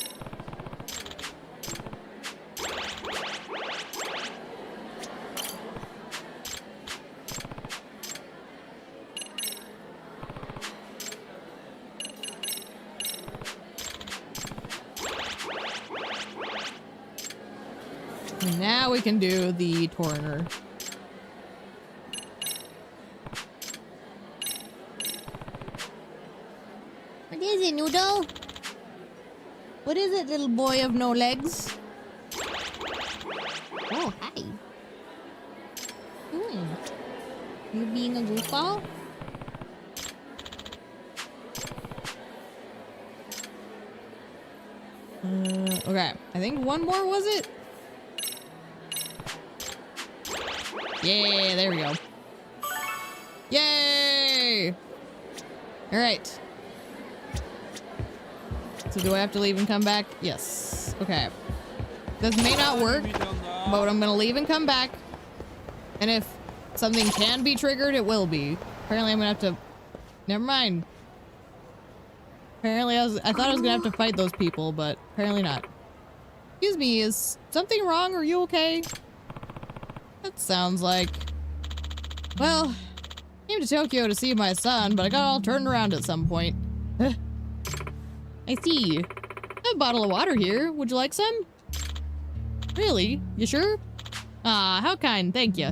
Speaker 1: And now we can do the Torrenter. What is it, Noodle? What is it, little boy of no legs? Oh, hi. You being a goofball? Okay. I think one more, was it? Yeah, there we go. Yay! Alright. So do I have to leave and come back? Yes. Okay. This may not work, but I'm gonna leave and come back. And if something can be triggered, it will be. Apparently I'm gonna have to... Never mind. Apparently I thought I was gonna have to fight those people, but apparently not. Excuse me, is something wrong? Are you okay? That sounds like... Well, I came to Tokyo to see my son, but I got all turned around at some point. I see. I have a bottle of water here. Would you like some? Really? You sure? Ah, how kind. Thank you.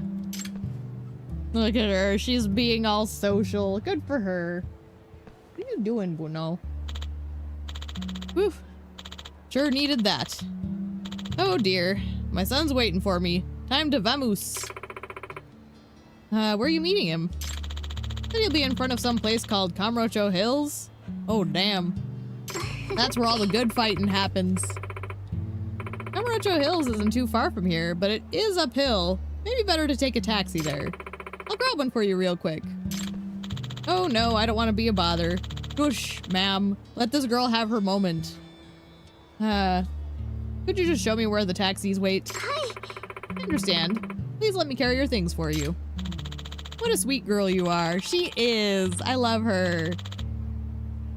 Speaker 1: Look at her. She's being all social. Good for her. What are you doing, Bruno? Whew. Sure needed that. Oh dear. My son's waiting for me. Time to vamoose. Where are you meeting him? Said he'll be in front of some place called Kamurocho Hills. Oh damn. That's where all the good fighting happens. Kamurocho Hills isn't too far from here, but it is uphill. Maybe better to take a taxi there. I'll grab one for you real quick. Oh no, I don't want to be a bother. Goosh, ma'am. Let this girl have her moment. Could you just show me where the taxis wait?
Speaker 2: Hi.
Speaker 1: I understand. Please let me carry your things for you. What a sweet girl you are. She is. I love her.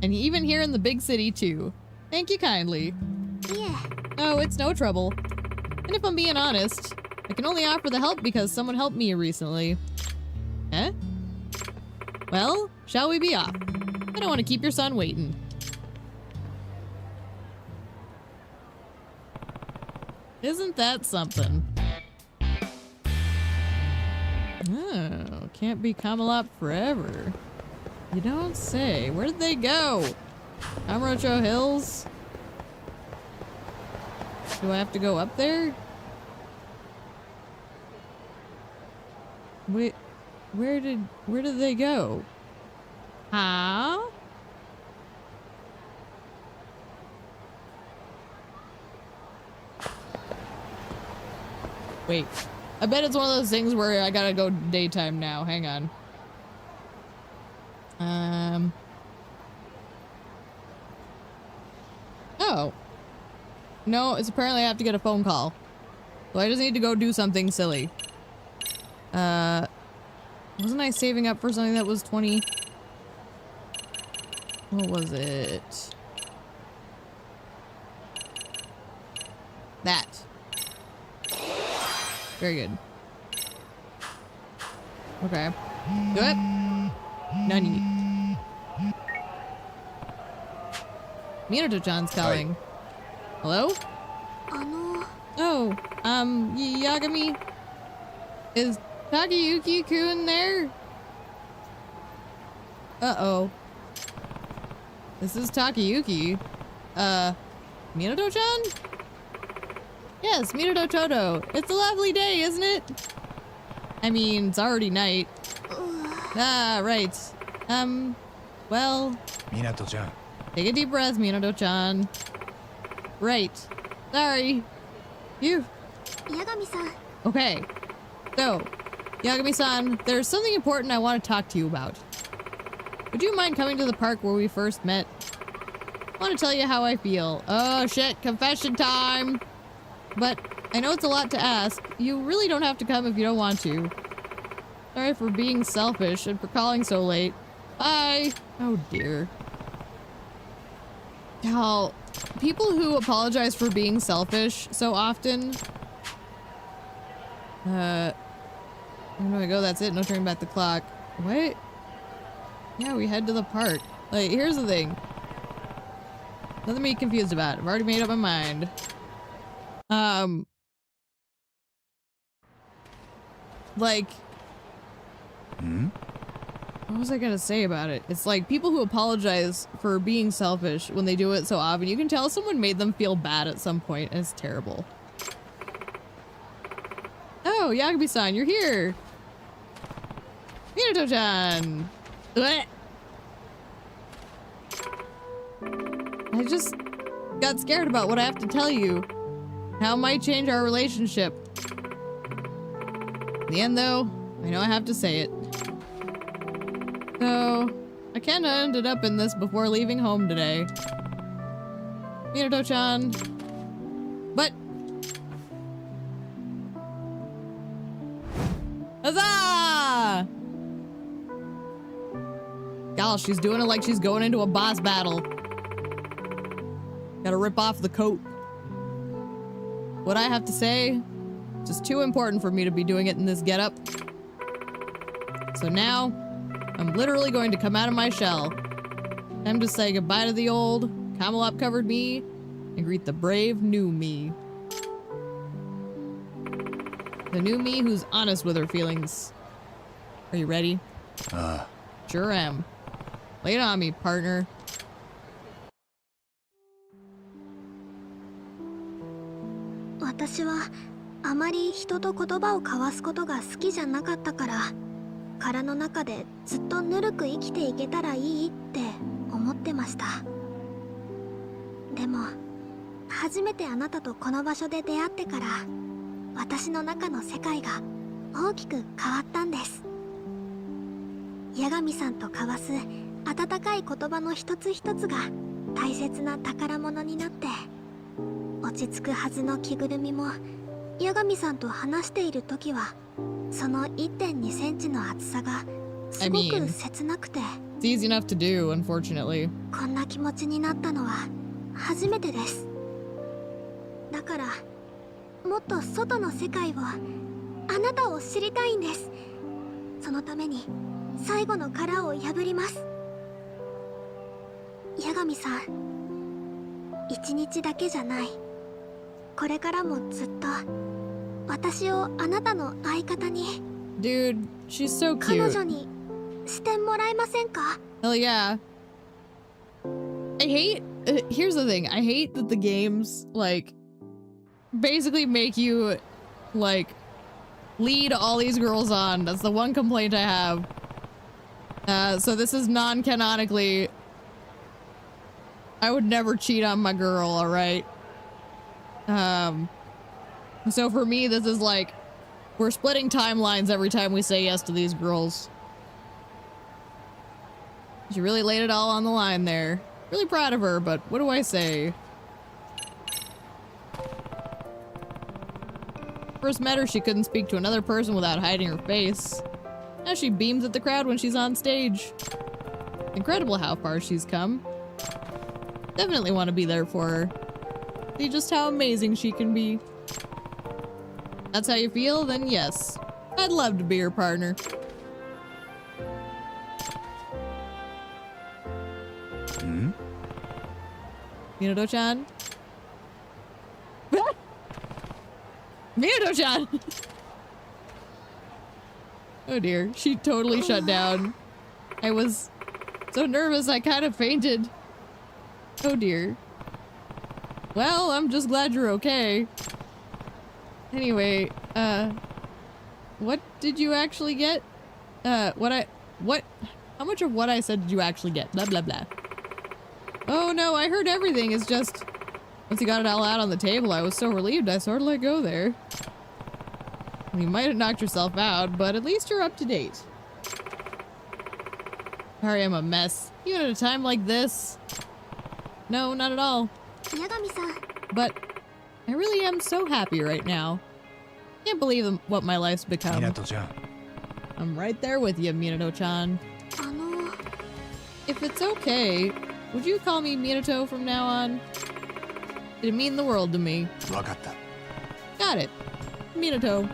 Speaker 1: And even here in the big city, too. Thank you kindly.
Speaker 2: Yeah.
Speaker 1: Oh, it's no trouble. And if I'm being honest, I can only offer the help because someone helped me recently. Eh? Well, shall we be off? I don't want to keep your son waiting. Isn't that something? Oh, can't be Camelot forever. You don't say. Where did they go? Amarocho Hills? Do I have to go up there? Wait, where did they go? Huh? Wait, I bet it's one of those things where I gotta go daytime now. Hang on. Oh. No, it's apparently I have to get a phone call. So I just need to go do something silly. Wasn't I saving up for something that was 20? What was it? That. Very good. Okay. Do it. Nani. Minato-chan's calling. Hello? Oh, Yagami? Is Takayuki-kun there? Uh-oh. This is Takayuki. Minato-chan? Yes, Minato Toto. It's a lovely day, isn't it? I mean, it's already night. Ah, right. Well...
Speaker 3: Minato-chan.
Speaker 1: Take a deep breath, Minato-chan. Right. Sorry. You.
Speaker 2: Yagami-san.
Speaker 1: Okay. So, Yagami-san, there's something important I want to talk to you about. Would you mind coming to the park where we first met? I want to tell you how I feel. Oh shit, confession time! But I know it's a lot to ask. You really don't have to come if you don't want to. Sorry for being selfish and for calling so late. Bye! Oh dear. Y'all, people who apologize for being selfish so often... where do I go? That's it. No turning back the clock. What? Yeah, we head to the park. Like, here's the thing. Nothing to be confused about. I've already made up my mind. Like... What was I gonna say about it? It's like people who apologize for being selfish when they do it so often, you can tell someone made them feel bad at some point, and it's terrible. Oh, Yagami-san, you're here! Minato-chan! I just got scared about what I have to tell you. How it might change our relationship. In the end, though, I know I have to say it. So, I kinda ended up in this before leaving home today. Minato-chan. But... Huzzah! Gosh, she's doing it like she's going into a boss battle. Gotta rip off the coat. What I have to say, just too important for me to be doing it in this getup. So now, I'm literally going to come out of my shell. Time to say goodbye to the old, Camelot-covered me, and greet the brave new me. The new me who's honest with her feelings. Are you ready? Sure am. Lay it on me, partner.
Speaker 2: I あまり人と言葉を交わすことが好きじゃなかったから、殻の中でずっとぬるく生きていけたらいいって思ってました。でも初めてあなたとこの場所で出会ってから、私の中の世界が大きく変わったんです。八神さんと交わす温かい言葉の一つ一つが大切な宝物になって、落ち着くはずの着ぐるみも八神さんと話している時はその 1.2 センチの厚さがすごく切なくて、
Speaker 1: It's easy enough to do, unfortunately.
Speaker 2: こんな気持ちになったのは初めてです。だからもっと外の世界を、あなたを知りたいんです。そのために最後の殻を破ります。八神さん、一日だけじゃない、これからもずっと私をあなたの相方に。
Speaker 1: Dude, she's so
Speaker 2: 彼
Speaker 1: cute.
Speaker 2: 女にしてもらえませんか？
Speaker 1: Hell yeah. I hate, here's the thing. I hate that the games, like, basically make you, like, lead all these girls on. That's the one complaint I have. So this is non-canonically, I would never cheat on my girl, alright? So for me, this is like, we're splitting timelines every time we say yes to these girls. She really laid it all on the line there. Really proud of her, but what do I say? First met her, she couldn't speak to another person without hiding her face. Now she beams at the crowd when she's on stage. Incredible how far she's come. Definitely want to be there for her. See just how amazing she can be. That's how you feel? Then yes. I'd love to be your partner.
Speaker 3: Hmm?
Speaker 1: Minato-chan? Minato-chan! Oh dear, she totally shut down. I was so nervous I kind of fainted. Oh dear. Well, I'm just glad you're okay. Anyway, what did you actually get? How much of what I said did you actually get? Blah, blah, blah. Oh no, I heard everything. It's just, once you got it all out on the table, I was so relieved I sort of let go there. You might have knocked yourself out, but at least you're up to date. Sorry, I'm a mess. Even at a time like this. No, not at all. But I really am so happy right now. Can't believe what my life's become.
Speaker 3: Minato-chan.
Speaker 1: I'm right there with you, Minato-chan. If it's okay, would you call me Minato from now on? It'd mean the world to me.
Speaker 3: Wakatta.
Speaker 1: Got it. Minato.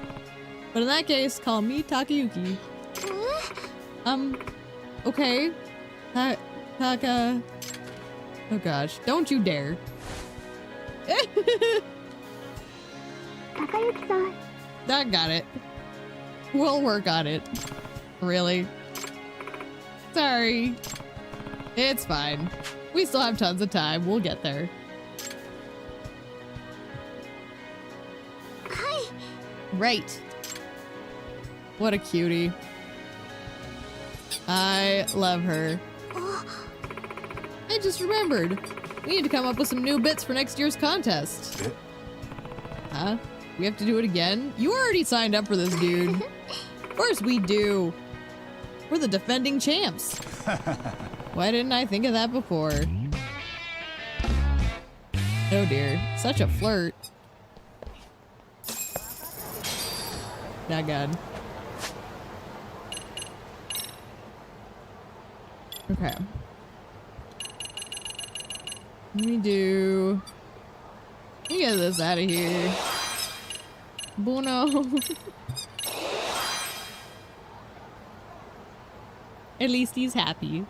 Speaker 1: But in that case, call me Takayuki. Okay. Taka... Oh gosh, don't you dare.
Speaker 2: Takayuki-san.
Speaker 1: That got it. We'll work on it. Really? Sorry. It's fine. We still have tons of time. We'll get there.
Speaker 2: Hi.
Speaker 1: Right. What a cutie. I love her. I just remembered. We need to come up with some new bits for next year's contest. Huh? We have to do it again? You already signed up for this, dude. Of course we do. We're the defending champs. Why didn't I think of that before? Oh dear. Such a flirt. Daggone. Okay. Let me get this out of here. Bono. At least he's happy.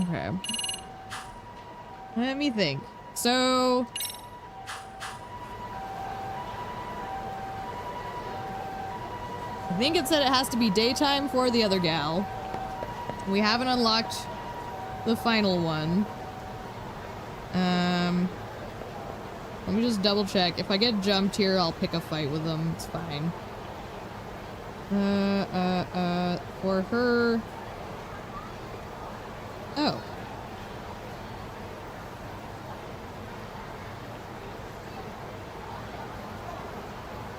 Speaker 1: Okay. Let me think. So... I think it said it has to be daytime for the other gal. We haven't unlocked the final one. Let me just double check. If I get jumped here, I'll pick a fight with them. It's fine. For her... Oh.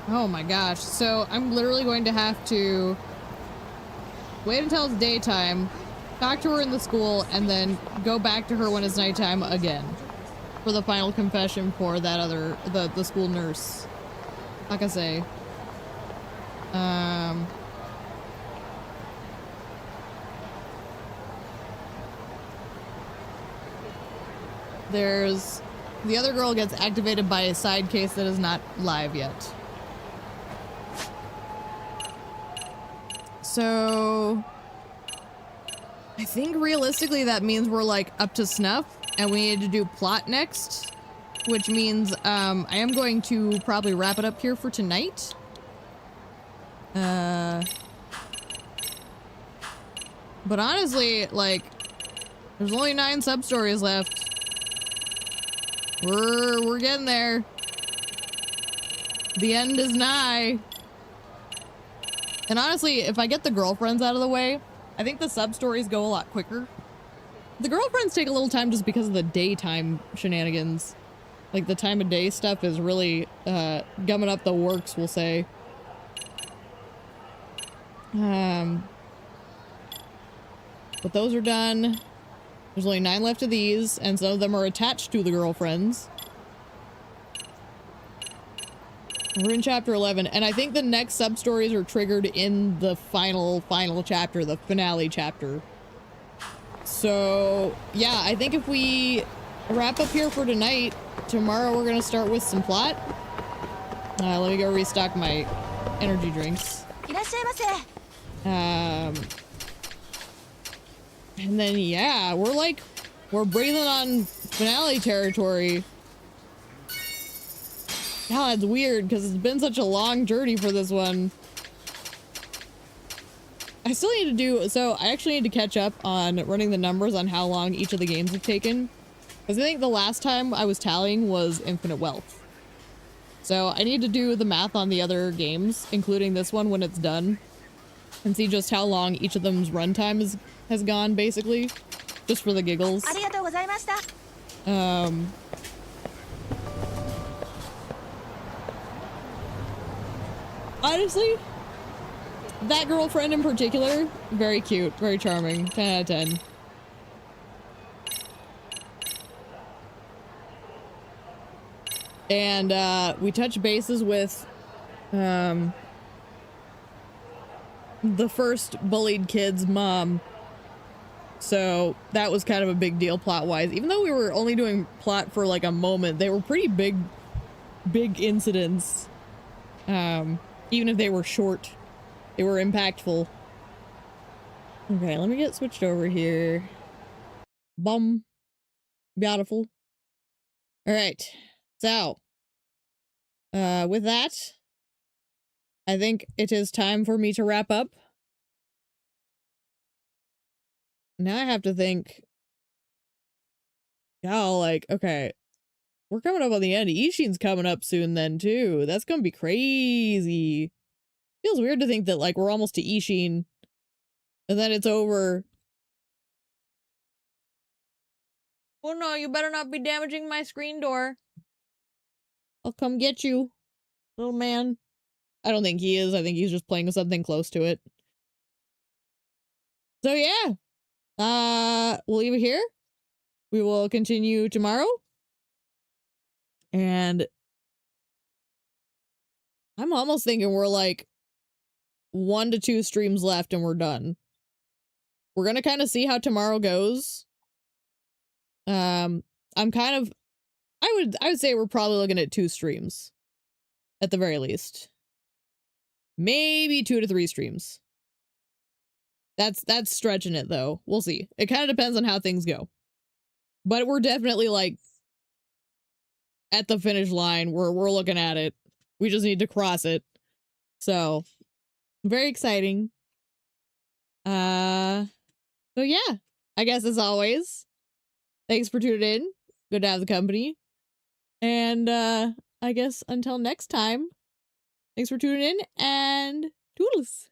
Speaker 1: Oh my gosh. So I'm literally going to have to wait until it's daytime, talk to her in the school, and then go back to her when it's nighttime again for the final confession for that other, the school nurse. Like I say. There's... The other girl gets activated by a side case that is not live yet. So... I think realistically that means we're like up to snuff and we need to do plot next, which means I am going to probably wrap it up here for tonight. But honestly, like, there's only 9 sub-stories left. We're getting there. The end is nigh. And honestly, if I get the girlfriends out of the way, I think the sub-stories go a lot quicker. The girlfriends take a little time just because of the daytime shenanigans. Like, the time of day stuff is really gumming up the works, we'll say. But those are done. There's only 9 left of these, and some of them are attached to the girlfriends. We're in chapter 11, and I think the next sub-stories are triggered in the final chapter, the finale chapter. So, yeah, I think if we wrap up here for tonight, tomorrow we're gonna start with some plot. Let me go restock my energy drinks. And then, yeah, we're breathing on finale territory. God, it's weird because it's been such a long journey for this one. I still need to do, so I actually need to catch up on running the numbers on how long each of the games have taken. Because I think the last time I was tallying was Infinite Wealth. So I need to do the math on the other games, including this one when it's done. And see just how long each of them's runtime has gone, basically. Just for the giggles. Honestly, that girlfriend in particular, very cute, very charming, 10 out of 10. And we touch bases with the first bullied kid's mom. So that was kind of a big deal plot-wise. Even though we were only doing plot for like a moment, they were pretty big incidents. Even if they were short, they were impactful. Okay, let me get switched over here. Bum. Beautiful. All right. So, with that, I think it is time for me to wrap up. Now I have to think. Y'all, like, okay, we're coming up on the end. Ishin's coming up soon then, too. That's gonna be crazy. Feels weird to think that, like, we're almost to Ishin, and then it's over. Oh no, you better not be damaging my screen door. I'll come get you, little man. I don't think he is. I think he's just playing with something close to it. So yeah. We'll leave it here. We will continue tomorrow. And I'm almost thinking we're like 1 to 2 streams left and we're done. We're gonna kind of see how tomorrow goes. I'm kind of, I would say we're probably looking at 2 streams at the very least. Maybe 2 to 3 streams. That's stretching it though. We'll see. It kind of depends on how things go. But we're definitely like at the finish line. We're looking at it. We just need to cross it. So very exciting. So yeah, I guess as always, thanks for tuning in. Good to have the company. And I guess until next time, thanks for tuning in and toodles.